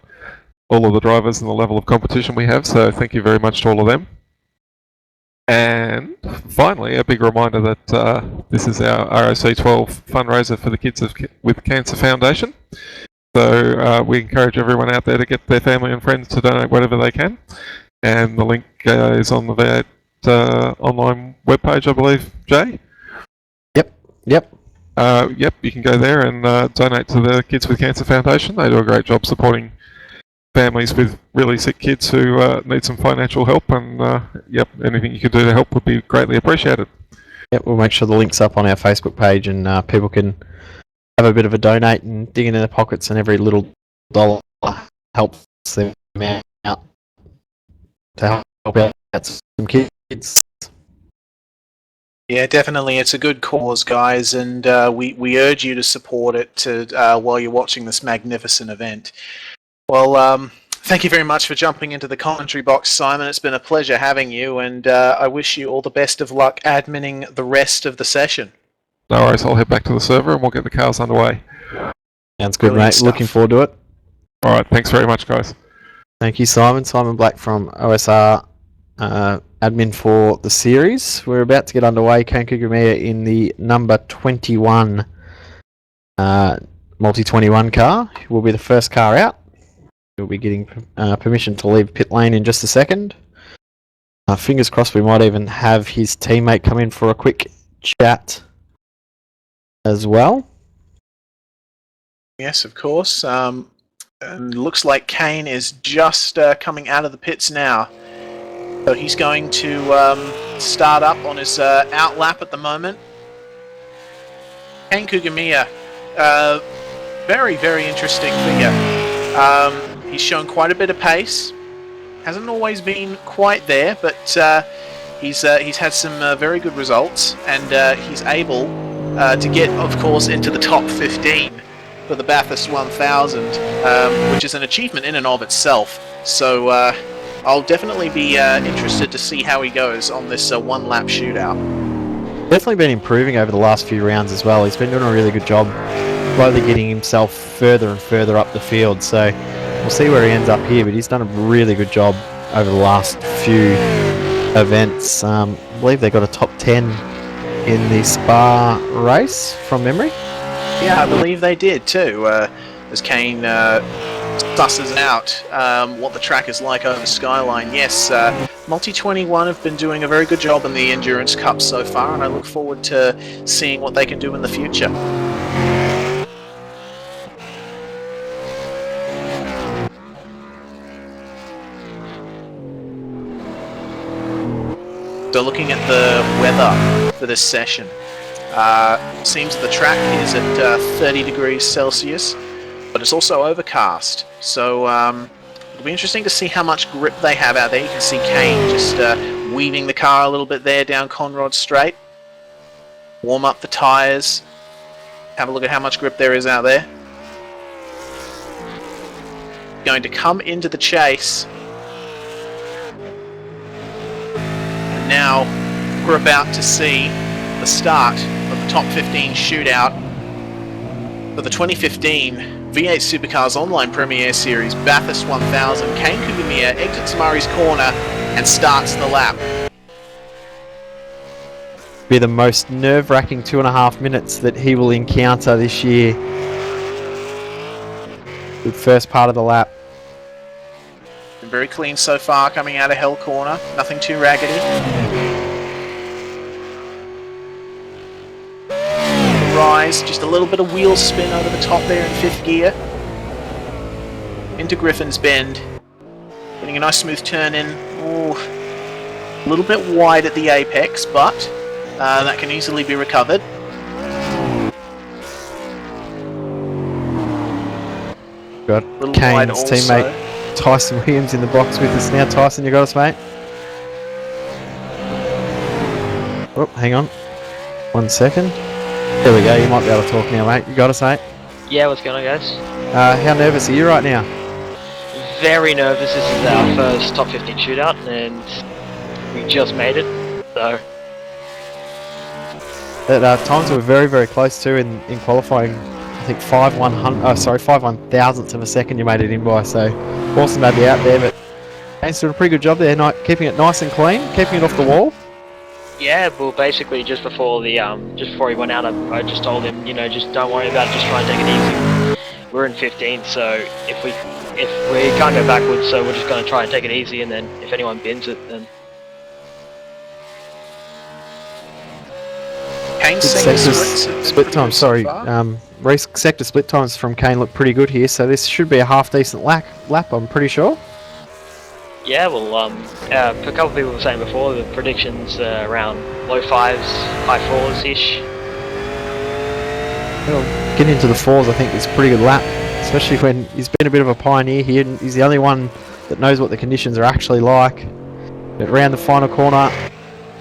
all of the drivers and the level of competition we have, so thank you very much to all of them. And finally, a big reminder that this is our ROC12 fundraiser for the Kids with Cancer Foundation. So we encourage everyone out there to get their family and friends to donate whatever they can. And the link is on the V8 online webpage, I believe, Jay? Yep. Yep, you can go there and donate to the Kids with Cancer Foundation. They do a great job supporting families with really sick kids who need some financial help, and yep, anything you could do to help would be greatly appreciated. Yep, we'll make sure the link's up on our Facebook page, and people can have a bit of a donate and dig into their pockets, and every little dollar helps them out to help out some kids. Yeah, definitely. It's a good cause, guys, and we urge you to support it while you're watching this magnificent event. Well, thank you very much for jumping into the commentary box, Simon. It's been a pleasure having you, and I wish you all the best of luck adminning the rest of the session. No worries, I'll head back to the server and we'll get the cars underway. Sounds good, Brilliant mate. stuff. Looking forward to it. Alright, thanks very much, guys. Thank you, Simon. Simon Black from OSR, admin for the series. We're about to get underway. Kane Kugmea in the number 21 multi-21 car will be the first car out. He'll be getting permission to leave pit lane in just a second. Fingers crossed we might even have his teammate come in for a quick chat as well. Yes, of course. And looks like Kane is just coming out of the pits now. So he's going to start up on his out lap at the moment. Kane Kugamiya, very, very interesting figure. He's shown quite a bit of pace. Hasn't always been quite there, but he's had some very good results, and he's able to get, of course, into the top 15 for the Bathurst 1000, which is an achievement in and of itself. So I'll definitely be interested to see how he goes on this one-lap shootout. Definitely been improving over the last few rounds as well. He's been doing a really good job, slowly getting himself further and further up the field. So we'll see where he ends up here, but he's done a really good job over the last few events. I believe they got a top 10 in the Spa race from memory. Yeah, I believe they did too, as Kane susses out what the track is like over Skyline. Yes, Multi-21 have been doing a very good job in the Endurance Cup so far, and I look forward to seeing what they can do in the future. So looking at the weather for this session, seems that the track is at 30 degrees Celsius, but it's also overcast. So it'll be interesting to see how much grip they have out there. You can see Kane just weaving the car a little bit there down Conrod Straight. Warm up the tyres. Have a look at how much grip there is out there. Going to come into the chase. And now we're about to see the start of the top 15 shootout for the 2015 V8 Supercars Online Premier Series Bathurst 1000. Kane Kugamiya exits Murray's corner and starts the lap. Be the most nerve-wracking 2.5 minutes that he will encounter this year. Good first part of the lap. Been very clean so far coming out of Hell Corner. Nothing too raggedy. Rise, just a little bit of wheel spin over the top there in 5th gear. Into Griffin's Bend. Getting a nice smooth turn in. Ooh, a little bit wide at the apex, but that can easily be recovered. Got Kane's teammate Tyson Williams in the box with us now. Tyson, you got us, mate? Oh, hang on. 1 second. There we go, you might be able to talk now, mate. You got us, mate? Yeah, what's going on, guys? How nervous are you right now? Very nervous. This is our first top 15 shootout, and we just made it, so... At times we were very, very close too in qualifying. I think 5 1,000ths of a second you made it in by, so awesome to be out there, but Kane's doing a pretty good job there, keeping it nice and clean, keeping it off the wall. Yeah, well, basically, just before he went out, I just told him, you know, just don't worry about it, just try and take it easy. We're in 15th, so if we can't go backwards, so we're just going to try and take it easy, and then if anyone bins it, then... Kane's split time, sorry. Race sector split times from Kane look pretty good here, so this should be a half decent lap, I'm pretty sure. Yeah, well, a couple of people were saying before, the predictions around low 5s, high 4s-ish. Well, getting into the 4s I think is a pretty good lap, especially when he's been a bit of a pioneer here, and he's the only one that knows what the conditions are actually like. But around the final corner,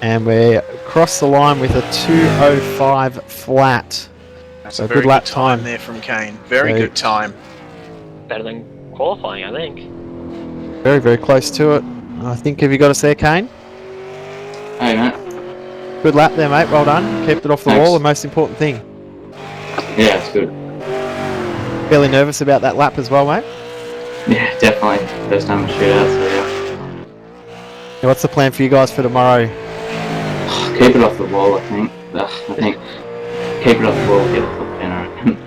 and we're across the line with a 2:05 flat. That's so a very good lap time there from Kane. Very good time. Better than qualifying, I think. Very, very close to it. I think, have you got us there, Kane? Hey, mate. Good lap there, mate. Well done. Kept it off the wall, the most important thing. Yeah, it's good. Fairly nervous about that lap as well, mate? Yeah, definitely. First time in shootout, so yeah. Now, what's the plan for you guys for tomorrow? Keep it off the wall, I think. Keep it off the wall, get a flip in, I reckon.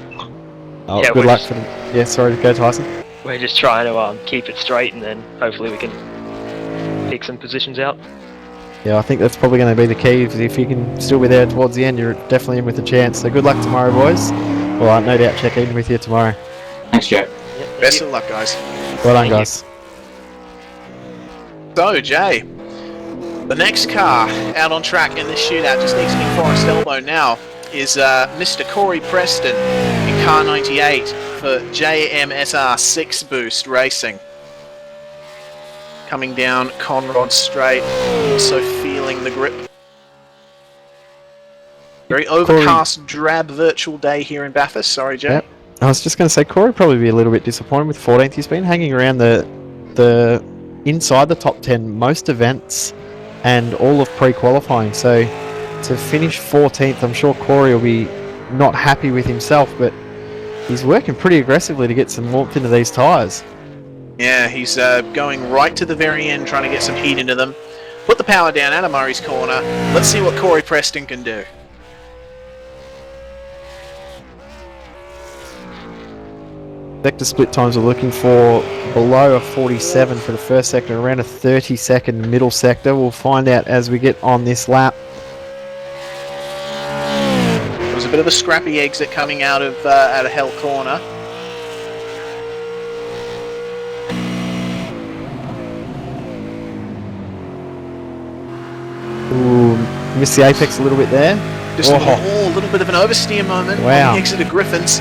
Oh, yeah, good luck for them. Yeah, sorry to go, Tyson. we're just trying to keep it straight, and then hopefully we can pick some positions out. Yeah, I think that's probably going to be the key. If you can still be there towards the end, you're definitely in with a chance. So good luck tomorrow, boys. Well, I'll no doubt check in with you tomorrow. Thanks, Joe. Best of luck, guys. Well done, guys. So, Jay, the next car out on track in this shootout, just exiting Forest Elbow now, is Mr. Corey Preston in car 98 for JMSR 6 Boost Racing. Coming down Conrod Straight, also feeling the grip. Very overcast, drab virtual day here in Bathurst. Sorry, Jay. Yep. I was just going to say, Corey probably be a little bit disappointed with 14th. He's been hanging around the inside the top 10 most events and all of pre-qualifying. So to finish 14th, I'm sure Corey will be not happy with himself, but he's working pretty aggressively to get some warmth into these tyres. Yeah, he's going right to the very end, trying to get some heat into them. Put the power down out of Murray's corner. Let's see what Corey Preston can do. Sector split times are looking for below a 47 for the first sector, around a 30-second middle sector. We'll find out as we get on this lap. There was a bit of a scrappy exit coming out of Hell Corner. Ooh, missed the apex a little bit there. Just a little bit of an oversteer moment Wow. on the exit of Griffins.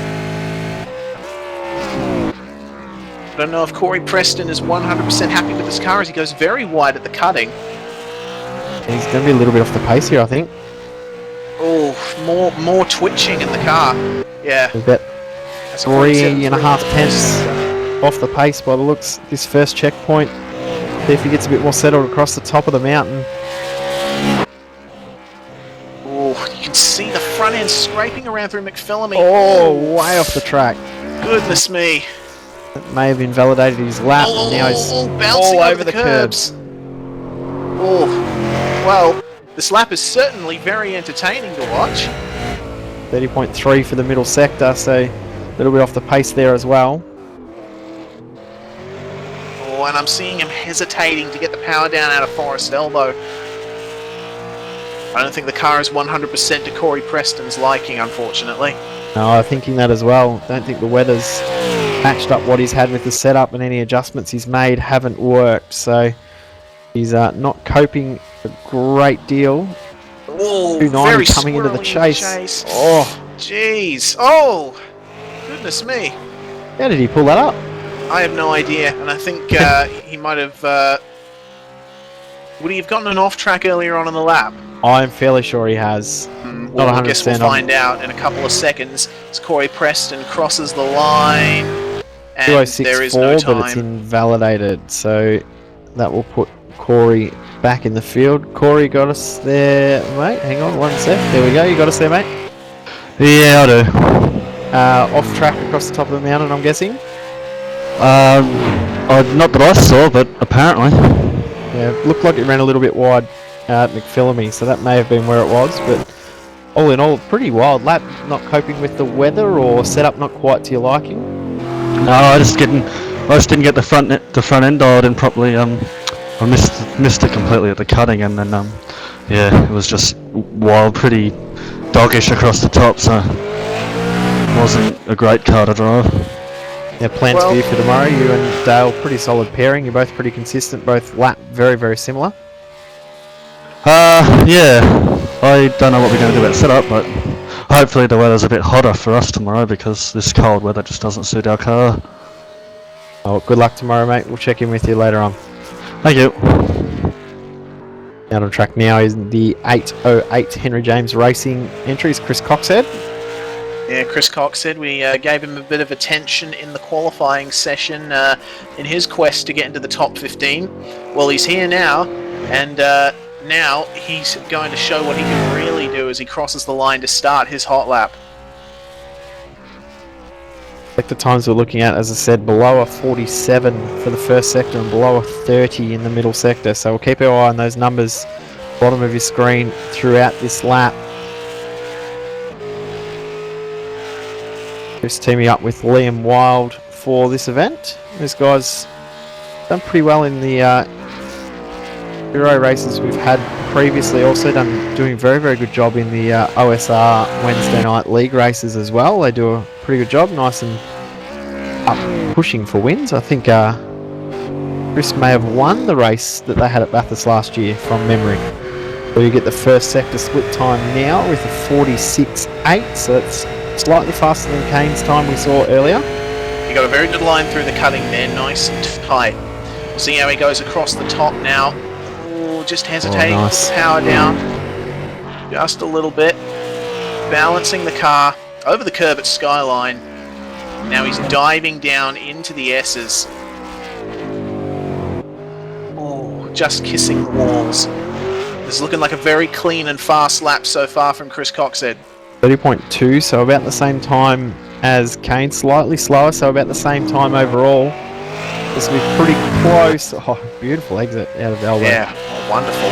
I don't know if Corey Preston is 100% happy with this car as he goes very wide at the cutting. He's going to be a little bit off the pace here, I think. Oh, more twitching in the car. Yeah. We've got 3.5 tenths off the pace by the looks. This first checkpoint. See if he gets a bit more settled across the top of the mountain. Oh, you can see the front end scraping around through McPhillamy. Oh, way off the track. Goodness me. That may have invalidated his lap. And now he's bouncing all over the curbs. Oh, well, this lap is certainly very entertaining to watch. 30.3 for the middle sector, so a little bit off the pace there as well. Oh, and I'm seeing him hesitating to get the power down out of Forest Elbow. I don't think the car is 100% to Corey Preston's liking, unfortunately. No, I'm thinking that as well. Don't think the weather's matched up what he's had with the setup, and any adjustments he's made haven't worked, so he's not coping a great deal. Oh, 290 coming into the chase. Oh, jeez. Oh, goodness me. How did he pull that up? I have no idea, and I think he might have... would he have gotten an off-track earlier on in the lap? I'm fairly sure he has. Well, I guess we'll find out in a couple of seconds as Corey Preston crosses the line, and there is no time. But it's invalidated, so that will put Corey back in the field. Corey got us there, mate. Hang on one sec. There we go. You got us there, mate? Yeah, I do. Off track across the top of the mountain, I'm guessing? Not that I saw, but apparently. Yeah, looked like it ran a little bit wide at McPhillamy, so that may have been where it was, but all in all, pretty wild lap. Not coping with the weather, or setup not quite to your liking? No, I just didn't get the front end dialed in properly. I missed it completely at the cutting, and then yeah, it was just wild, pretty doggish across the top, so it wasn't a great car to drive. Yeah, plans for you for tomorrow. You and Dale, pretty solid pairing. You're both pretty consistent, both lap very, very similar. Yeah, I don't know what we're going to do about setup, but hopefully the weather's a bit hotter for us tomorrow, because this cold weather just doesn't suit our car. Oh, good luck tomorrow, mate. We'll check in with you later on. Thank you. Out on track now is the 808 Henry James Racing entries, Chris Coxhead. Yeah, Chris Coxhead, we gave him a bit of attention in the qualifying session in his quest to get into the top 15. Well, he's here now, and now he's going to show what he can really do as he crosses the line to start his hot lap. Sector times we're looking at, as I said, below a 47 for the first sector and below a 30 in the middle sector. So we'll keep our eye on those numbers, bottom of your screen, throughout this lap. Just teaming up with Liam Wild for this event. Those guys done pretty well in the Euro races we've had previously. Also doing very, very good job in the OSR Wednesday night league races as well. They do a pretty good job, nice and up pushing for wins. I think Chris may have won the race that they had at Bathurst last year from memory. So you get the first sector split time now with a 46.8, so it's slightly faster than Kane's time we saw earlier. You got a very good line through the cutting there, nice and tight. We'll see how he goes across the top now. Ooh, just hesitating, nice. Put the power down just a little bit, balancing the car over the curb at Skyline. Now he's diving down into the S's. Oh, just kissing the walls. This is looking like a very clean and fast lap so far from Chris Coxhead. 30.2, so about the same time as Kane, slightly slower, so about the same time overall. This will be pretty close. Oh, beautiful exit out of Elbow. Yeah, wonderful.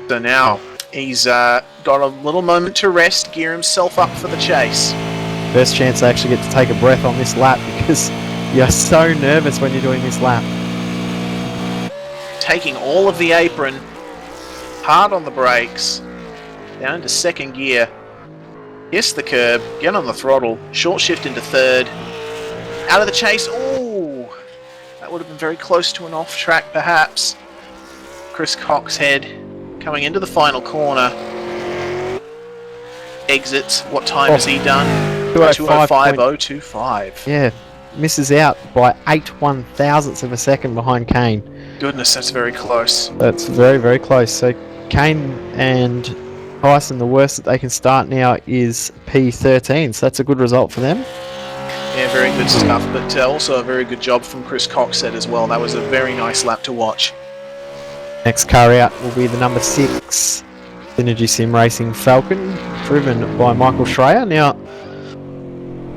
So now he's got a little moment to rest, gear himself up for the chase. First chance I actually get to take a breath on this lap because you're so nervous when you're doing this lap. Taking all of the apron, hard on the brakes, down into second gear, hiss the curb, get on the throttle, short shift into third, out of the chase. Oh, that would have been very close to an off track perhaps. Chris Coxhead coming into the final corner, exits. What time has he done? 2:05.025. Yeah, misses out by 8 1/1000ths of a second behind Kane. Goodness, that's very close. That's very, very close. So Kane and Tyson, the worst that they can start now is P13, so that's a good result for them. Yeah, very good stuff, but also a very good job from Chris Coxhead as well. That was a very nice lap to watch. Next car out will be the number 6 Synergy Sim Racing Falcon, driven by Michael Schreier. Now,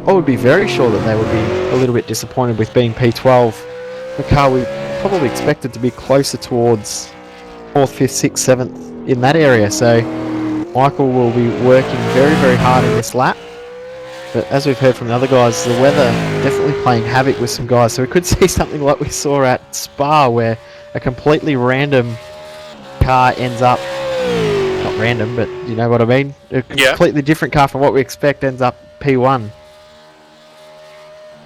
I would be very sure that they would be a little bit disappointed with being P12. The car we probably expected to be closer towards 4th, 5th, 6th, 7th in that area, so Michael will be working very, very hard in this lap. But as we've heard from the other guys, the weather definitely playing havoc with some guys, so we could see something like we saw at Spa, where a completely random car ends up, not random, but you know what I mean? A completely different car from what we expect ends up P1.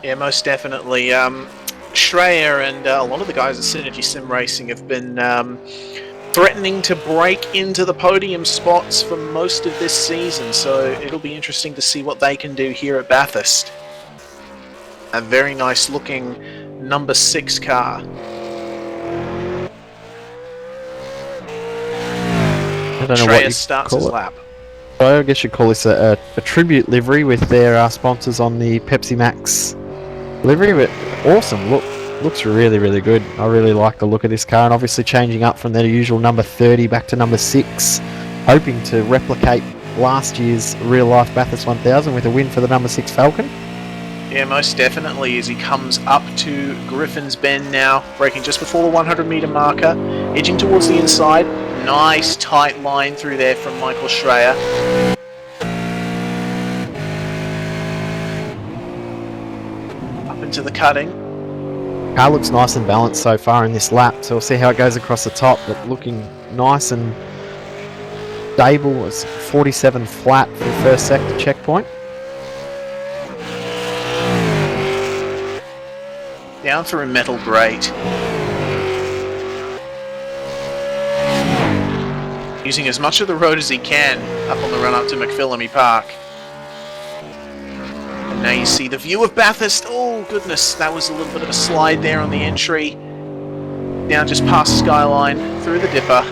Yeah, most definitely. Schreier and a lot of the guys at Synergy Sim Racing have been threatening to break into the podium spots for most of this season, so it'll be interesting to see what they can do here at Bathurst. A very nice looking number 6 car. I don't know Schreier what you starts call his it. lap. So I guess you'd call this a tribute livery with their sponsors on the Pepsi Max livery, but awesome. Looks really, really good. I really like the look of this car, and obviously changing up from their usual number 30 back to number 6, hoping to replicate last year's real life Bathurst 1000 with a win for the number 6 Falcon. Yeah, most definitely, as he comes up to Griffin's Bend now, braking just before the 100 metre marker, edging towards the inside. Nice tight line through there from Michael Schreier. Up into the cutting. Car looks nice and balanced so far in this lap, so we'll see how it goes across the top, but looking nice and stable. It's 47 flat for the first sector checkpoint. Down through a metal grate. Using as much of the road as he can up on the run up to McPhillamy Park. And now you see the view of Bathurst. Oh goodness, that was a little bit of a slide there on the entry. Down just past Skyline, through the dipper.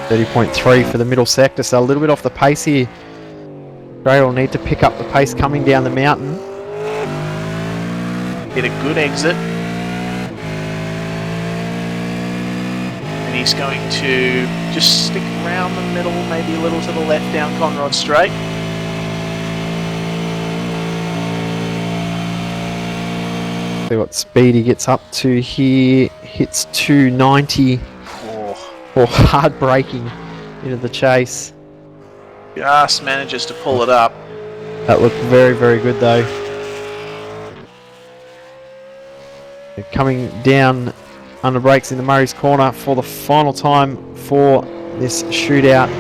30.3 for the middle sector, so a little bit off the pace here. Gray will need to pick up the pace coming down the mountain. Hit a good exit. And he's going to just stick around the middle, maybe a little to the left down Conrod Straight. See what speed he gets up to here. Hits 290 for hard braking into the chase. Just manages to pull it up. That looked very, very good though. They're coming down under brakes in the Murray's corner for the final time for this shootout.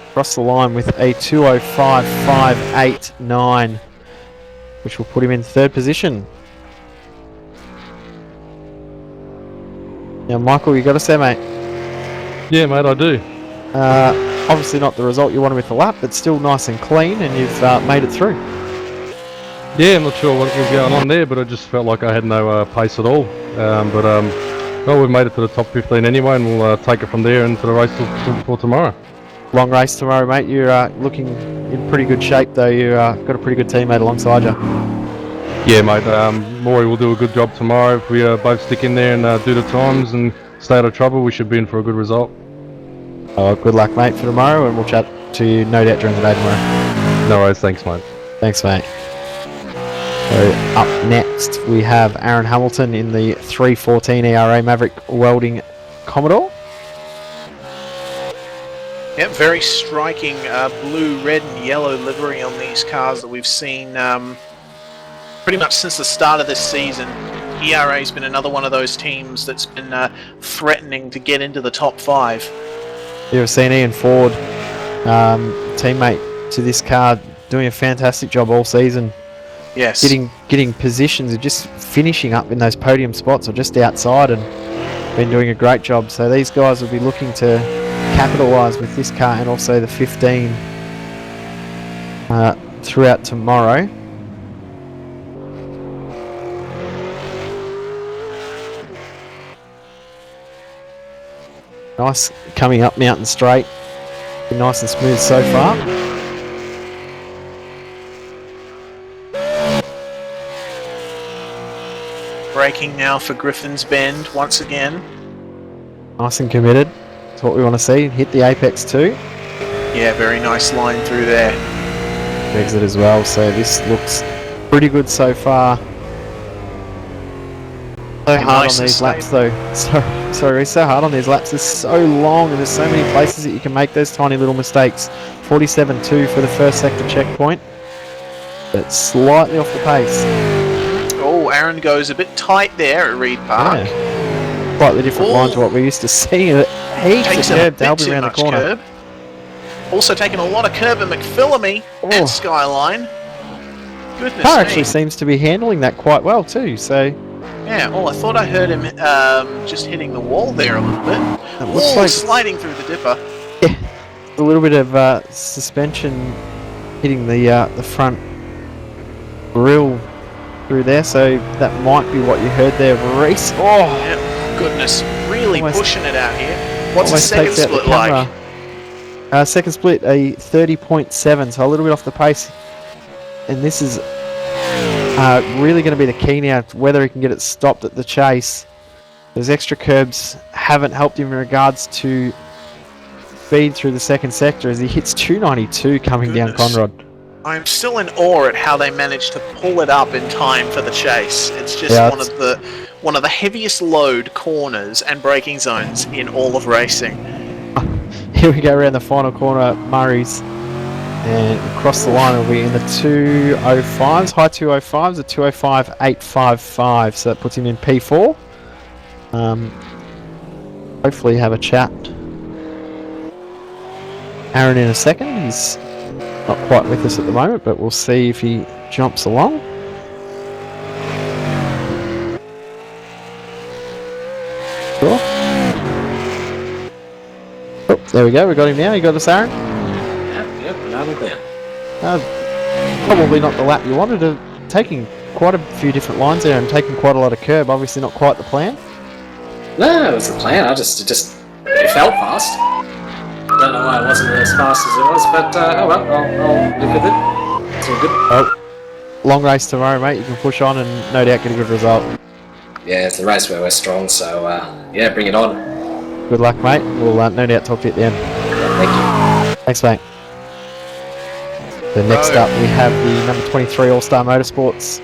Across the line with a 2:05.589, which will put him in third position. Now, Michael, you got to say, mate. Yeah, mate, I do. Obviously not the result you wanted with the lap, but still nice and clean, and you've made it through. Yeah, I'm not sure what was going on there, but I just felt like I had no pace at all. Well, we've made it to the top 15 anyway, and we'll take it from there into the race for tomorrow. Long race tomorrow, mate. You're looking in pretty good shape, though. You've got a pretty good teammate alongside you. Yeah, mate. Maury will do a good job tomorrow. If we both stick in there and do the times and stay out of trouble, we should be in for a good result. Good luck, mate, for tomorrow, and we'll chat to you no doubt during the day tomorrow. No worries. Thanks, mate. Thanks, mate. So up next, we have Aaron Hamilton in the 314 ERA Maverick Welding Commodore. Yeah, very striking blue, red and yellow livery on these cars that we've seen pretty much since the start of this season. ERA's been another one of those teams that's been threatening to get into the top 5. You've seen Ian Ford, teammate to this car, doing a fantastic job all season. Yes. Getting positions and just finishing up in those podium spots or just outside, and been doing a great job. So these guys will be looking to capitalise with this car and also the 15 throughout tomorrow. Nice coming up Mountain Straight. Been nice and smooth so far. Braking now for Griffin's Bend once again. Nice and committed. That's what we want to see. Hit the apex too. Yeah, very nice line through there. Exit as well, so this looks pretty good so far. So hard on these laps though. Sorry, so hard on these laps. It's so long and there's so many places that you can make those tiny little mistakes. 47.2 for the first sector checkpoint, but slightly off the pace. Oh, Aaron goes a bit tight there at Reed Park. Yeah. Slightly different line to what we used to see. Heaps of curb to help him around the corner. Curb. Also taking a lot of curb at McPhillamy and Skyline. Goodness Car me. actually seems to be handling that quite well too, so... Yeah, oh, I thought I heard him just hitting the wall there a little bit. It looks like sliding through the dipper. Yeah, a little bit of suspension hitting the front grille through there, so that might be what you heard there, Reese. Oh, yeah, goodness, really pushing it out here. What's the second split like? Second split, a 30.7, so a little bit off the pace. And this is really going to be the key now, whether he can get it stopped at the chase. Those extra curbs haven't helped him in regards to speed through the second sector as he hits 292 coming down Conrad. I'm still in awe at how they managed to pull it up in time for the chase. It's just one of the heaviest load corners and braking zones in all of racing. Here we go around the final corner, Murray's. And across the line will be in the 205s, high 205s, a 205.855. So that puts him in P4. Hopefully have a chat. Aaron in a second. He's not quite with us at the moment, but we'll see if he jumps along. Sure. Oh, there we go. We got him now. You got us, Aaron? Yep, loud and clear. Probably not the lap you wanted. Taking quite a few different lines there and taking quite a lot of curb. Obviously not quite the plan. No, it was the plan. It felt fast. Don't know why it wasn't as fast as it was, but oh well, I'll live with it. It's all good. Oh, long race tomorrow, mate. You can push on and no doubt get a good result. Yeah, it's the race where we're strong, so yeah, bring it on. Good luck, mate. We'll no doubt talk to you at the end. Yeah, thank you. Thanks, mate. So next up we have the number 23 All-Star Motorsports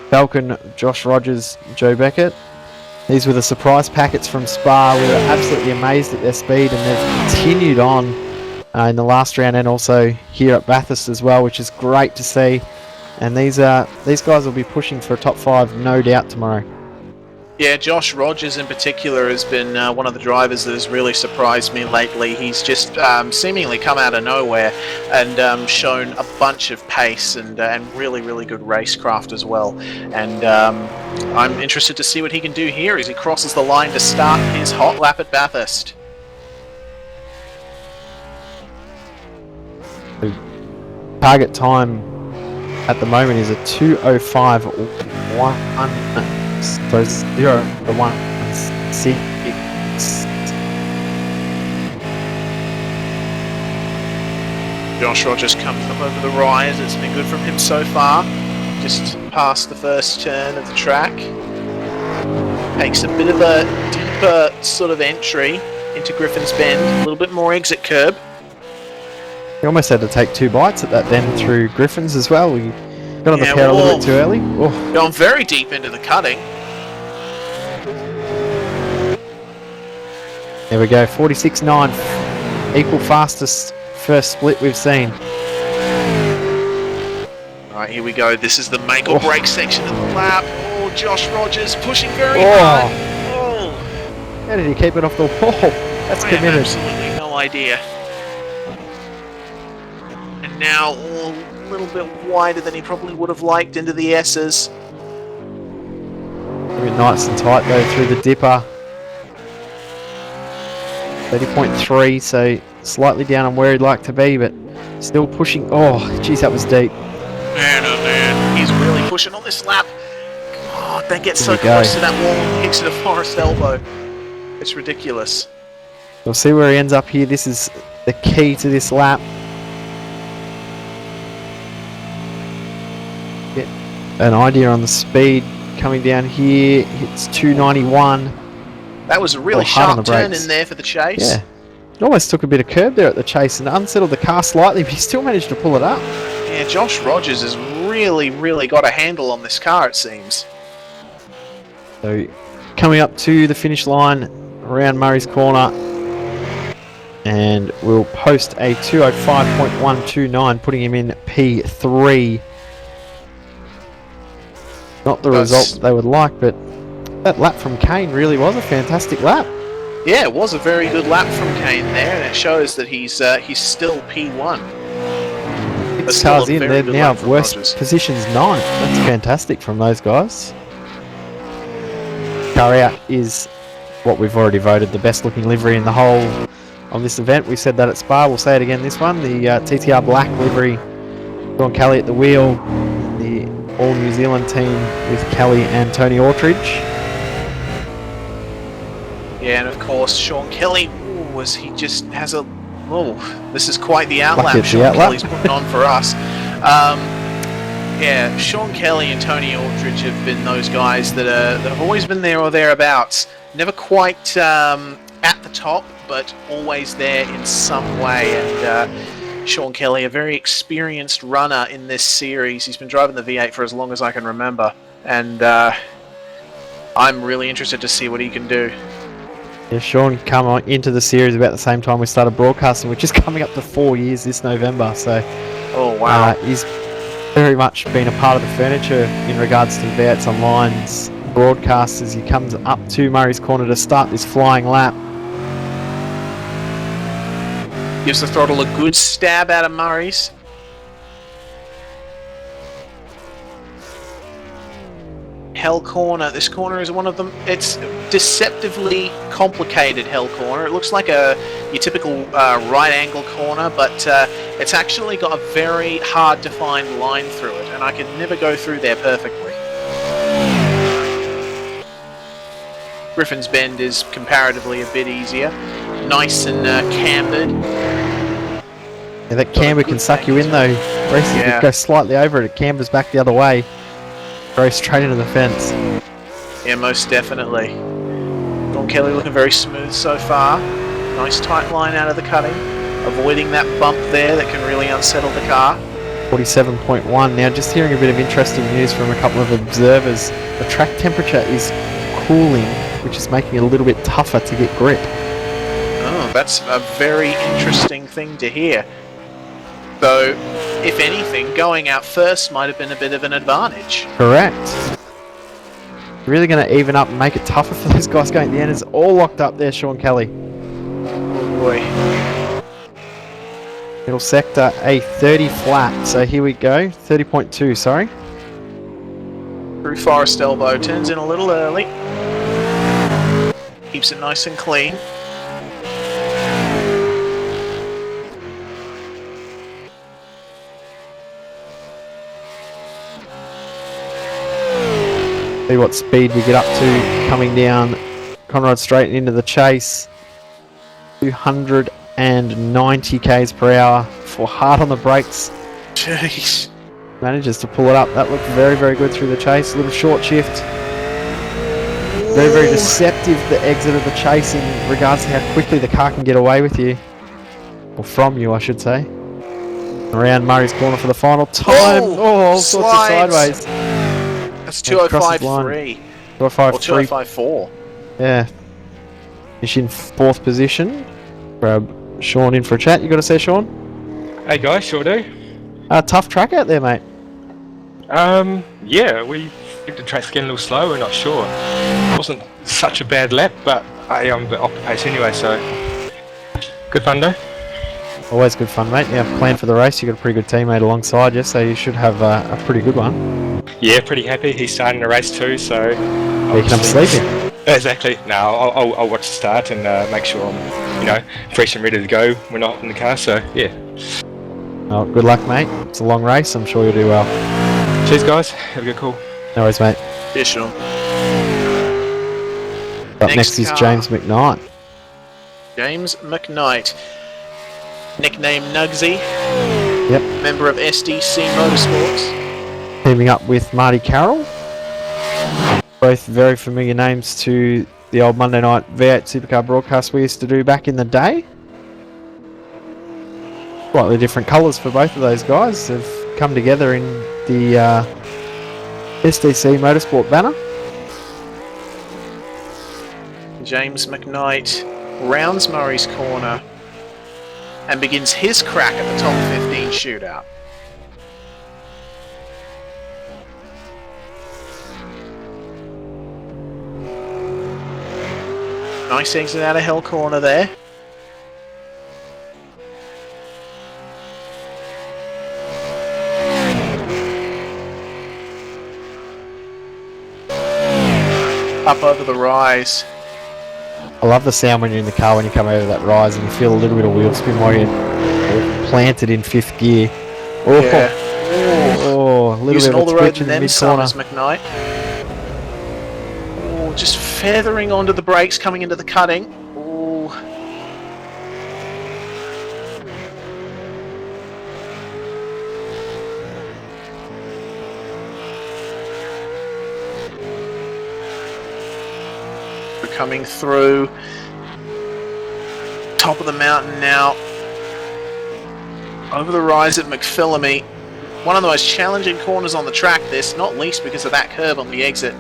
Falcon, Josh Rogers, Joe Beckett. These were the surprise packets from Spa. We were absolutely amazed at their speed and they've continued on in the last round, and also here at Bathurst as well, which is great to see. And these guys will be pushing for a top 5, no doubt, tomorrow. Yeah, Josh Rogers in particular has been one of the drivers that has really surprised me lately. He's just seemingly come out of nowhere and shown a bunch of pace and really, really good racecraft as well. And I'm interested to see what he can do here as he crosses the line to start his hot lap at Bathurst. Target time at the moment is a 2:05.1. So 0:1.6. Josh Rogers comes up over the rise. It's been good from him so far. Just past the first turn of the track. Takes a bit of a deeper sort of entry into Griffin's Bend. A little bit more exit curb. He almost had to take 2 bites at that bend through Griffin's as well. We got on the power a little bit too early. Oh. Gone very deep into the cutting. There we go, 46.9, equal fastest first split we've seen. Alright, here we go. This is the make or break section of the lap. Oh, Josh Rogers pushing very hard. Oh. How did he keep it off the wall? That's I have committed. absolutely no idea. And now a little bit wider than he probably would have liked into the S's. A bit nice and tight though through the dipper. 30.3, so slightly down on where he'd like to be, but still pushing. Oh, geez, that was deep. Man, oh man, he's really pushing on this lap. Oh, they get so close to that wall and kicks it a Forest elbow. It's ridiculous. We'll see where he ends up here. This is the key to this lap. Get an idea on the speed coming down here. Hits 291. That was a really sharp turn in there for the chase. Yeah. It almost took a bit of curb there at the chase and unsettled the car slightly, but he still managed to pull it up. Yeah, Josh Rogers has really, really got a handle on this car, it seems. So, coming up to the finish line around Murray's Corner, and we'll post a 2:05.129, putting him in P3. Not the result they would like, but that lap from Kane really was a fantastic lap. Yeah, it was a very good lap from Kane there, and it shows that he's still P1. 6 cars in, they're now worst positions 9. That's fantastic from those guys. Car out is what we've already voted the best looking livery in the whole of this event. We said that at Spa, we'll say it again this one. The TTR black livery, Sean Kelly at the wheel, the all New Zealand team with Kelly and Tony Autridge. Yeah, and of course, Sean Kelly, he just has a... Oh, this is quite the outlap Sean Kelly's putting on for us. Yeah, Sean Kelly and Tony Aldridge have been those guys that have always been there or thereabouts. Never quite at the top, but always there in some way. And Sean Kelly, a very experienced runner in this series. He's been driving the V8 for as long as I can remember. And I'm really interested to see what he can do. Yeah, Sean came on into the series about the same time we started broadcasting, which is coming up to 4 years this November. So, oh wow, he's very much been a part of the furniture in regards to V8s Online's broadcast as he comes up to Murray's Corner to start this flying lap. Gives the throttle a good stab out of Murray's. Hell corner. This corner is one of them. It's deceptively complicated hell corner. It looks like your typical right angle corner, but it's actually got a very hard to find line through it, and I could never go through there perfectly. Griffin's Bend is comparatively a bit easier. Nice and cambered. Yeah, that camber can suck you in though. Races if you go slightly over it, it cambers back the other way. Goes straight into the fence. Yeah, most definitely. Sean Kelly looking very smooth so far. Nice tight line out of the cutting. Avoiding that bump there that can really unsettle the car. 47.1. Now just hearing a bit of interesting news from a couple of observers. The track temperature is cooling, which is making it a little bit tougher to get grip. Oh, That's a very interesting thing to hear. Though, if anything, going out first might have been a bit of an advantage. Correct. Really going to even up and make it tougher for those guys going at the end. It's all locked up there, Sean Kelly. Oh boy. Middle sector, a 30 flat. So here we go. 30.2, sorry. Through Forest Elbow, turns in a little early. Keeps it nice and clean. See what speed we get up to coming down Conrad Straight and into the chase. 290 k's per hour for hard on the brakes. Jeez. Manages to pull it up. That looked very, very good through the chase. A little short shift. Very, very deceptive, the exit of the chase in regards to how quickly the car can get away with you. Or from you, I should say. Around Murray's corner for the final time. Oh, all sorts of sideways. That's 205.3. 205.3. Or 205.4. Yeah. Finish in 4th position. Grab Sean in for a chat. You got to say, Sean? Hey guys, sure do. Tough track out there, mate. Yeah, we think the track's getting a little slow. We're not sure. It wasn't such a bad lap, but I am a bit off the pace anyway. So good fun though. Always good fun, mate. Yeah, planned for the race. You got a pretty good teammate alongside you, so you should have a pretty good one. Yeah, pretty happy. He's starting the race too, so you can have a sleep in. Exactly. No, I'll watch the start and make sure I'm, fresh and ready to go when I'm in the car. So yeah. Oh, good luck, mate. It's a long race. I'm sure you'll do well. Cheers, guys. Have a good call. No worries, mate. Yeah, Sean. Up next is James McKnight. James McKnight. Nickname Nugsy. Yep. Member of SDC Motorsports. Teaming up with Marty Carroll. Both very familiar names to the old Monday night V8 Supercar broadcast we used to do back in the day. Slightly different colours for both of those guys. They've come together in the SDC Motorsport banner. James McKnight rounds Murray's corner and begins his crack at the top 15 shootout. Nice exit out of Hell corner there. Up over the rise. I love the sound when you're in the car when you come over that rise and you feel a little bit of wheel spin while you're planted in 5th gear. Oh, yeah. Oh, a little Using bit all of a the road twitch in and the then mid-corner. some as McKnight. Oh, just feathering onto the brakes coming into the cutting. Oh. We're coming through top of the mountain now. Over the rise at McPhillamy. One of the most challenging corners on the track, this, not least because of that curve on the exit.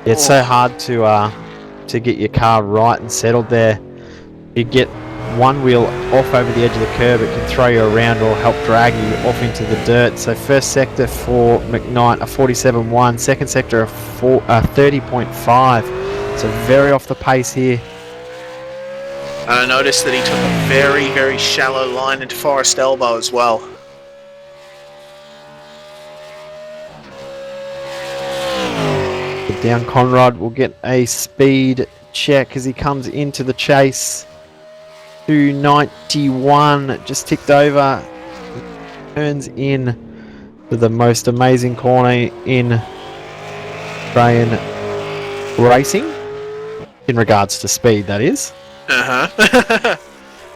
It's so hard to get your car right and settled there. You get one wheel off over the edge of the curb, it can throw you around or help drag you off into the dirt. So first sector for McKnight, a 47.1. Second sector, a 30.5. So very off the pace here. And I noticed that he took a very, very shallow line into Forest Elbow as well. Down Conrad will get a speed check as he comes into the chase. 291, just ticked over. Turns in to the most amazing corner in Australian racing. In regards to speed, that is. Uh-huh.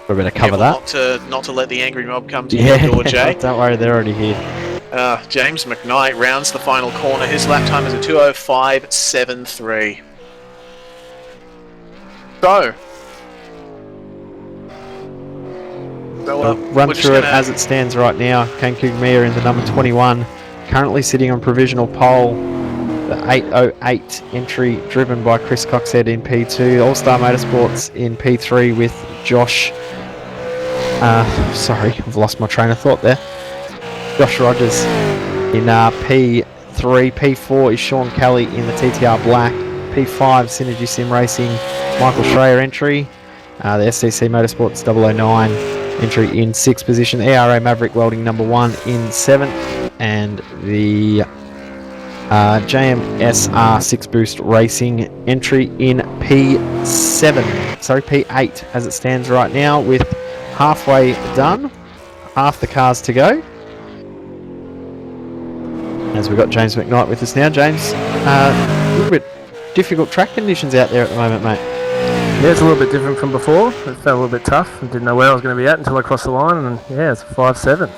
We better cover that. Not to let the angry mob come to your door, Jay. Don't worry, they're already here. James McKnight rounds the final corner. His lap time is a 2:05.73. So, run through it as it stands right now. Kane Kugmiya in the number 21, currently sitting on provisional pole. the 808 entry driven by Chris Coxhead in P2. All-Star Motorsports in P3 with Josh. Sorry, I've lost my train of thought there. Josh Rogers in P3. P4 is Sean Kelly in the TTR Black. P5 Synergy Sim Racing, Michael Schreier entry. The SCC Motorsports 009 entry in 6th position. ERA Maverick Welding number 1 in 7th. And the JMSR 6 Boost Racing entry in P8 as it stands right now, with halfway done, half the cars to go. As we've got James McKnight with us now. James, a little bit difficult track conditions out there at the moment, mate. Yeah, it's a little bit different from before. It felt a little bit tough. I didn't know where I was going to be at until I crossed the line, and yeah, it's 5-7.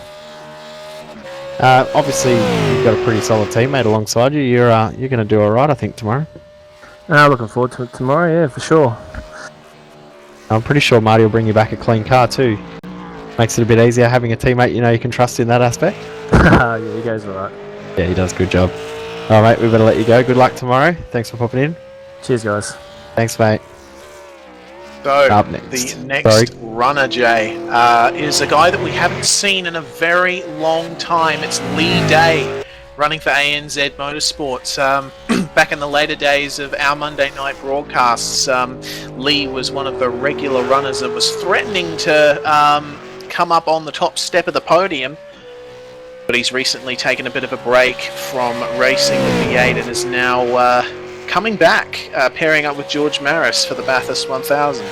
Obviously, you've got a pretty solid teammate alongside you. You're going to do all right, I think, tomorrow. Looking forward to it tomorrow, yeah, for sure. I'm pretty sure Marty will bring you back a clean car too. Makes it a bit easier having a teammate you know you can trust in that aspect. Yeah, he goes all right. Yeah, he does. Good job. All right, we better let you go. Good luck tomorrow. Thanks for popping in. Cheers, guys. Thanks, mate. So, Up next. the next runner, Jay, is a guy that we haven't seen in a very long time. It's Lee Day, running for ANZ Motorsports. Back in the later days of our Monday night broadcasts, Lee was one of the regular runners that was threatening to come up on the top step of the podium. But he's recently taken a bit of a break from racing the V8 and is now coming back, pairing up with George Maris for the Bathurst 1000.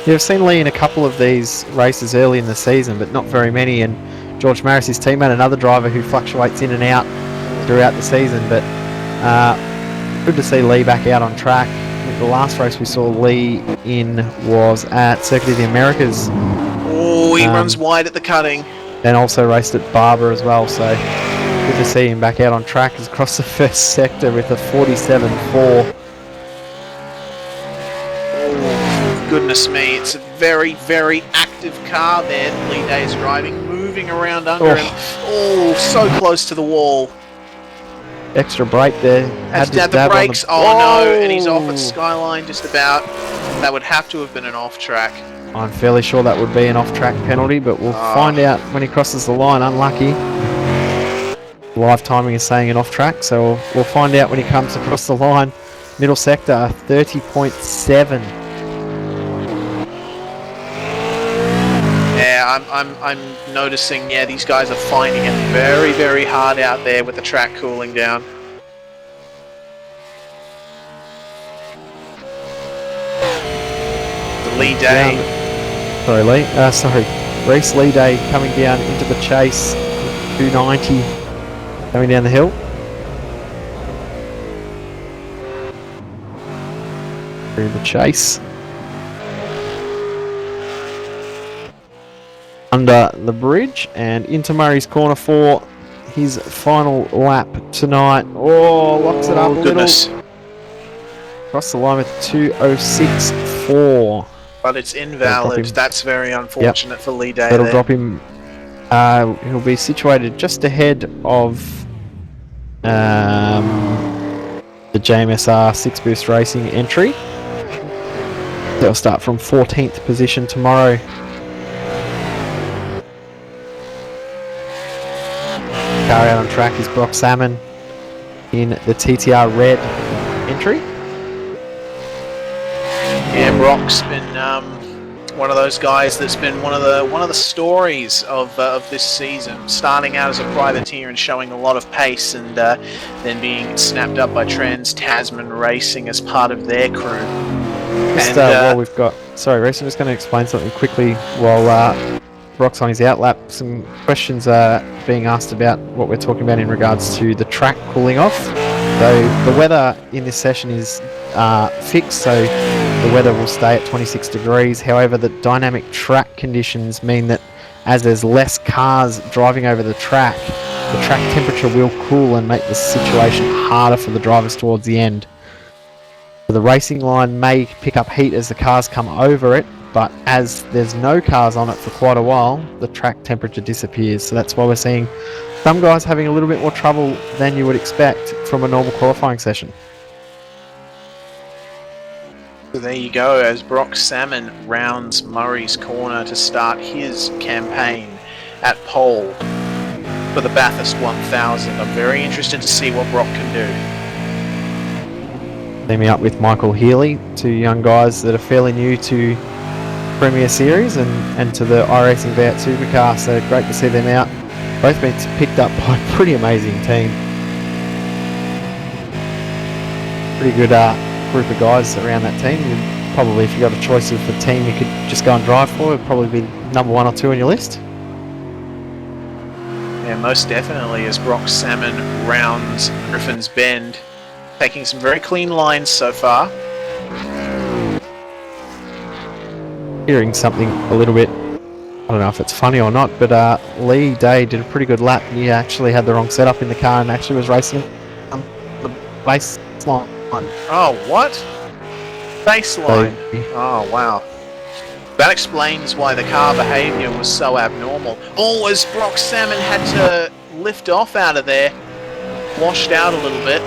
Yeah, I've seen Lee in a couple of these races early in the season, but not very many. And George Maris, his teammate, another driver who fluctuates in and out throughout the season. But good to see Lee back out on track. I think the last race we saw Lee in was at Circuit of the Americas. Oh, he runs wide at the cutting. And also raced at Barber as well, so good to see him back out on track. He's across the first sector with a 47.4. Oh, goodness me, it's a very, very active car there that Lee Day is driving, moving around under him. Oh, so close to the wall. Extra brake there. Had the brakes. Oh no, and he's off at Skyline just about. That would have to have been an off track. I'm fairly sure that would be an off-track penalty, but we'll find out when he crosses the line. Unlucky. Live timing is saying an off-track, so we'll find out when he comes across the line. Middle sector, 30.7. Yeah, I'm noticing. Yeah, these guys are finding it very, very hard out there with the track cooling down. The Lee Day. Reece Lee Day coming down into the chase. 290 coming down the hill. Through the chase. Under the bridge and into Murray's corner for his final lap tonight. Oh, locks it up a little. Across the line with 2:06.4. But it's invalid. That's very unfortunate for Lee Day. That'll drop him. He'll be situated just ahead of the JMSR 6 Boost Racing entry. They'll start from 14th position tomorrow. Car out on track is Brock Salmon in the TTR Red entry. Yeah, Brock's been one of those guys that's been one of the stories of this season. Starting out as a privateer and showing a lot of pace, and then being snapped up by Trans Tasman Racing as part of their crew. Just while we've got, sorry, Reece, I'm just going to explain something quickly while Brock's on his outlap. Some questions are being asked about what we're talking about in regards to the track cooling off. So the weather in this session is fixed, so the weather will stay at 26 degrees. However, the dynamic track conditions mean that as there's less cars driving over the track temperature will cool and make the situation harder for the drivers towards the end. So the racing line may pick up heat as the cars come over it, but as there's no cars on it for quite a while, the track temperature disappears. So that's why we're seeing some guys having a little bit more trouble than you would expect from a normal qualifying session. So there you go, as Brock Salmon rounds Murray's corner to start his campaign at pole for the Bathurst 1000. I'm very interested to see what Brock can do. Teaming up with Michael Healy, two young guys that are fairly new to Premier Series and to the iRacing V8 Supercar, so great to see them out. Both been picked up by a pretty amazing team. Pretty good group of guys around that team. And probably if you got a choice of a team you could just go and drive for, it'd probably be number 1 or 2 on your list. Yeah, most definitely, as Brock Salmon rounds Griffin's Bend, taking some very clean lines so far. Hearing something a little bit, I don't know if it's funny or not, but Lee Day did a pretty good lap. He actually had the wrong setup in the car and actually was racing on the baseline. Oh, what? Baseline. Oh, wow. That explains why the car behaviour was so abnormal. Oh, as Brock Salmon had to lift off out of there, washed out a little bit.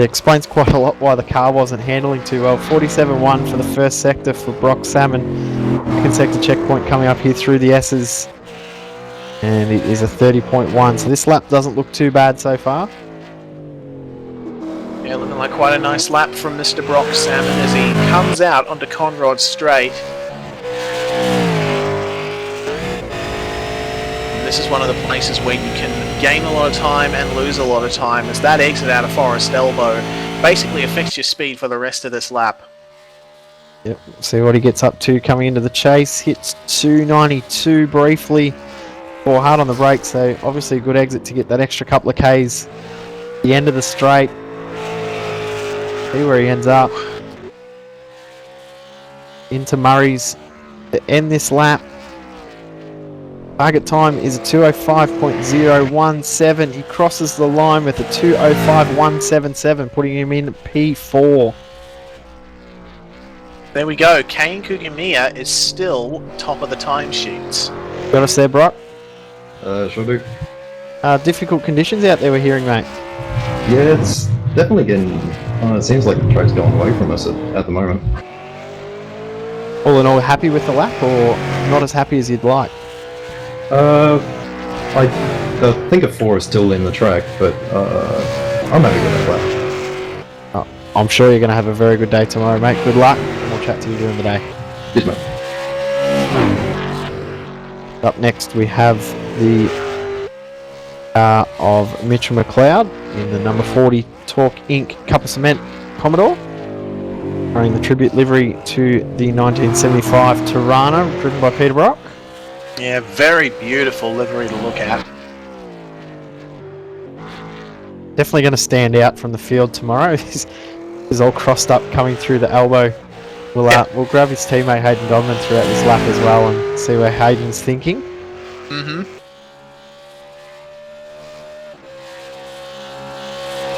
It explains quite a lot why the car wasn't handling too well. 47.1 for the first sector for Brock Salmon. Second sector checkpoint coming up here through the S's. And it is a 30.1, so this lap doesn't look too bad so far. Yeah, looking like quite a nice lap from Mr. Brock Salmon as he comes out onto Conrod Straight. And this is one of the places where you can gain a lot of time and lose a lot of time, as that exit out of Forest Elbow basically affects your speed for the rest of this lap. Yep, see what he gets up to coming into the chase. Hits 292 briefly. Or hard on the brakes, so obviously a good exit to get that extra couple of Ks. The end of the straight. See where he ends up. Into Murray's to end this lap. Target time is a 2:05.017. He crosses the line with a 2:05.177, putting him in P4. There we go. Kane Kugimiya is still top of the timesheets. Got us there, Brock? Sure do. Difficult conditions out there, we're hearing, mate. Yeah, it's definitely getting... it seems like the track's going away from us at the moment. All in all, happy with the lap, or not as happy as you'd like? I think a 4 is still in the track, but I'm happy with that lap. Oh, I'm sure you're going to have a very good day tomorrow, mate. Good luck, and we'll chat to you during the day. Cheers, mate. Up next, we have the car of Mitchell McLeod in the number 40 Torque Inc. Cup of Cement Commodore, running the tribute livery to the 1975 Tirana, driven by Peter Brock. Yeah, very beautiful livery to look at. Definitely going to stand out from the field tomorrow. He's all crossed up coming through the elbow. We'll grab his teammate Hayden Dodman throughout this lap as well and see where Hayden's thinking.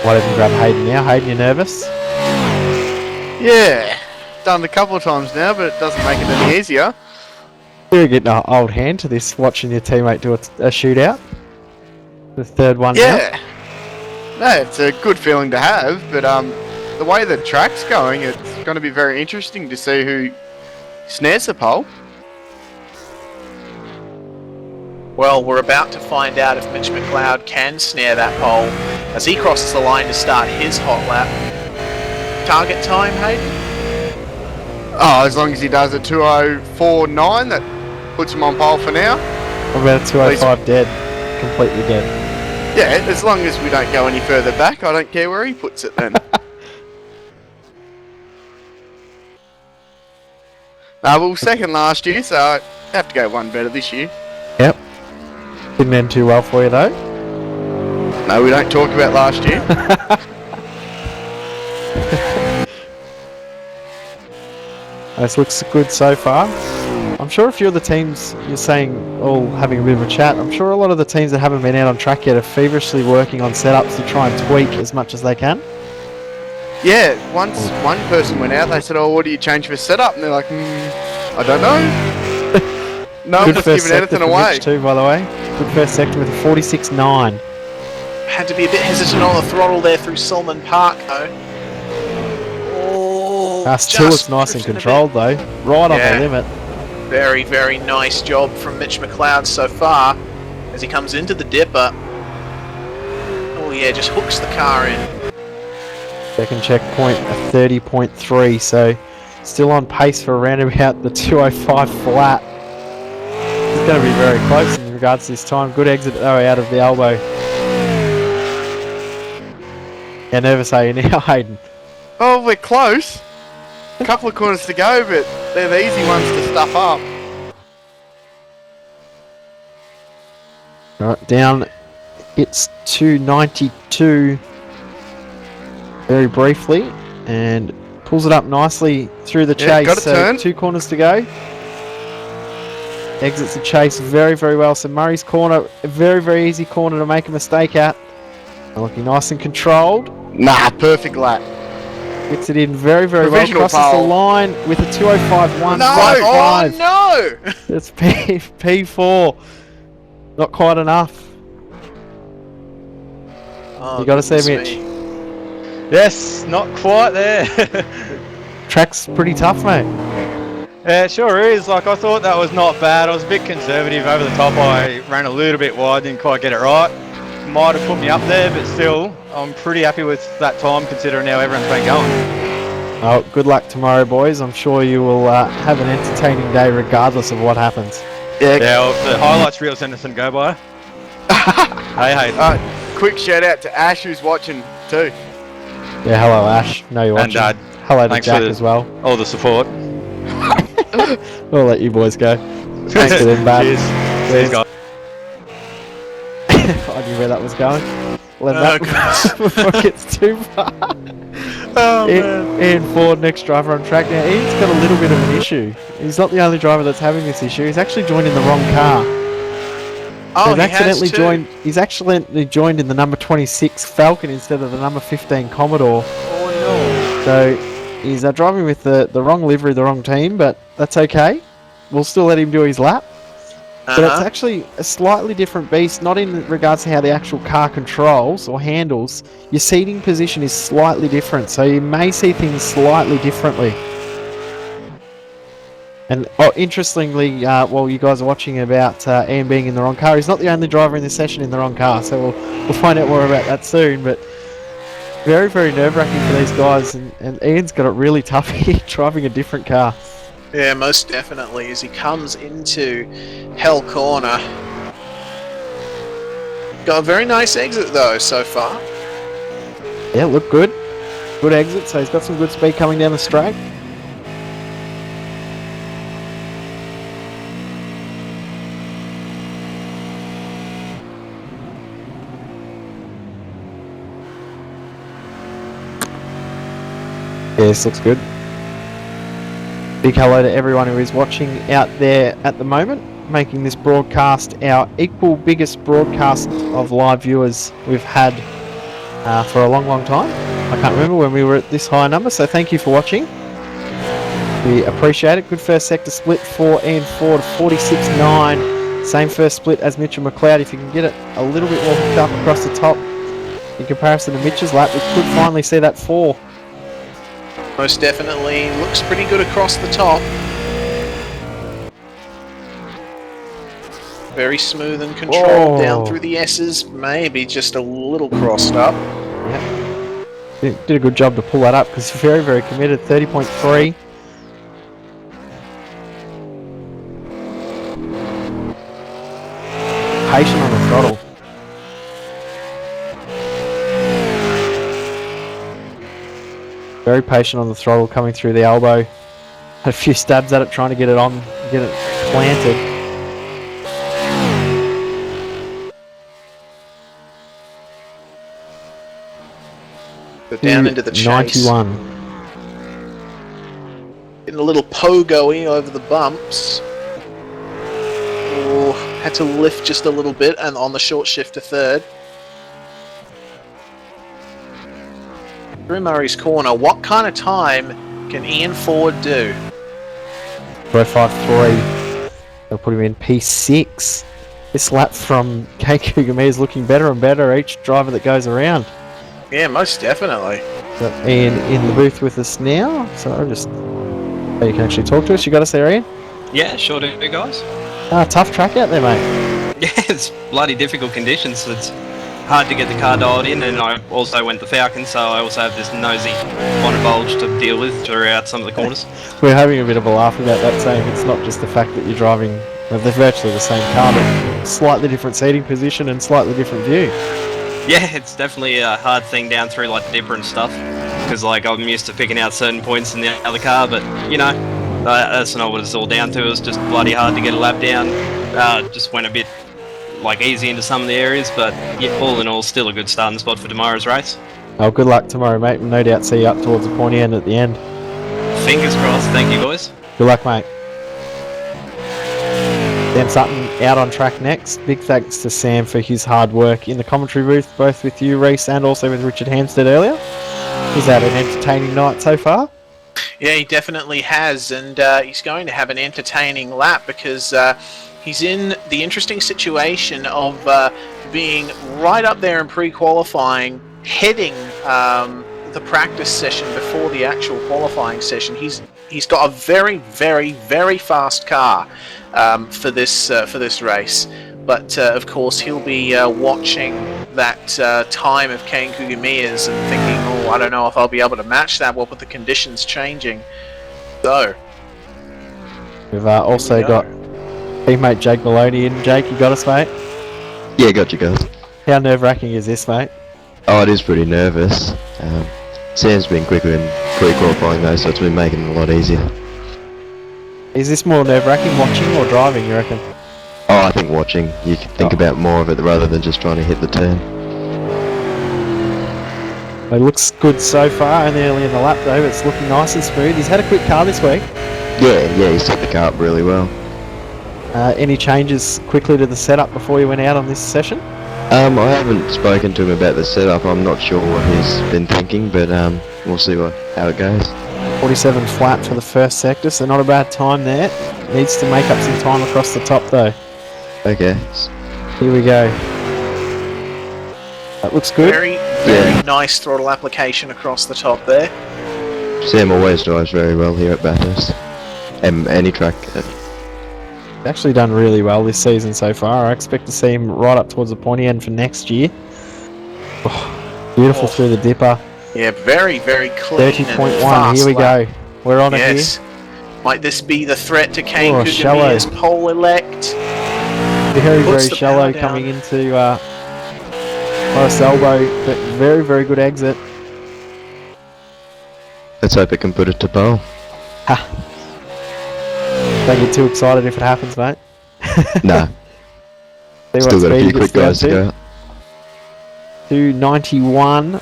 Why don't you grab Hayden now? Hayden, you nervous? Yeah, done it a couple of times now, but it doesn't make it any easier. You're getting an old hand to this, watching your teammate do a shootout. The third one Yeah. No, it's a good feeling to have, but the way the track's going, it's going to be very interesting to see who snares the pole. Well, we're about to find out if Mitch McLeod can snare that pole as he crosses the line to start his hot lap. Target time, Hayden? Oh, as long as he does a 2:04.9, that puts him on pole for now. What about a 2:05 dead? Completely dead. Yeah, as long as we don't go any further back, I don't care where he puts it then. We were second last year, so I have to go one better this year. Yep. Didn't end too well for you though. No, we don't talk about last year. This looks good so far. I'm sure a few of the teams, you're saying, all having a bit of a chat, I'm sure a lot of the teams that haven't been out on track yet are feverishly working on setups to try and tweak as much as they can. Yeah, once one person went out, they said, "Oh, what do you change for setup?" And they're like, "I don't know." No one Good was first giving sector anything for away. Mitch too, by the way. Good first sector with a 46.9. Had to be a bit hesitant on the throttle there through Solomon Park, though. Oh, Still it's nice and controlled though. Right on the limit. Very, very nice job from Mitch McLeod so far as he comes into the dipper. Oh yeah, just hooks the car in. Second checkpoint, a 30.3, so still on pace for around about the 205 flat. It's going to be very close in regards to this time. Good exit though out of the elbow. How nervous are you now, Hayden? Oh, we're close. A couple of corners to go, but they're the easy ones to stuff up. Right, down. It's 292 very briefly and pulls it up nicely through the chase. Got a turn. 2 corners to go. Exits the chase very, very well. So Murray's corner, a very, very easy corner to make a mistake at. Looking nice and controlled. Nah, perfect lap. Gets it in very, very well. Provisional Crosses pole. the line with a 205.155. No! Oh no! It's P4. Not quite enough. Oh, You got to say, goodness Mitch. me. Yes, not quite there. Track's pretty tough, mate. Yeah, it sure is. Like, I thought that was not bad. I was a bit conservative over the top. I ran a little bit wide, didn't quite get it right. Might have put me up there, but still, I'm pretty happy with that time considering how everyone's been going. Oh, good luck tomorrow, boys. I'm sure you will have an entertaining day regardless of what happens. Yeah, well, the highlights reel Sanderson go by. Hey. Quick shout out to Ash who's watching too. Yeah, hello, Ash. No, you're watching. And hello to thanks Jack for as well. all the support. We'll let you boys go. Thanks for them, bad. Cheers, guys. I knew where that was going. Let that before it gets too far. Ian Ford, next driver on track. Now, Ian's got a little bit of an issue. He's not the only driver that's having this issue. He's actually joined in the wrong car. Oh, He's accidentally joined in the number 26 Falcon instead of the number 15 Commodore. Oh no. So he's driving with the wrong livery, the wrong team, but that's okay. We'll still let him do his lap. But it's actually a slightly different beast, not in regards to how the actual car controls or handles. Your seating position is slightly different, so you may see things slightly differently. And interestingly, while you guys are watching about Ian being in the wrong car, he's not the only driver in this session in the wrong car, so we'll find out more about that soon. But very, very nerve-wracking for these guys, and Ian's got it really tough here driving a different car. Yeah, most definitely, as he comes into Hell Corner. Got a very nice exit though so far. Yeah, look good. Good exit, so he's got some good speed coming down the straight. Yeah, this looks good. Big hello to everyone who is watching out there at the moment, making this broadcast our equal biggest broadcast of live viewers we've had for a long, long time. I can't remember when we were at this high number, so thank you for watching. We appreciate it. Good first sector split for Ian Ford, 46.9. Same first split as Mitchell McLeod. If you can get it a little bit more hooked up across the top in comparison to Mitch's lap, we could finally see that 4. Most definitely looks pretty good across the top. Very smooth and controlled down through the S's, maybe just a little crossed up. Yeah. Did a good job to pull that up because he's very, very committed. 30.3. Patient on the throttle. Very patient on the throttle, coming through the elbow. Had a few stabs at it, trying to get it on, get it planted. But down into the chase. 91. Getting a little pogo-y over the bumps. Oh, had to lift just a little bit and on the short shift to third. through Murray's Corner. What kind of time can Ian Ford do? 353. They'll put him in P6. This lap from Kane Kugame is looking better and better each driver that goes around. Yeah, most definitely. Got Ian in the booth with us now, so I'll just... Oh, you can actually talk to us. You got us there, Ian? Yeah, sure do, guys. Tough track out there, mate. Yeah, it's bloody difficult conditions. It's hard to get the car dialed in, and I also went the Falcon, so I also have this nosy bonnet bulge to deal with throughout some of the corners. We're having a bit of a laugh about that, saying it's not just the fact that you're driving, well, they're virtually the same car, but slightly different seating position and slightly different view. Yeah, it's definitely a hard thing down through like the dipper and stuff, because like I'm used to picking out certain points in the other car, but you know, that's not what it's all down to. It was just bloody hard to get a lap down. Just went a bit like easy into some of the areas, but yeah, all in all, still a good starting spot for tomorrow's race. Oh, good luck tomorrow, mate. We'll no doubt see you up towards the pointy end at the end. Fingers crossed. Thank you, boys. Good luck, mate. Sam Sutton out on track next. Big thanks to Sam for his hard work in the commentary booth, both with you, Reese, and also with Richard Hampstead earlier. He's had an entertaining night so far. Yeah, he definitely has, and he's going to have an entertaining lap because he's in the interesting situation of being right up there in pre-qualifying, heading the practice session before the actual qualifying session. He's got a very, very, very fast car for this race, but of course he'll be watching that time of Kane Kugamiya's and thinking, oh, I don't know if I'll be able to match that. What with the conditions changing? So we've also got teammate Jake Maloney in. Jake, you got us, mate? Yeah, got you guys. How nerve-wracking is this, mate? Oh, it is pretty nervous. Sam's been quicker in pre-qualifying though, so it's been making it a lot easier. Is this more nerve-wracking watching or driving, you reckon? Oh, I think watching. You can think about more of it rather than just trying to hit the turn. It looks good so far, only early in the lap though, but it's looking nice and smooth. He's had a quick car this week. Yeah, he set the car up really well. Any changes quickly to the setup before you went out on this session? I haven't spoken to him about the setup. I'm not sure what he's been thinking, but we'll see how it goes. 47 flat for the first sector, so not a bad time there. Needs to make up some time across the top though. Okay. Here we go. That looks good. Very nice throttle application across the top there. Sam always drives very well here at Bathurst. Any track. Actually done really well this season so far. I expect to see him right up towards the pointy end for next year. Oh, beautiful through the dipper. Yeah, very, very clean. 30.1. Here we go. We're on it here. Might this be the threat to Kane shallow. Kugamiya's pole elect? Very, very shallow coming into Forest Elbow, but very, very good exit. Let's hope it can put it to pole. Don't get too excited if it happens, mate. Nah. Still got a few quick guys to go. 291.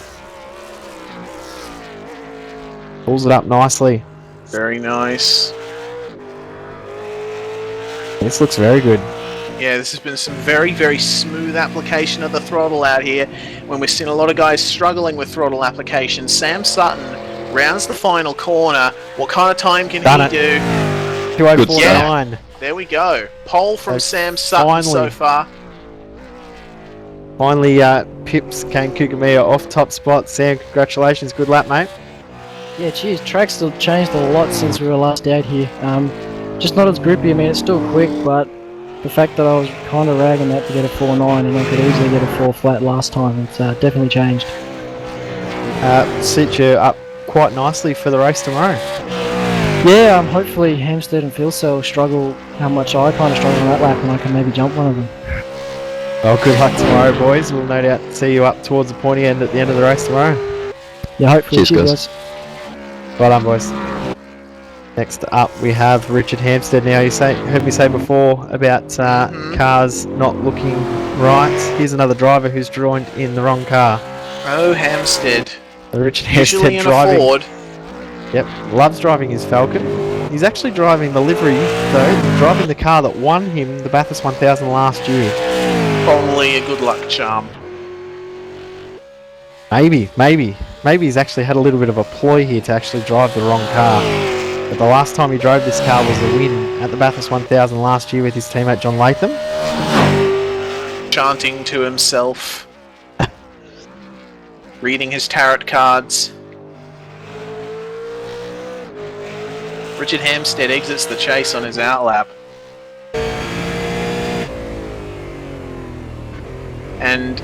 Pulls it up nicely. Very nice. This looks very good. Yeah, this has been some very, very smooth application of the throttle out here when we're seeing a lot of guys struggling with throttle application. Sam Sutton rounds the final corner. What kind of time can he do? 204.9. Yeah, there we go. Pole from Sam Sutton so far. Finally, Pips Kane Kugamiya off top spot. Sam, congratulations. Good lap, mate. Yeah, cheers. Track's still changed a lot since we were last out here. Just not as grippy. I mean, it's still quick, but the fact that I was kind of ragging that to get a 4.9 and I could easily get a 4 flat last time, it's definitely changed. Suits you up quite nicely for the race tomorrow. Yeah, hopefully Hampstead and Philcell struggle how much I kind of struggle on that lap and I can maybe jump one of them. Well, good luck tomorrow, boys. We'll no doubt see you up towards the pointy end at the end of the race tomorrow. Yeah, hopefully. Cheers, guys. Well done, boys. Next up, we have Richard Hampstead. Now, you heard me say before about cars not looking right. Here's another driver who's joined in the wrong car. Oh, Hampstead. Richard Usually Hampstead in driving. a Ford. Yep, loves driving his Falcon. He's actually driving the livery, though, driving the car that won him the Bathurst 1000 last year. Probably a good luck charm. Maybe. maybe he's actually had a little bit of a ploy here to actually drive the wrong car. But the last time he drove this car was the win at the Bathurst 1000 last year with his teammate John Latham. Chanting to himself. Reading his tarot cards. Richard Hampstead exits the chase on his outlap. And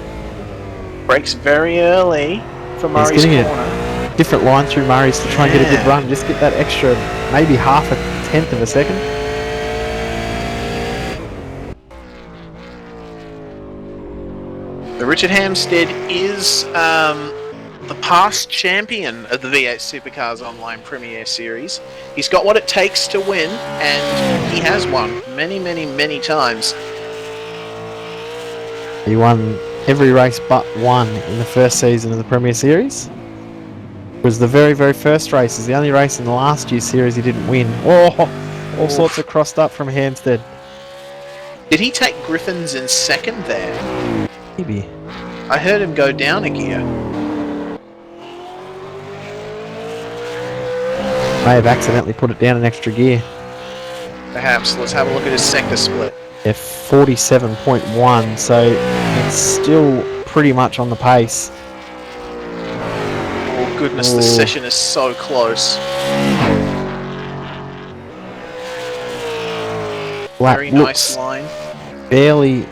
breaks very early for Murray's corner. A different line through Murray's to try and get a good run. Just get that extra, maybe half a tenth of a second. The Richard Hampstead is the past champion of the V8 Supercars Online Premier Series. He's got what it takes to win, and he has won many, many, many times. He won every race but one in the first season of the Premier Series. It was the very, very first race. It's the only race in the last year's series he didn't win. Oh, all sorts of crossed up from Hampstead. Did he take Griffins in second there? Maybe. I heard him go down a gear. May have accidentally put it down an extra gear. Perhaps. Let's have a look at his sector split. Yeah, 47.1, so it's still pretty much on the pace. Oh goodness, the session is so close. Very nice line. Barely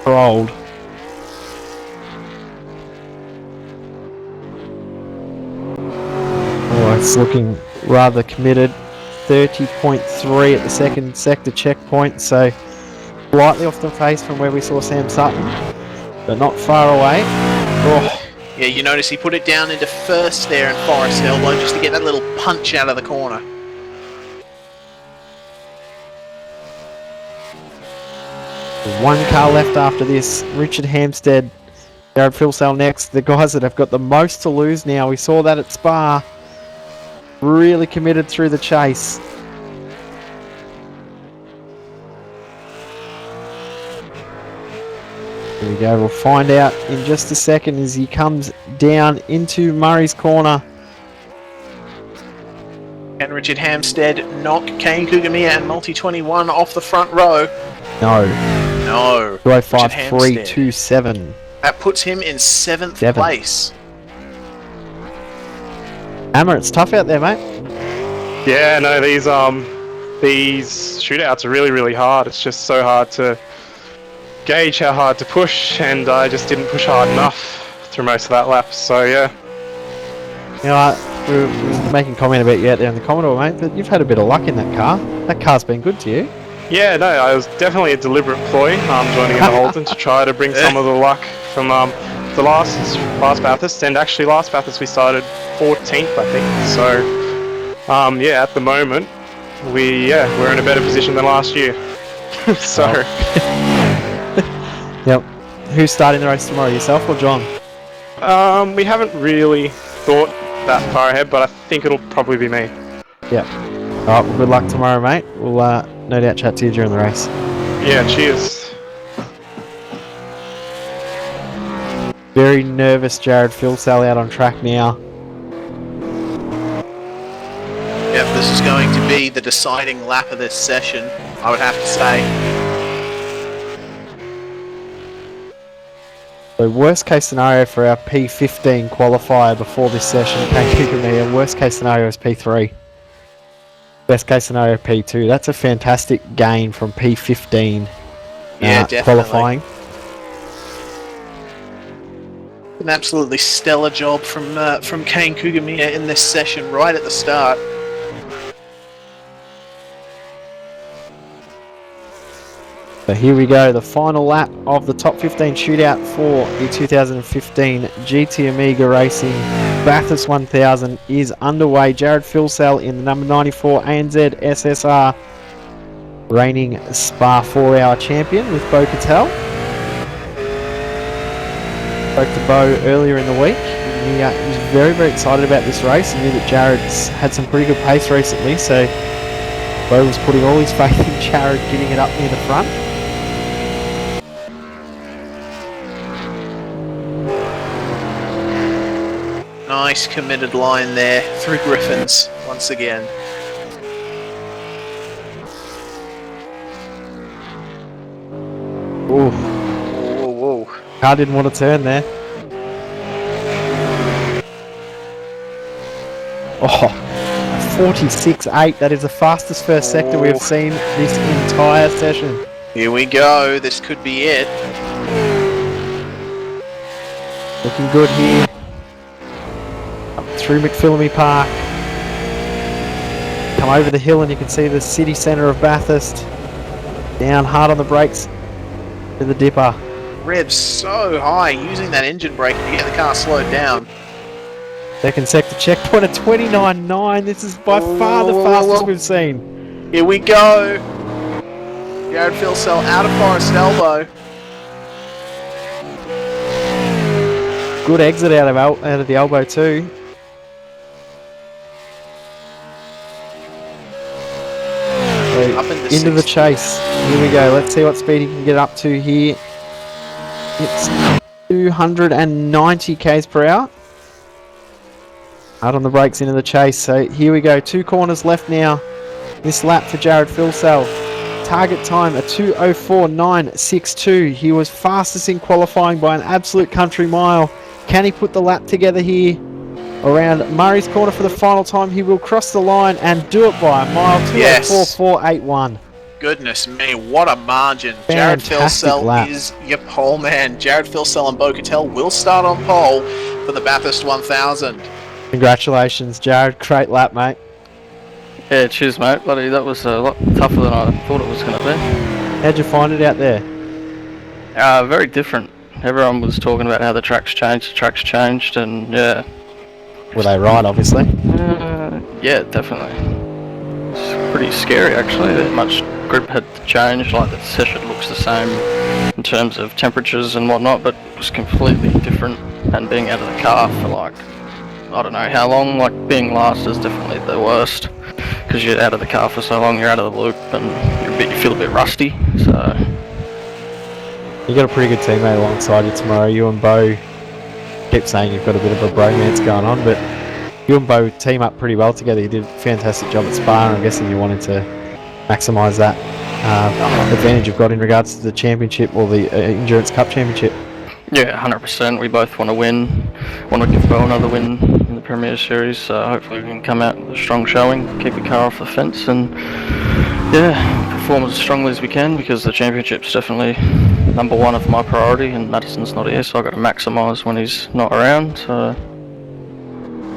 rolled. Oh, it's looking rather committed. 30.3 at the second sector checkpoint, so slightly off the pace from where we saw Sam Sutton, but not far away. Oh. Yeah, you notice he put it down into first there in Forest Elbow just to get that little punch out of the corner. One car left after this. Richard Hampstead, Jared Filsell next. The guys that have got the most to lose now. We saw that at Spa. Really committed through the chase. Here we go. We'll find out in just a second as he comes down into Murray's corner. Can Richard Hampstead knock Kane Kugamiya and Multi-21 off the front row? No. No. 205.327. That puts him in 7th place. Hammer, it's tough out there, mate. Yeah, no, these shootouts are really, really hard. It's just so hard to gauge how hard to push, and I just didn't push hard enough through most of that lap. So yeah. You know, we were making comment about you out there in the Commodore, mate, but you've had a bit of luck in that car. That car's been good to you. Yeah, no, I was definitely a deliberate ploy, joining in the Holden to try to bring some of the luck from the last Bathurst, and actually last Bathurst we started 14th, I think. So, yeah, at the moment, we're in a better position than last year. So. Yep. Who's starting the race tomorrow, yourself or John? We haven't really thought that far ahead, but I think it'll probably be me. Yep. Alright, well, good luck tomorrow, mate. We'll no doubt chat to you during the race. Yeah, cheers. Very nervous Jared Filsell out on track now. Yep, this is going to be the deciding lap of this session, I would have to say. So worst case scenario for our P15 qualifier before this session, Kane Kugamiya, worst case scenario is P3. Best case scenario P2. That's a fantastic gain from P15 qualifying. An absolutely stellar job from Kane Kugamiya in this session right at the start. So here we go, the final lap of the top 15 shootout for the 2015 GT Amiga Racing Bathurst 1000 is underway. Jared Filsell in the number 94 ANZ SSR, reigning Spa 4-hour champion with Bo Cattell. Spoke to Bo earlier in the week. He was very, very excited about this race and knew that Jared's had some pretty good pace recently, so Bo was putting all his faith in Jared getting it up near the front. Nice committed line there through Griffins once again. Ooh. Whoa, whoa. Car didn't want to turn there. Oh, 46.8. That is the fastest first sector we've seen this entire session. Here we go. This could be it. Looking good here. Up through McPhillamy Park. Come over the hill and you can see the city centre of Bathurst. Down hard on the brakes to the dipper. Revs so high, using that engine brake to get the car slowed down. Second sector checkpoint at 29.9. This is by far the fastest we've seen. Here we go. Jared Philsell out of Forest Elbow. Good exit out of the elbow too. So Up into the chase. Here we go. Let's see what speed he can get up to here. It's 290 k's per hour. Hard on the brakes into the chase. So here we go. 2 corners left now. This lap for Jared Philsell. Target time a 2:04.962. He was fastest in qualifying by an absolute country mile. Can he put the lap together here around Murray's corner for the final time? He will cross the line and do it by a mile. 2:04.481. Goodness me, what a margin. Jared Fantastic Philsell lap. is your pole man. Jared Philsell and Bo Cattell will start on pole for the Bathurst 1000. Congratulations, Jared. Great lap, mate. Yeah, cheers, mate. Bloody, that was a lot tougher than I thought it was going to be. How'd you find it out there? Very different. Everyone was talking about how the track's changed, and yeah. Were they right, obviously? Yeah, definitely. It's pretty scary, actually. That much grip had changed. Like, the session looks the same in terms of temperatures and whatnot, but it was completely different. And being out of the car for, like, I don't know how long. Like, being last is definitely the worst, because you're out of the car for so long, you're out of the loop, and you feel a bit rusty. So You got a pretty good teammate alongside you tomorrow. You and Bo keep saying you've got a bit of a bromance going on, but you and Bo team up pretty well together. You did a fantastic job at Spa, and I'm guessing you wanted to maximise that advantage you've got in regards to the championship or the Endurance Cup Championship. yeah, 100%. We both want to win. Want to give Bo another win in the Premier Series. So hopefully we can come out with a strong showing, keep the car off the fence, and yeah, perform as strongly as we can, because the championship's definitely number one of my priority, and Madison's not here, so I've got to maximise when he's not around. So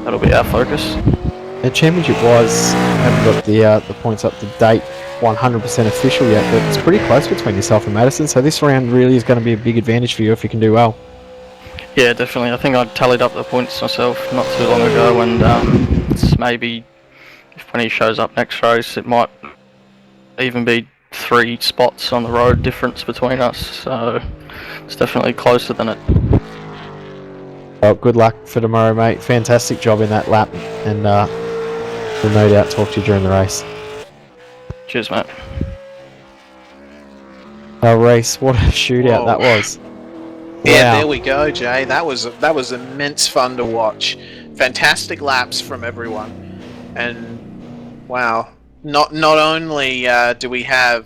that'll be our focus. The championship-wise, I haven't got the points up to date, 100% official yet, but it's pretty close between yourself and Madison, so this round really is going to be a big advantage for you if you can do well. Yeah, definitely. I think I tallied up the points myself not too long ago, and it's maybe when he shows up next race, it might even be 3 spots on the road difference between us, so it's definitely closer than it. Well, good luck for tomorrow, mate. Fantastic job in that lap, and we'll no doubt talk to you during the race. Cheers, mate. Race, what a shootout that was. Yeah, Wow. there we go, Jay. That was immense fun to watch. Fantastic laps from everyone, and wow. Not only do we have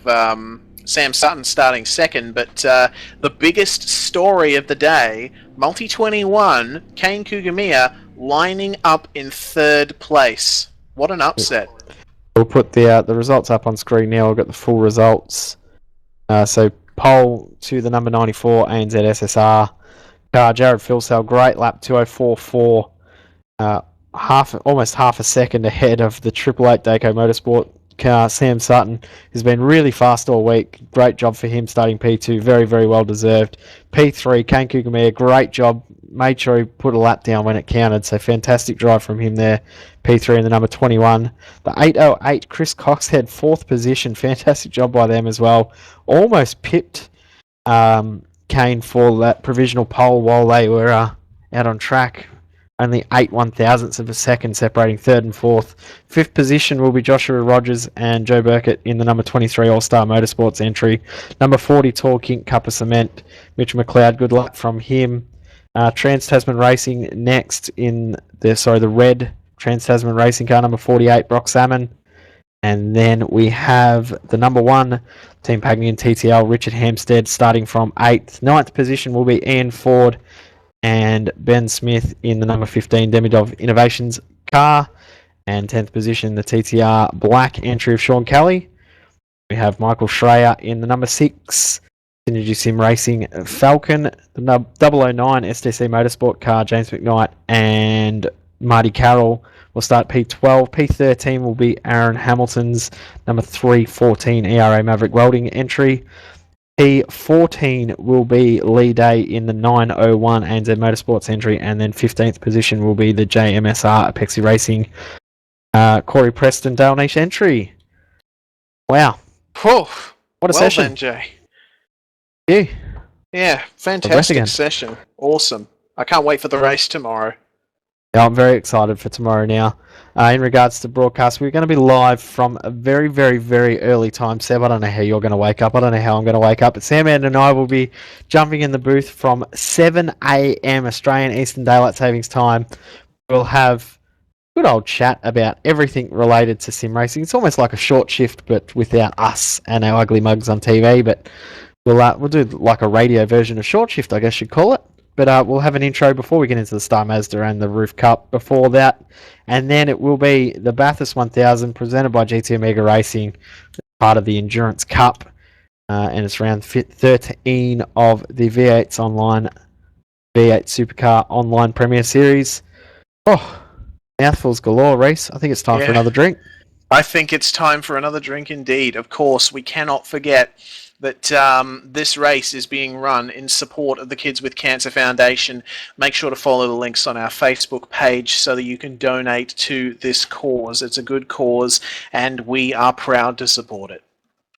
Sam Sutton starting second, but the biggest story of the day, Multi-21, Kane Kugamiya lining up in 3rd place. What an upset. We'll put the results up on screen now. We've got the full results. So pole to the number 94 ANZ SSR car, Jared Philsell, great lap, 2:04.4, almost half a second ahead of the 888 Daco Motorsport car, Sam Sutton, who's been really fast all week. Great job for him starting P2, very, very well deserved. P3, Kane Kugamiya, great job, made sure he put a lap down when it counted, so fantastic drive from him there. P3 in the number 21. The 808, Chris Coxhead, 4th position, fantastic job by them as well. Almost pipped Kane for that provisional pole while they were out on track. Only 8 1/1000ths of a second separating 3rd and 4th. 5th position will be Joshua Rogers and Joe Burkett in the number 23 All-Star Motorsports entry. Number 40 Tall Kink Cup of Cement, Mitch McLeod, good luck from him. Trans-Tasman Racing next in the red Trans-Tasman Racing car, number 48, Brock Salmon. And then we have the number 1 Team Pagnian TTL, Richard Hampstead, starting from 8th. 9th position will be Ian Ford and Ben Smith in the number 15 Demidov Innovations car. And 10th position, the TTR Black entry of Sean Kelly. We have Michael Schreier in the number 6 Synergy Sim Racing Falcon, the 009 STC Motorsport car, James McKnight and Marty Carroll will start P12. P13 will be Aaron Hamilton's number 314 ERA Maverick Welding entry. P14 will be Lee Day in the 901 ANZ Motorsports entry, and then 15th position will be the JMSR Apexi Racing Corey Preston Dale Niche entry. Wow. Whew. What a session. Then, Jay. Yeah, fantastic session. Awesome. I can't wait for the race tomorrow. Yeah, I'm very excited for tomorrow now. In regards to broadcast, we're going to be live from a very, very, very early time. Seb, I don't know how you're going to wake up. I don't know how I'm going to wake up. But Sam and I will be jumping in the booth from 7 a.m. Australian Eastern Daylight Savings Time. We'll have good old chat about everything related to sim racing. It's almost like a short shift, but without us and our ugly mugs on TV. But we'll do like a radio version of short shift, I guess you'd call it. But we'll have an intro before we get into the Star Mazda and the Roof Cup before that. And then it will be the Bathurst 1000 presented by GT Omega Racing, part of the Endurance Cup. And it's round 13 of the V8's online, V8 Supercar Online Premier Series. Oh, mouthfuls galore, Reese. I think it's time for another drink. I think it's time for another drink indeed. Of course, we cannot forget that this race is being run in support of the Kids with Cancer Foundation. Make sure to follow the links on our Facebook page so that you can donate to this cause. It's a good cause, and we are proud to support it.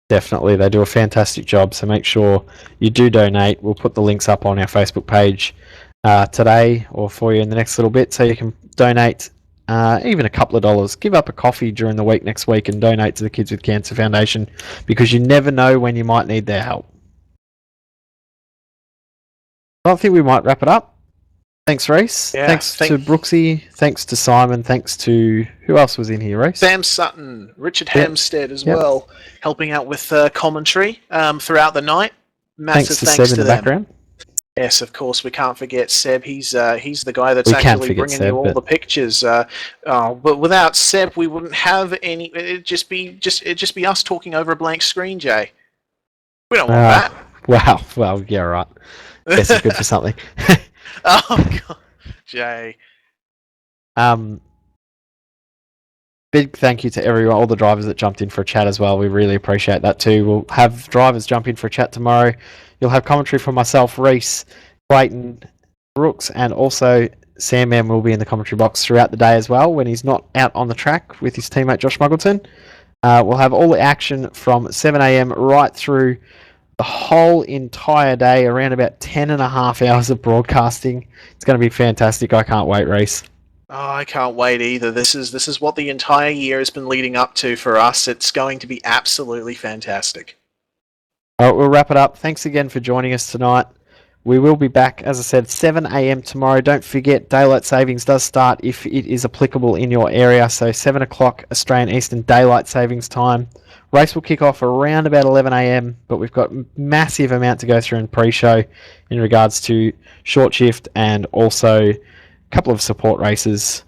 Definitely, they do a fantastic job, so make sure you do donate. We'll put the links up on our Facebook page today or for you in the next little bit, so you can donate even a couple of dollars. Give up a coffee during the week next week and donate to the Kids with Cancer Foundation, because you never know when you might need their help. I think we might wrap it up. Thanks, Reese. Yeah, thanks to Brooksy. Thanks to Simon. Thanks to... Who else was in here, Reese? Sam Sutton, Richard Hampstead as well, helping out with commentary throughout the night. Massive thanks to Seb in the background. Yes, of course, we can't forget Seb. He's the guy that's actually bringing you all the pictures. But without Seb, we wouldn't have any. It'd just be us talking over a blank screen, Jay. We don't want that. Wow. Well, yeah, right. Guess it's good for something. Oh God, Jay. Big thank you to everyone, all the drivers that jumped in for a chat as well. We really appreciate that too. We'll have drivers jump in for a chat tomorrow. You'll have commentary from myself, Reese, Clayton, Brooks, and also Sam Man will be in the commentary box throughout the day as well when he's not out on the track with his teammate Josh Muggleton. We'll have all the action from 7 a.m. right through the whole entire day, around about 10.5 hours of broadcasting. It's going to be fantastic. I can't wait, Reese. Oh, I can't wait either. This is what the entire year has been leading up to for us. It's going to be absolutely fantastic. All right, we'll wrap it up. Thanks again for joining us tonight. We will be back, as I said, 7 a.m. tomorrow. Don't forget, Daylight Savings does start if it is applicable in your area. So 7 o'clock Australian Eastern Daylight Savings Time. Race will kick off around about 11 a.m. But we've got massive amount to go through in pre-show in regards to short shift and also a couple of support races.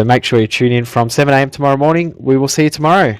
So make sure you tune in from 7 a.m. tomorrow morning. We will see you tomorrow.